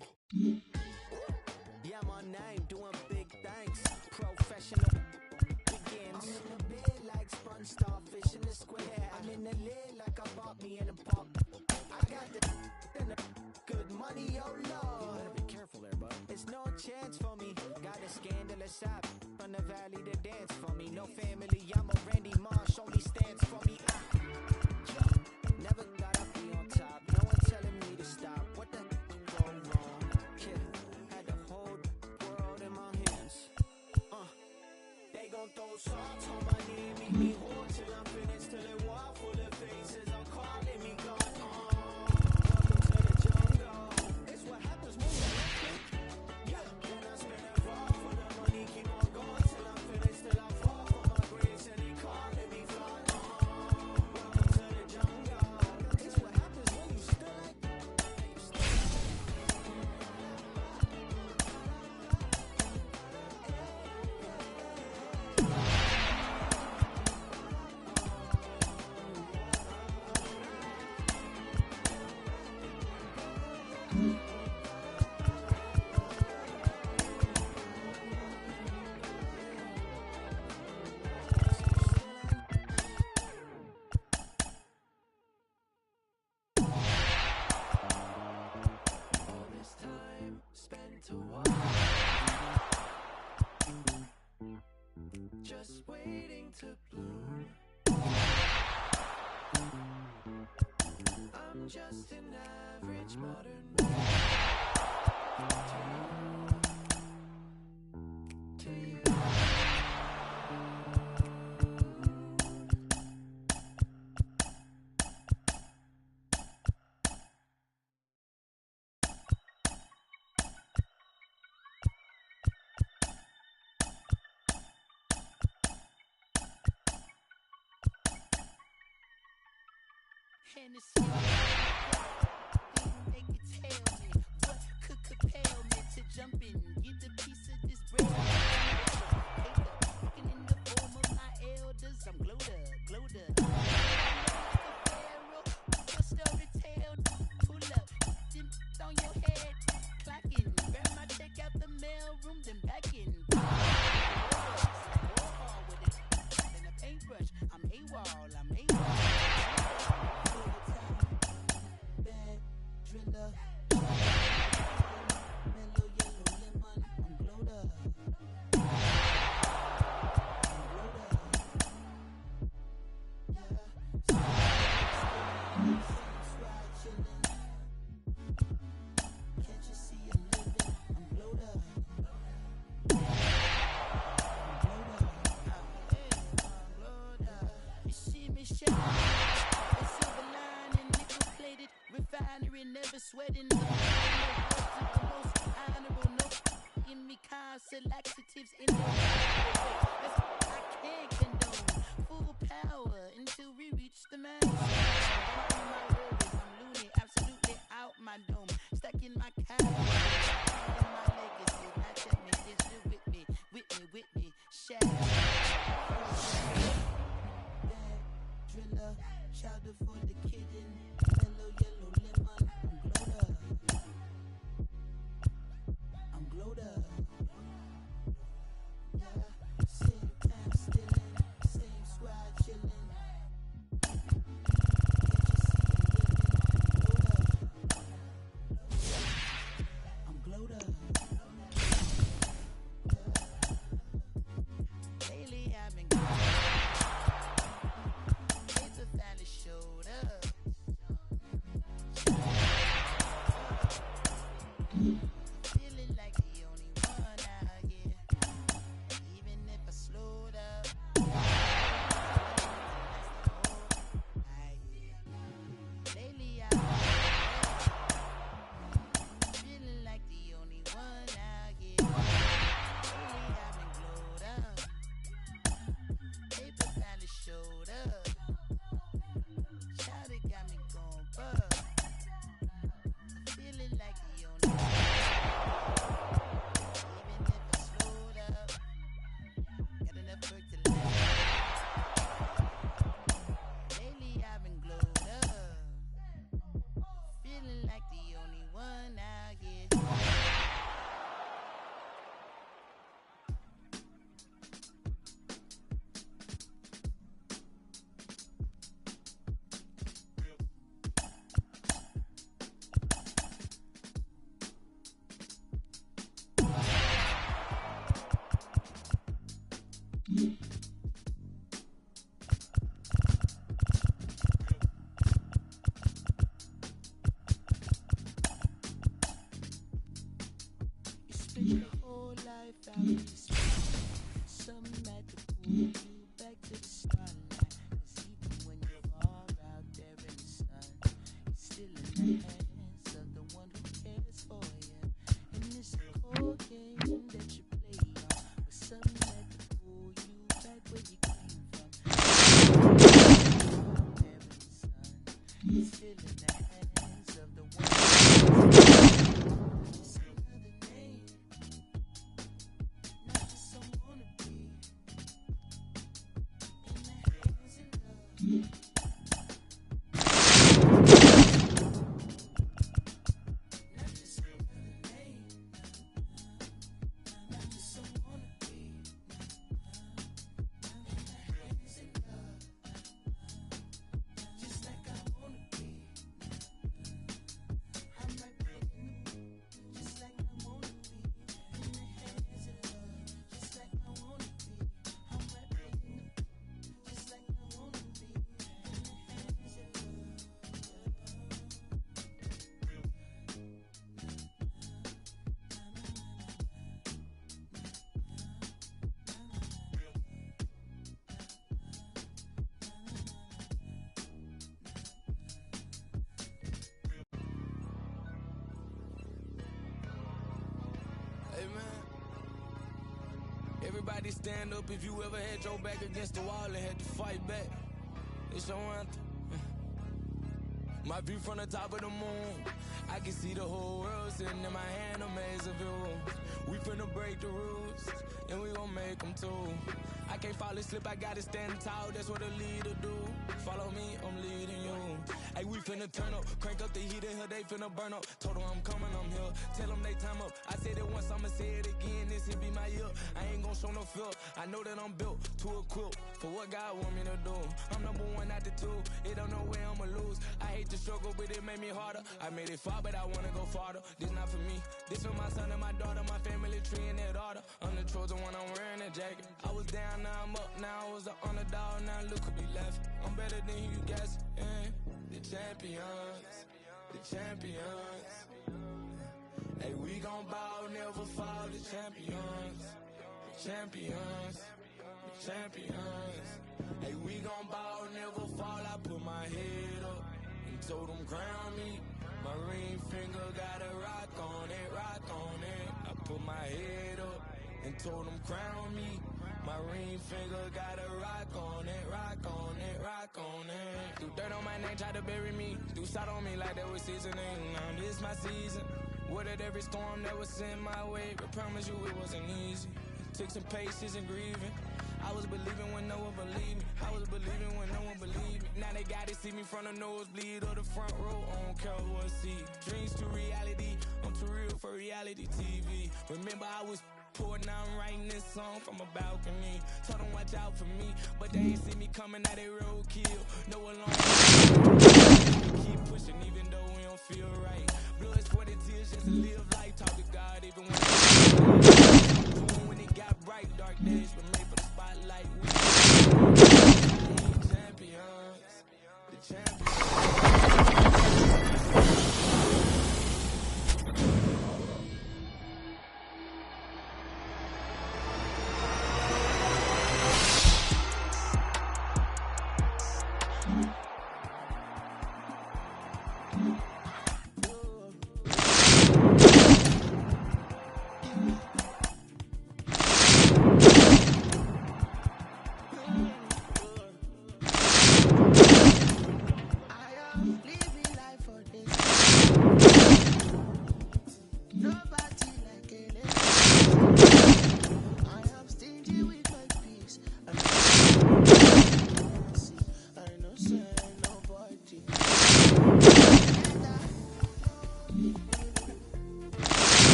Speaker 11: Yeah, my name doing big things. Professional begins. I'm in the bed like sponge starfish in the square. I'm in the lid like I bought me in a pop. I got the good money, oh Lord. Better be careful there, bud. It's no chance for me. Got a scandalous app from the valley to dance for me. No family, I'm a Randy Marsh, only stands for me. Never thought I'd be on top. No one telling me to stop. What the go wrong? Kid, had the whole world in my hands. They gon' throw salt on my name, make me whole till I'm finished, till they walk full of faces. I'm calling me God. Welcome to the jungle. It's what happens when you yeah. When I spend a lot for the money, keep on going till I'm finished, till I fall for my grace, and they calling me God. Welcome to the jungle. It's what happens when you still like all this time spent a while just waiting to bloom. I'm just an average modern man. To you.
Speaker 19: Hennessy, they could tell me what could compel me to jump in, get a piece of this bread. Looking in the form of my elders, I'm glowed up. Your story tell, pull up, then on your head, clocking, grab my check out the mail room, then back in. With it, then a paintbrush, I'm AWOL. Driller, mellow yellow lemon, I'm glowed up. Can't you see I'm living? I'm glowed up. You see me shine, a silver lining, nickel plated refinery, never sweating. The most honorable, no in me, constant laxatives in the that's I can't condone. Full power until we reach the max. My words, I'm loony, absolutely out my dome. Stuck in my car, my legacy. Now tell me, is you with me? Shadow. Driller, chowder for the kitten. Mellow yellow lemon, I'm glowed up. Yeah, same time stillin', same squad chillin'. out in the sky. Something at the pull you back to the starlight. 'Cause even when you're far out there in the sun, you're still in the hands of the one who cares for you. And it's a cold game that you play on, but something at the pull you back where you came from. There in the sun, you're still in the hands of the one who cares for you. Just another name, not just someone to be. In the hands of love. Not just another name, not just someone to be. In the hands of love. Just like I wanna be. I'm right back in the just like I wanna be. In the hands of love. Just like I wanna be. I'm right back in the just like I wanna be. In the hands of love.
Speaker 13: Hey man, everybody stand up if you ever had your back against the wall and had to fight back. It's your anthem. My view from the top of the moon, I can see the whole world sitting in my hand, a maze of views. We finna break the rules, and we gon' make them too. I can't fall asleep, I gotta stand tall, that's what a leader do. Follow me, I'm leading you. Hey, we finna turn up, crank up the heat in here, they finna burn up. Told them I'm coming, I'm here, tell them they time up. I said it once, I'ma say it again, this here be my year. I ain't gon' show no fear, I know that I'm built to equip for what God want me to do. I'm number one out the two, it don't know where I'ma lose. I hate the struggle, but it made me harder. I made it far, but I wanna go farther. This not for me, this for my son and my daughter, my family tree and that order. I'm the chosen one, I'm wearing a jacket. I was down, now I'm up, now I was the underdog, now look who be left. I'm better than you guys, the champions, the champions. Hey, we gon' ball, never fall, the champions, the champions, the champions. Hey, we gon' ball, never fall, I put my head up and told them crown me. My ring finger got a rock on it, rock on it. I put my head up and told them crown me. My ring finger got a rock on it, rock on it, rock on it. Do dirt on my name, try to bury me. Do salt on me like that was seasoning. Now this my season. Weathered every storm that was sent my way, but promise you it wasn't easy. Took some patience and grieving. I was believing when no one believed me. I was believing when no one believed me. Now they gotta see me from the nosebleed or the front row. I don't care what see. Dreams to reality. I'm too real for reality TV. Remember I was poor, now I'm writing this song from a balcony. Told them watch out for me, but they ain't see me coming out they roadkill. No alone. Keep pushing even though we don't feel right. Blood, sweat, and tears just to live life. Talk to God even when it got bright. Dark days were made for the spotlight. We champions, the champions.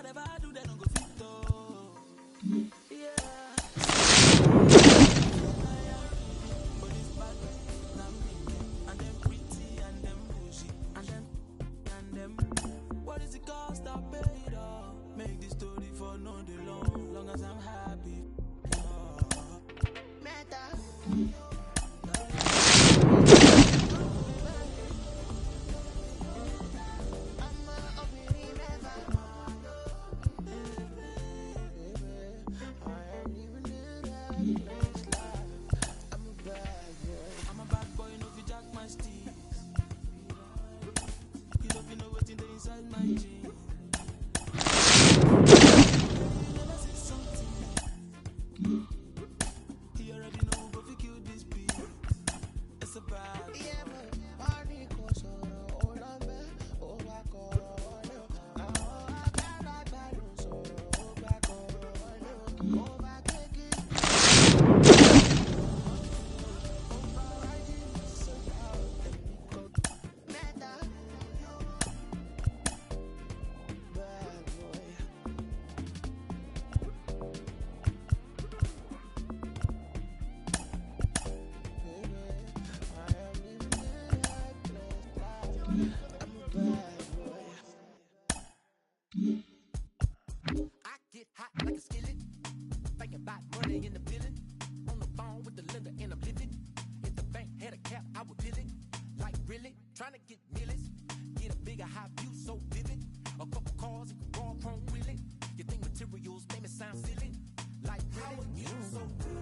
Speaker 19: Whatever I do, they don't go fit though. Yeah. But it's bad, not me. And them pretty and them bougie and them. What is the cost I paid off? Make this story for no day long as I'm happy. Meta. I'm a bad boy, no fi jack my steez. You don't know what's inside my jeans. Never see something. You already know but fi kill this beat. It's a bad.
Speaker 7: I get hot like a skillet. Thinking about money in the building. On the phone with the lender and I'm living. If the bank had a cap, I would peel it. Like really, trying to get millions. Get a bigger high view so vivid. A couple cars and raw chrome with it. You think materials make me sound silly? Like really, you so good.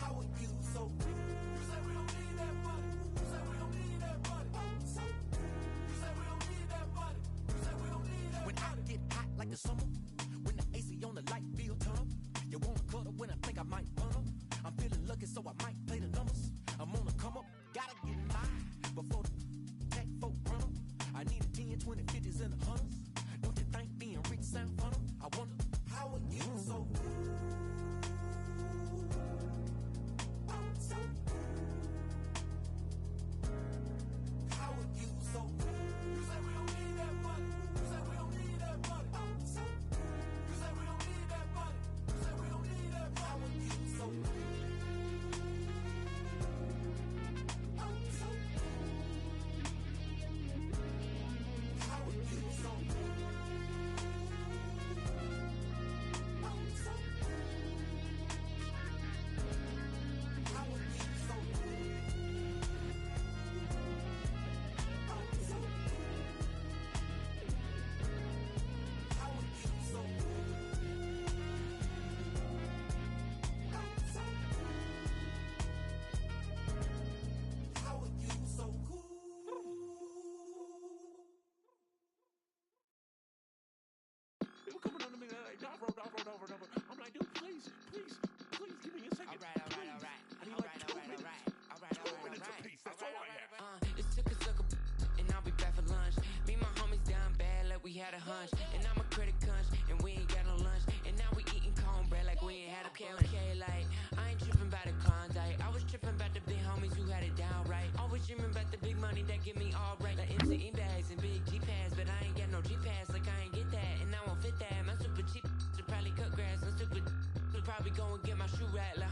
Speaker 7: How are you so good? You say we don't need that money. You say we don't need that money. You say we don't need that money. You say we don't need that money. When I get hot like the summer, when the AC on the light feel turn up, you wanna cuddle when I think I might burn up. I'm feeling lucky so I might play the numbers. I'm on the come up, gotta get mine before the tech folk run up. I need a 10, 20, 50s and 100s. Don't you think being rich sound fun? I wonder how are you so good? How are you so good? You say we don't need that money. You say we don't need that money. You say we don't need that money. You say we don't need that money. How are you so good? How are you so good? How are you so good? They were coming on to me like, Davo. I'm like, dude, please, give me a second. All right. I need like 2 minutes. 2 minutes apiece, that's all I have.
Speaker 20: It took a sucker, and I'll be back for lunch. Me and my homies down bad like we had a hunch. And I'm a critic cunch, and we ain't got no lunch. And now we eating cornbread like we ain't had a punch. Okay, like, I ain't tripping about the Klondike. I was tripping about the big homies who had it down right. Always dreaming about the big money that get me all right. Like MC bags and big G-Pads, but I ain't got no G-Pads, like I ain't get that. And I won't fit that. My super cheap should probably cut grass. And super would probably go and get my shoe rack like